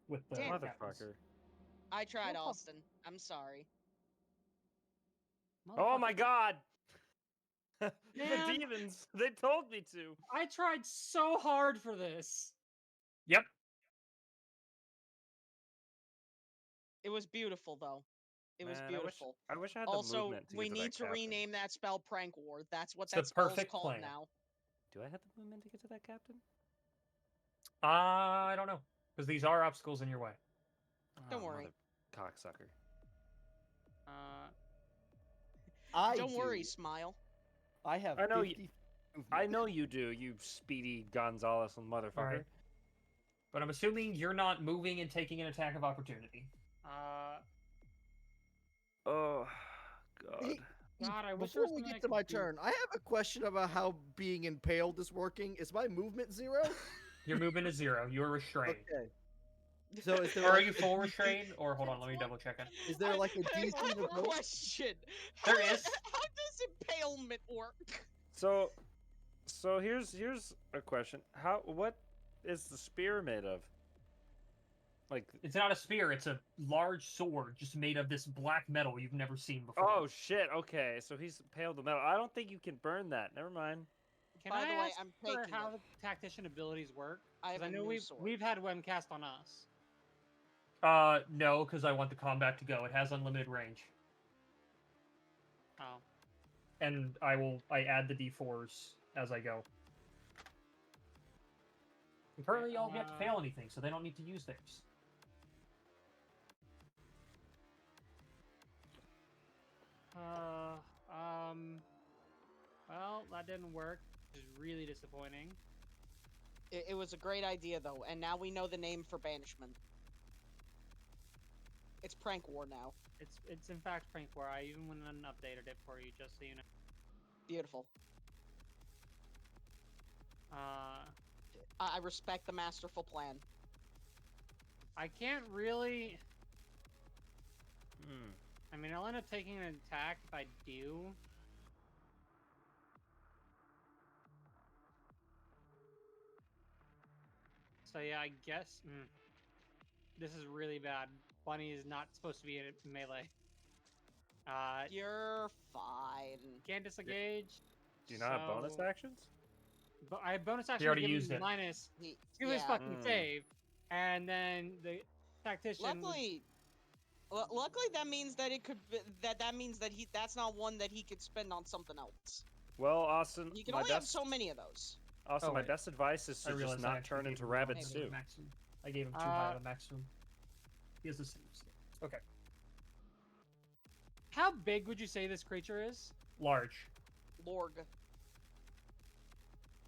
With the Damn. captains. Motherfucker. I tried, Austin. I'm sorry. Oh my god! The Man. demons! They told me to! I tried so hard for this. Yep. It was beautiful, though. It was Man, beautiful. I wish I had the Also, movement to we get to need that to captain. rename that spell Prank War. That's what It's that the spell's perfect called plan. now. Do I have the movement to get to that captain? I don't know. Because these are obstacles in your way. Don't Oh, worry. mother cocksucker. Don't worry, Smile. I have I know 50 you. I know you do, you speedy Gonzalez motherfucker. Alright. But I'm assuming you're not moving and taking an attack of opportunity. Oh, God. Hey, God, I wish before there was we something I get to could my do. turn, I have a question about how being impaled is working. Is my movement 0? Your movement is 0. You're restrained. Okay. So is there Or are like you a full DC restrained? Or hold on, let me double check it. Is there like a I DC have a to vote? question. There is. How does impalement work? So here's a question. What is the spear made of? Like, It's not a spear, it's a large sword just made of this black metal you've never seen before. oh shit, okay, so he's impaled the metal. I don't think you can burn that. Never mind. Can By I the way, ask I'm for taking how it. the tactician abilities work? I 'Cause have a know new sword. we've had Webcast on us. No, because I want the combat to go. It has unlimited range. Oh. And I add the D4s as I go. And currently y'all have yet to fail anything, so they don't need to use theirs. Well, that didn't work. Which is really disappointing. It was a great idea, though, and now we know the name for banishment. It's Prank War now. It's in fact Prank War. I even went and updated it for you, just so you know. Beautiful. I respect the masterful plan. I can't really. Hmm. I mean, I'll end up taking an attack if I do. So yeah, I guess this is really bad. Bunny is not supposed to be in melee. You're fine. Can't disengage. Do you not have bonus actions? But I have bonus action. already to give used him it. minus to his fucking save, and then the tactician. Luckily, that means that it could. That means that that's not one that he could spend on something else. Well, Austin, You can my only have best, so many of those. Austin, Oh, my wait. best advice is I to just realized I not actually turn gave into him rabbit the stew. maximum. I gave him too high of a maximum. He has the same state. Okay. How big would you say this creature is? Large. Lorg.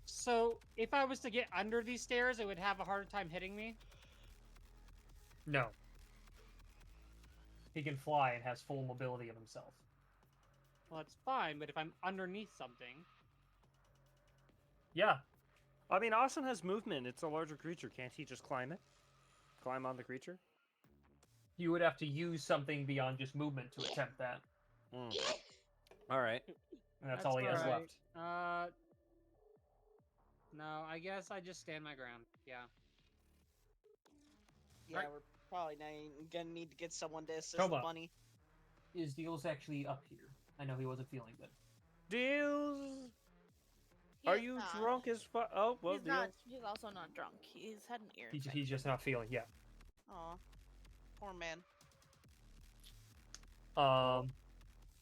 So, if I was to get under these stairs, it would have a harder time hitting me? No. He can fly and has full mobility of himself. Well, that's fine, but if I'm underneath something... Yeah. I mean, Austin has movement. It's a larger creature. Can't he just climb it? Climb on the creature? You would have to use something beyond just movement to attempt that. All right. And that's all he has left. No, I guess I just stand my ground. Yeah. Yeah, we're probably gonna need to get someone to assist Toma. the bunny. Is Deals actually up here? I know he wasn't feeling good. Deals! Are you drunk as fuck? Oh, well, He's Deals. not. He's also not drunk. He's had an ear infection. He's just not feeling. Yeah. Aw, poor man. Um.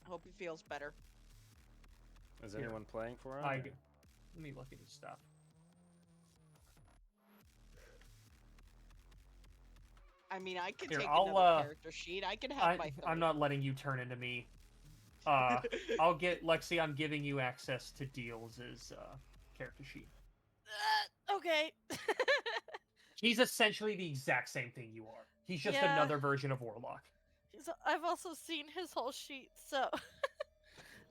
I hope he feels better. Is Here. anyone playing for him? Let me look at his stuff. I mean, I could Here, take I'll, another character sheet. I could have my. I'm not letting you turn into me. I'll get Lexi. I'm giving you access to Deals' character sheet. Okay. He's essentially the exact same thing you are. He's just Yeah. another version of Warlock. I've also seen his whole sheet, so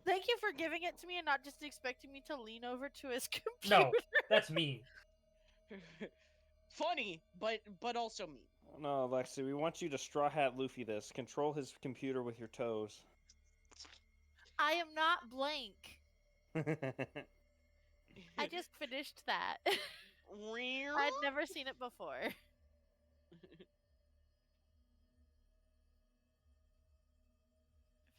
thank you for giving it to me and not just expecting me to lean over to his computer. No, that's me. Funny, but also mean. No, Lexi, we want you to straw hat Luffy this. Control his computer with your toes. I am not blank. I just finished that. I'd never seen it before.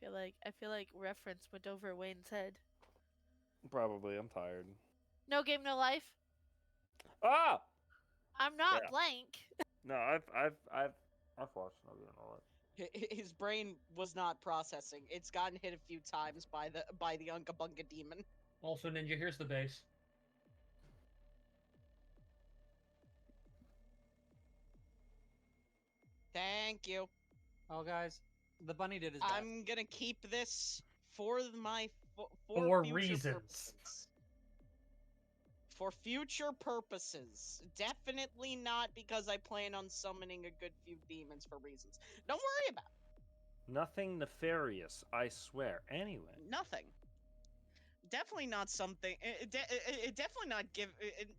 I feel like reference went over Wayne's head. Probably. I'm tired. No game, no life. Ah! I'm not blank. No, I've watched No Game No Life. His brain was not processing. It's gotten hit a few times by the Unga Bunga demon. Also, Ninja, here's the base. Thank you. Oh, guys, the bunny did his best. I'm gonna keep this for For future reasons. purposes. For future purposes. Definitely not because I plan on summoning a good few demons for reasons. Don't worry about it. Nothing nefarious, I swear. Anyway. Nothing. Definitely not something. Definitely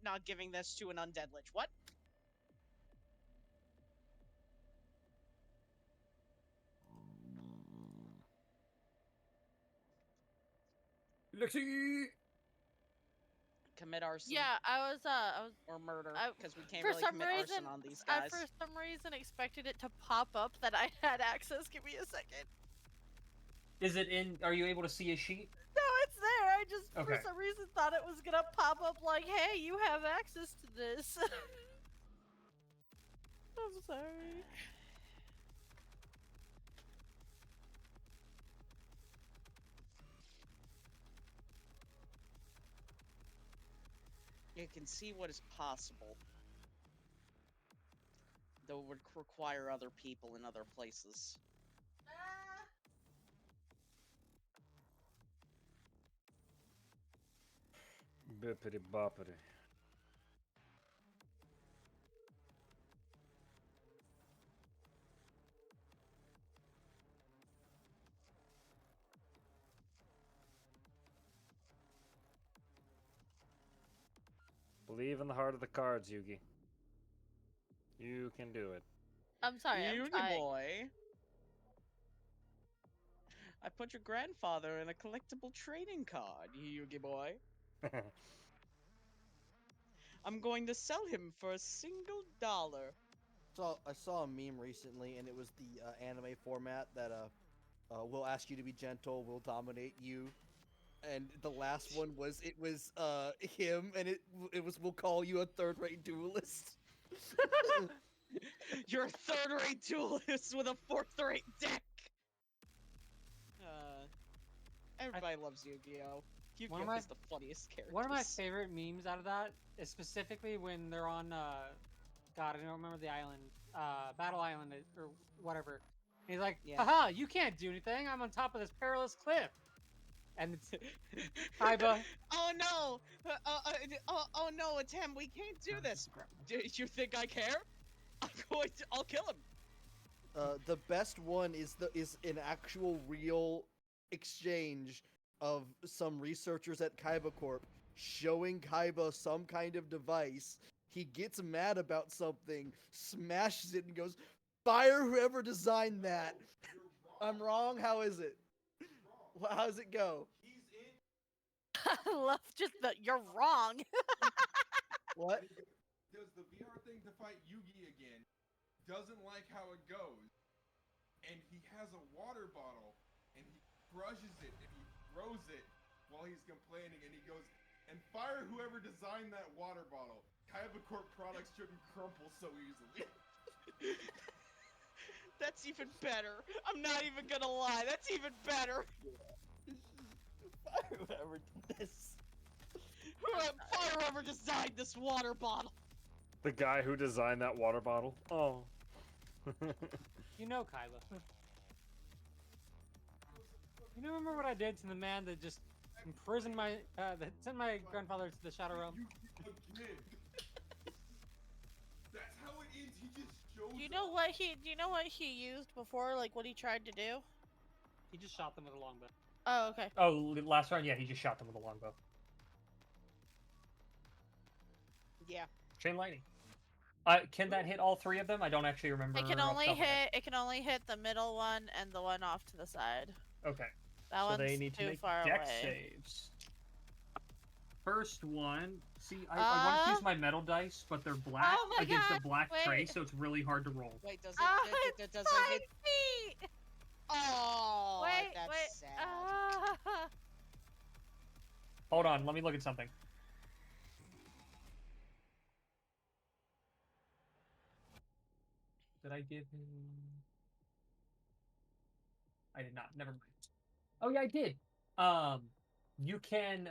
not giving this to an undead lich. What? Lexi! Commit arson. Yeah, I was or murder because we can't for really some commit reason, arson on these guys. I for some reason expected it to pop up that I had access. Give me a second. Is it in? Are you able to see a sheet? No, it's there. I just Okay. for some reason thought it was gonna pop up like, "Hey, you have access to this." I'm sorry. You can see what is possible. Though it would require other people in other places. Bippity boppity. Believe in the heart of the cards, Yugi. You can do it. I'm sorry. Yugi boy. I put your grandfather in a collectible trading card, Yugi boy. I'm going to sell him for $1. So I saw a meme recently, and it was the anime format that we'll ask you to be gentle, we'll dominate you. And the last one was him, and it was we'll call you a third-rate duelist. You're a third-rate duelist with a fourth-rate deck. Everybody loves Yu-Gi-Oh. Yu-Gi-Oh is the funniest character. One of my favorite memes out of that is specifically when they're on, God, I don't remember the island, Battle Island or whatever. And he's like, haha, you can't do anything. I'm on top of this perilous cliff. And it's Kaiba. Oh no! Oh no, Atem, we can't do this. Do you think I care? I'll kill him. The best one is an actual real exchange of some researchers at Kaiba Corp showing Kaiba some kind of device. He gets mad about something, smashes it, and goes, "Fire whoever designed that." I'm wrong? How is it? How does it go? I love just the you're wrong. What? Does the VR thing to fight Yugi again? Doesn't like how it goes, and he has a water bottle, and he crushes it and he throws it while he's complaining, and he goes, "And fire whoever designed that water bottle. Kaiba Corp products shouldn't crumple so easily." That's even better. I'm not even gonna lie. That's even better. Fire whoever did this. Fire whoever designed this water bottle. The guy who designed that water bottle. Oh. You know, Kaiba. You remember what I did to the man that just imprisoned that sent my grandfather to the Shadow Realm? That's how it ends. He just shows Do you know what he used before? Like what he tried to do? He just shot them with a longbow. Oh, okay. Oh, last round, yeah, he just shot them with a longbow. Yeah. Chain lightning. Can that hit all three of them? I don't actually remember. It can only hit the middle one and the one off to the side. Okay. That So one's they need to too make far dex away. saves. First one. See, I want to use my metal dice, but they're black Oh my against God, a black tray, wait. so it's really hard to roll. Wait, does Oh, it it's 5 feet! Oh, Wait, that's wait. sad. Hold on, let me look at something. Did I give him... I did not. Never mind. Oh yeah, I did. You can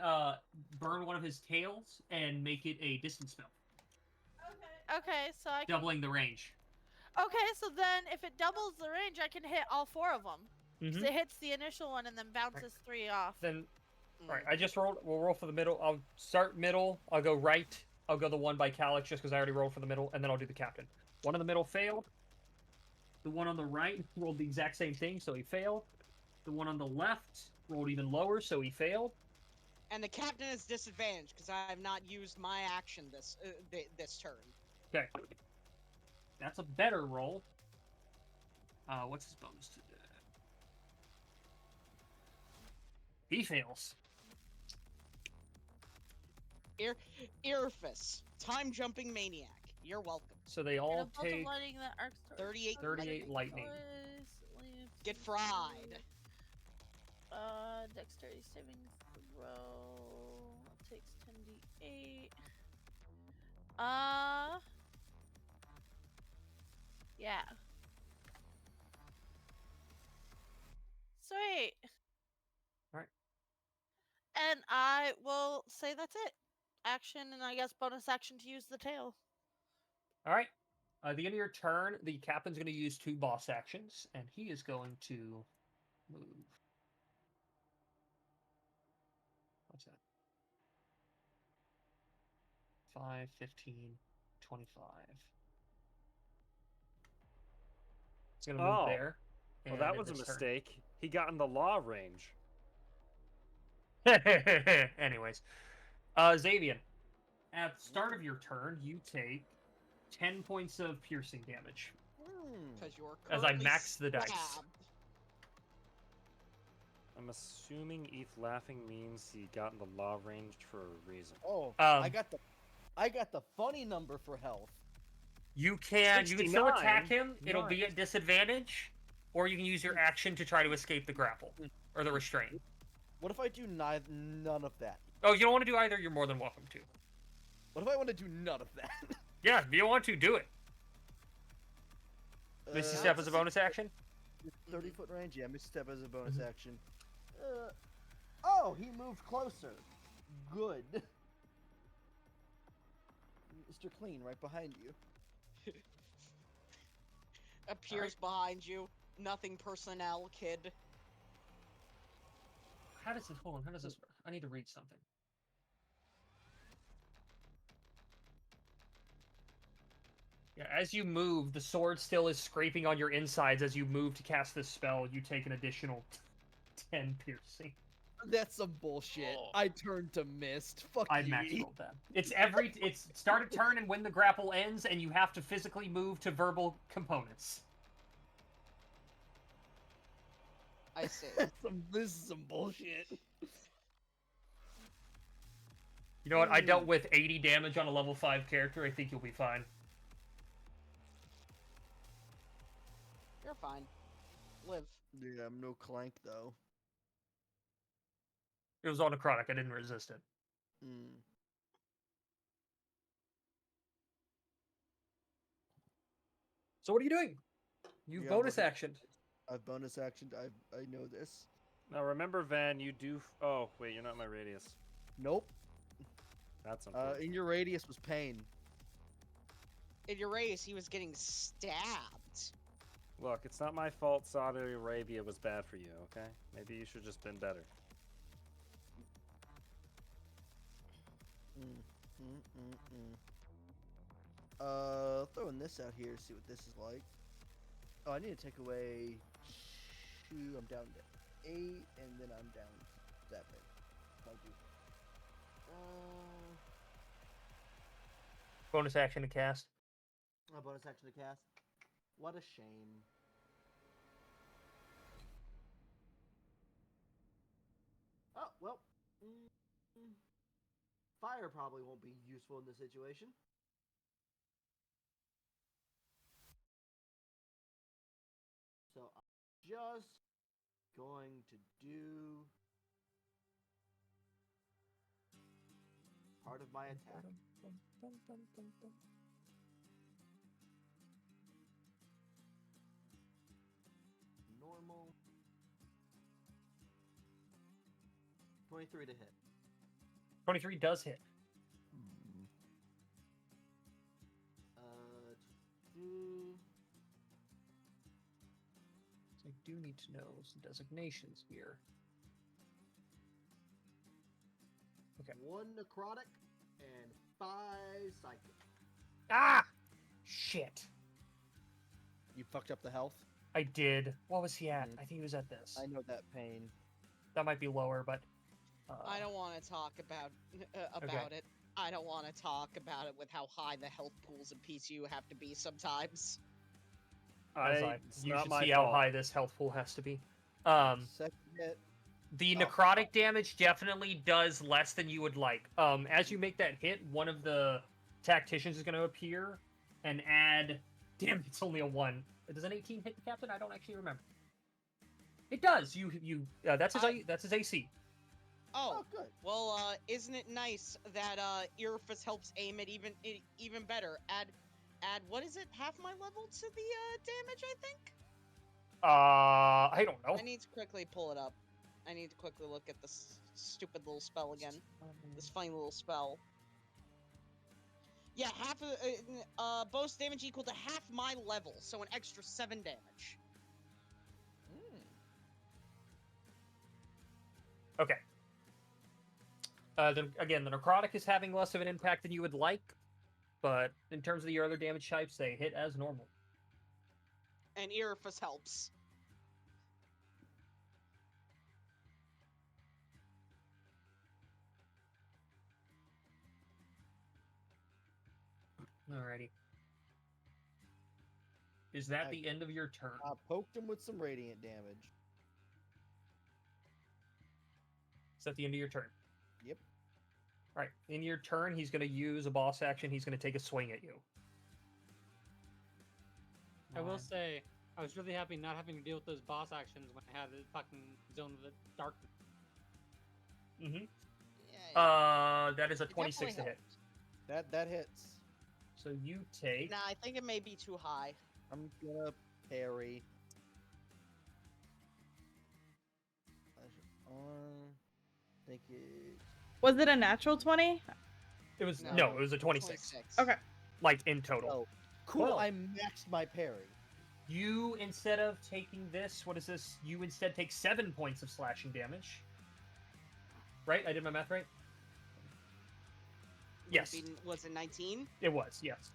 burn one of his tails and make it a distance spell, Okay, so I can... doubling the range. Okay, so then if it doubles the range, I can hit all 4 of them. Mhm. So it hits the initial one and then bounces 3 off. Then, all right. I just rolled. We'll roll for the middle. I'll start middle. I'll go right. I'll go the one by Calyx just because I already rolled for the middle, and then I'll do the captain. One in the middle failed. The one on the right rolled the exact same thing, so he failed. The one on the left rolled even lower, so he failed. And the captain is disadvantaged because I have not used my action this turn. Okay. That's a better roll. What's his bonus to that? He fails. Irfus, time jumping maniac. You're welcome. So they all take 38 lightning. Get fried. Dexterity saving throw takes 10d8. Yeah. Sweet. Alright. And I will say that's it. Action and I guess bonus action to use the tail. Alright. At the end of your turn, the captain's going to use 2 boss actions, and he is going to move. What's that? 5, 15, 25. It's going to move there. Well, that was a mistake. He got in the law range. Anyways. Xavier, at the start of your turn, you take 10 points of piercing damage. Because you're As I max the dice. I'm assuming ETH laughing means he got in the law range for a reason. Oh, I got the funny number for health. You can still attack him. It'll Nice. be at disadvantage, or you can use your action to try to escape the grapple or the restraint. What if I do none of that? Oh, you don't want to do either? You're more than welcome to. What if I want to do none of that? Yeah, if you want to, do it. Misty Step as a bonus action? 30-foot range? Yeah, Misty Step as a bonus action. Oh, he moved closer. Good. Mr. Clean, right behind you. Appears behind you. Nothing personnel, kid. How does this... Hold on, how does this work? I need to read something. Yeah, as you move, the sword still is scraping on your insides. As you move to cast this spell, you take an additional 10 piercing. That's some bullshit. I turned to mist. Fuck I you. max rolled that. It's start a turn and when the grapple ends, and you have to physically move to verbal components. I see. This is some bullshit. You know what? I dealt with 80 damage on a level 5 character. I think you'll be fine. You're fine. Live. Yeah, I'm no clank though. It was all necrotic. I didn't resist it. So what are you doing? You bonus actioned. I've bonus actioned. I know this. Now remember, Van, you do... Oh, wait, you're not in my radius. Nope. That's unfortunate. In your radius was pain. In your race, he was getting stabbed. Look, it's not my fault Saudi Arabia was bad for you, okay? Maybe you should just been better. Throwing this out here to see what this is like. Oh, I need to take away 2. I'm down to 8, and then I'm down 7. Bonus action to cast. A bonus action to cast. What a shame. Well, fire probably won't be useful in this situation. So I'm just going to do part of my attack. Normal. 23 to hit. 23 does hit. So I do need to know some designations here. Okay. 1 necrotic and 5 psychic. Ah! Shit. You fucked up the health? I did. What was he at? I think he was at this. I know that pain. That might be lower, but... I don't want to talk about Okay. it. I don't want to talk about it with how high the health pools in PCU have to be sometimes. You should see how high this health pool has to be. Second hit. The necrotic damage definitely does less than you would like. As you make that hit, one of the tacticians is going to appear and add... Damn, it's only a 1. Does an 18 hit the captain? I don't actually remember. It does. That's his AC. Oh, good. Well, isn't it nice that Irfus helps aim it even better? Add what is it? Half my level to the damage, I think. I don't know. I need to quickly pull it up. I need to quickly look at this stupid little spell again. This funny little spell. Yeah, half of bonus damage equal to half my level, so an extra 7 damage. Okay. Then again, the necrotic is having less of an impact than you would like, but in terms of the other damage types, they hit as normal. And Irfus helps. Alrighty. Is that the end of your turn? I poked him with some radiant damage. Is that the end of your turn? Yep. Right. In your turn, he's going to use a boss action. He's going to take a swing at you. I will say, I was really happy not having to deal with those boss actions when I had the fucking Zone of the Darkness. Mm-hmm. That is a 26 to hit. That hits. So you take... Nah, I think it may be too high. I'm gonna parry. I think it... Was it a natural 20? It was no, it was a 26. Okay. Like in total. Oh, cool. Well, I maxed my parry. You, instead of taking this, what is this? You instead take 7 points of slashing damage. Right? I did my math right? Yes. Was it 19? It was, yes.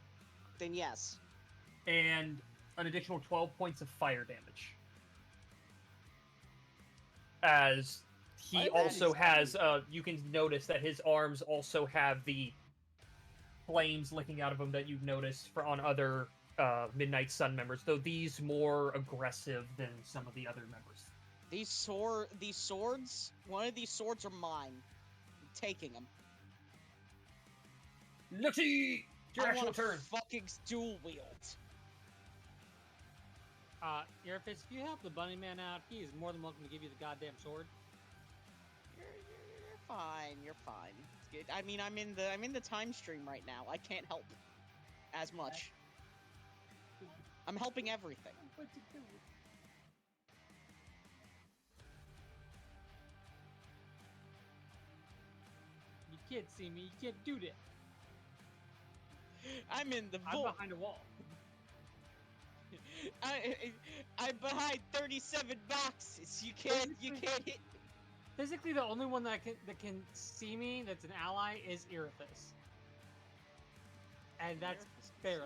Then yes. And an additional 12 points of fire damage. As he also has, you can notice that his arms also have the flames licking out of them that you've noticed on other Midnight Sun members, though these more aggressive than some of the other members. These swords, one of these swords are mine. I'm taking them. Luxie! Your actual turn. Fucking dual wield. Irfus, if you help the bunny man out, he is more than welcome to give you the goddamn sword. You're fine. You're fine. It's good. I mean, I'm in the time stream right now. I can't help as much. I'm helping everything. You can't see me. You can't do that. I'm in the I'm behind a wall. I'm behind 37 boxes. You can't hit. Physically, the only one that can see me that's an ally is Irfus. And that's fair.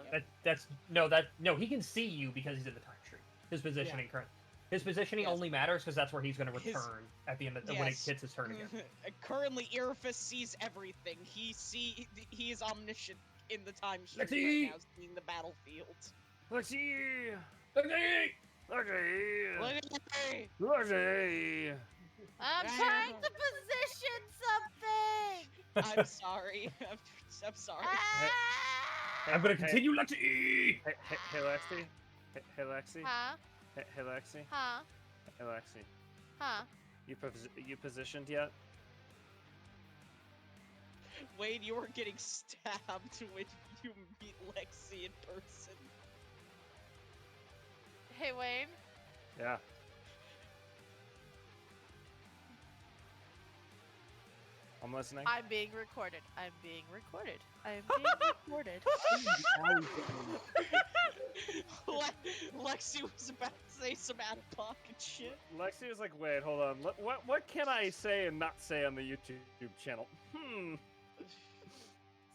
No, he can see you because he's in the time stream. His positioning current. His positioning only matters because that's where he's going to return at the end of when it hits his turn again. Currently, Irfus sees everything. He is omniscient in the time stream right now, seeing the battlefield. Let's see. I'm trying to position something. I'm sorry. I'm sorry. I'm gonna continue Lexi. Hey, Lexi. Hey, Lexi. Huh? Hey, Lexi. Huh? Hey, Lexi. Huh? You positioned yet? Wade, you are getting stabbed when you meet Lexi in person. Hey, Wayne. Yeah. I'm listening. I'm being recorded. I'm being recorded. I'm being recorded. Lexi was about to say some out-of-pocket shit. Lexi was like, wait, hold on. What can I say and not say on the YouTube channel?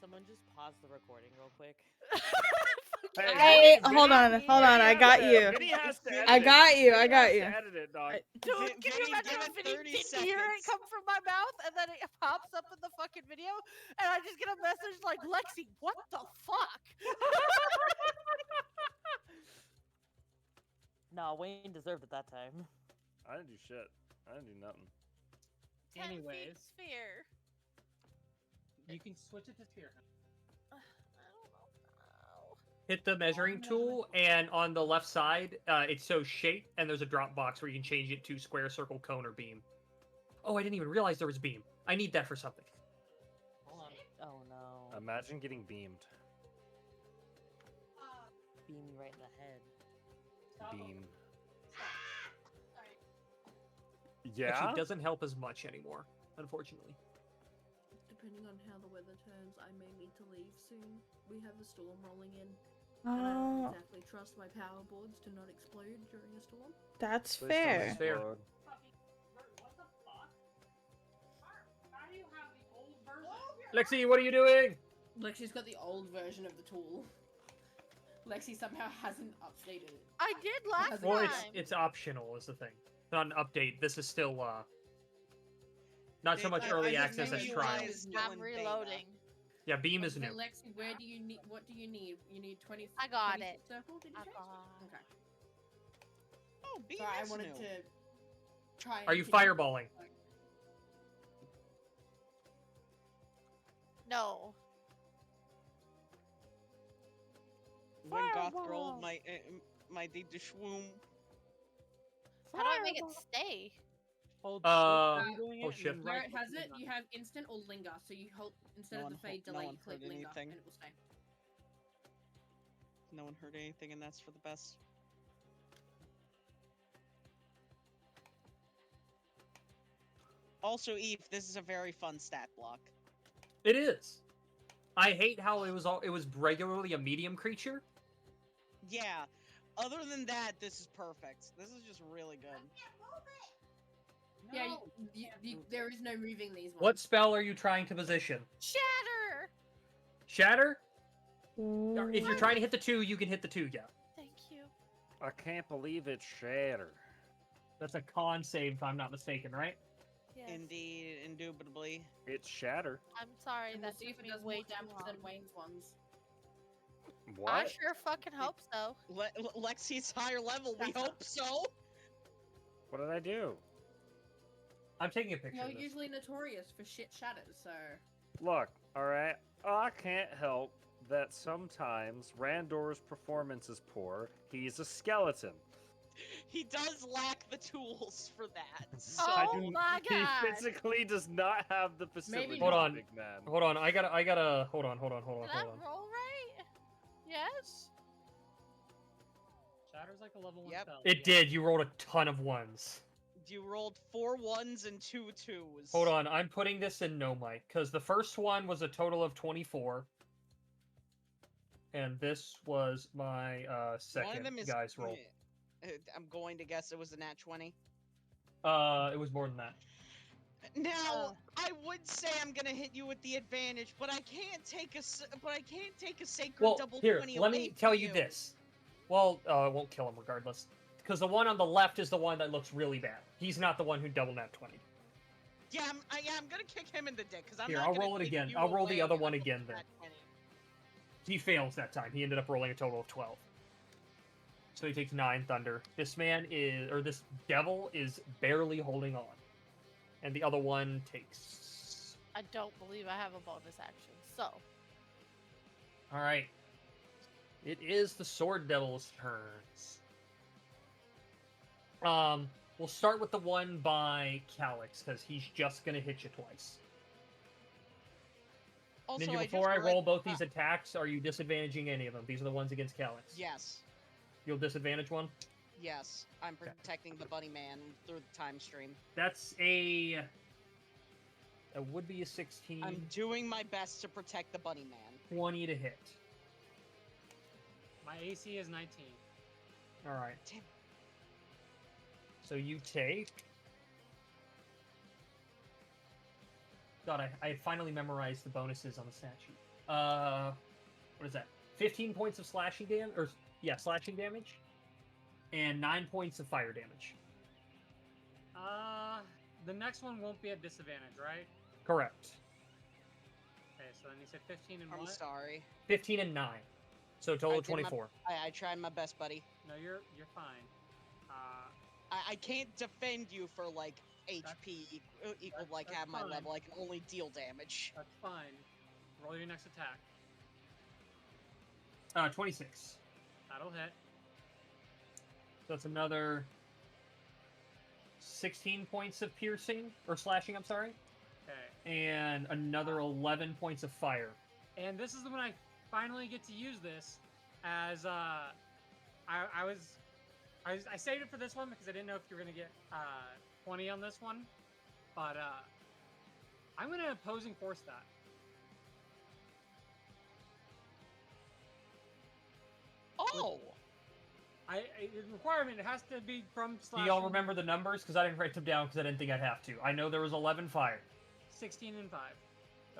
Someone just pause the recording real quick. Hey, hold on. I got you. I got you. Dude, can you imagine if Vinny didn't hear it come from my mouth and then it pops up in the fucking video and I just get a message like, Lexi, what the fuck? Nah, Wayne deserved it that time. I didn't do shit. I didn't do nothing. 10 feet Anyways. sphere. You can switch it to sphere. Hit the measuring tool, and on the left side, it shows shape, and there's a drop box where you can change it to square, circle, cone, or beam. Oh, I didn't even realize there was beam. I need that for something. Hold on. Oh no. Imagine getting beamed. Beam me right in the head. Beam. Yeah? Actually, it doesn't help as much anymore, unfortunately. Depending on how the weather turns, I may need to leave soon. We have a storm rolling in. And I don't exactly trust my power boards to not explode during a storm. That's Please fair. don't explode. Lexi, what are you doing? Lexi's got the old version of the tool. Lexi somehow hasn't updated it. I did last Well, time. it's optional is the thing. It's not an update. This is still not so much early access as trial. I'm reloading. Yeah, beam is So new. Lexi, where do you need? What do you need? You need 20. I got 20 it. Circle? Did you I change? got Okay. Oh, beam Sorry, I is wanted new. to try. Are you and continue- fireballing? No. When Goth Girl might need to swoon. How do I make it stay? Hold, oh it, shit. Where it has it, you have instant or linger. So you hold instead No of the one fade no delay, one you click heard linger, anything. and it will stay. No one heard anything, and that's for the best. Also, Eve, this is a very fun stat block. It is. I hate how it was regularly a medium creature. Yeah. Other than that, this is perfect. This is just really good. Yeah, there is no moving these ones. What spell are you trying to position? Shatter! Shatter? If you're trying to hit the 2, you can hit the 2, yeah. Thank you. I can't believe it's Shatter. That's a con save, if I'm not mistaken, right? Yes. Indeed, indubitably. It's Shatter. I'm sorry, And we'll that see if took it me does way more too damage long. than Wayne's ones. What? I sure fucking hope so. Lexi's higher level, we hope so. What did I do? I'm taking a picture You're of this. usually notorious for shit shatters, so. Look, alright, I can't help that sometimes Randor's performance is poor. He's a skeleton. He does lack the tools for that. So. Oh my god! He physically does not have the facility. Hold on. Big man. Hold on, I gotta, hold on. Did that roll right? Yes? Shatter's like a level 1 Yep. spell. It did, you rolled a ton of 1s. You rolled 4 1s and 2 2s. Hold on, I'm putting this in no mic, because the first one was a total of 24. And this was my One of second them is, guy's roll. I'm going to guess it was a nat 20. It was more than that. Now, I would say I'm gonna hit you with the advantage, but I can't take a sacred Well, double here, 20 let away me from tell you this. Well, it won't kill him regardless. Because the one on the left is the one that looks really bad. He's not the one who double nat 20. Yeah, I'm gonna kick him in the dick because I'm Here, not I'll gonna roll it kick again. you I'll roll the away other one on again then. nat 20. He fails that time. He ended up rolling a total of 12. So he takes 9 thunder. This man is, or this devil is barely holding on. and the other one takes. I don't believe I have a bonus action, so. All right. It is the Sword Devil's turns. We'll start with the one by Calyx, because he's just gonna hit you twice. Also, Ninja, before I roll both these attacks, are you disadvantaging any of them? These are the ones against Calyx. Yes. You'll disadvantage one? Yes. I'm protecting the bunny man through the time stream. That's a... That would be a 16. I'm doing my best to protect the bunny man. 20 to hit. My AC is 19. Alright. Damn. So you take... God, I finally memorized the bonuses on the stat sheet. What is that? 15 points of slashing damage, or yeah, slashing damage, and 9 points of fire damage. The next one won't be at disadvantage, right? Correct. Okay, so then you said 15 and I'm what? sorry. 15 and 9. So total of 24. I tried my best, buddy. No, you're fine. I can't defend you for like HP equal like half my fine. level. I can only deal damage. That's fine. Roll your next attack. 26. That'll hit. So that's another 16 points of piercing, or slashing, I'm sorry. Okay. And another 11 points of fire. And this is when I finally get to use this, as I saved it for this one because I didn't know if you were gonna get 20 on this one, but I'm gonna opposing force that. Oh. Requirement, it has to be from Do slashing. y'all remember the numbers? Because I didn't write them down because I didn't think I'd have to. I know there was 11 fire. 16 and 5.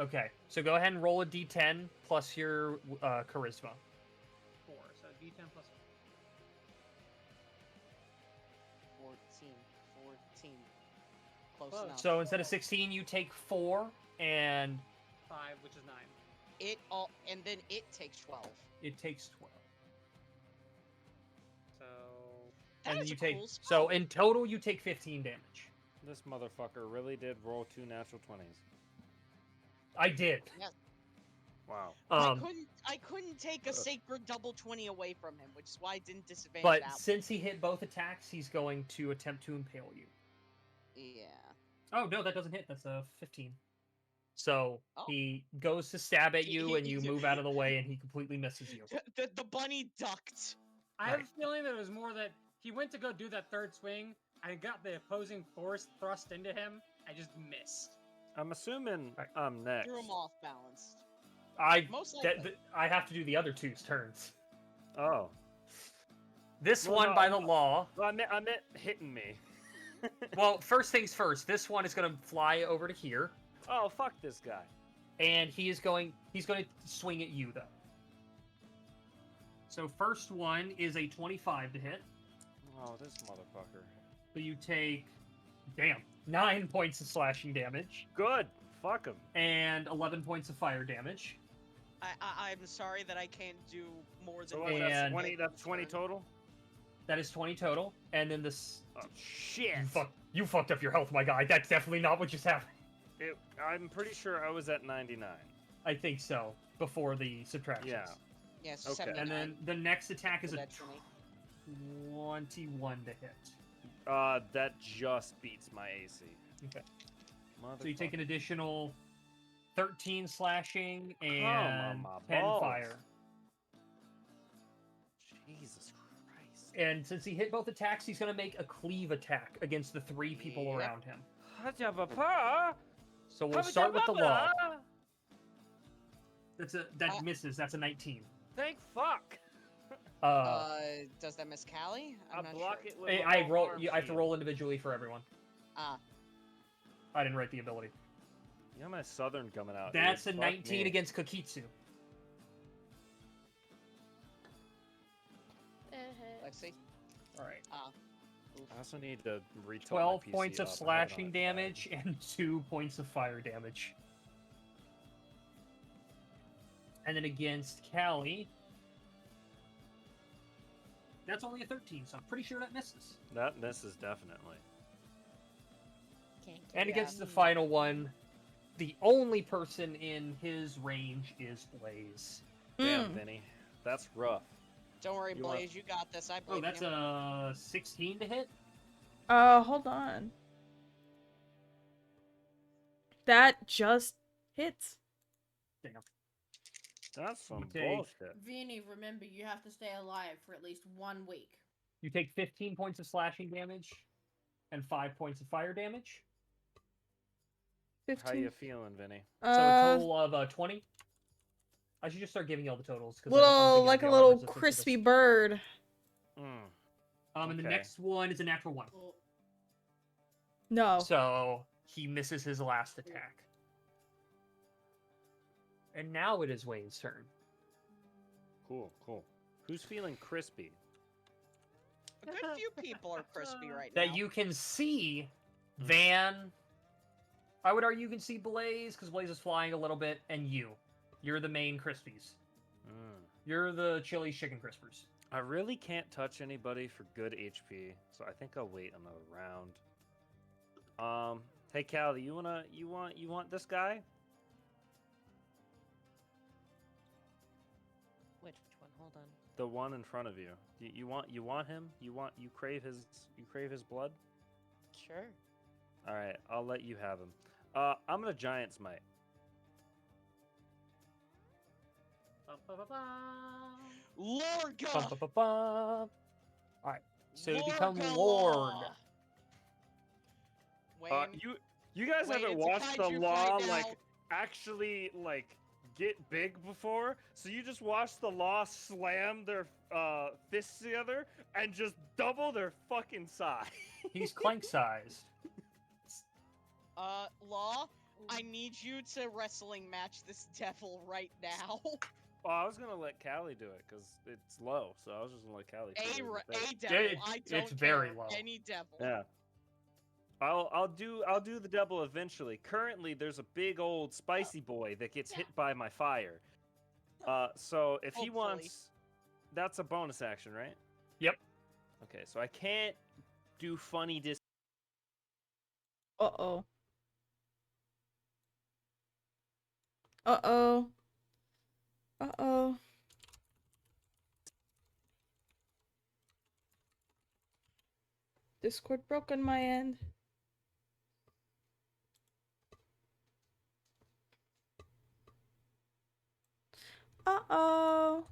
Okay, so go ahead and roll a d10 plus your charisma. 4, so D10 plus 14. Close enough. So instead of 16, you take 4 and 5, which is 9. And then it takes 12. it takes 12. So And then is you a take cool spell. so in total you take 15 damage. This motherfucker really did roll 2 natural 20s. I did. Yes. Wow. I couldn't take a sacred double 20 away from him, which is why I didn't disadvantage But that. since he hit both attacks, he's going to attempt to impale you. Yeah. Oh no, that doesn't hit. That's a 15. So Oh. he goes to stab at you, and you move out of the way, and he completely misses you. The bunny ducked. I have a feeling that it was more that he went to go do that third swing. I got the opposing force thrust into him. I just missed. I'm assuming I'm next. Threw him off balanced. I Most likely. I have to do the other two's turns. Oh. This Well, one, no, by the law. Well, I meant hitting me. Well, first things first. This one is going to fly over to here, Oh, fuck this guy. and he's going to swing at you though. So first one is a 25 to hit. Oh, this motherfucker. So you take, 9 points of slashing damage. Good. Fuck him. And 11 points of fire damage. I'm sorry that I can't do more than So one. that's 20. That's 20 total. That is 20 total. And then this. Oh shit! You fucked up your health, my guy. That's definitely not what just happened. I'm pretty sure I was at 99. I think so. Before the subtractions. Yeah. Yes. Okay. 79. And then the next attack is a That's 21 to hit. That just beats my AC. Okay. So you take an additional 13 slashing and on my 10 balls. fire. Jesus Christ. And since he hit both attacks, he's going to make a cleave attack against the 3 people around him. So we'll start with the law. That misses. That's a 19. Thank fuck. Does that miss Callie? I'm not block sure. it with I roll. I have to roll individually for everyone. Ah. I didn't write the ability. You know my southern coming out. That's dude. a Fuck 19 me. against Kokitsu. Lexi. All right. I also need to retell 12 my PC points of up. I have it slashing on damage and 2 points of fire damage. And then against Callie, that's only a 13, so I'm pretty sure that misses. That misses definitely. And against the final one, the only person in his range is Blaze. Damn, Vinny. That's rough. Don't worry, Blaze, you got this. I believe that's you. a 16 to hit? Hold on. That just hits. Damn. That's some take- bullshit. Vinny, remember, you have to stay alive for at least 1 week. You take 15 points of slashing damage and 5 points of fire damage. 15. How you feeling, Vinny? So a total of 20. I should just start giving you all the totals. Little, like a little crispy bird. And the next one is a natural 1. No. So he misses his last attack. And now it is Wayne's turn. Cool, cool. Who's feeling crispy? A good few people are crispy right now. That you can see Van. I would argue you can see Blaze, because Blaze is flying a little bit, and you. You're the main crispies. You're the chili chicken crispers. I really can't touch anybody for good HP, so I think I'll wait another round. Hey Callie, you want this guy? Which one? Hold on. The one in front of you. You want him? You crave his blood? Sure. All right, I'll let you have him. I'm gonna giant smite. Lorga. All right, so you become Lorga. Lord. Wayne, You guys Wayne, haven't it's a watched the kaiju law fight like now. actually like get big before, so you just watch the law slam their fists together and just double their fucking size. He's clank sized. Law, I need you to wrestling match this devil right now. Oh, I was gonna let Callie do it because it's low, so I was just gonna let Callie. A devil. I don't it's very care. low. Any devil. Yeah. I'll do the double eventually. Currently, there's a big old spicy boy that gets hit by my fire. So if he wants, that's a bonus action, right? Yep. Okay, so I can't do funny dis. Uh-oh. Uh-oh. Uh-oh. Discord broke on my end. Uh-oh.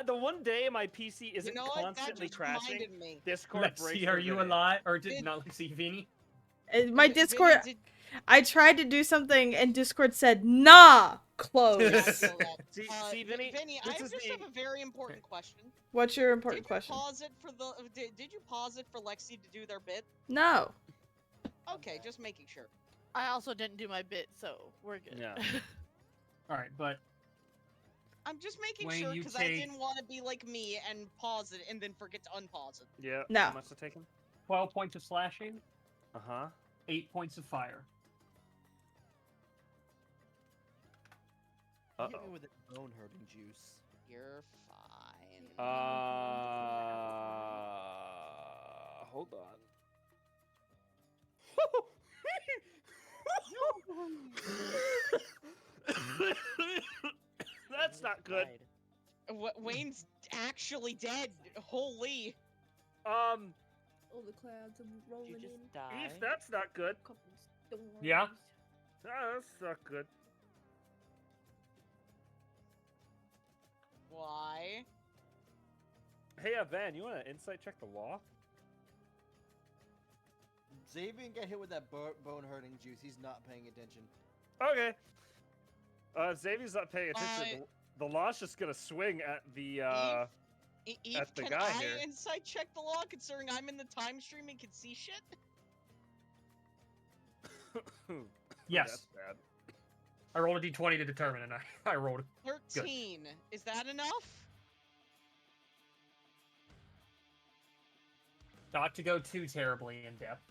The one day my PC isn't You know what? That constantly just crashing. reminded me. Discord Let's breaks. see, are you overnight. alive? Or did not see Vinny? My Discord... I tried to do something and Discord said, nah, close. Yeah, I feel that. See, Vinny, I just have a very important question. What's your important question? Pause it for the. Did you pause it for Lexi to do their bit? No. Okay, just making sure. I also didn't do my bit, so we're good. Yeah. All right, but I'm just making Wayne, sure you because I didn't want to be like me and pause it and then forget to unpause it. Yeah. No. How much to take him? 12 points of slashing. 8 points of fire. Hit me with a bone hurting juice. You're fine. Hold on. That's not good. Wayne's actually dead. Holy. All the clouds are rolling in. Eve, that's not good. Yeah? That's not good. Why? Hey, Van, you want to insight check the law? Xavier get hit with that bone hurting juice. He's not paying attention. Okay. Xavier's not paying attention. The law's just gonna swing at the Eve, at the can guy I here. insight check the law considering I'm in the time stream and can see shit? Yes. That's bad. I rolled a d20 to determine, and I rolled it. 13. Is that enough? Not to go too terribly in depth.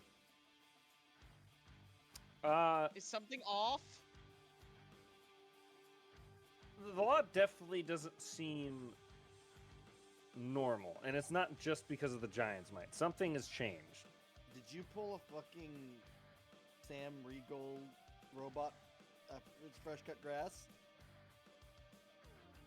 Is something off? The law definitely doesn't seem normal, and it's not just because of the Giant's might. Something has changed. Did did you pull a fucking Sam Regal robot it's fresh cut grass?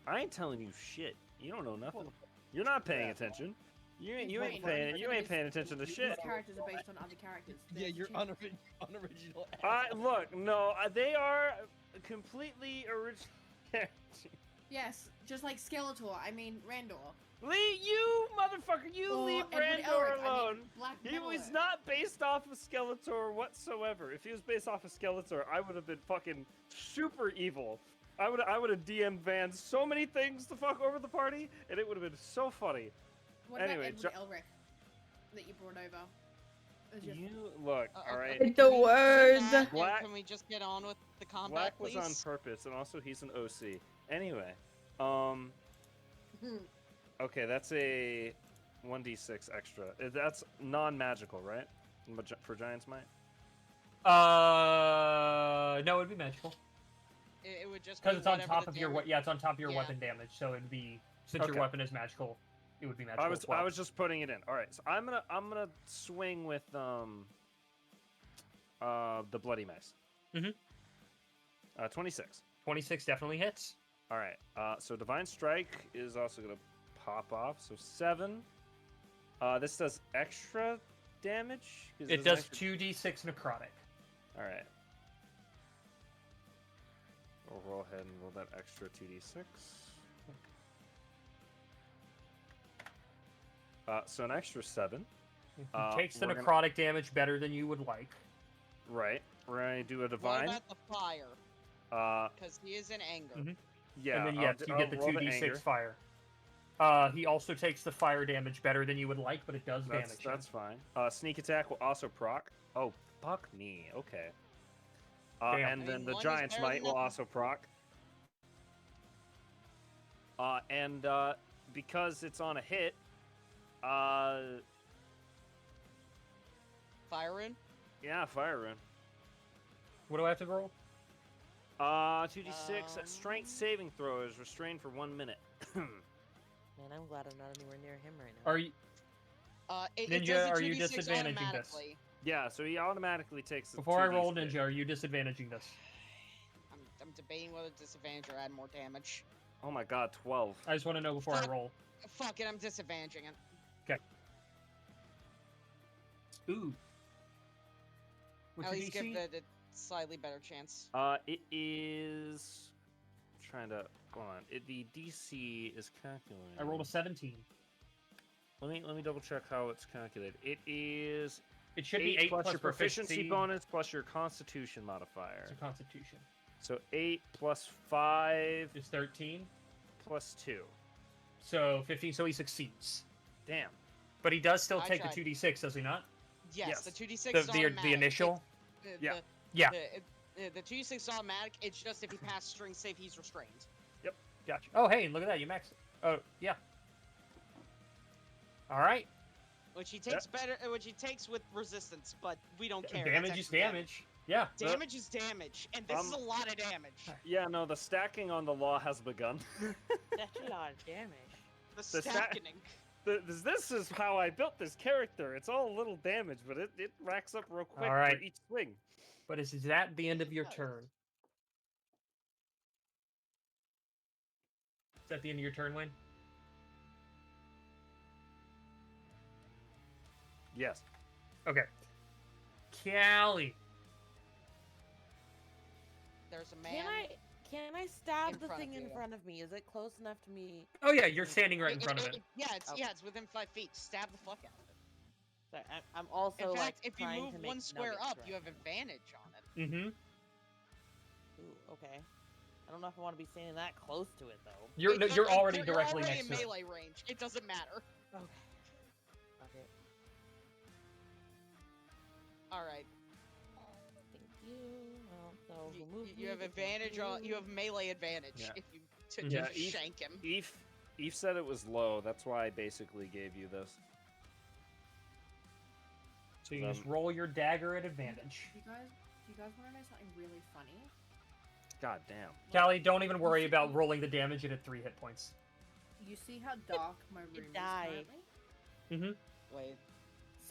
I ain't telling you shit. You don't know nothing. You're not paying attention. You ain't paying attention to shit. These characters are based on other characters. Yeah, you're unoriginal. Look, no, they are completely original characters. Yes, just like Skeletor. I mean, Randor. You motherfucker, leave Randor alone. He was not based off of Skeletor whatsoever. If he was based off of Skeletor, I would have been fucking super evil. I would have DM banned so many things to fuck over the party, and it would have been so funny. What anyway, about Edward Elric that you brought over? You look, all right. The word. Black, can we just get on with the combat, Black please? was on purpose, and also he's an OC. Anyway, okay, that's a 1d6 extra. That's non-magical, right? For Giant's Might. No, it'd be magical. It would just because it's on top of your it's on top of your weapon damage, so it'd be since Okay. your weapon is magical, it would be magical. I was just putting it in. All right, so I'm gonna swing with the Bloody Mace. 26. 26 definitely hits. All right. So Divine Strike is also gonna pop off. So 7. This does extra damage. It does 2d6 necrotic. All right. We'll roll ahead and roll that extra 2d6. So an extra 7. Takes the necrotic damage better than you would like. Right. We're gonna do a divine. What about the fire? Because he is in anger. Yeah. And then you get the roll 2d6 anger. fire. He also takes the fire damage better than you would like, but it does damage. That's fine. Sneak attack will also proc. Oh, fuck me. Okay. And then the Giant's Might will also proc. And because it's on a hit, Fire rune? Yeah, fire rune. What do I have to roll? 2d6. Strength saving throw is restrained for 1 minute. Man, I'm glad I'm not anywhere near him right now. Are you? Ninja, are you disadvantaging this? Yeah, so he automatically takes the Before I roll Ninja, are you disadvantaging this? I'm debating whether to disadvantage or add more damage. Oh my god, 12. I just want to know before I roll. Fuck it, I'm disadvantaging it. Okay. Ooh. What's At your least DC? give the slightly better chance. It is... trying to... Go on. The DC is calculated. I rolled a 17. Let me double check how it's calculated. It is... It should be 8 plus your proficiency bonus plus your Constitution modifier. It's a Constitution. So 8 plus 5 is 13. Plus 2. So 15. So he succeeds. Damn. But he does still I take tried. the 2d6, does he not? Yes, the 2d6 is the automatic. initial. Yeah. Yeah. The 2d6 is automatic. It's just if he passes string save, he's restrained. Yep. Gotcha. Oh, hey, look at that. You maxed it. Oh, yeah. All right. Which he takes better. Which he takes with resistance, but we don't care. Damage That's is extra damage. Yeah. Damage is damage, and this is a lot of damage. Yeah, no, the stacking on the law has begun. That's a lot of damage. The The sta- stacking. This is how I built this character. It's all a little damage, but it racks up real quick All right. for each swing. But is that the end of your turn? Is that the end of your turn, Wayne? Yes. Okay. Callie. There's a man. Can I stab in the front thing of in you. front of me? Is it close enough to me? Oh yeah, you're standing right in front of it. Yeah, it's within 5 feet. Stab the fuck out of it. Sorry, I'm also In fact, like if you trying move to make one square nuggets up, right. you have advantage on it. Mm-hmm. Ooh, okay. I don't know if I want to be standing that close to it though. You're already directly already next in to it. melee range. It doesn't matter. Okay. Okay. All right. Thank you. Well, so we'll move You have advantage on. You have melee advantage Yeah. if you to Yeah, just shank him. Eve said it was low. That's why I basically gave you this. So you just roll your dagger at advantage. Do you guys want to know something really funny? God damn. Callie, don't even worry about rolling the damage. It at 3 hit points. You see how dark my room is currently? Mm-hmm. Wait.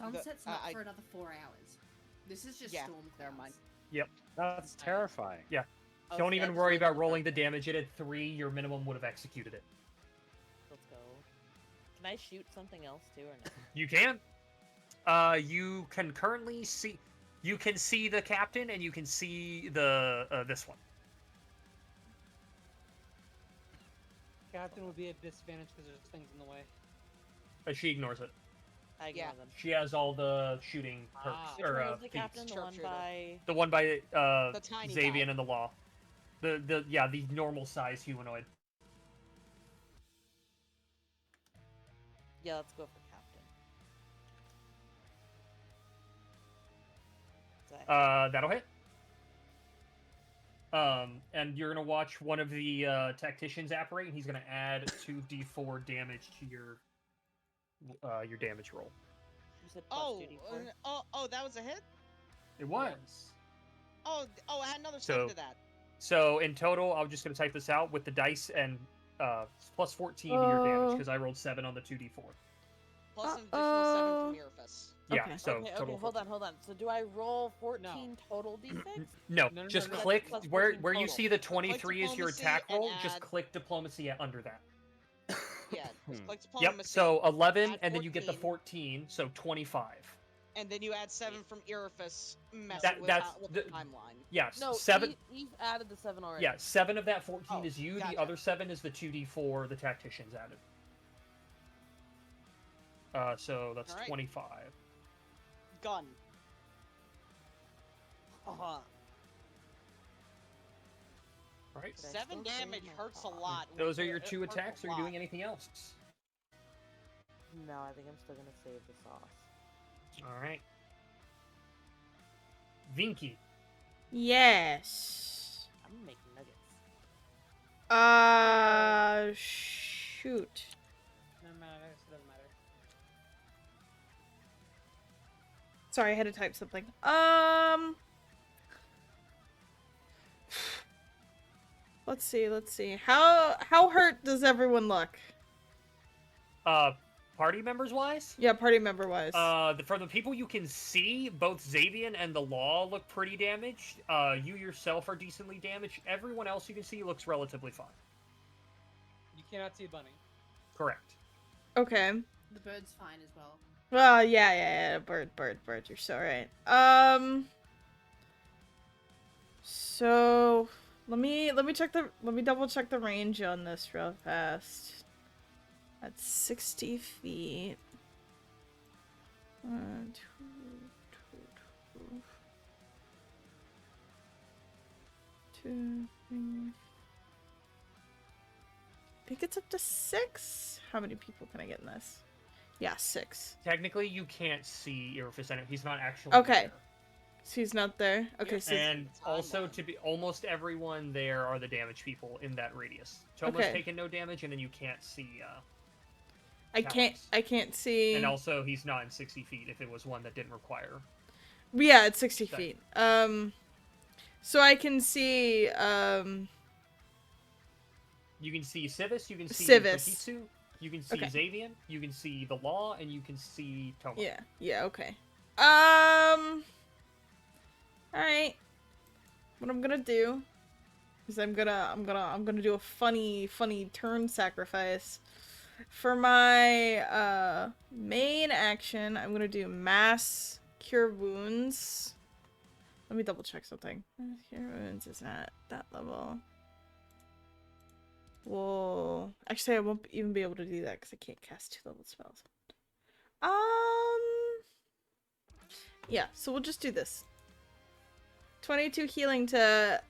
Sunset's not for another 4 hours. This is just storm clouds. Never mind. Yep. That's terrifying. Yeah. Oh, Don't so even that's worry like about the rolling the damage. It had 3. Your minimum would have executed it. Let's go. Can I shoot something else too, or no? You can. You can currently see. You can see the captain, and you can see the this one. Captain would be at disadvantage because there's things in the way. She ignores it. I ignore them. She has all the shooting perks Which or one was the feats. captain? The one by the tiny Xavian guy. and the law. The normal size humanoid. Yeah, let's go for captain. That'll hit. And you're gonna watch one of the tacticians apparate, and he's gonna add 2d4 damage to your damage roll. You said Oh, 2d4? that was a hit? It was. Add another 7 to that. So in total, I'm just gonna type this out with the dice and plus 14 to your damage because I rolled 7 on the 2d4. Plus an additional 7 from Mirafus. Yeah, Okay. so okay, total. hold on. So do I roll 14 total d6? No, No, just no, click plus where 14 you total. see the 23 is your diplomacy attack and roll. Just add- click diplomacy under that. Yeah, just click Yep. diplomacy. So 11, add and then you get the 14, 14, so 25. And then you add 7 from Irifus, messing That- with, that's with the- the timeline. Yes, No, 7. You've added the 7 already. Yeah, 7 of that 14 Oh, is you. gotcha. The other 7 is the 2d4 the tacticians added. So that's Alright. 25. Gun. Uh-huh. Right. 7 damage hurts a lot. Those are your It 2 hurts a attacks. Are you lot. doing anything else? No, I think I'm still gonna save the sauce. All right. Vinky. Yes. I'm making nuggets. Shoot. Doesn't matter. Doesn't matter. Sorry, I had to type something. Let's see. How hurt does everyone look? Party members wise? Yeah, party member wise. For the people you can see, both Xavian and the Law look pretty damaged. You yourself are decently damaged. Everyone else you can see looks relatively fine. You cannot see Bunny. Correct. Okay. The bird's fine as well. Well, yeah. Bird. You're so right. So let me double check the range on this real fast. That's 60 feet. 1, 2, 2, 3. I think it's up to 6. How many people can I get in this? Yeah, 6. Technically, you can't see Irifus. He's not actually Okay. there. So he's not there. Okay, so And also, to be almost everyone there are the damaged people in that radius. Toma's Okay. taken no damage, and then you can't see. I can't see. And also, he's not in 60 feet. If it was one that didn't require. Yeah, it's 60 Okay. feet. So I can see. You can see Civis. You can see Civis. Fujitsu. You can see Okay. Xavian. You can see the Law, and you can see Toma. Yeah. Okay. All right. What I'm gonna do is I'm gonna do a funny turn sacrifice. For my main action, I'm gonna do mass cure wounds. Let me double check something. Cure wounds is at that level. Whoa. Actually, I won't even be able to do that because I can't cast 2-level spells. Yeah, so we'll just do this. 22 healing to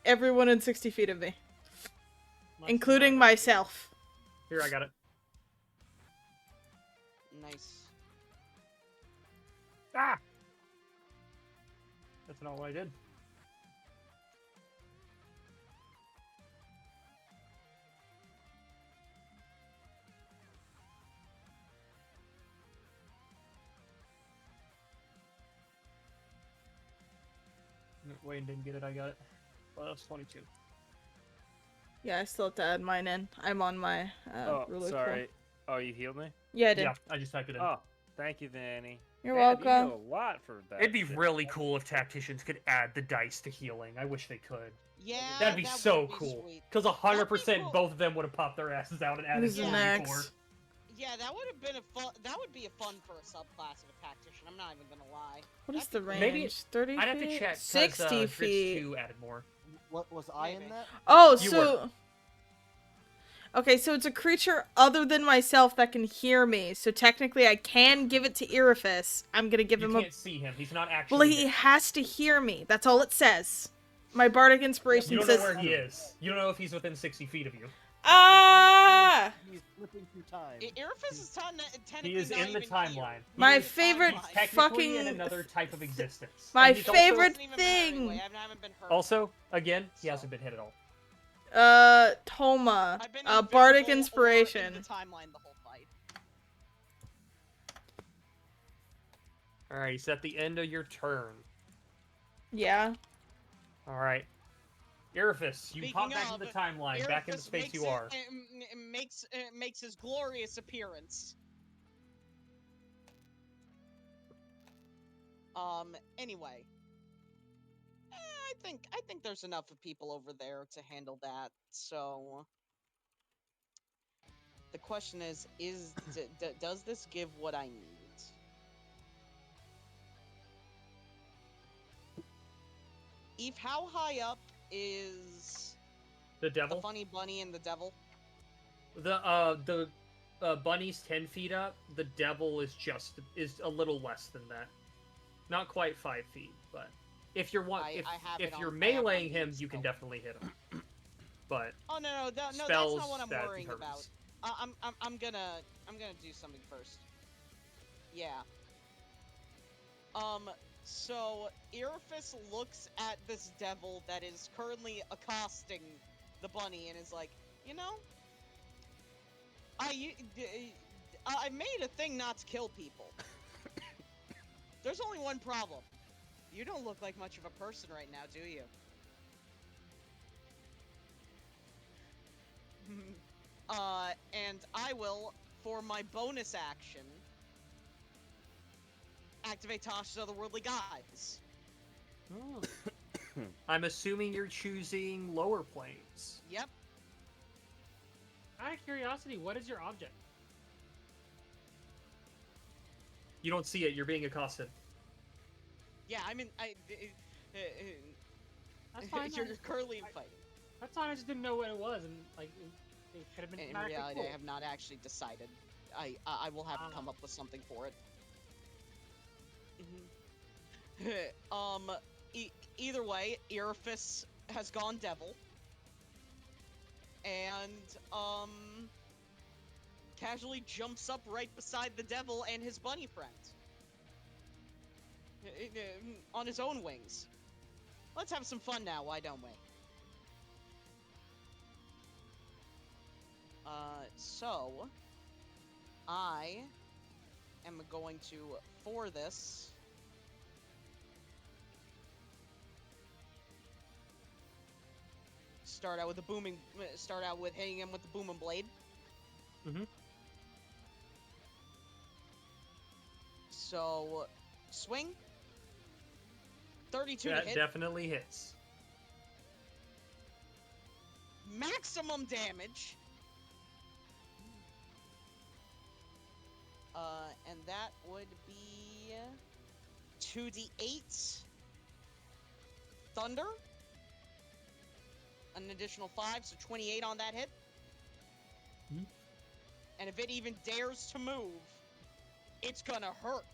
everyone in 60 feet of me. Including myself. Here, I got it. Nice. Ah! That's not what I did. Wayne didn't get it, I got it. Well, that's 22. Yeah, I still have to add mine in. I'm on my Oh, ruler sorry. Oh, you healed me? Yeah, I did. Yeah, I just typed it in. Oh, Thank you, Danny. You're Dad, welcome. You know a lot for that. It'd be shit. really cool if tacticians could add the dice to healing. I wish they could. Yeah, that'd be that so would be cool. sweet. Because That'd be 100% cool. both of them would have popped their asses out and added Who's healing next? before. Yeah, that would have been a fun. That would be a fun for a subclass of a tactician. I'm not even gonna lie. What is the range? Maybe 30 feet? I'd have to check. 'Cause, 60 Dritz feet. 2 added more. What was I in that? Oh, You so... Okay, so it's a creature other than myself that can hear me. So technically I can give it to Irophis. I'm gonna give him You a... can't see him. He's not actually. Well, he there. has to hear me. That's all it says. My bardic inspiration You don't says... know where he is. You don't know if he's within 60 feet of you. Ah! He's flipping through time. Irophis is technically He is not in the even timeline. here. My He is favorite technically fucking... in another type of existence. My And he's favorite Doesn't even matter anyway. thing! I haven't been hurt. Also, again, he hasn't been hit at all. Toma. I've been Bardic invisible or in inspiration. the timeline the whole fight. Alright, so at the end of your turn. Yeah. Alright. Irophis, you pop back Speaking into the of, timeline, back in the Irophis space you are. makes his glorious appearance. Anyway. I think there's enough of people over there to handle that. So the question is does this give what I need? Eve, how high up is The devil? the funny bunny and the devil? The bunny's 10 feet up. The devil is a little less than that. Not quite 5 feet, but if you're if you're meleeing him, you can definitely hit him. But Oh no, that's spells, not what I'm that worrying determines. about. I'm gonna do something first. Yeah. So Irophis looks at this devil that is currently accosting the bunny and is like, you know, I made a thing not to kill people. There's only one problem. You don't look like much of a person right now, do you? And I will, for my bonus action, activate Tasha's Otherworldly Guise. Oh. I'm assuming you're choosing lower planes. Yep. Out of curiosity, what is your object? You don't see it. You're being accosted. Yeah, That's fine. you're currently fighting. That's fine. I just didn't know what it was, and like it could have been. In dramatically reality, cool. I have not actually decided. I will have to come up with something for it. Either way, Irophis has gone devil, and casually jumps up right beside the devil and his bunny friend on his own wings. Let's have some fun now, why don't we? So I am going to, for this, start out with hitting him with the booming blade. Mm-hmm. So, swing. 32 That to hit. definitely hits. Maximum damage. And that would be 2d8 thunder. An additional 5, so 28 on that hit. Hmm. And if it even dares to move, it's gonna hurt.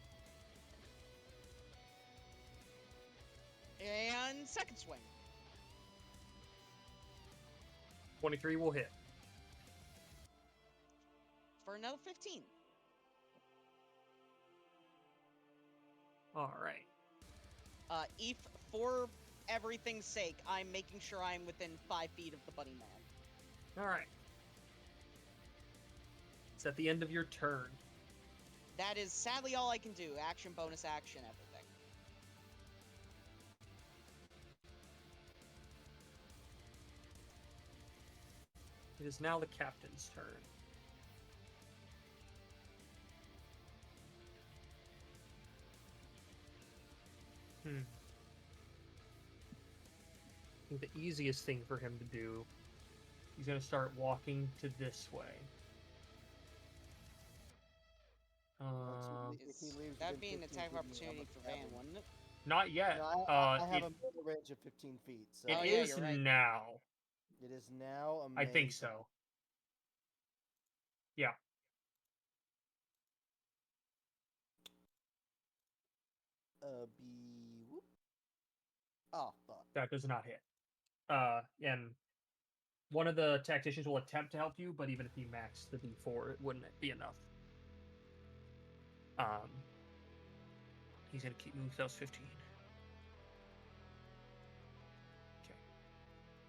And second swing. 23 will hit. For another 15. Alright. If, for everything's sake, I'm making sure I'm within 5 feet of the bunny man. Alright. It's at the end of your turn. That is sadly all I can do. Action, bonus action, everything. It is now the captain's turn. I think the easiest thing for him to do, he's going to start walking to this way. That'd be an attack of opportunity for Van, wouldn't it? Not yet. No, I have a middle range of 15 feet. So. It is now. It is now. Amazing. I think so. Yeah. Whoop. Oh, fuck. That does not hit. And one of the tacticians will attempt to help you, but even if he maxed the D4, it wouldn't be enough. He's gonna keep moving. That was 15. Okay.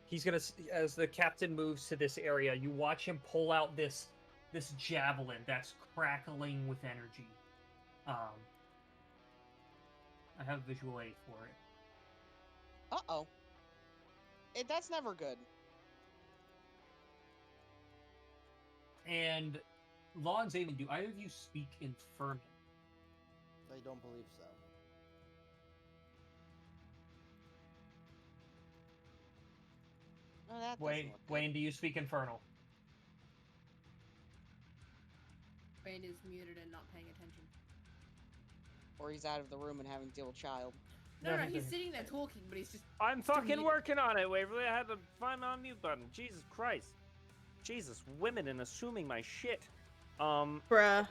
He's gonna, as the captain moves to this area, you watch him pull out this javelin that's crackling with energy. I have visual aid for it. Uh-oh. That's never good. And Law and Zaven, do either of you speak Infernal? I don't believe so. Oh, that Wayne, do you speak Infernal? Wayne is muted and not paying attention. Or he's out of the room and having to deal with child. No, he's sitting there talking, but he's just... I'm fucking working on it, Waverly. I had to find my mute button. Jesus Christ. Jesus, women and assuming my shit. Bruh.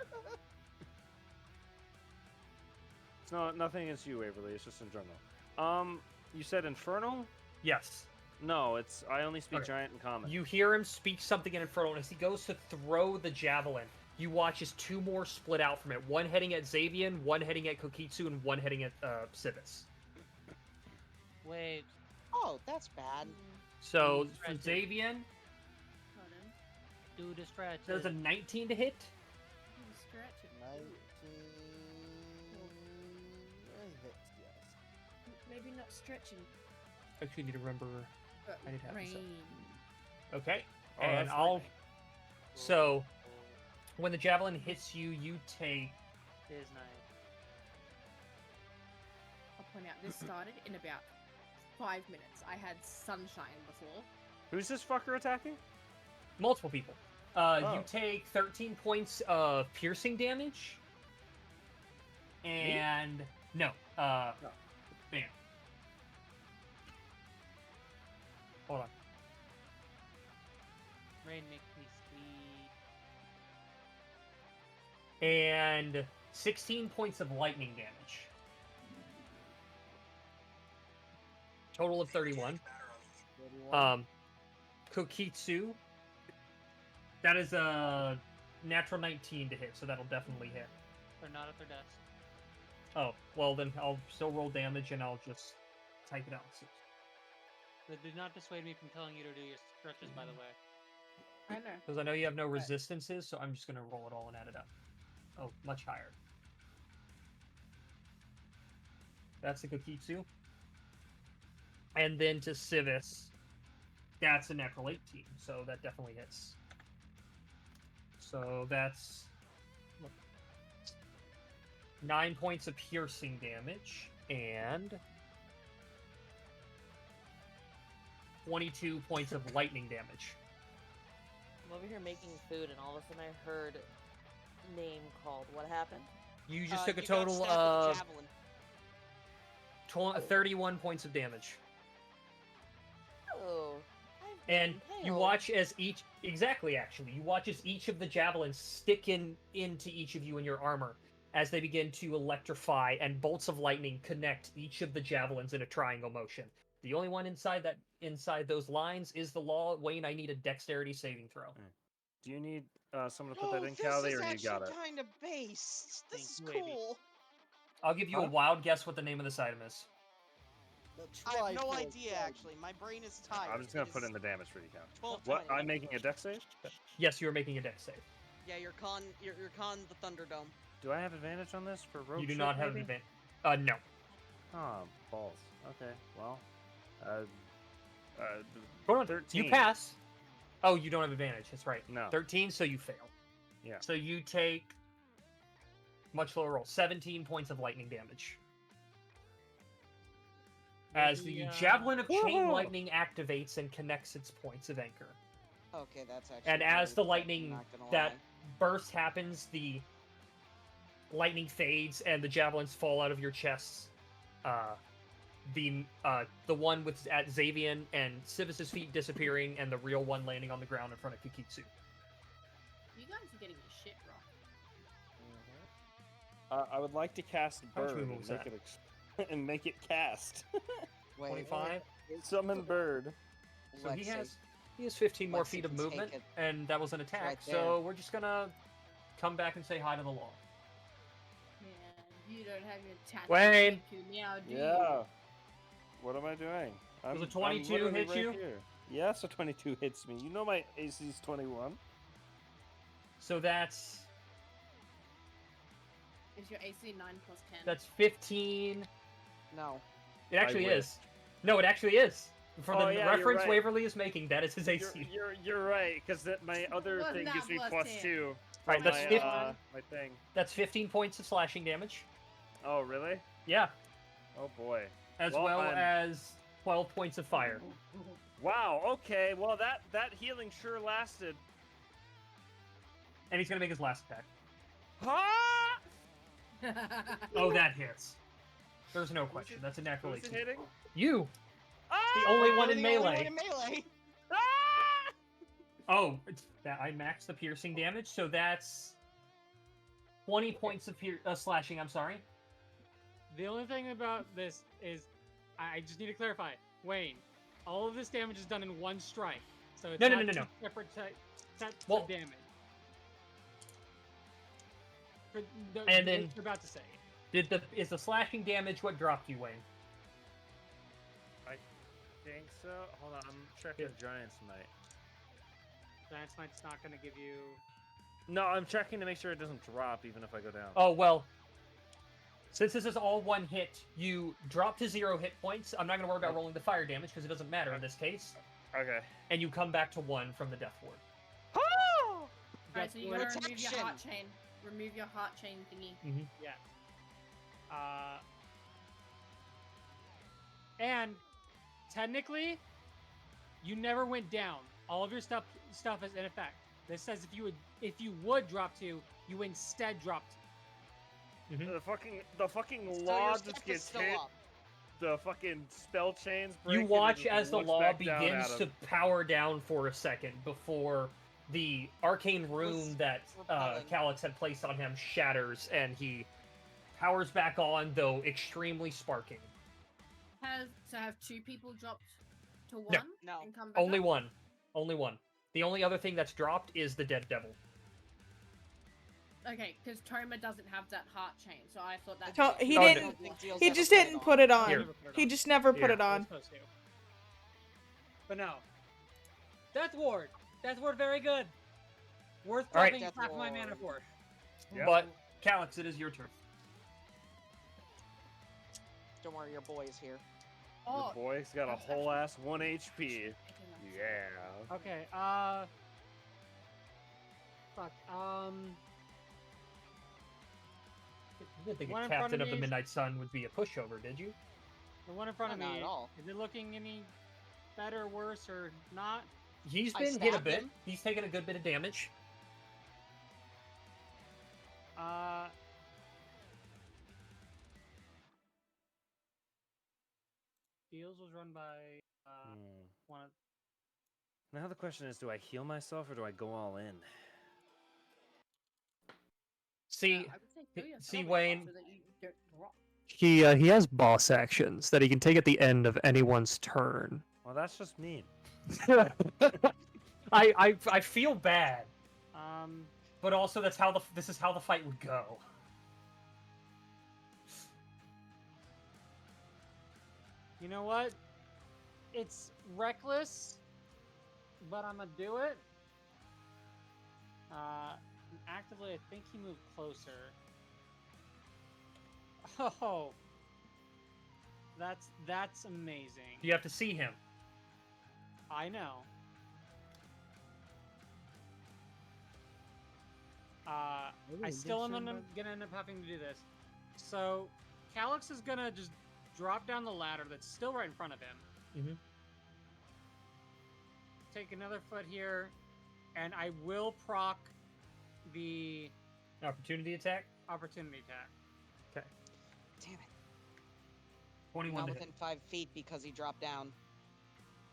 It's nothing against you, Waverly. It's just in general. You said Infernal? Yes. No, I only speak Giant and Common. You hear him speak something in Infernal, and as he goes to throw the javelin, you watch as two more split out from it. One heading at Xavian, one heading at Kokitsu, and one heading at Civis. Wait. Oh, that's bad. So, for Xavian, do the stretch. there's a 19 to hit. Stretch it. 19 hits, yes. Maybe not stretching. Actually, need to remember. I need to have this up. Rain. Okay, Oh, and that's I'll. So, when the javelin hits you, you take. It is nice. I'll point out, this started in about 5 minutes. I had sunshine before. Who's this fucker attacking? Multiple people. You take 13 points of piercing damage. And no. Bam. Hold on. Rain makes me sweet. And 16 points of lightning damage. Total of 31. Kokitsu. That is a natural 19 to hit, so that'll definitely hit. They're not at their desk. Oh, well then I'll still roll damage and I'll just type it out. That did not dissuade me from telling you to do your stretches, by the way. I know. Because I know you have no resistances, so I'm just going to roll it all and add it up. Oh, much higher. That's the Kokitsu. And then to Civis, that's a natural 18, so that definitely hits. So that's 9 points of piercing damage and 22 points of lightning damage. I'm over here making food, and all of a sudden I heard name called. What happened? You just took a total of 31 points of damage. Oh. And you watch as you watch as each of the javelins stick into each of you in your armor as they begin to electrify, and bolts of lightning connect each of the javelins in a triangle motion. The only one inside those lines is the Law. Wayne, I need a dexterity saving throw. Do you need someone to put that in, Callie, or you got it? This is kind of based. This is cool. I'll give you a wild guess what the name of this item is. I have no idea, actually. My brain is tired. I'm just gonna put in the damage for you, Callie. 12, What? 20. I'm making a dex save? Yes, you are making a dex save. Yeah, you're con the Thunderdome. Do I have advantage on this for rogue? You do not have an advantage. No. Oh, balls. Okay, well. Hold on. 13. You pass. Oh, you don't have advantage. That's right. No. 13, so you fail. Yeah. So you take much lower roll. 17 points of lightning damage. as the Javelin of Chain Lightning activates and connects its points of anchor. Okay, that's actually. And as very the good, lightning not gonna that lie. burst happens, the lightning fades and the javelins fall out of your chests. The one with at Xavian and Civis's feet disappearing, and the real one landing on the ground in front of Kikitsu. You guys are getting your shit wrong. I would like to cast How much bird movement and was make it and make it cast. 25. Summon bird. So he has 15 more feet of movement, and that was an attack. right so there. we're just gonna come back and say hi to the law. Yeah, you don't have your tattoo Wayne! now, do Yeah. What am I doing? Does a 22 literally hit right you? Here. Yes, a 22 hits me. You know my AC's 21. So that's Is your AC 9 plus 10? that's 15. No. It actually wish. is. No, it actually is. For Oh, the yeah, you're reference right. Waverly is making, that is his AC. You're right, because my other Wasn't thing that gives me plus plus 10? 2. Right, for that's my, 50. my thing. That's 15 points of slashing damage. Oh, really? Yeah. Oh boy. As well as 12 points of fire. Wow. Okay. Well, that healing sure lasted. And he's gonna make his last attack. Ha! Oh, that hits. There's no question. That's a natural Who's 18. hitting? You! Ah! The only one in The only melee. one in melee. Oh, I maxed the piercing damage, so that's 20 points of slashing, I'm sorry. The only thing about this is, I just need to clarify, Wayne. All of this damage is done in one strike, so it's No. two separate sets of damage. And then you're about to say. Is the slashing damage what dropped you, Wayne? I think so. Hold on, I'm checking Giant's Might. Giant's Might's not going to give you. No, I'm checking to make sure it doesn't drop even if I go down. Oh, well. Since this is all one hit, you drop to 0 hit points. I'm not going to worry about rolling the fire damage because it doesn't matter in this case. Okay. And you come back to 1 from the death ward. Alright, so you gotta remove your heart chain. Remove your heart chain thingy. Mm-hmm. Yeah. And technically, you never went down. All of your stuff is in effect. This says if you would drop 2, you instead dropped. Mm-hmm. The fucking law just gets hit. Up. The fucking spell chains break. You watch and it as the looks law back down begins at to him. power down for a second before the arcane rune that Calyx had placed on him shatters and he powers back on, though extremely sparking. Have 2 people dropped to 1? No. And come back Only up? one. Only one. The only other thing that's dropped is the dead devil. Okay, because Toma doesn't have that heart chain, so I thought that. He didn't. He just didn't put it on. Here. He just never put it on. But no. Death Ward. Death Ward, very good. Worth All right. dropping half my mana for. But Calyx, it is your turn. Don't worry, your boy is here. Oh, Your boy's got a whole ass 1 HP. Yeah. Okay, fuck, You didn't think One a in front captain of of the me is- Midnight Sun would be a pushover, did you? the one in front of Not me, at all. is it looking any better, worse, or not? He's I been hit a stabbed bit. him. He's taken a good bit of damage. Deals was run by, one of... Now the question is, do I heal myself or do I go all in? See, I would say kill yourself see, Wayne. so that you don't drop. He has boss actions that he can take at the end of anyone's turn. Well, that's just mean. I feel bad, Um, but also this is how the fight would go. you know what? It's reckless, but I'm gonna do it. Actively, I think he moved closer. Oh, that's amazing. You have to see him. I know. I still am gonna end up having to do this. So, Calyx is gonna just drop down the ladder that's still right in front of him. Mm-hmm. Take another foot here, and I will proc the opportunity attack. Opportunity attack. Okay. Damn it. 21 Not to within 5 feet because he dropped down.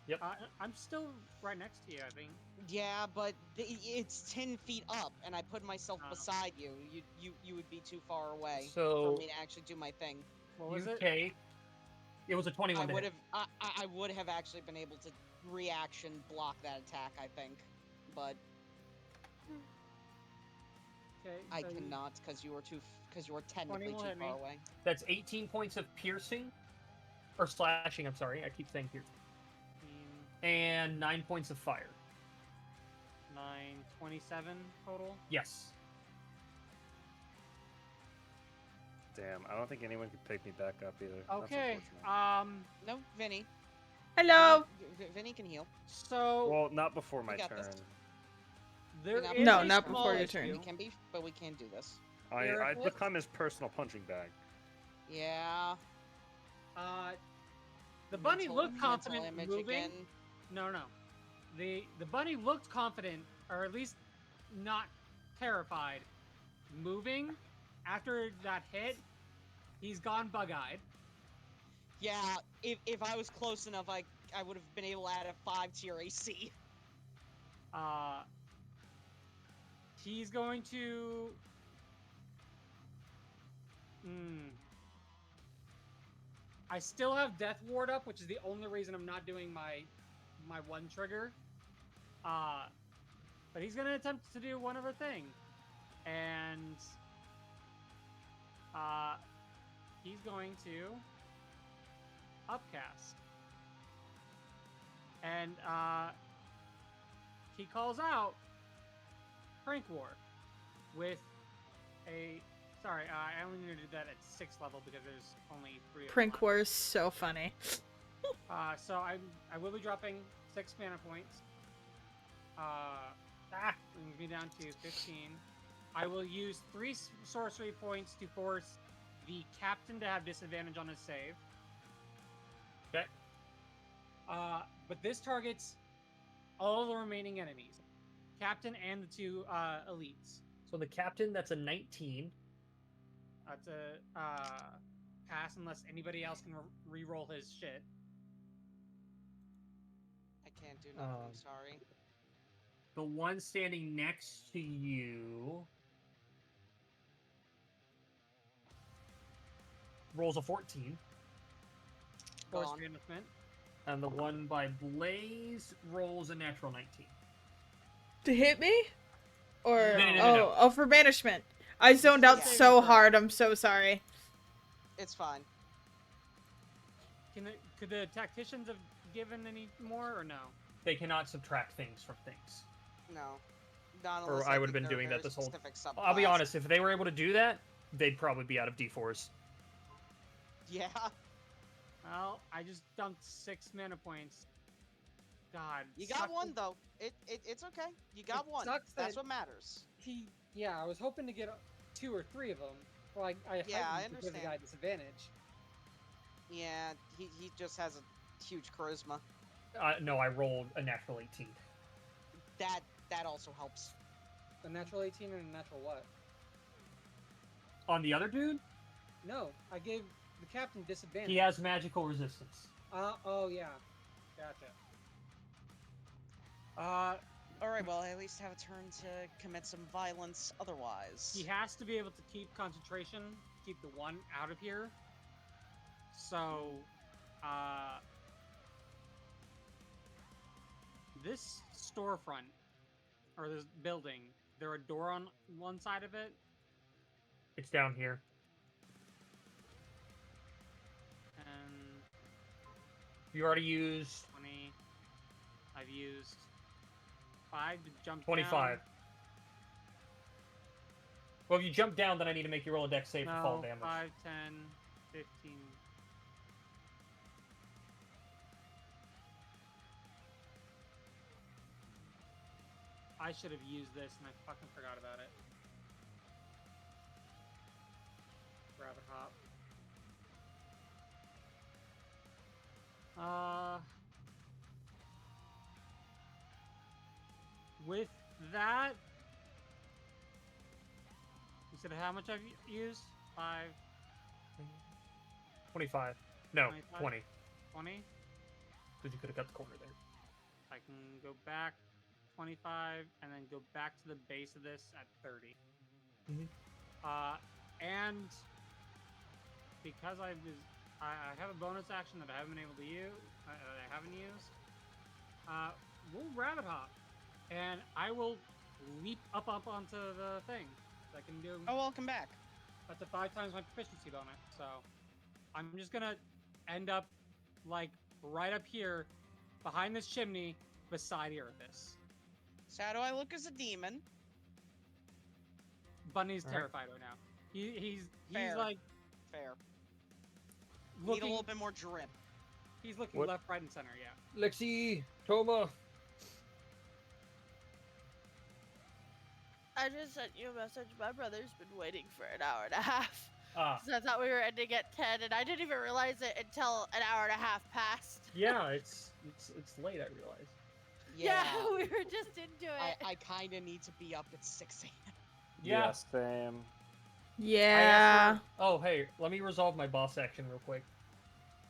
Yep. I'm still right next to you, I think. Yeah, but it's 10 feet up, and I put myself beside you. You would be too far away So- for me to actually do my thing. What was it? It was a 21 to hit. I would have actually been able to reaction block that attack, I think, but I cannot because you were technically too far away. That's 18 points of piercing, or slashing. I'm sorry, I keep saying piercing. And 9 points of fire. 27 total. Yes. Damn, I don't think anyone could pick me back up either. That's Okay. unfortunate. No, Vinny. Hello. Vinny can heal. So. Well, not before my We got turn. this. There Not is No, a not small before your issue. turn. We can be, but we can't do this. I'd become his personal punching bag. Yeah. The bunny looked mental confident image moving. again. No. The bunny looked confident, or at least not terrified, moving. After that hit, he's gone bug-eyed. Yeah, if I was close enough, I would have been able to add a 5 to your AC. He's going to. I still have Death Ward up, which is the only reason I'm not doing my one trigger. But he's gonna attempt to do one other thing, and he's going to upcast, and he calls out Prank War with a. Sorry, I only need to do that at 6th level because there's only 3 of them. Prank War is so funny. So I will be dropping 6 mana points. Brings me down to 15. I will use 3 sorcery points to force the captain to have disadvantage on his save. Okay. But this targets all the remaining enemies, captain and the 2 elites. So the captain, that's a 19. That's a pass unless anybody else can re-roll his shit. I can't do nothing. I'm sorry. The one standing next to you rolls a 14. Force banishment. And the one by Blaze rolls a natural 19. To hit me? Or No. oh, for banishment. I zoned out so hard. I'm so sorry. It's fine. Could the tacticians have given any more or no? They cannot subtract things from things. No. Not Or unless I would have think been they're doing a that very this whole. specific I'll be subclass. honest. If they were able to do that, they'd probably be out of D4s. Yeah. Well, I just dumped 6 mana points. God. You got one though. It's okay. You got one. Sucks That's that what matters. Yeah, I was hoping to get 2 or 3 of them. Well, I Yeah, I heightened because he understand. got disadvantage. Yeah, he just has a huge charisma. No, I rolled a natural 18. That also helps. A natural 18 and a natural what? On the other dude, No, I gave the captain disadvantage. he has magical resistance. Oh yeah. Gotcha. Alright, well, I at least have a turn to commit some violence otherwise. He has to be able to keep concentration, keep the one out of here. So, this storefront, or this building, there a door on one side of it? It's down here. And You already used 20. I've used 5 to jump 25. down. Well, if you jump down, then I need to make you roll a dex save for fall No, damage. 5, 10, 15. I should have used this and I fucking forgot about it. Rabbit hop. with that, you said how much I've used? 5, 25. No, 25? 20. 20? Because you could have got the corner there. I can go back 25 and then go back to the base of this at 30. And because I have a bonus action that I haven't been able to use, I haven't used, we'll rabbit hop, and I will leap up onto the thing. I can do. Oh, welcome back. That's a 5 times my proficiency bonus. So I'm just gonna end up like right up here, behind this chimney, beside Erebus. So how do I look as a demon? Bunny's All right. terrified right now. He's Fair. like Fair. Need a looking. little bit more drip. He's looking What? left, right, and center. Yeah. Lexi, Toma. I just sent you a message. My brother's been waiting for an hour and a half. Ah. So I thought we were ending at 10, and I didn't even realize it until an hour and a half passed. Yeah, it's late. I realize. Yeah, we were just into it. I kind of need to be up at 6 a.m. Yeah. Yes, Sam. Yeah. Oh, hey, let me resolve my boss action real quick.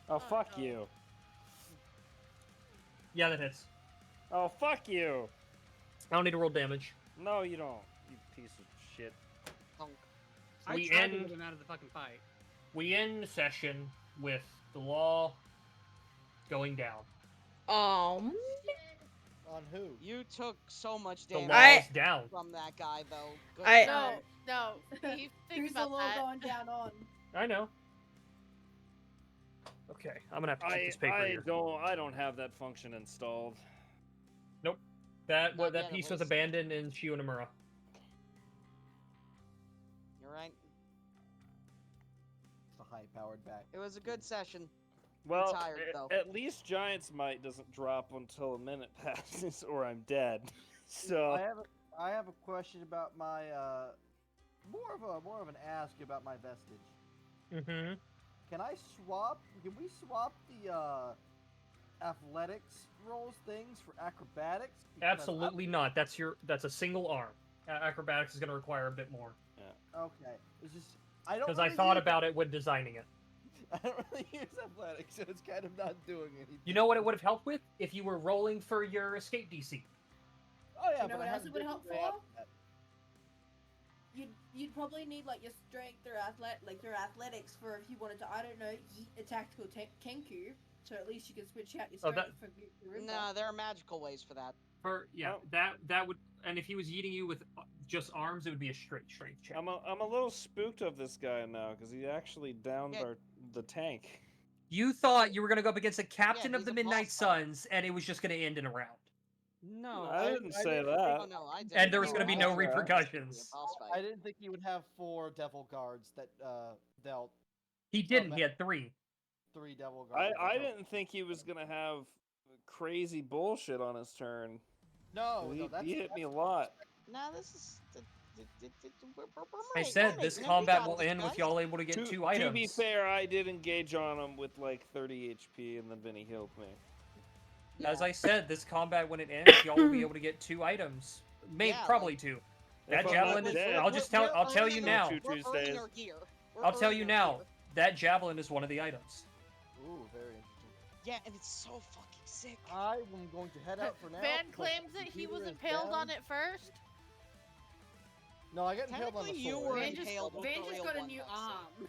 Oh, fuck you. Yeah, that hits. Oh, fuck you. I don't need to roll damage. No, you don't. You piece of shit. I We tried to end- get him out of the fucking fight. We end the session with the law going down. On who? You took so much The damage law's down. from that guy, though. Good I- job. No, you think Who's the about law that. going down on? I know. Okay, I'm gonna have to take this paper here. I don't have that function installed. Nope. That Not that yet, at piece was least. abandoned in Shio Nomura. You're right. It's a high-powered back. It was a good session. Well, I'm tired, though. at least Giant's Might doesn't drop until a minute passes, or I'm dead. So I have a question about my more of an ask about my vestige. Mm-hmm. Can we swap the athletics rolls things for acrobatics? Because Absolutely not. That's a single arm. Acrobatics is gonna require a bit more. Okay. It's just I don't Because really I thought use- about it when designing it. I don't really use athletics, so it's kind of not doing anything. You know what it would have helped with? If you were rolling for your escape DC. Oh yeah, You know but what I else it would help for? that. You'd probably need like your strength or your athletics for if you wanted to, I don't know, yeet a tactical kenku. So at least you can switch out your Oh, strength for your Nah, there are magical ways for that. That would, and if he was eating you with just arms, it would be a straight strength check. I'm a little spooked of this guy now because he actually downed the tank. You thought you were gonna go up against a captain Yeah, of the he's a Midnight boss fight. Suns, and it was just gonna end in a round. No, I didn't say didn't that. Oh, no, I didn't. And there was gonna be no Yeah. repercussions. Boss fight. I didn't think he would have 4 devil guards that dealt He didn't. He had 3. 3 devil guards. I didn't think he was gonna have crazy bullshit on his turn. No, he hit me a lot. Nah, this is. I said this combat will end with y'all able to get 2 items. To be fair, I did engage on him with like 30 HP, and then Vinny healed me. As I said, this combat when it ends, y'all will be able to get 2 items. Maybe probably 2. That If I'm javelin not is. dead. I'll tell you now. Tuesdays. I'll tell you now. That javelin is one of the items. Ooh, very interesting. Yeah, and it's so fucking sick. I am going to head out for now. Van but claims that he computer was is impaled down. on it first. No, I got impaled on the Technically, you sword. were Van just, impaled with Van the just real got a one, new though, so- arm.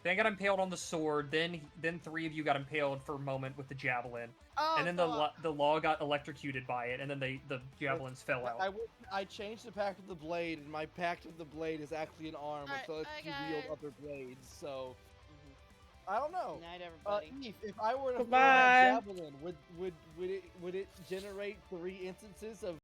Then got impaled on the sword. Then 3 of you got impaled for a moment with the javelin. Oh, And then the law got electrocuted by it, and then the javelins fell out. I changed the pact of the blade, and my pact of the blade is actually an arm, which lets you wield other blades. So I don't know. Night, everybody. Eve, if I were to throw Goodbye. that javelin, would it generate 3 instances of